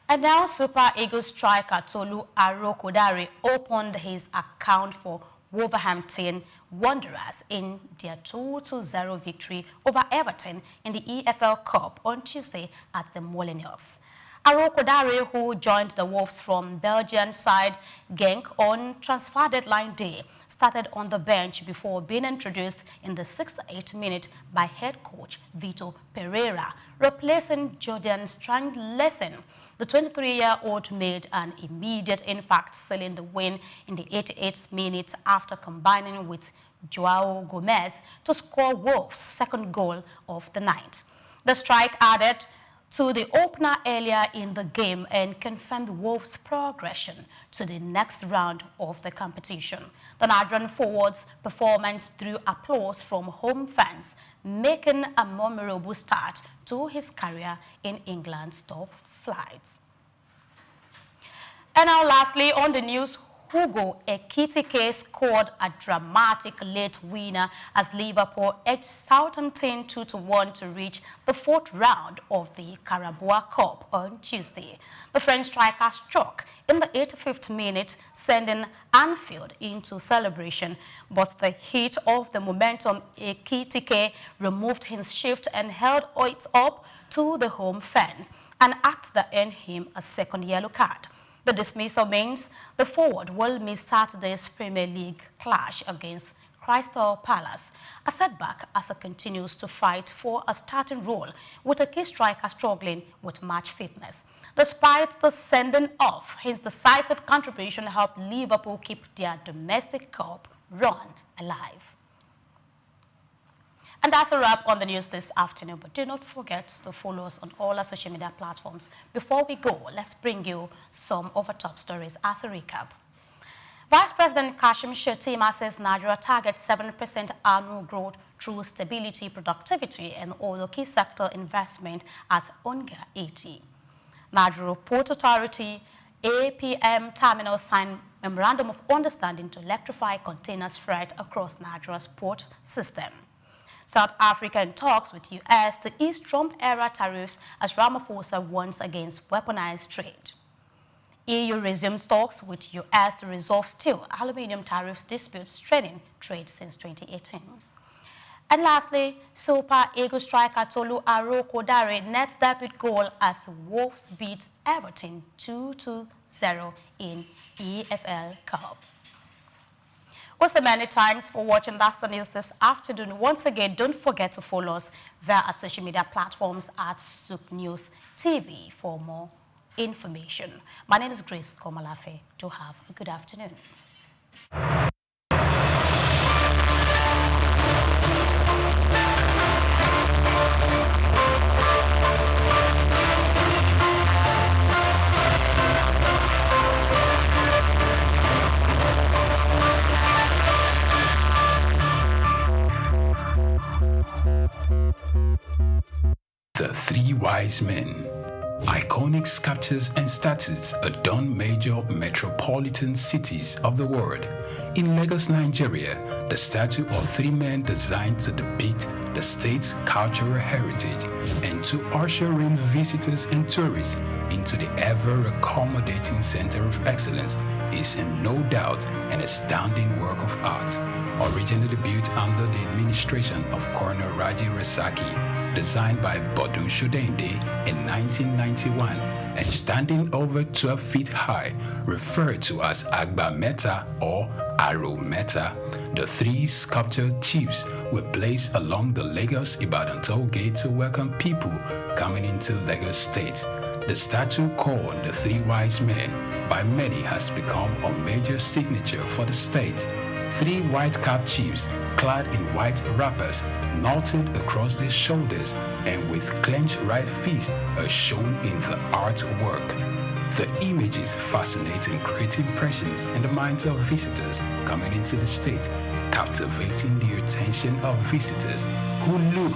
And now Super Eagles striker Tolu Arokodare opened his account for Wolverhampton Wanderers in their 2-0 victory over Everton in the EFL Cup on Tuesday at the Molineux. Arokodare, who joined the Wolves from Belgian side Genk on transfer deadline day, started on the bench before being introduced in the 68th minute by head coach Vito Pereira, replacing Jordan Strand-Lesson. The 23-year-old made an immediate impact, sealing the win in the 88th minute after combining with Joao Gomez to score Wolves' second goal of the night. The strike added to the opener earlier in the game and confirmed Wolves' progression to the next round of the competition. The Nigerian forward's performance drew applause from home fans, making a memorable start to his career in England's top flights. And now lastly on the news, Ugo Ekitike scored a dramatic late winner as Liverpool edged Southampton 2-1 to reach the 4th round of the Carabao Cup on Tuesday. The French striker struck in the 85th minute, sending Anfield into celebration, but the heat of the momentum Ekitike removed his shift and held it up to the home fans, an act that earned him a second yellow card. The dismissal means the forward will miss Saturday's Premier League clash against Crystal Palace, a setback as he continues to fight for a starting role with a key striker struggling with match fitness. Despite the sending off, his decisive contribution helped Liverpool keep their domestic cup run alive. And that's a wrap on the news this afternoon, but do not forget to follow us on all our social media platforms. Before we go, let's bring you some of our top stories as a recap. Vice President Kashim Shettima says Nigeria targets 7% annual growth through stability, productivity, and other key sector investment at UNGA 80. Nigeria Port Authority, APM Terminal signed Memorandum of Understanding to electrify containers freight across Nigeria's port system. South Africa in talks with U.S. to ease Trump-era tariffs as Ramaphosa warns against weaponized trade. EU resumes talks with U.S. to resolve steel, aluminum tariffs disputes straining trade since 2018. And lastly, Super Eagles striker Tolu Arokodare nets debut goal as Wolves beat Everton 2-0 in EFL Cup. Well, so many thanks for watching That's the News this afternoon. Once again, don't forget to follow us via our social media platforms at Souk News TV for more information. My name is Grace Komalafe. Do have a good afternoon. The Three Wise Men. Iconic sculptures and statues adorn major metropolitan cities of the world. In Lagos, Nigeria, the statue of three men designed to depict the state's cultural heritage and to usher in visitors and tourists into the ever-accommodating center of excellence is no doubt an astounding work of art. Originally built under the administration of Colonel Raji Resaki, designed by Bodu Shodende in 1991 and standing over 12 feet high, referred to as Agba Meta or Aro Meta, the three sculptured chiefs were placed along the Lagos-Ibadan toll gate to welcome people coming into Lagos State. The statue called the Three Wise Men by many has become a major signature for the state. Three white-capped chiefs, clad in white wrappers, knotted across their shoulders and with clenched right fists are shown in the artwork. The images fascinate and create impressions in the minds of visitors coming into the state, captivating the attention of visitors who look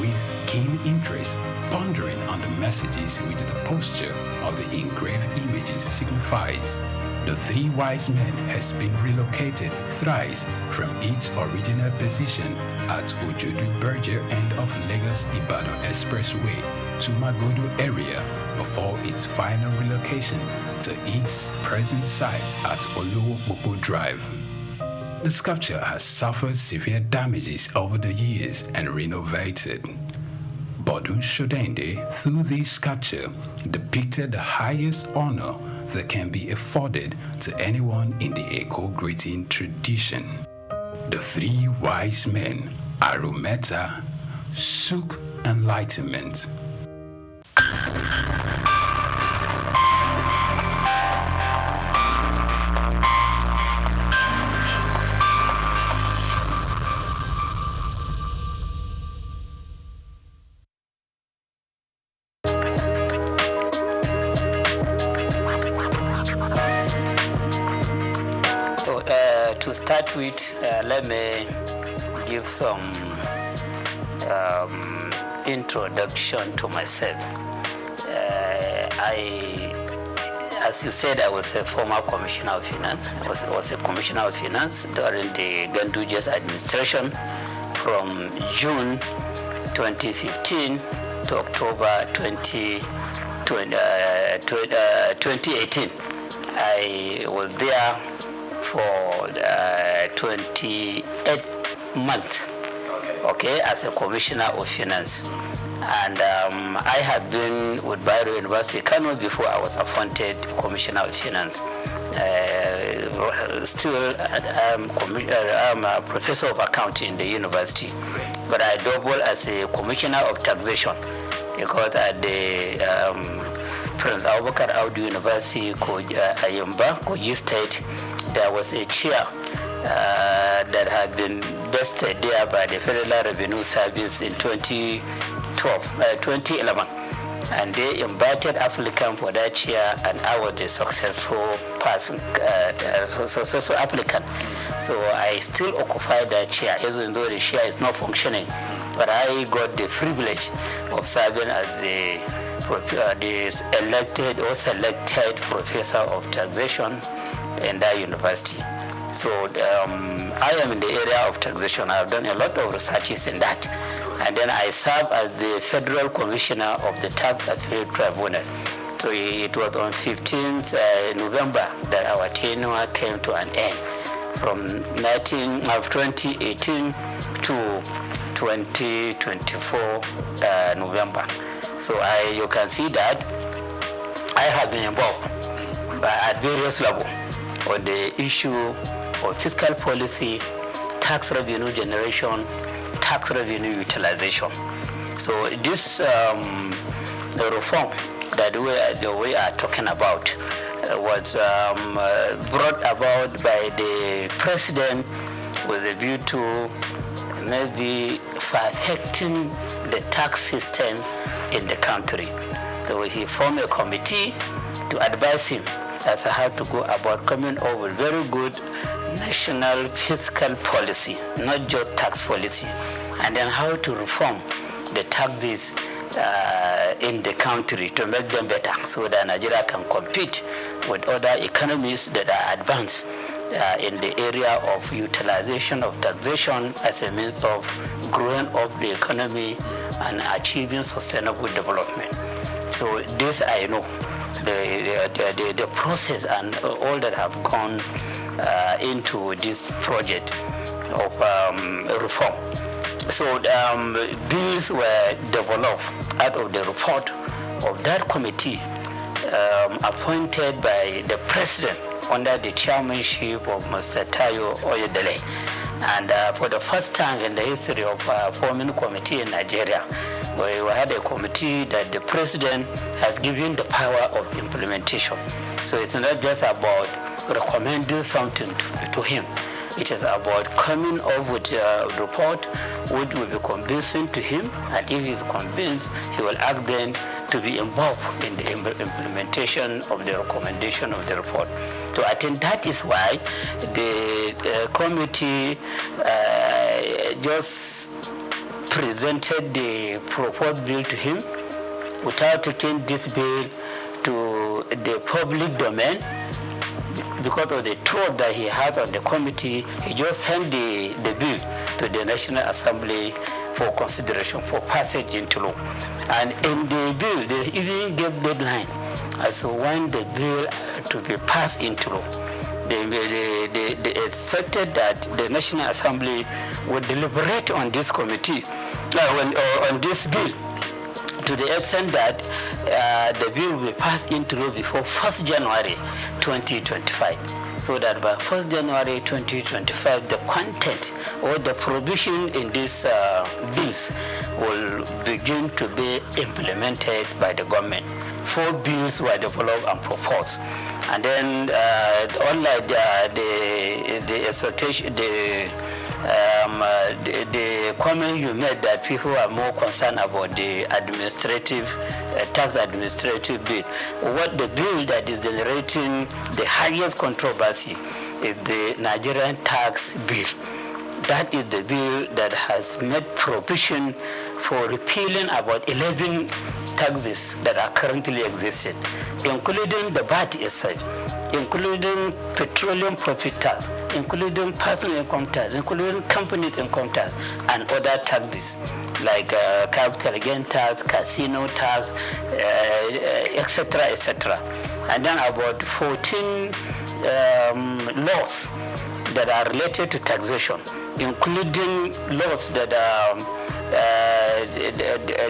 with keen interest, pondering on the messages which the posture of the engraved images signifies. The Three Wise Men has been relocated thrice from its original position at Ojodu Berger end of Lagos-Ibadan Expressway to Magodo area before its final relocation to its present site at Olowo Drive. The sculpture has suffered severe damages over the years and renovated. Bodu Shodende, through this sculpture, depicted the highest honor that can be afforded to anyone in the eco-greeting tradition. The Three Wise Men, Arometa, Souk Enlightenment. To start with, let me give some As you said, I was a former commissioner of finance. I was a commissioner of finance during the Ganduja's administration from June 2015 to October 2018. I was there for 28 months, okay, as a commissioner of finance. And I had been with Bayero University, Kano, before I was appointed commissioner of finance. Still, I'm a professor of accounting in the university, but I double as a commissioner of taxation because at the Prince Abubakar Audu University, Ayumba, Kogi State, there was a chair that had been vested there by the Federal Revenue Service in 2011, and they invited applicant for that chair, and I was the successful person, successful applicant. So I still occupy that chair, even though the chair is not functioning. But I got the privilege of serving as the elected or selected professor of taxation in that university. So I am in the area of taxation. I've done a lot of researches in that. And then I serve as the Federal Commissioner of the Tax Appeal Tribunal. So it was on 15th November that our tenure came to an end, from 2018 to 2024 November. So you can see that I have been involved at various levels on the issue of fiscal policy, tax revenue generation, tax revenue utilization. So this reform that we are talking about was brought about by the president with a view to maybe perfecting the tax system in the country. So he formed a committee to advise him as to how to go about coming up with very good national fiscal policy, not just tax policy, and then how to reform the taxes in the country to make them better so that Nigeria can compete with other economies that are advanced in the area of utilization of taxation as a means of growing up the economy and achieving sustainable development. So this I know, the process and all that have gone into this project of reform. So bills were developed out of the report of that committee appointed by the president under the chairmanship of Mr. Tayo Oyedele. And for the first time in the history of forming a committee in Nigeria, we had a committee that the president has given the power of implementation. So it's not just about recommending something to him. It is about coming up with a report which will be convincing to him, and if he is convinced, he will ask them to be involved in the implementation of the recommendation of the report. So I think that is why the committee just presented the proposed bill to him without taking this bill to the public domain. Because of the trust that he has on the committee, he just sent the bill to the National Assembly for consideration, for passage into law. And in the bill, they even gave deadline as to when the bill to be passed into law. They expected that the National Assembly would deliberate on this committee, on this bill, to the extent that the bill will be passed into law before 1st January 2025. So that by 1st January 2025, the content or the provision in these bills will begin to be implemented by the government. 4 bills were developed and proposed. And then unlike the expectation, the comment you made that people are more concerned about the administrative, tax administrative bill. What the bill that is generating the highest controversy is the Nigerian tax bill. That is the bill that has made provision for repealing about 11 taxes that are currently existing, including the VAT itself, including petroleum profit tax, including personal income tax, including companies income tax, and other taxes like capital gain tax, casino tax, etc., etc. And then about 14 laws that are related to taxation, including laws that are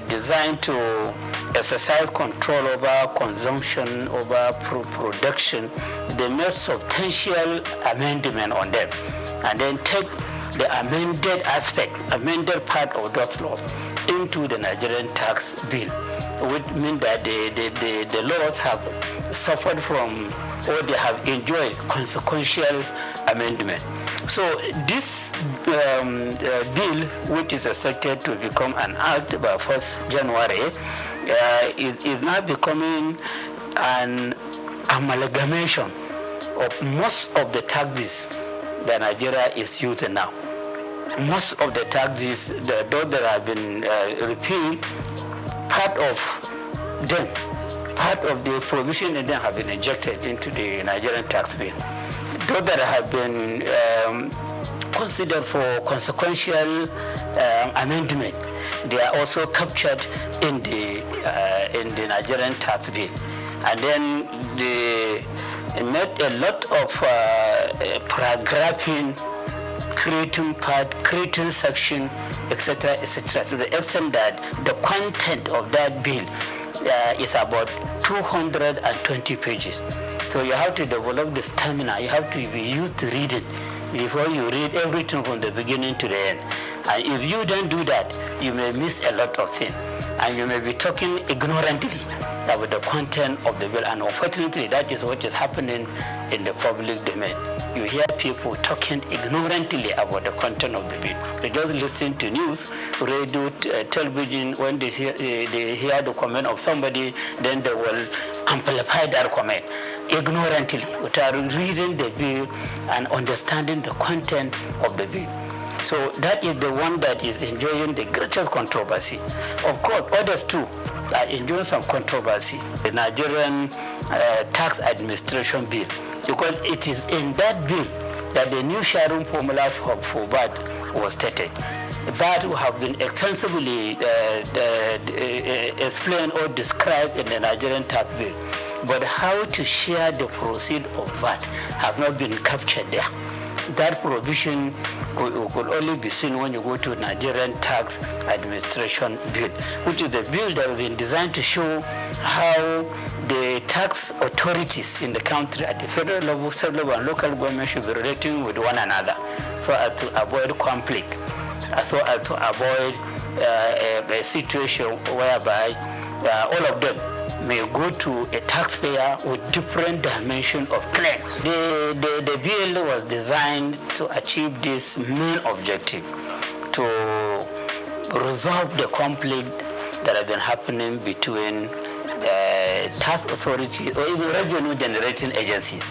designed to exercise control over consumption, over production. They made substantial amendment on them, and then take the amended part of those laws into the Nigerian tax bill, which means that the laws have suffered from, or they have enjoyed consequential amendment. So this bill, which is expected to become an act by 1st January, is now becoming an amalgamation of most of the taxes that Nigeria is using now. Most of the taxes, those that have been repealed, part of the provision in them have been injected into the Nigerian tax bill. Those that have been considered for consequential amendment, they are also captured in the Nigerian tax bill. And then they made a lot of paragraphing, creating section, etc., etc., to the extent that the content of that bill is about 220 pages. So you have to develop the stamina, you have to be used to reading before you read everything from the beginning to the end. And if you don't do that, you may miss a lot of things. And you may be talking ignorantly about the content of the bill. And unfortunately, that is what is happening in the public domain. You hear people talking ignorantly about the content of the bill. They just listen to news, radio, television. When they hear the comment of somebody, then they will amplify that comment ignorantly without reading the bill and understanding the content of the bill. So that is the one that is enjoying the greatest controversy. Of course, others too are enjoying some controversy. The Nigerian tax administration bill, because it is in that bill that the new sharing formula for VAT was stated. VAT have been extensively explained or described in the Nigerian tax bill. But how to share the proceeds of VAT have not been captured there. That provision could only be seen when you go to Nigerian tax administration bill, which is the bill that has been designed to show how the tax authorities in the country at the federal level, state level, and local government should be relating with one another, so as to avoid conflict, so as to avoid a situation whereby all of them may go to a taxpayer with different dimension of claim. The bill was designed to achieve this main objective, to resolve the conflict that has been happening between tax authorities or even revenue generating agencies.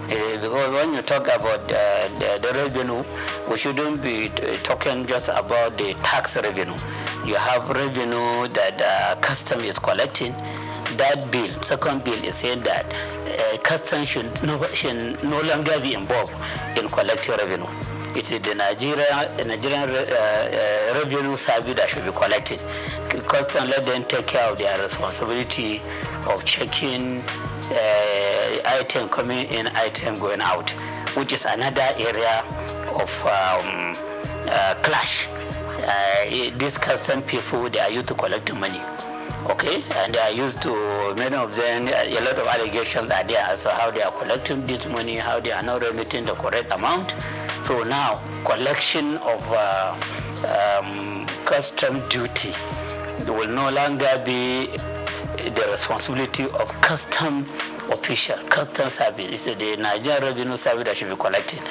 Because when you talk about the revenue, we shouldn't be talking just about the tax revenue. You have revenue that custom is collecting. That bill, second bill, is saying that customs should no longer be involved in collecting revenue. It is the Nigerian revenue service that should be collected. Customs, let them take care of their responsibility of checking item coming in, item going out, which is another area of clash. These custom people, they are used to collecting money. Okay, and they are used to, many of them, a lot of allegations are there as to how they are collecting this money, how they are not remitting the correct amount. So now, collection of custom duty will no longer be the responsibility of custom official, custom service. It's the Nigerian Revenue Service that should be collecting.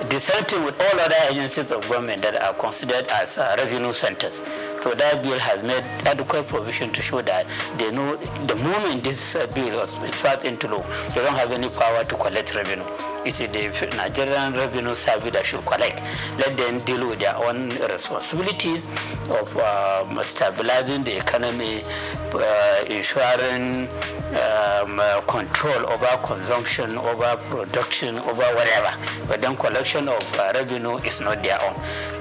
The same thing with all other agencies of government that are considered as revenue centers. So that bill has made adequate provision to show that they know the moment this bill was passed into law, they don't have any power to collect revenue. It's the Nigerian Revenue Service that should collect. Let them deal with their own responsibilities of stabilizing the economy, ensuring control over consumption, over production, over whatever. But then collection of revenue is not their own.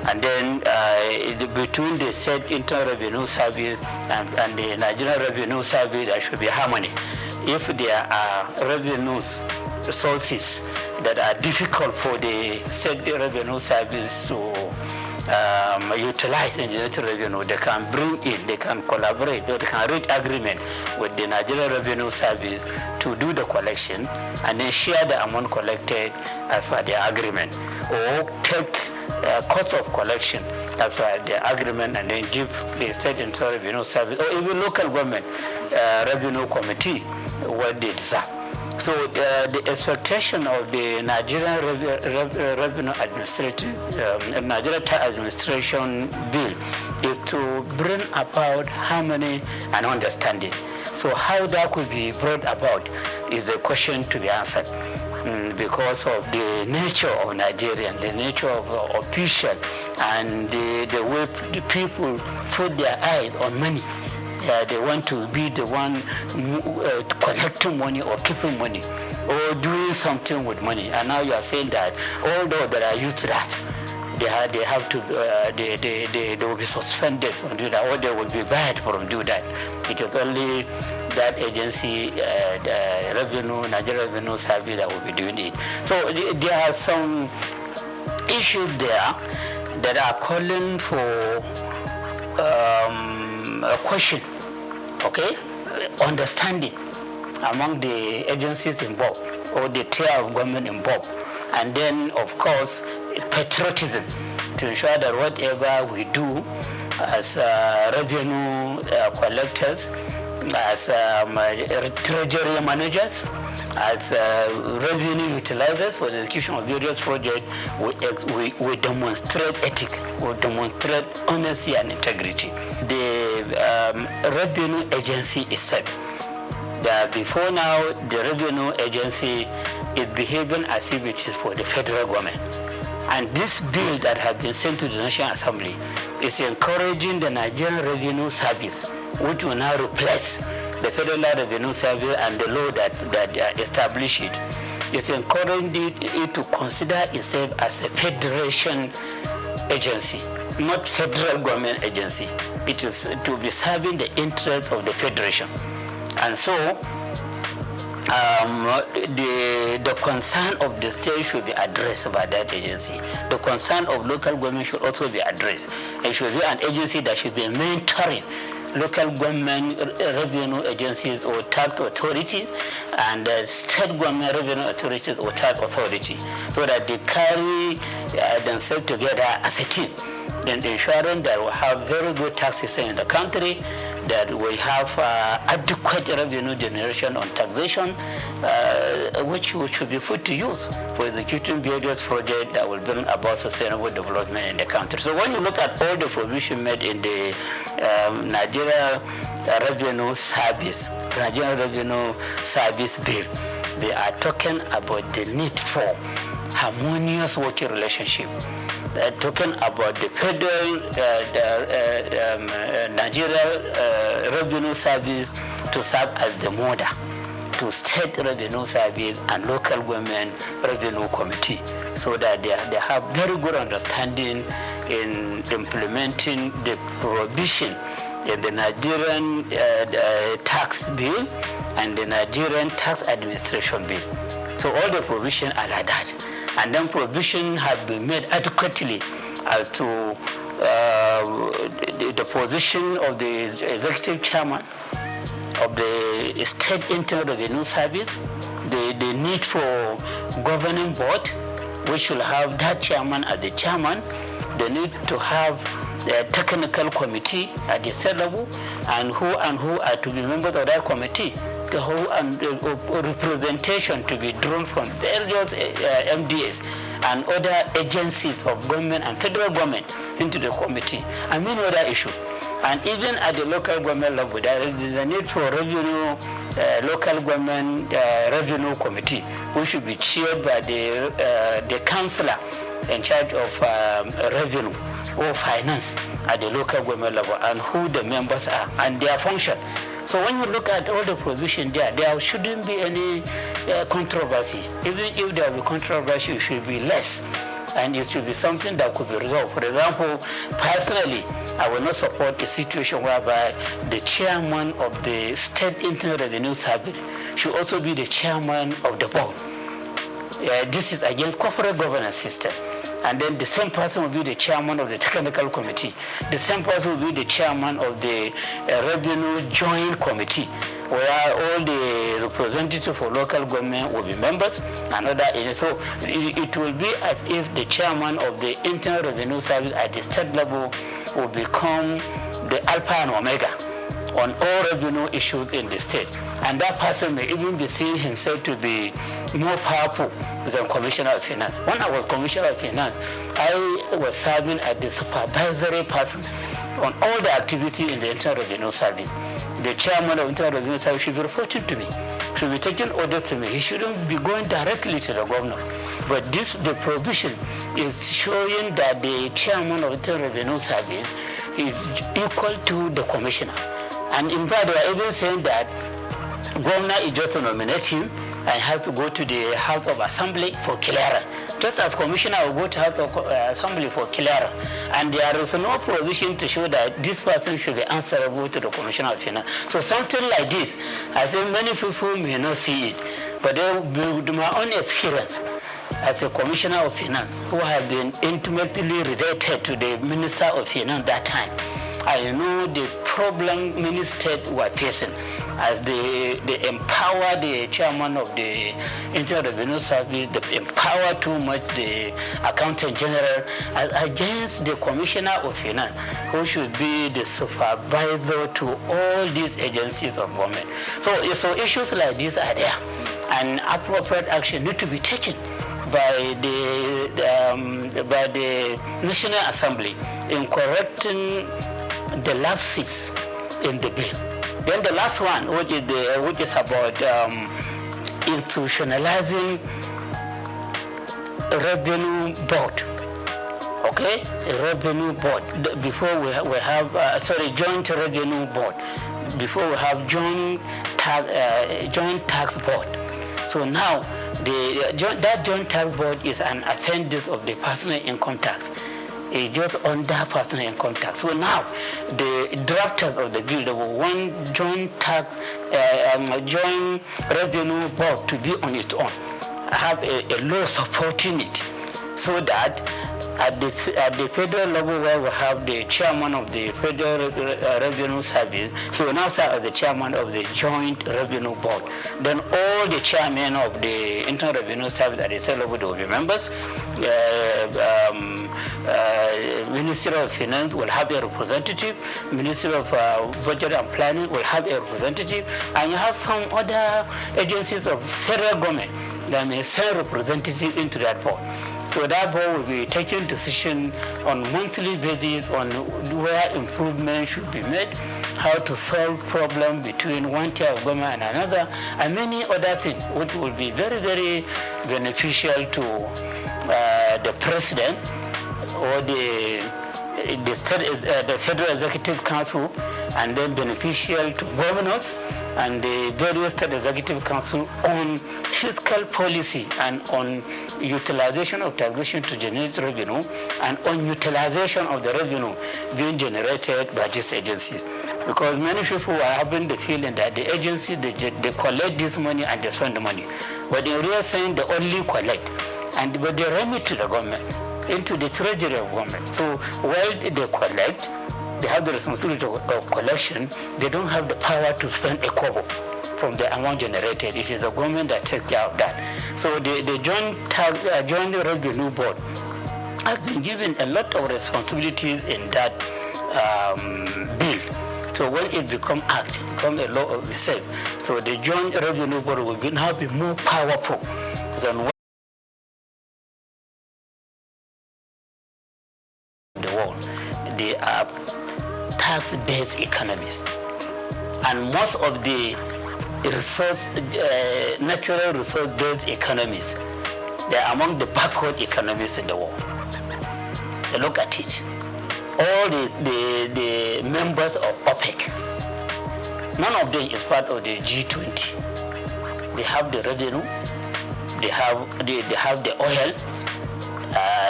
And then between the said Internal Revenue Service and the Nigerian Revenue Service, there should be harmony. If there are revenues sources that are difficult for the said revenue service to utilize in generating revenue, they can bring in, they can collaborate, they can reach agreement with the Nigerian Revenue Service to do the collection and then share the amount collected as per the agreement, or take cost of collection as per the agreement and then give the State Internal Revenue Service or even local government revenue committee what they deserve. So the expectation of the Nigerian Revenue Nigerian Tax Administration Bill is to bring about harmony and understanding. So how that could be brought about is a question to be answered. Because of the nature of Nigerian, the nature of official, and the way the people put their eyes on money. They want to be the one collecting money or keeping money or doing something with money. And now you are saying that all those that are used to that, they have to, they will be suspended from doing that, or they will be barred from doing that. It is only that agency, the Nigerian Revenue Service, that will be doing it. So there are some issues there that are calling for a question, okay, understanding among the agencies involved or the tier of government involved, and then of course patriotism to ensure that whatever we do as revenue collectors, as treasury managers, as revenue utilizers for the execution of various projects, we demonstrate ethics, we demonstrate honesty and integrity. The revenue agency itself, before now, the revenue agency is behaving as if it is for the federal government. And this bill that has been sent to the National Assembly is encouraging the Nigerian Revenue Service, which will now replace the Federal Revenue Service and the law that establish it. It's encouraging it to consider itself as a federation agency, not federal government agency. It is to be serving the interests of the federation. And so the concern of the state should be addressed by that agency. The concern of local government should also be addressed. It should be an agency that should be mentoring local government revenue agencies or tax authorities and state government revenue authorities or tax authority, so that they carry themselves together as a team, then ensuring that we have very good tax system in the country, that we have adequate revenue generation on taxation, which should be put to use for executing various projects that will bring about sustainable development in the country. So when you look at all the provision made in the Nigeria Revenue Service Bill, they are talking about the need for harmonious working relationship. Talking about the federal Nigeria Revenue Service to serve as the model to state revenue service and local government revenue committee, so that they have very good understanding in implementing the provision in the Nigerian tax bill and the Nigerian tax administration bill. So all the provisions are like that. And then provision have been made adequately as to the position of the executive chairman of the State Internal Revenue Service, the need for governing board, which will have that chairman as the chairman, the need to have the technical committee at the state level, and who are to be members of that committee, the whole and representation to be drawn from various MDAs and other agencies of government and federal government into the committee, and many other issues. And even at the local government level, there is a need for revenue, local government revenue committee, which should be chaired by the councillor in charge of revenue or finance at the local government level, and who the members are and their function. So when you look at all the provision there shouldn't be any controversy. Even if there will be controversy, it should be less, and it should be something that could be resolved. For example, personally, I will not support a situation whereby the chairman of the State Internal Revenue Service should also be the chairman of the board. This is against corporate governance system. And then the same person will be the chairman of the technical committee. The same person will be the chairman of the revenue joint committee, where all the representatives for local government will be members and other agencies. So it will be as if the chairman of the Internal Revenue Service at the state level will become the alpha and omega on all revenue issues in the state. And that person may even be seeing himself to be more powerful than Commissioner of Finance. When I was Commissioner of Finance, I was serving as the supervisory person on all the activity in the Internal Revenue Service. The chairman of Internal Revenue Service should be reporting to me, should be taking orders to me. He shouldn't be going directly to the governor. But the provision is showing that the chairman of Internal Revenue Service is equal to the commissioner. And in fact, they are even saying that governor is just to nominate him and has to go to the House of Assembly for clearance. Just as commissioner will go to House of Assembly for clearance. And there is no provision to show that this person should be answerable to the Commissioner of Finance. So something like this, I think many people may not see it, but with my own experience as a Commissioner of Finance, who have been intimately related to the Minister of Finance that time, I know the problem many states were facing as they empower the chairman of the Internal Revenue Service, they empower too much the Accountant General against the Commissioner of Finance, who should be the supervisor to all these agencies of government. So issues like this are there, and appropriate action need to be taken by the National Assembly in correcting the lapses in the bill. Then the last one, which is about institutionalizing a revenue board. Okay, a revenue board. Before we have joint revenue board. Before we have joint tax board. So now that joint tax board is an appendix of the personal income tax. It's just under personal income tax. So now the drafters of the bill, they will want joint revenue board to be on its own, have a law supporting it, so that at the federal level, where we have the chairman of the Federal Revenue Service, he will now serve as the chairman of the Joint Revenue Board. Then all the chairmen of the Internal Revenue Service at the state level will be members. Ministry of Finance will have a representative. Ministry of Budget and Planning will have a representative. And you have some other agencies of federal government that may send representative into that board. So that board will be taking decision on monthly basis on where improvement should be made, how to solve problem between one tier of government and another, and many other things, which will be very, very beneficial to the president or the Federal Executive Council, and then beneficial to governors and the various state executive council on fiscal policy and on utilization of taxation to generate revenue and on utilization of the revenue being generated by these agencies. Because many people are having the feeling that the agency, they collect this money and they spend the money. But in real sense, they only collect. But they remit to the government, into the treasury of government. So while they collect, they have the responsibility of collection, they don't have the power to spend a kobo from the amount generated. It is the government that takes care of that. So the Joint Revenue Board has been given a lot of responsibilities in that bill. So when it becomes act, become a law of itself, so the Joint Revenue Board will now be more powerful than what the world. They are tax-based economies. And most of the natural resource-based economies, they are among the backward economies in the world. Look at it. All the members of OPEC, none of them is part of the G20. They have the revenue, they have the oil,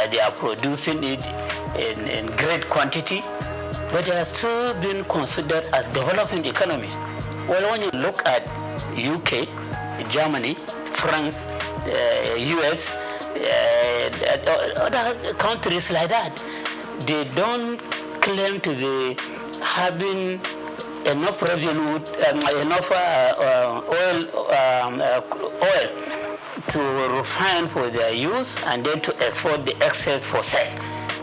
they are producing it in great quantity, but they are still being considered as developing economies. Well, when you look at UK, Germany, France, US, other countries like that, they don't claim to be having enough revenue, enough oil to refine for their use and then to export the excess for sale.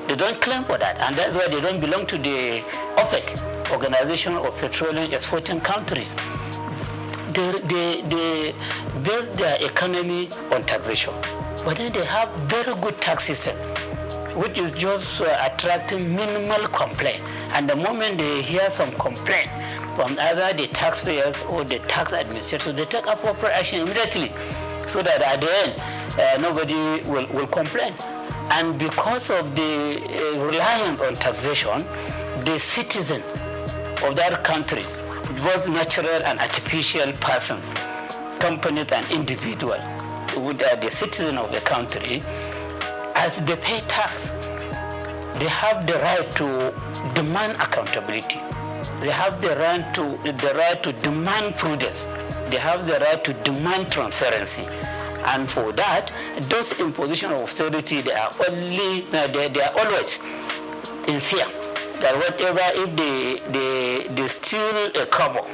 They don't claim for that, and that's why they don't belong to the OPEC, Organization of Petroleum Exporting Countries. They base their economy on taxation, but then they have very good tax system, which is just attracting minimal complaint. And the moment they hear some complaint from either the taxpayers or the tax administrators, they take appropriate action immediately, so that at the end, nobody will complain. And because of the reliance on taxation, the citizen of that countries, both natural and artificial person, companies and individual, with the citizen of the country, as they pay tax, they have the right to demand accountability. They have the right to demand prudence. They have the right to demand transparency. And for that, those imposition of austerity, they are always in fear that whatever, if they steal a kobo,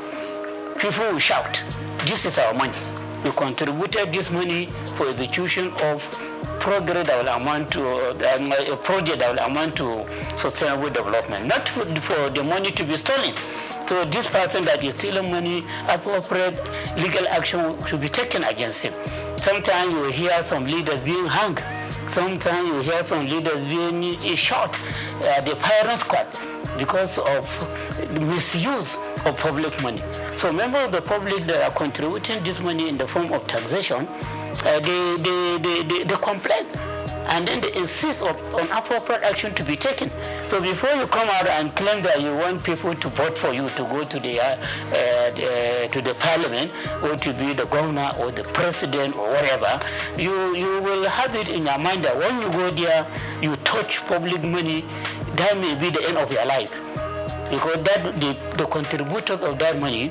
people will shout, this is our money. We contributed this money for execution of progress that will amount to a project that will amount to sustainable development, not for the money to be stolen. So this person that is stealing money, appropriate legal action should be taken against him. Sometimes you hear some leaders being hung. Sometimes you hear some leaders being shot, the firing squad, because of the misuse of public money. So members of the public that are contributing this money in the form of taxation, they complain, and then they insist on appropriate action to be taken. So before you come out and claim that you want people to vote for you to go to the parliament, or to be the governor or the president or whatever, you will have it in your mind that when you go there, you touch public money, that may be the end of your life. Because the contributors of that money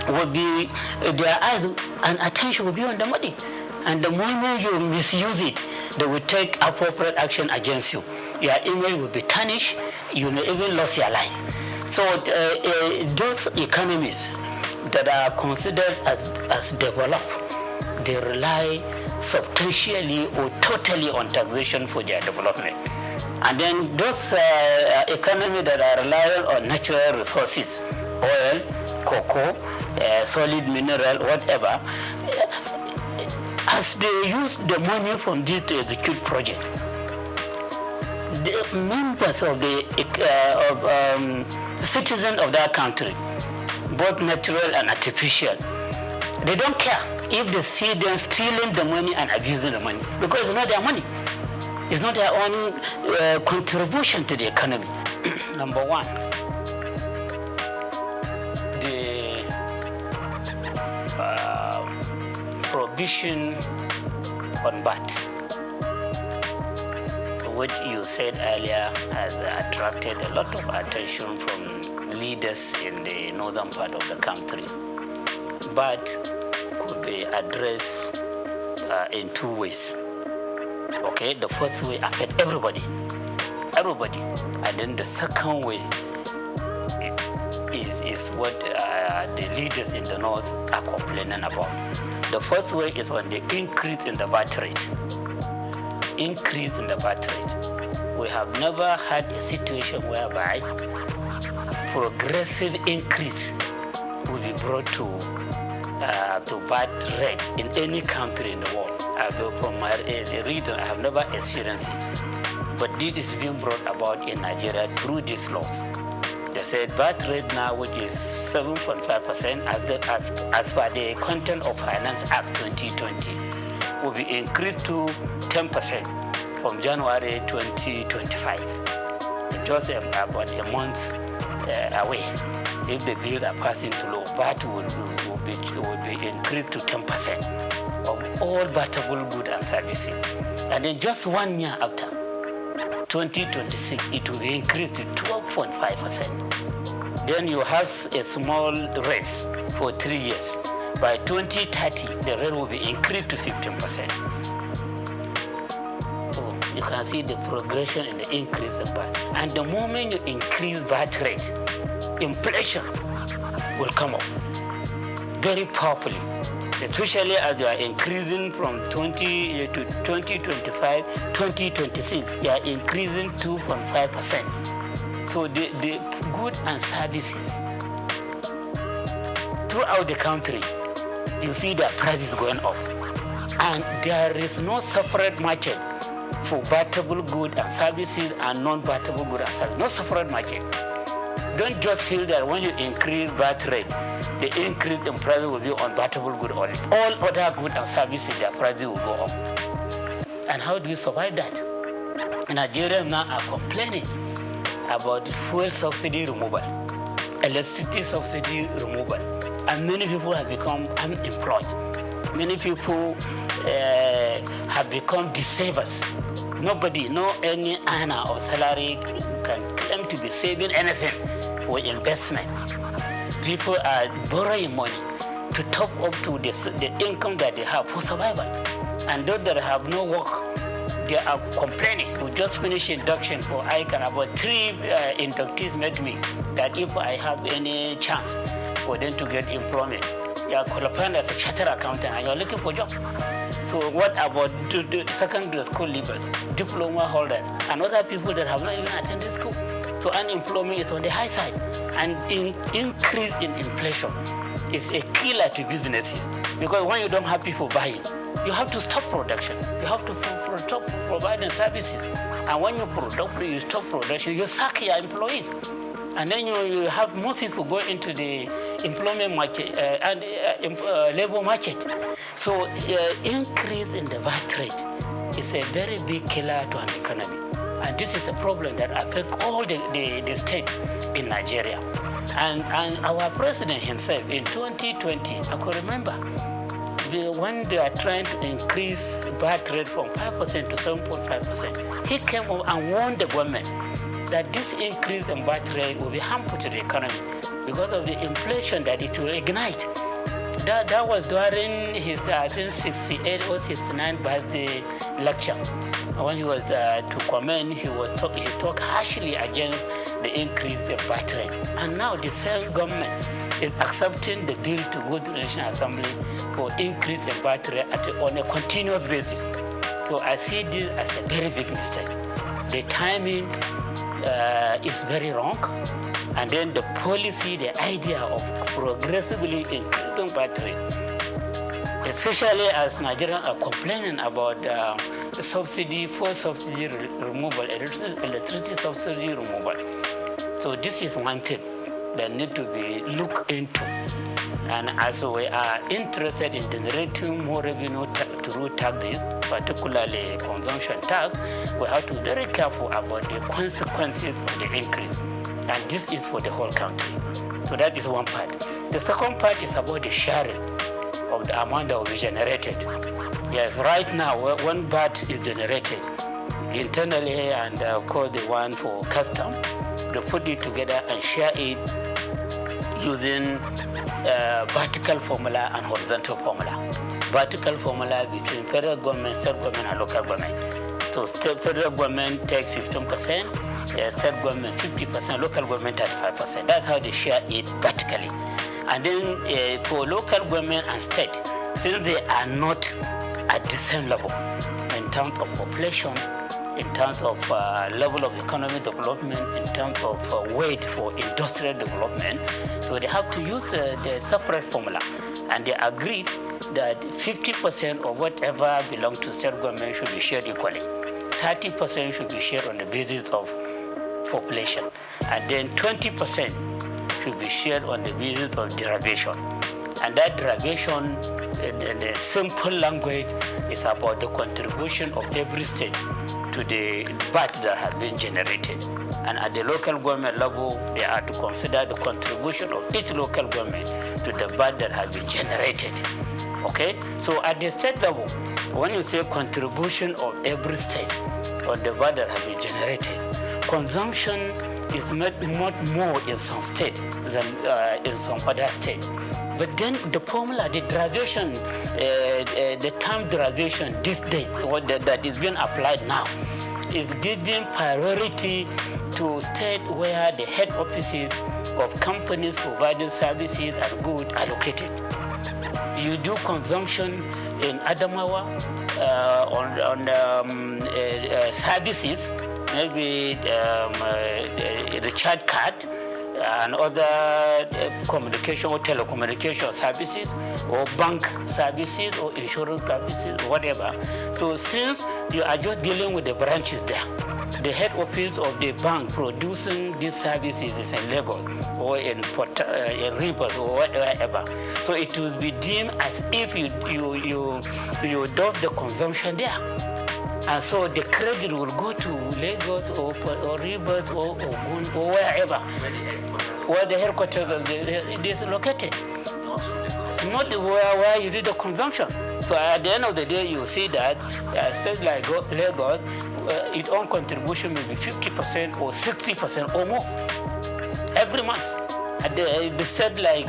will be, their eyes and attention will be on the money. And the moment you misuse it, they will take appropriate action against you. Your image will be tarnished, you may even lose your life. So those economies that are considered as developed, they rely substantially or totally on taxation for their development. And then those economies that are reliant on natural resources, oil, cocoa, solid mineral, whatever, as they use the money from this to execute projects, the members of the citizens of that country, both natural and artificial, they don't care if they see them stealing the money and abusing the money, because it's not their money. It's not their own contribution to the economy. Number one, the prohibition on VAT, which you said earlier has attracted a lot of attention from leaders in the northern part of the country. VAT could be addressed in two ways. Okay, the first way affects everybody, and then the second way is what the leaders in the north are complaining about. The first way is on the increase in the VAT rate. Increase in the VAT rate. We have never had a situation whereby progressive increase will be brought to VAT rates in any country in the world. From my region, I have never experienced it. But this is being brought about in Nigeria through these laws. They said VAT rate now, which is 7.5% as per the Content of Finance Act 2020, will be increased to 10% from January 2025. Just about a month away. If the bill are passing to law, VAT will be increased to 10% of all VATable goods and services. And then just 1 year after, 2026, it will be increased to 12.5%. Then you have a small raise for 3 years. By 2030, the rate will be increased to 15%. So you can see the progression in the increase of VAT. And the moment you increase VAT rate, inflation will come up very powerfully, especially as you are increasing from 20 to 2025, 2026, you are increasing 2.5%. So the goods and services throughout the country, you see their prices going up. And there is no separate market for VATable goods and services and non-VATable goods and services. No separate market. Don't just feel that when you increase VAT rate, the increase in price will be on VATable goods only. All other goods and services, their prices will go up. And how do you survive that? Nigerians now are complaining about fuel subsidy removal, electricity subsidy removal, and many people have become unemployed. Many people have become disabled. Nobody, any earner of salary can claim to be saving anything for investment. People are borrowing money to top up to the income that they have for survival. And those that have no work, they are complaining. We just finished induction for ICANN. About 3 inductees met me that if I have any chance for them to get employment, you are qualified as a chartered accountant and you are looking for jobs. So what about the secondary school leavers, diploma holders, and other people that have not even attended school? So unemployment is on the high side. And increase in inflation is a killer to businesses, because when you don't have people buying, you have to stop production. You have to stop providing services. And when you stop production, you sack your employees. And then you have more people go into the employment market and labor market. So increase in the VAT rate is a very big killer to an economy. And this is a problem that affects all the states in Nigeria. And our president himself in 2020, I could remember, when they are trying to increase VAT rate from 5% to 7.5%, he came up and warned the government that this increase in VAT rate will be harmful to the economy because of the inflation that it will ignite. That was during his, I think, 68 or 69 birthday lecture. When he was to comment, he talked harshly against the increase in VAT rate. And now the same government is accepting the bill to go to the National Assembly for increase in VAT rate on a continuous basis. So I see this as a very big mistake. The timing is very wrong. And then the policy, the idea of progressively increasing VAT rate, especially as Nigerians are complaining about the subsidy removal, electricity subsidy removal. So this is one thing that needs to be looked into. And as we are interested in generating more revenue through taxes, particularly consumption tax, we have to be very careful about the consequences of the increase. And this is for the whole country. So that is one part. The second part is about the sharing of the amount that will be generated. Yes, right now, when VAT is generated internally, and of course the one for custom, they put it together and share it using vertical formula and horizontal formula. Vertical formula between federal government, state government, and local government. So federal government takes 15%, state government 50%, local government 35%. That's how they share it vertically. And then for local government and state, since they are not at the same level in terms of population, in terms of level of economic development, in terms of weight for industrial development, so they have to use the separate formula. And they agreed that 50% of whatever belongs to state government should be shared equally. 30% should be shared on the basis of population, and then 20% should be shared on the basis of derivation. And that derivation, in the simple language, is about the contribution of every state to the VAT that has been generated. And at the local government level, they are to consider the contribution of each local government to the VAT that has been generated. Okay? So at the state level, when you say contribution of every state on the VAT that has been generated, consumption is much more in some state than in some other state. But then the formula, the derivation, the term derivation, this date, that is being applied now, is giving priority to states where the head offices of companies providing services and goods are located. You do consumption in Adamawa on services, maybe the chat card, and other communication or telecommunication services, or bank services, or insurance services, or whatever. So since you are just dealing with the branches there, the head office of the bank producing these services is in Lagos or in Rivers or whatever. So it will be deemed as if you do the consumption there. And so the credit will go to Lagos or Rivers or Ogun or wherever, where the headquarters of it is located. Not where you do the consumption. So at the end of the day, you see that states like Lagos, its own contribution may be 50% or 60% or more every month. At the state like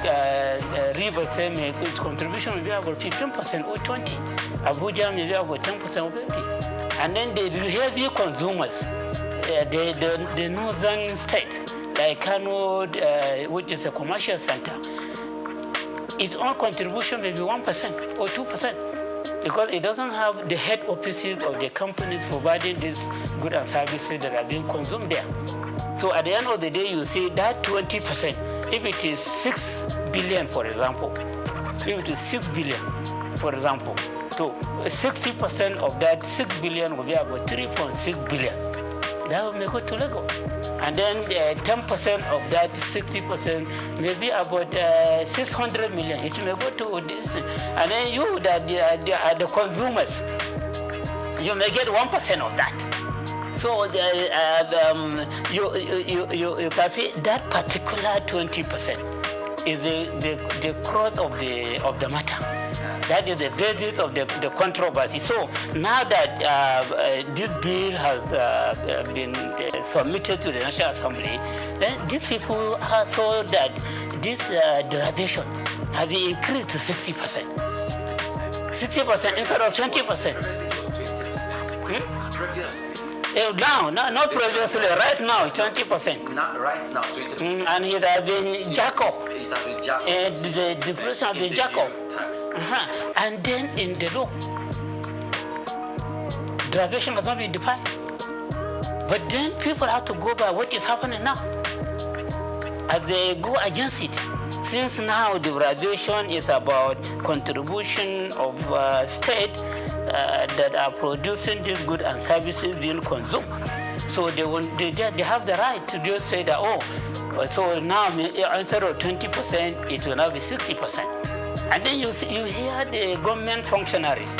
Rivers, its contribution may be about 15% or 20%. Abuja may be about 10% or 50%. And then the heavy consumers, the northern state, like Kano, which is a commercial center, its own contribution may be 1% or 2%, because it doesn't have the head offices of the companies providing these goods and services that are being consumed there. So at the end of the day, you see that 20%, if it is 6 billion, for example, if it is 6 billion, for example, so 60% of that 6 billion will be about 3.6 billion. That may go to Lagos. And then 10% of that 60% may be about 600 million. It may go to this. And then you, that are the consumers, you may get 1% of that. So you can see that particular 20% is the crux of the matter. That is the basis of the controversy. So now that this bill has been submitted to the National Assembly, then these people saw that this derivation has been increased to 60%. 60% instead of 20%. Now, not previously, right now, 20%. Not right now, 20%. And it has been jacked up. It has been jacked up. And the depression has been jacked up. And then in the law, derivation has not been defined. But then people have to go by what is happening now. As they go against it, since now the derivation is about contribution of state that are producing these goods and services being consumed. So they have the right to just say that, so now instead of 20%, it will now be 60%. And then you hear the government functionaries,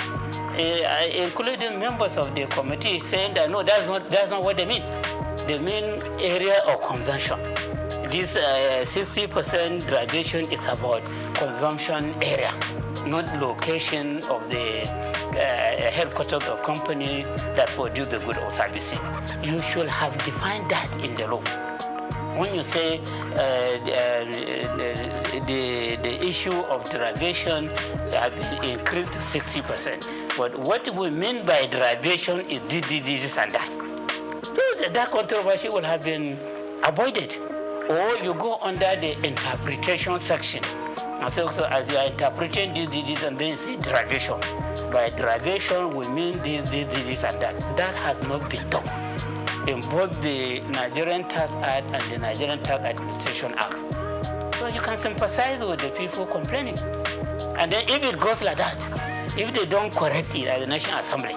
including members of the committee, saying that no, that's not what they mean. They mean area of consumption. This 60% derivation is about consumption area, not location of the headquarters of company that produce the good or services. You should have defined that in the law. When you say the issue of derivation has been increased to 60%, but what we mean by derivation is this and that. So that controversy will have been avoided. Or you go under the interpretation section. And so as you are interpreting this, and then you say derivation. By derivation, we mean this and that. That has not been done in both the Nigerian Tax Act and the Nigerian Tax Administration Act. So you can sympathize with the people complaining. And then if it goes like that, if they don't correct it at the National Assembly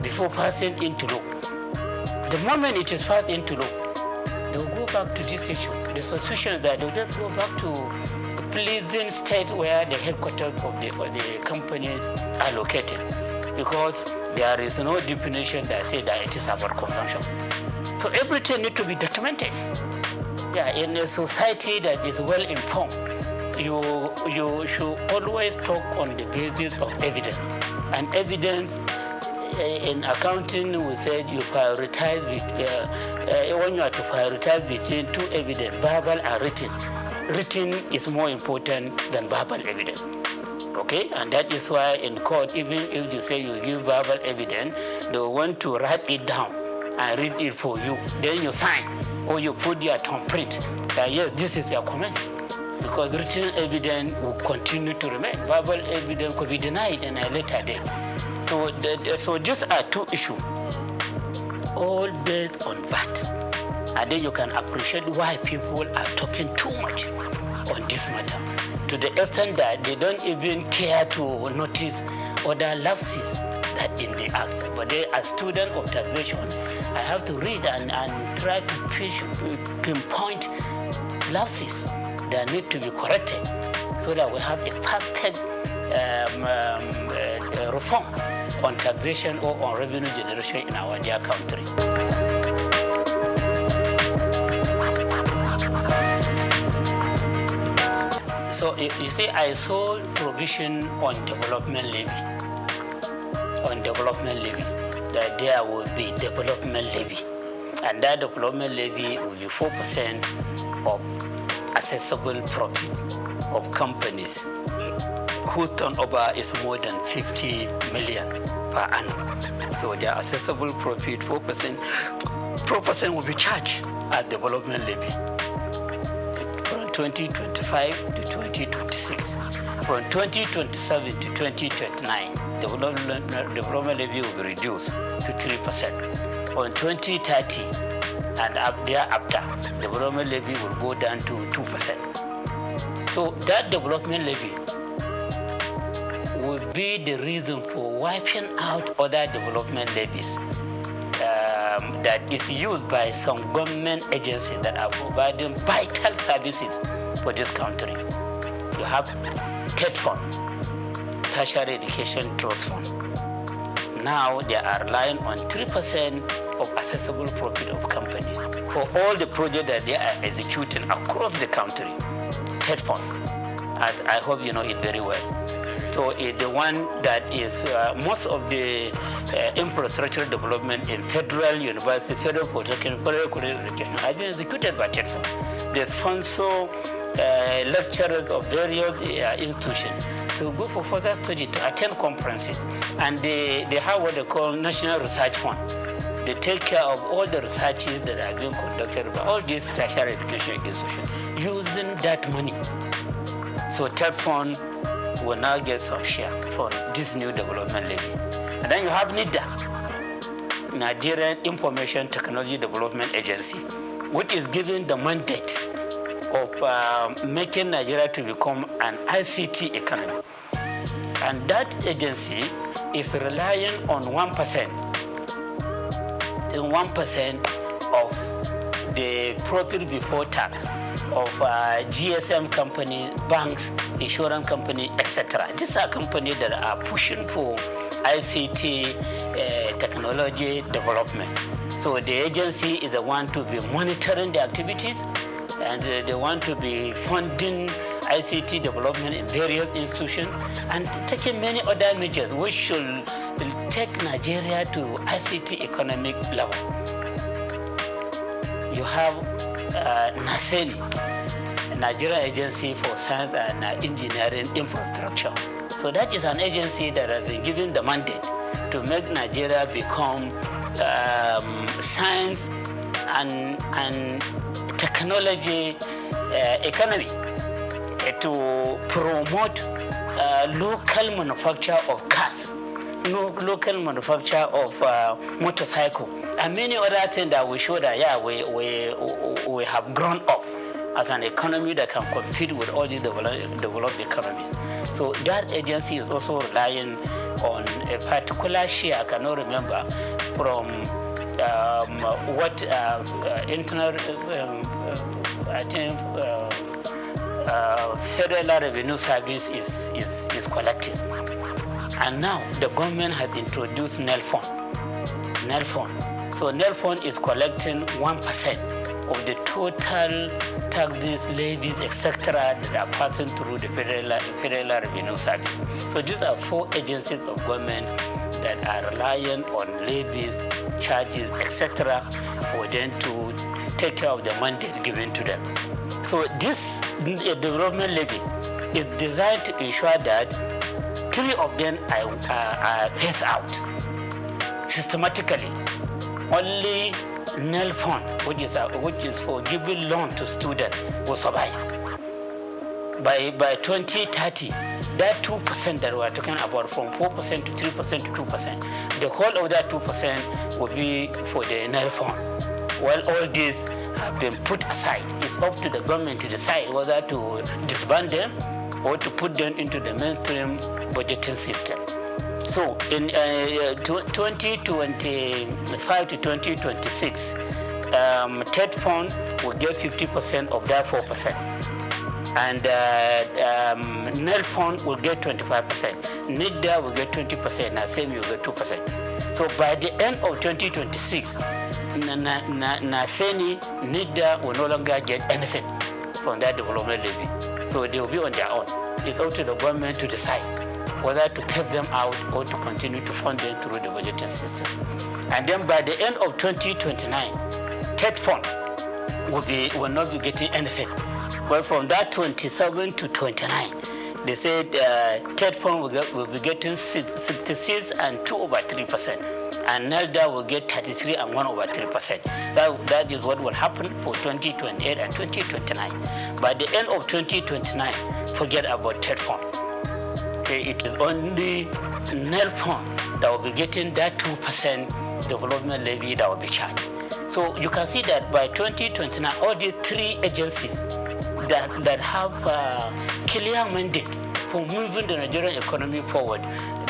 before passing into law, the moment it is passed into law, back to this issue. The solution is that they just go back to the pleasing state where the headquarters of the companies are located, because there is no definition that says that it is about consumption. So everything needs to be documented. Yeah, in a society that is well informed, you should always talk on the basis of evidence. And evidence in accounting, we said you prioritize when you are to prioritize between two evidence, verbal and written. Written is more important than verbal evidence. Okay, and that is why in court, even if you say you give verbal evidence, they want to write it down and read it for you. Then you sign or you put your thumbprint that yes, this is your comment. Because written evidence will continue to remain. Verbal evidence could be denied in a later date. So these are two issues, all based on that. And then you can appreciate why people are talking too much on this matter, to the extent that they don't even care to notice other lapses that in the act. But they, as student of taxation, I have to read and try to pinpoint lapses that need to be corrected so that we have a perfect reform on taxation or on revenue generation in our dear country. So you see, I saw provision on development levy. That there will be development levy. And that development levy will be 4% of accessible profit of companies whose turnover is more than 50 million per annum. So their accessible profit, 4% will be charged as development levy from 2025 to 2026. From 2027 to 2029, development levy will be reduced to 3%. From 2030 and up thereafter, development levy will go down to 2%. So that development levy will be the reason for wiping out other development levies that is used by some government agencies that are providing vital services for this country. You have TED Fund, Tertiary Education Trust Fund. Now they are relying on 3% of accessible profit of companies for all the projects that they are executing across the country. TED Fund, as I hope you know it very well. So it's the one that is most of the infrastructure development in federal university, federal polytechnic, federal college education have been executed by TED Fund. They sponsor lecturers of various institutions to go for further study, to attend conferences, and they have what they call National Research Fund. They take care of all the researches that are being conducted by all these tertiary education institutions using that money. So TED Fund will now get some share for this new development levy. And then you have NIDA, Nigerian Information Technology Development Agency, which is given the mandate of making Nigeria to become an ICT economy. And that agency is relying on 1%. 1% of the profit before tax of GSM companies, banks, insurance companies, etc. These are companies that are pushing for ICT technology development. So the agency is the one to be monitoring the activities, and they want to be funding ICT development in various institutions and taking many other measures which should take Nigeria to ICT economic level. You have NASENI, Nigerian Agency for Science and Engineering Infrastructure. So that is an agency that has been given the mandate to make Nigeria become science and technology economy, to promote local manufacture of cars, local manufacture of motorcycle, and many other things that we show that we have grown up as an economy that can compete with all these developed economies. So that agency is also relying on a particular share, I cannot remember, from what internal, I think, Federal Revenue Service is collecting. And now the government has introduced NEL fund. So NEL fund is collecting 1% of the total taxes, levies, etc. that are passing through the Federal Revenue Service. So these are 4 agencies of government that are reliant on levies, charges, etc. for them to take care of the mandate given to them. So this development levy is designed to ensure that 3 of them are phased out systematically. Only NEL fund, which is for giving loan to students, will survive. By 2030, that 2% that we are talking about, from 4% to 3% to 2%, the whole of that 2% will be for the NEL fund. While all these have been put aside, it's up to the government to decide whether to disband them or to put them into the mainstream budgeting system. So in 2025 to 2026, TED fund will get 50% of that 4%. And NEL fund will get 25%. NIDA will get 20%, and SEMI will get 2%. So by the end of 2026, NASENI, NIDA will no longer get anything from that development levy. So they will be on their own. It's up to the government to decide whether to cut them out or to continue to fund them through the budgeting system. And then by the end of 2029, TED fund will not be getting anything. But from that 27 to 29, they said TED fund will be getting 66 and 2/3%. And NELDA will get 33 and 1/3%. That is what will happen for 2028 and 2029. By the end of 2029, forget about TED fund. It is only NEL fund that will be getting that 2% development levy that will be charged. So you can see that by 2029, all these 3 agencies that have clear mandate for moving the Nigerian economy forward,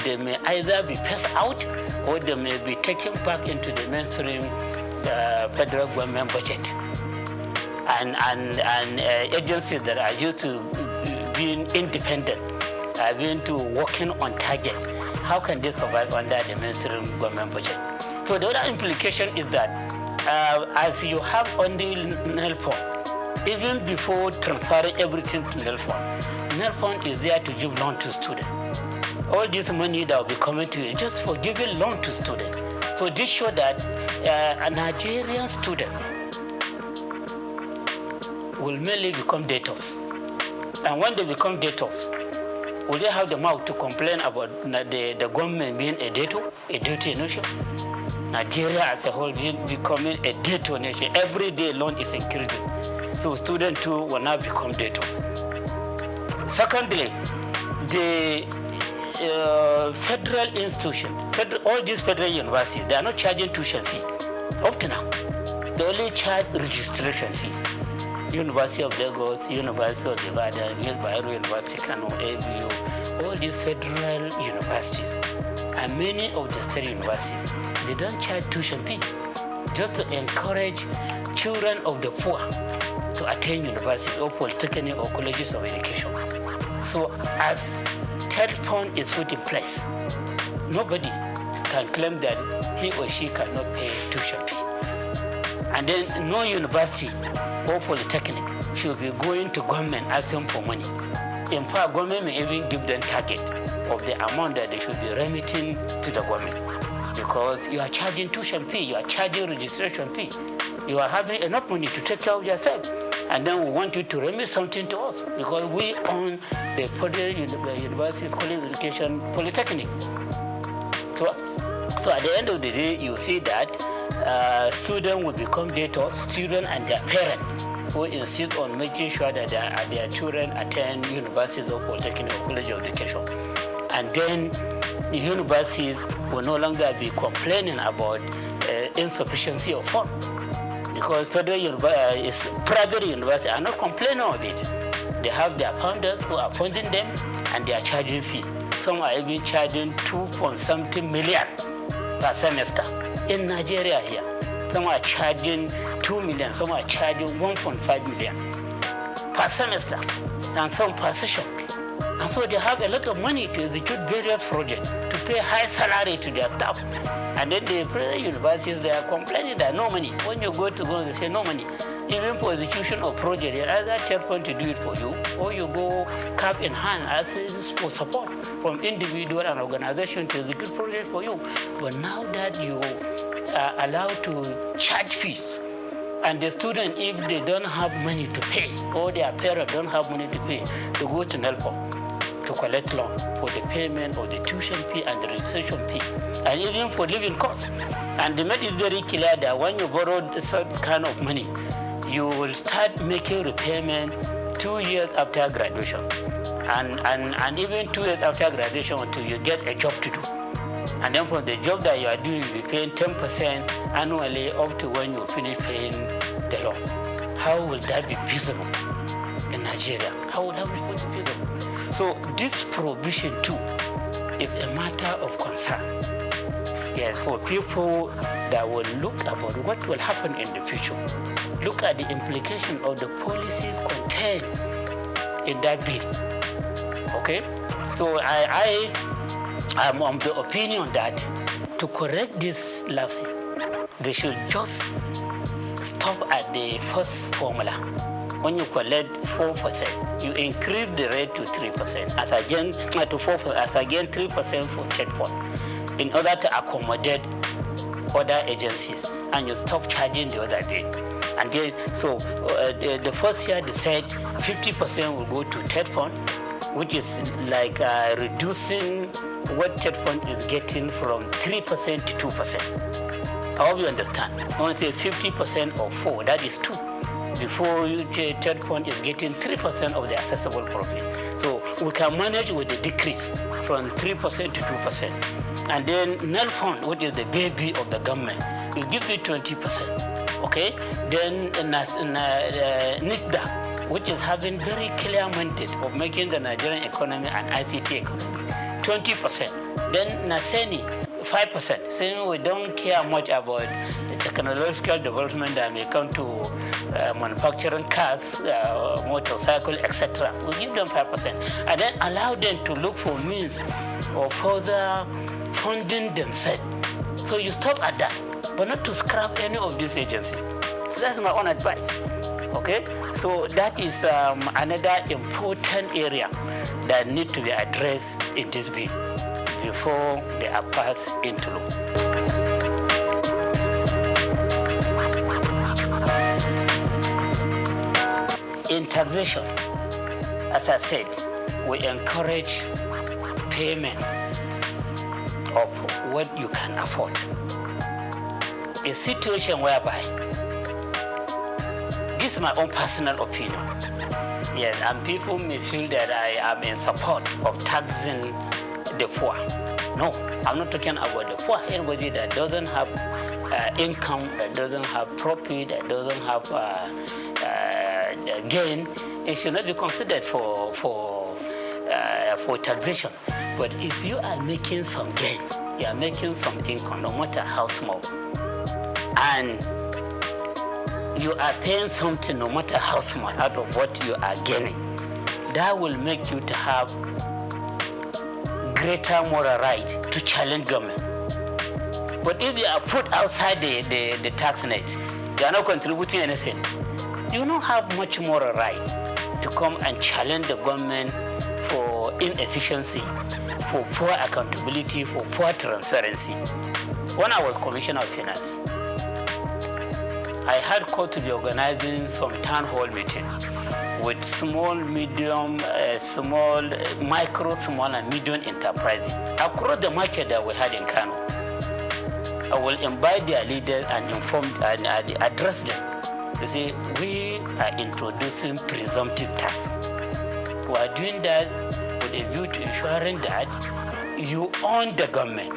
they may either be passed out or they may be taken back into the mainstream federal government budget. And agencies that are used to being independent, are being to working on target, how can they survive under the mainstream government budget? So the other implication is that as you have only NEL fund, even before transferring everything to NEL fund is there to give loan to students. All this money that will be coming to you just for giving loan to students. So this shows that a Nigerian student will mainly become debtors. And when they become debtors, will they have the mouth to complain about the government being a debtor nation? Nigeria as a whole becoming a debtor nation. Every day loan is increasing. So students too will now become debtors. Secondly, the federal institution, all these federal universities, they are not charging tuition fee up to now. They only charge registration fee. University of Lagos, University of Ibadan, University Kano, ABU, all these federal universities, and many of the state universities, they don't charge tuition fee, just to encourage children of the poor to attend university or polytechnic or colleges of education. So as TED fund is put in place, nobody can claim that he or she cannot pay tuition fee. And then no university or polytechnic should be going to government asking for money. In fact, government may even give them target of the amount that they should be remitting to the government. Because you are charging tuition fee, you are charging registration fee, you are having enough money to take care of yourself. And then we want you to remit something to us because we own the federal university college education polytechnic. So at the end of the day, you see that students will become debtors, students and their parents who insist on making sure that their children attend universities or polytechnic or college of education. And then the universities will no longer be complaining about insufficiency of funds. Because private universities are not complaining of it. They have their founders who are funding them and they are charging fees. Some are even charging 2.something million per semester. In Nigeria here, some are charging 2 million, some are charging 1.5 million per semester, and some per session. And so they have a lot of money to execute various projects, to pay high salary to their staff. And then the private universities, they are complaining that no money. When you go to go, they say no money. Even for execution of project, they either take one to do it for you, or you go cap in hand as for support from individual and organization to execute project for you. But now that you are allowed to charge fees, and the student, if they don't have money to pay, or their parents don't have money to pay, to go to NELPO to collect loan for the payment of the tuition fee and the registration fee, and even for living costs. And they made it very clear that when you borrow such kind of money, you will start making repayment 2 years after graduation, and even 2 years after graduation until you get a job to do. And then from the job that you are doing, you'll be paying 10% annually up to when you finish paying the loan. How will that be feasible in Nigeria? How will that be feasible? So this provision too is a matter of concern. Yes, for people that will look about what will happen in the future. Look at the implication of the policies contained in that bill. Okay? So I'm of the opinion that to correct these lapses, they should just stop at the first formula. When you collect 4%, you increase the rate to 3%, as again to 4%, as again 3% for third point, in order to accommodate other agencies, and you stop charging the other rate. And then, so the first year they said 50% will go to third point, which is like reducing what third point is getting from 3% to 2%. I hope you understand. When I say 50% of 4, that is 2. Before you third point is getting 3% of the accessible profit. So we can manage with the decrease from 3% to 2%. And then NEL fund, which is the baby of the government, will give you 20%. Okay? Then NISDA, which is having very clear mandate of making the Nigerian economy an ICT economy, 20%. Then NASENI, 5%, saying we don't care much about the technological development that may come to manufacturing cars, motorcycle, etc. We give them 5%, and then allow them to look for means of further funding themselves. So you stop at that, but not to scrap any of these agencies. So that's my own advice. Okay? So that is another important area that need to be addressed in this bill before they are passed into law. In taxation, as I said, we encourage payment of what you can afford. A situation whereby, this is my own personal opinion, yes, and people may feel that I am in support of taxing the poor. No, I'm not talking about the poor. Anybody that doesn't have income, that doesn't have profit, that doesn't have gain, it should not be considered for taxation. But if you are making some gain, you are making some income, no matter how small, and you are paying something, no matter how small, out of what you are gaining, that will make you to have greater moral right to challenge government. But if you are put outside the tax net, you are not contributing anything, you don't have much moral right to come and challenge the government for inefficiency, for poor accountability, for poor transparency. When I was Commissioner of Finance, I had Harcourt to be organizing some town hall meetings with small, medium, micro, small, and medium enterprises across the market that we had in Kano. I will invite their leaders and inform and address them. You see, we are introducing presumptive tax. We are doing that with a view to ensuring that you own the government.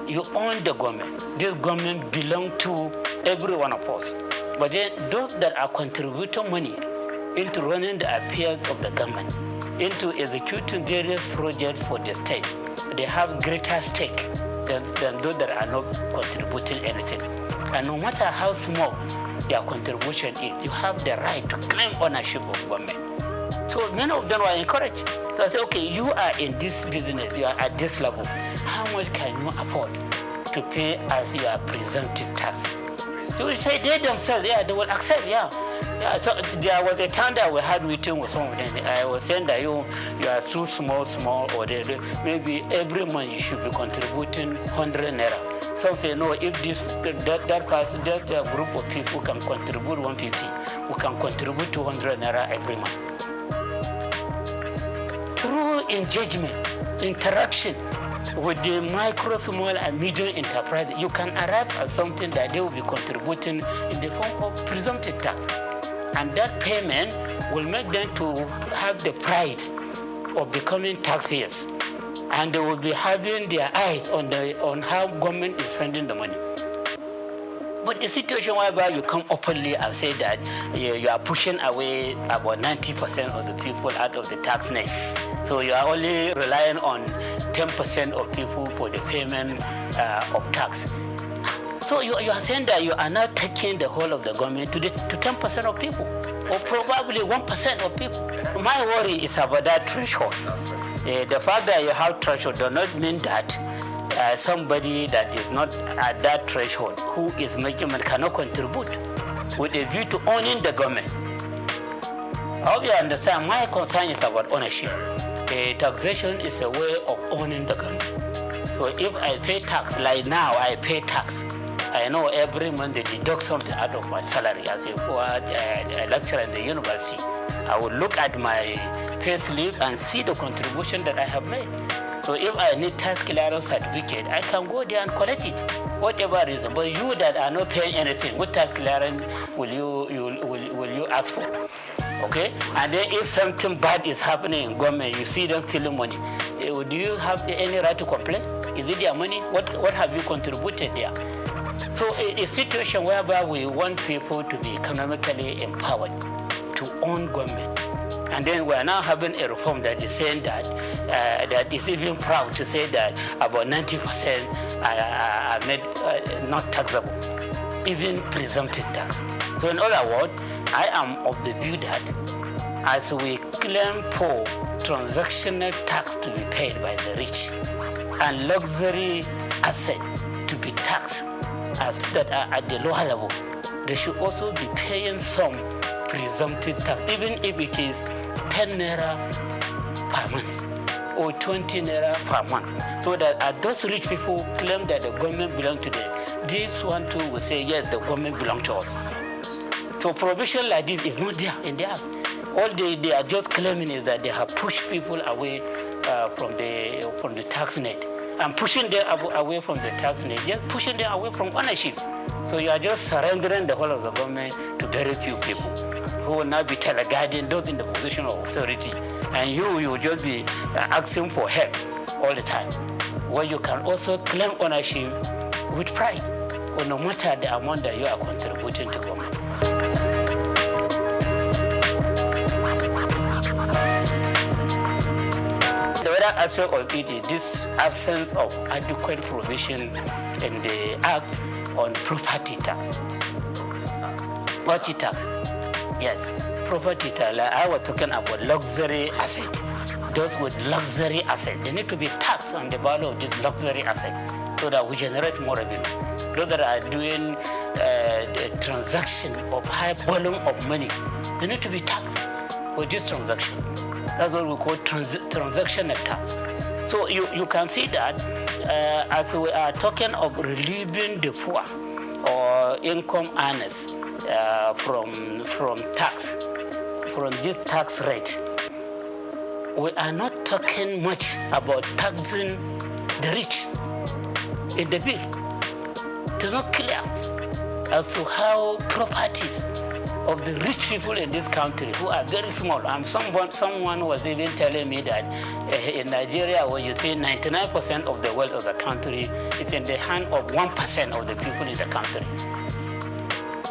You own the government. This government belongs to every one of us. But then those that are contributing money into running the affairs of the government, into executing various projects for the state, they have greater stake than those that are not contributing anything. And no matter how small your contribution is, you have the right to claim ownership of government. So many of them were encouraged. So I say, okay, you are in this business, you are at this level. How much can you afford to pay as your presumptive tax? So we say they themselves, yeah, they will accept, yeah. So there was a time that we had meeting with some of them. I was saying that you are too small, or maybe every month you should be contributing 100 naira. Some say no. If that group of people can contribute 150, we can contribute 200 naira every month. Through engagement, interaction with the micro, small, and medium enterprise, you can arrive at something that they will be contributing in the form of presumptive tax. And that payment will make them to have the pride of becoming taxpayers. And they will be having their eyes on how government is spending the money. But the situation whereby you come openly and say that you are pushing away about 90% of the people out of the tax net. So you are only relying on 10% of people for the payment of tax. So you are saying that you are now taking the whole of the government to 10% of people, or probably 1% of people. My worry is about that threshold. The fact that you have threshold does not mean that somebody that is not at that threshold, who is making money, cannot contribute with a view to owning the government. I hope you understand. My concern is about ownership. Taxation is a way of owning the government. So if I pay tax, like now I pay tax, I know every month they deduct something out of my salary as a lecturer in the university. I will look at my pay slip and see the contribution that I have made. So if I need tax clearance certificate, I can go there and collect it, whatever reason. But you that are not paying anything, what tax clearance will you ask for? Okay? And then if something bad is happening in government, you see them stealing money, do you have any right to complain? Is it their money? What have you contributed there? So a situation whereby we want people to be economically empowered to own government. And then we are now having a reform that is saying that that is even proud to say that about 90% are made not taxable, even presumptive tax. So in other words, I am of the view that as we claim for transactional tax to be paid by the rich and luxury asset to be taxed as that are at the lower level, they should also be paying some presumptive tax, even if it is 10 naira per month or 20 naira per month, so that as those rich people claim that the government belongs to them, this one too will say, yes, the government belongs to us. So provision like this is not there in the act. All they are just claiming is that they have pushed people away from the tax net. And pushing them away from the tax net, just pushing them away from ownership. So you are just surrendering the whole of the government to very few people who will now be teleguiding those in the position of authority. And you will just be asking for help all the time. Where you can also claim ownership with pride, or no matter the amount that you are contributing to government. The other aspect of it is this absence of adequate provision in the Act on property tax. Property tax, yes, property tax. Like I was talking about luxury asset. Those with luxury asset, they need to be taxed on the value of this luxury asset so that we generate more revenue. Those that are doing the transaction of high volume of money, they need to be taxed for this transaction. That's what we call transactional tax. So you can see that as we are talking of relieving the poor or income earners from tax, from this tax rate, we are not talking much about taxing the rich in the bill. It is not clear as to how properties of the rich people in this country who are very small. Someone was even telling me that in Nigeria, where you see 99% of the wealth of the country is in the hand of 1% of the people in the country.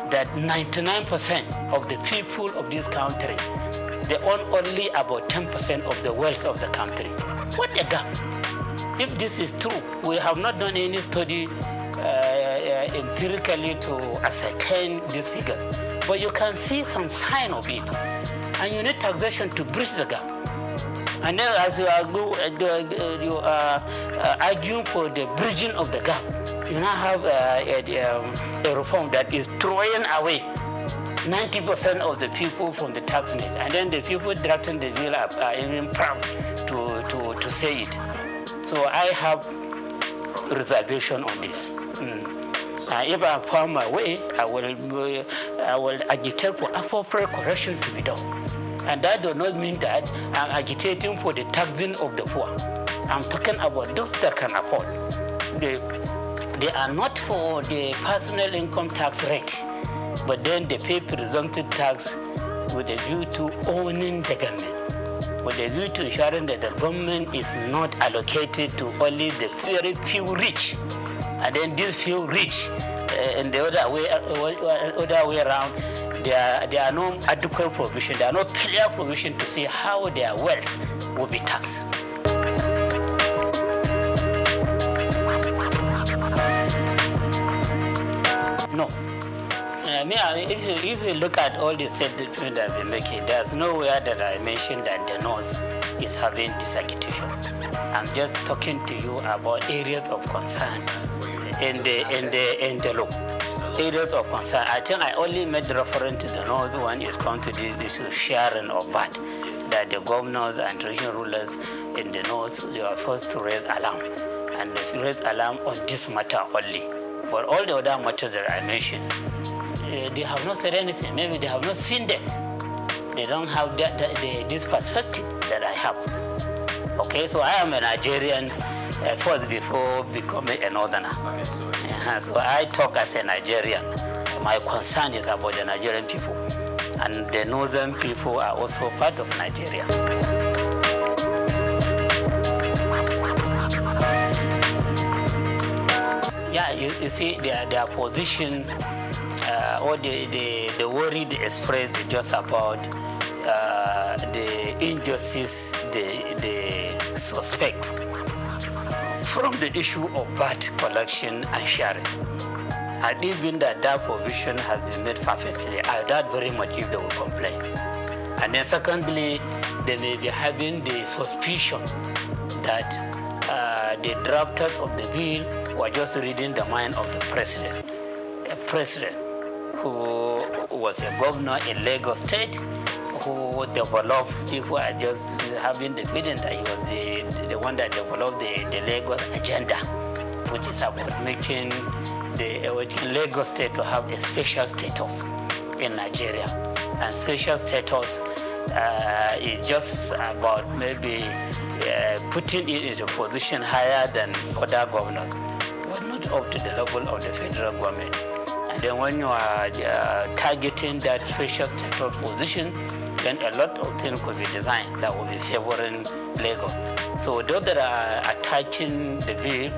That 99% of the people of this country, they own only about 10% of the wealth of the country. What a gap! if this is true, we have not done any study empirically to ascertain these figures, but you can see some sign of it, and you need taxation to bridge the gap. And then as you are arguing for the bridging of the gap, you now have a reform that is throwing away 90% of the people from the tax net, and then the people drafting the bill are even proud to say it. So I have reservation on this. If I found my way, I will agitate for appropriate correction to be done. And that does not mean that I'm agitating for the taxing of the poor. I'm talking about those that can afford. They are not for the personal income tax rate, but then they pay presumptive tax with a view to owning the government, with a view to ensuring that the government is not allocated to only the very few rich. And then these few rich, and the other way around, there are no adequate provision, there are no clear provision to see how their wealth will be taxed. No. If you look at all the statements that we making, there's nowhere that I mentioned that the North is having this agitation. I'm just talking to you about areas of concern in the law. Areas of concern. I think I only made reference to the North when it comes to this issue of sharing of VAT, that the governors and traditional rulers in the North, they are forced to raise alarm, and they raise alarm on this matter only. But all the other matters that I mentioned, they have not said anything. Maybe they have not seen them. They don't have this perspective that I have. Okay, so I am a Nigerian first before becoming a Northerner. So I talk as a Nigerian. My concern is about the Nigerian people. And the Northern people are also part of Nigeria. Yeah, you see their position, or the worry they express is just about the injustice they suspect from the issue of VAT collection and sharing. And even that provision has been made perfectly, I doubt very much if they will complain. And then secondly, they may be having the suspicion that the drafters of the bill were just reading the mind of the president. A president who was a governor in Lagos State, who developed, people are just having the feeling that he was the one that developed the Lagos agenda, which is about making Lagos State to have a special status in Nigeria. And special status is just about maybe putting it into a position higher than other governors, but not up to the level of the federal government. And then when you are targeting that special status position, then a lot of things could be designed that will be favoring Lagos. So those that are attaching the bill,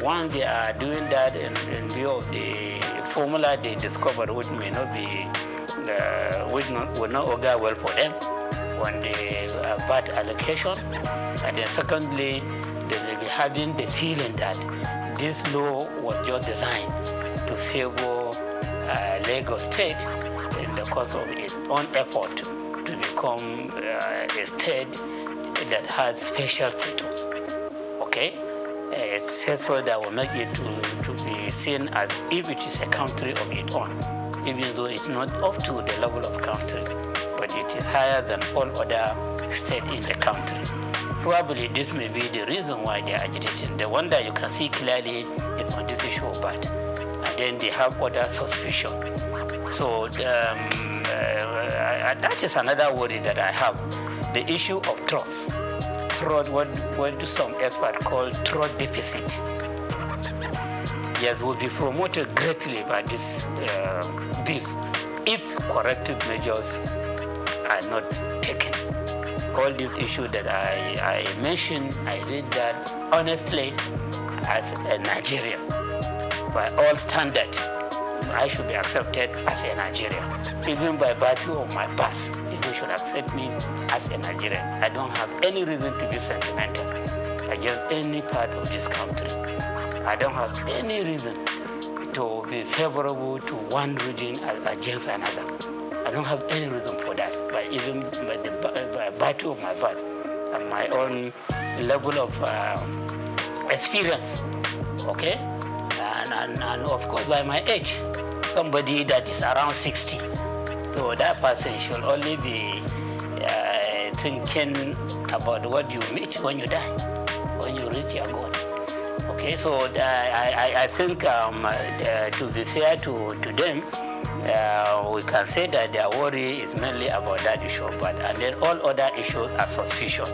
one, they are doing that in view of the formula they discovered, which may not be, will not augur well for them on the VAT allocation. And then secondly, they may be having the feeling that this law was just designed to favor Lagos State in the course of its own effort to become a state that has special status. Okay? It says so that will make it to be seen as if it is a country of its own, even though it's not up to the level of country, but it is higher than all other states in the country. Probably this may be the reason why they are agitating. The one that you can see clearly is on this issue of VAT. And then they have other suspicion. So that is another worry that I have. The issue of trust. Trust, what do some experts call trust deficit. Yes, will be promoted greatly by these bills if corrective measures are not taken. All these issues that I mentioned, I did that honestly as a Nigerian. By all standards, I should be accepted as a Nigerian. Even by virtue of my past, people should accept me as a Nigerian. I don't have any reason to be sentimental. against any part of this country. I don't have any reason to be favorable to one region against another. I don't have any reason for that, but even by the battle of my birth and my own level of experience, okay? And of course by my age, somebody that is around 60. So that person should only be thinking about what you meet when you die, when you reach your goal. Okay, so I think to be fair to them, we can say that their worry is mainly about that issue, and then all other issues are suspicion.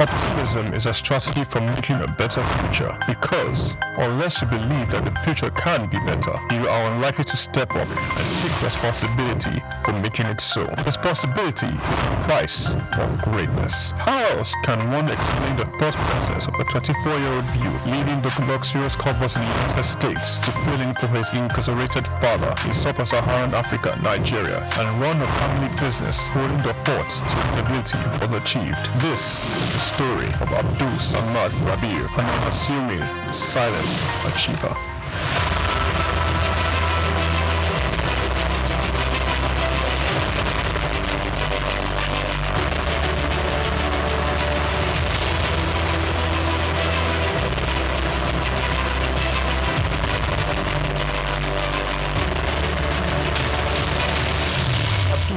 Optimism is a strategy for making a better future, because unless you believe that the future can be better, you are unlikely to step up and take responsibility for making it so. Responsibility is the price of greatness. How else can one explain the thought process of a 24-year-old youth leaving the luxurious comforts in the United States to fill in for his incarcerated father in sub-Saharan Africa, Nigeria, and run a family business holding the fort till stability was achieved? This is the story of Abdul Samad Rabiu, an unassuming, silent achiever.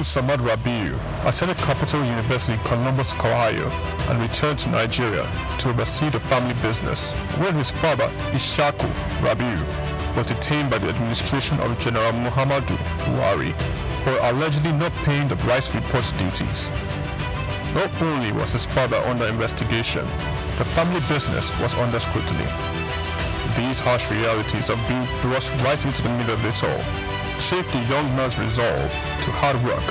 Samad Rabiu attended Capital University, Columbus, Ohio, and returned to Nigeria to oversee the family business when his father, Ishaku Rabiu, was detained by the administration of General Muhammadu Buhari for allegedly not paying the rice report duties. Not only was his father under investigation, the family business was under scrutiny. These harsh realities of being thrust right into the middle of it all shaped the young man's resolve to hard work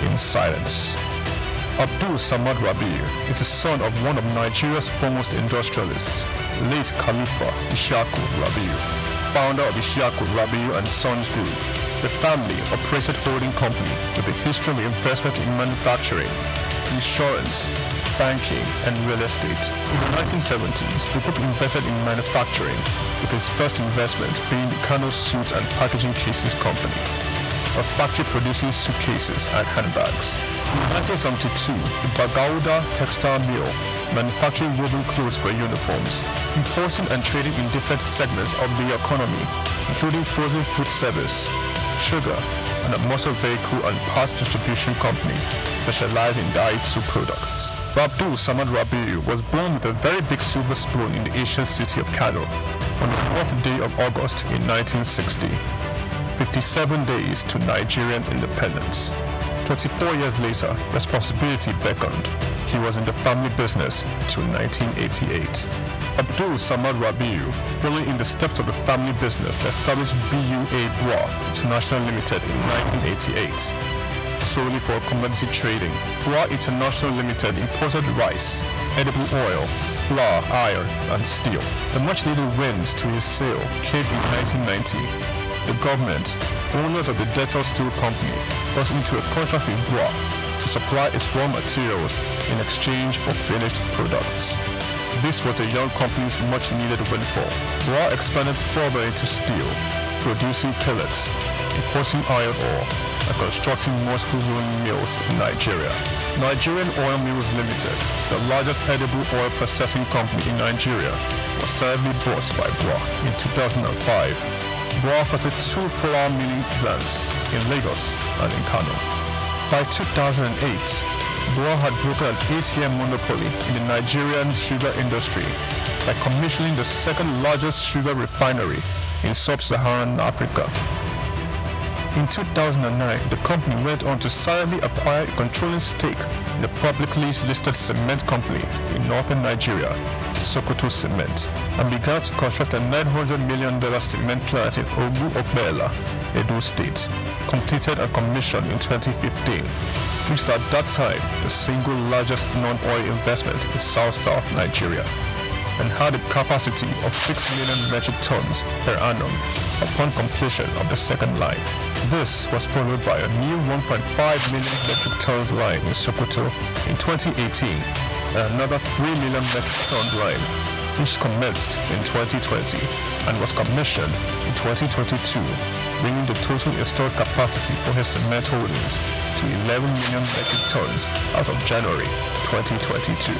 in silence. Abdul Samad Rabiu is the son of one of Nigeria's foremost industrialists, late Khalifa Ishaku Rabiu, founder of Ishaku Rabiu and Sons Group, the family-operated holding company with a history of investment in manufacturing, insurance, banking, and real estate. In the 1970s, the group invested in manufacturing, with its first investment being the Kano Suits and Packaging Cases Company, a factory producing suitcases and handbags. In 1972, the Bagauda Textile Mill, manufacturing woven clothes for uniforms, importing and trading in different segments of the economy, including frozen food service, sugar, and a motor vehicle and parts distribution company specialized in Daihatsu products. Abdul Samad Rabiu was born with a very big silver spoon in the ancient city of Kano on the 4th day of August in 1960, 57 days to Nigerian independence. 24 years later, responsibility beckoned. He was in the family business till 1988. Abdul Samad Rabiu, following in the steps of the family business, established BUA Bua International Limited in 1988. Solely for commodity trading, Bua International Limited imported rice, edible oil, flour, iron, and steel. The much-needed wins to his sale came in 1990. The government, owners of the Dettol Steel Company, got into a contract with Bua to supply its raw materials in exchange for finished products. This was the young company's much-needed windfall. Bua expanded further into steel, producing pellets, importing iron ore, and constructing multiple rolling mills in Nigeria. Nigerian Oil Mills Limited, the largest edible oil processing company in Nigeria, was sadly bought by Bua in 2005. BUA started 2 flour milling plants in Lagos and in Kano. By 2008, BUA had broken an 8-year monopoly in the Nigerian sugar industry by commissioning the second largest sugar refinery in sub-Saharan Africa. In 2009, the company went on to silently acquire a controlling stake in the publicly listed cement company in northern Nigeria, Sokoto Cement, and began to construct a $900 million cement plant in Ogu-Okpela, Edo State, completed and commissioned in 2015, which was at that time the single largest non-oil investment in South-South Nigeria, and had a capacity of 6 million metric tons per annum upon completion of the second line. This was followed by a new 1.5 million metric tons line in Sokoto in 2018 and another 3 million metric ton line, which commenced in 2020 and was commissioned in 2022, bringing the total installed capacity for his cement holdings to 11 million metric tons as of January 2022.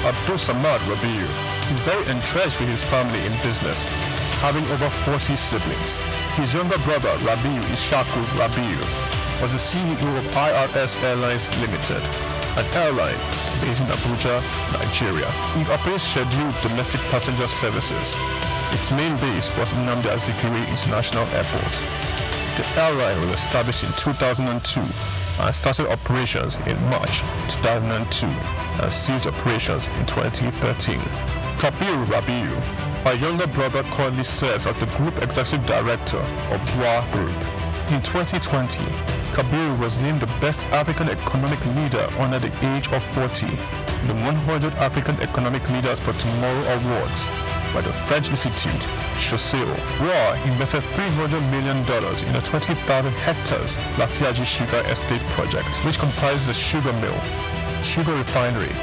Abdul Samad Rabiu is very entrenched with his family in business, having over 40 siblings. His younger brother, Rabiu Ishaku Rabiu, was the CEO of IRS Airlines Limited, an airline based in Abuja, Nigeria. It operates scheduled domestic passenger services. Its main base was Nnamdi Azikiwe International Airport. The airline was established in 2002 and started operations in March 2002 and ceased operations in 2013. Kabiru Rabiu, my younger brother, currently serves as the Group Executive Director of BUA Group. In 2020, Kabiru was named the Best African Economic Leader under the age of 40 in the 100 African Economic Leaders for Tomorrow Awards by the French Institute, Chausseo. BUA invested $300 million in a 20,000 hectares Lafiaji Sugar Estate project, which comprises a sugar mill, sugar refinery,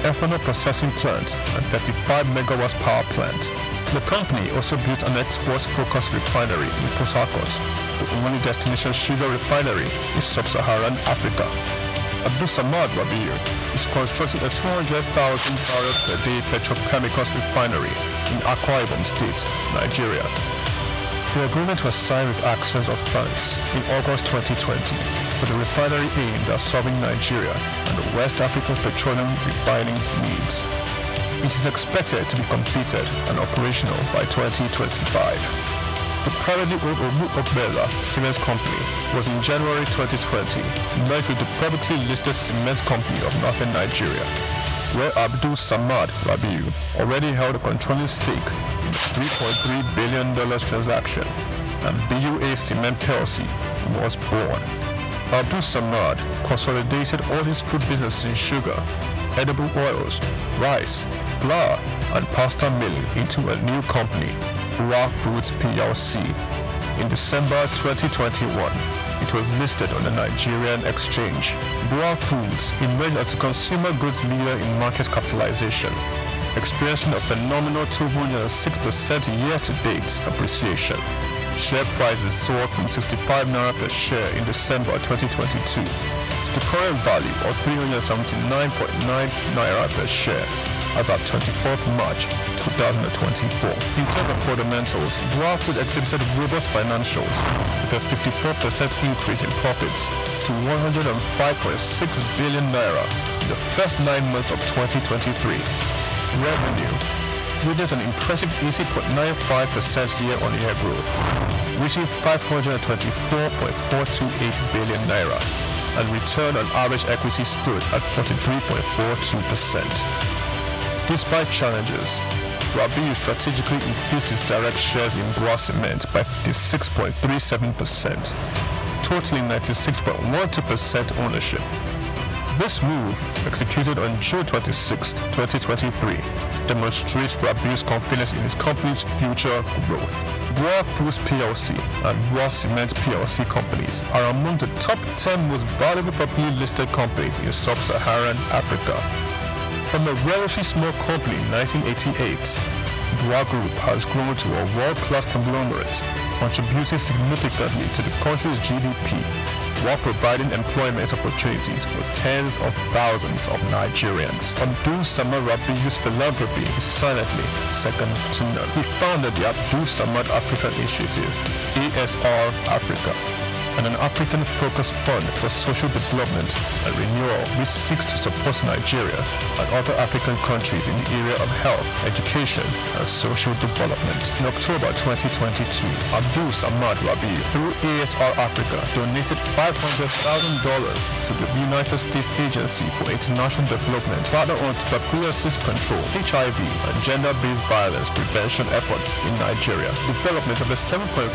ethanol processing plant, and 35 megawatts power plant. The company also built an exports-focused refinery in Port Harcourt, the only destination sugar refinery in sub-Saharan Africa. Abdul Samad Rabiu is constructing a 200,000 barrels per day petrochemicals refinery in Akwa Ibom State, Nigeria. The agreement was signed with Access of France in August 2020 for the refinery aimed at serving Nigeria and the West Africa's petroleum refining needs. It is expected to be completed and operational by 2025. The privately owned Ogu-Okpela Cement Company was in January 2020 merged with the publicly listed Cement Company of Northern Nigeria, where Abdul Samad Rabiu already held a controlling stake in the $3.3 billion transaction, and BUA Cement PLC was born. Abdul Samad consolidated all his food businesses in sugar, edible oils, rice, flour, and pasta milling into a new company, BUA Foods PLC. In December 2021, it was listed on the Nigerian exchange. BUA Foods emerged as a consumer goods leader in market capitalization, experiencing a phenomenal 206% year-to-date appreciation. Share prices soared from 65 naira per share in December 2022 to the current value of 379.9 naira per share as of 24th March 2024. In terms of fundamentals, BUA Food exhibited robust financials with a 54% increase in profits to 105.6 billion naira in the first 9 months of 2023. Revenue witnessed an impressive 80.95% year-on-year growth, reaching 524.428 billion naira, and return on average equity stood at 43.42%. Despite challenges, Rabiu strategically increased his direct shares in BUA Cement by 56.37%, totaling 96.12% ownership. This move, executed on June 26, 2023, demonstrates Rabiu's confidence in his company's future growth. BUA Foods PLC and BUA Cement PLC companies are among the top 10 most valuable publicly listed companies in sub-Saharan Africa. From a relatively small company in 1988, BUA Group has grown to a world-class conglomerate, contributing significantly to the country's GDP while providing employment opportunities for tens of thousands of Nigerians. Abdul Samad Rabiu's philanthropy is silently second to none. He founded the Abdul Samad Africa Initiative, ASR Africa, and an African-focused fund for social development and renewal which seeks to support Nigeria and other African countries in the area of health, education, and social development. In October 2022, Abdul Samad Rabiu, through ASR Africa, donated $500,000 to the United States Agency for International Development, partner on tuberculosis control, HIV, and gender-based violence prevention efforts in Nigeria. Development of the 7.5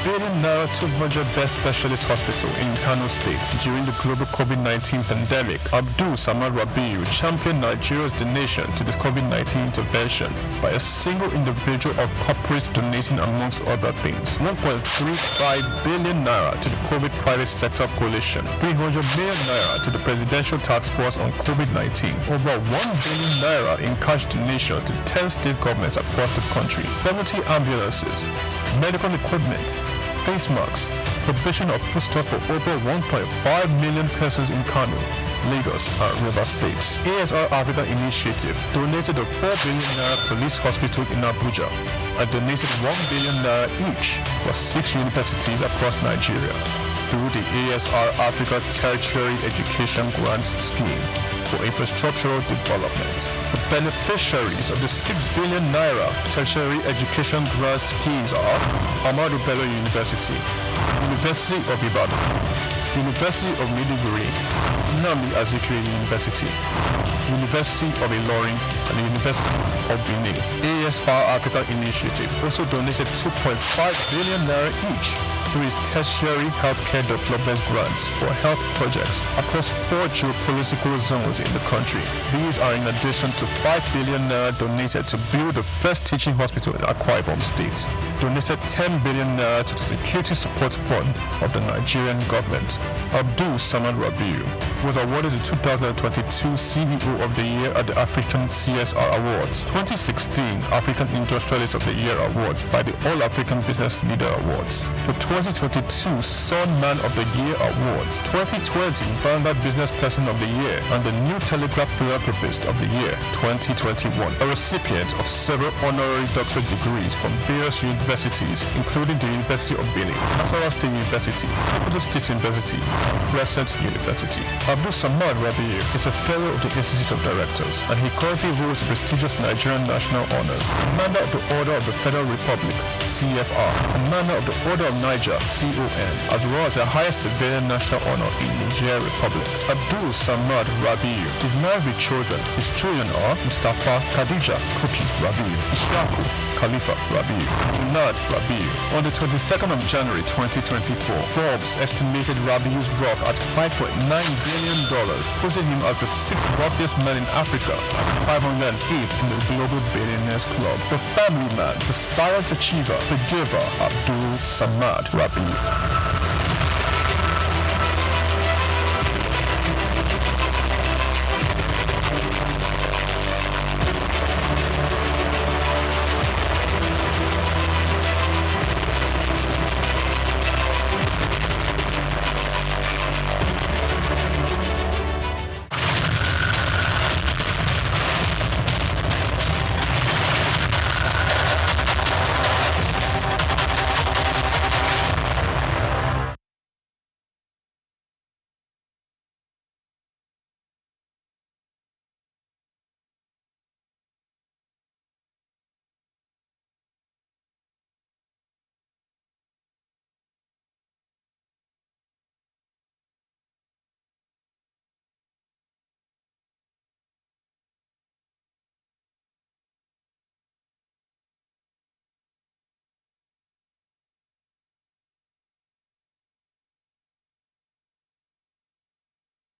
billion naira 200-bed specialist hospital in Kano State during the global COVID-19 pandemic. Abdul Samad Rabiu championed Nigeria's donation to this COVID-19 intervention by a single individual or corporate donating, amongst other things, 1.35 billion naira to the COVID private sector coalition, 300 million naira to the Presidential Task Force on COVID-19, over 1 billion naira in cash donations to 10 state governments across the country, 70 ambulances, medical equipment, face masks, provision of foodstuffs for over 1.5 million persons in Kano, Lagos, and River States. ASR Africa Initiative donated a 4 billion naira police hospital in Abuja and donated 1 billion naira each for 6 universities across Nigeria through the ASR Africa Tertiary Education Grants Scheme for infrastructural development. The beneficiaries of the 6 billion naira tertiary education grant schemes are Ahmadu Bello University, University of Ibadan, University of Maiduguri, Nnamdi Azikiwe University, University of Ilorin, and the University of Benin. ASR Africa Initiative also donated 2.5 billion naira each through its tertiary healthcare development grants for health projects across 4 geopolitical zones in the country. These are in addition to 5 billion naira donated to build the first teaching hospital in Akwa Ibom State, donated 10 billion naira to the Security Support Fund of the Nigerian government. Abdul Samad Rabiu was awarded the 2022 CEO of the Year at the African CSR Awards, 2016 African Industrialist of the Year Awards by the All African Business Leader Awards, the 2022 Sun Man of the Year Awards, 2020 Vanguard Business Person of the Year, and the New Telegraph Philanthropist of the Year 2021, a recipient of several honorary doctorate degrees from various universities, including the University of Benin, Nasarawa State University, Sokoto State University, and Crescent University. Abdul Samad Rabiu is a fellow of the Institute of Directors, and he currently holds the prestigious Nigerian National Honors, Commander of the Order of the Federal Republic, CFR, Commander of the Order of Niger, CON, as well as the highest civilian national honor in Niger Republic. Abdul Samad Rabiu is married with children. His children are Mustafa Khadija Kuki Rabiu, Ishaku Khalifa Rabiu, Junad Rabiu. On the 22nd of January 2024, Forbes estimated Rabiu's wealth at $5.9 billion, putting him as the 6th wealthiest man in Africa and 508th in the Global Billionaires Club. The family man, the silent achiever, the giver, Abdul Samad Rabiu.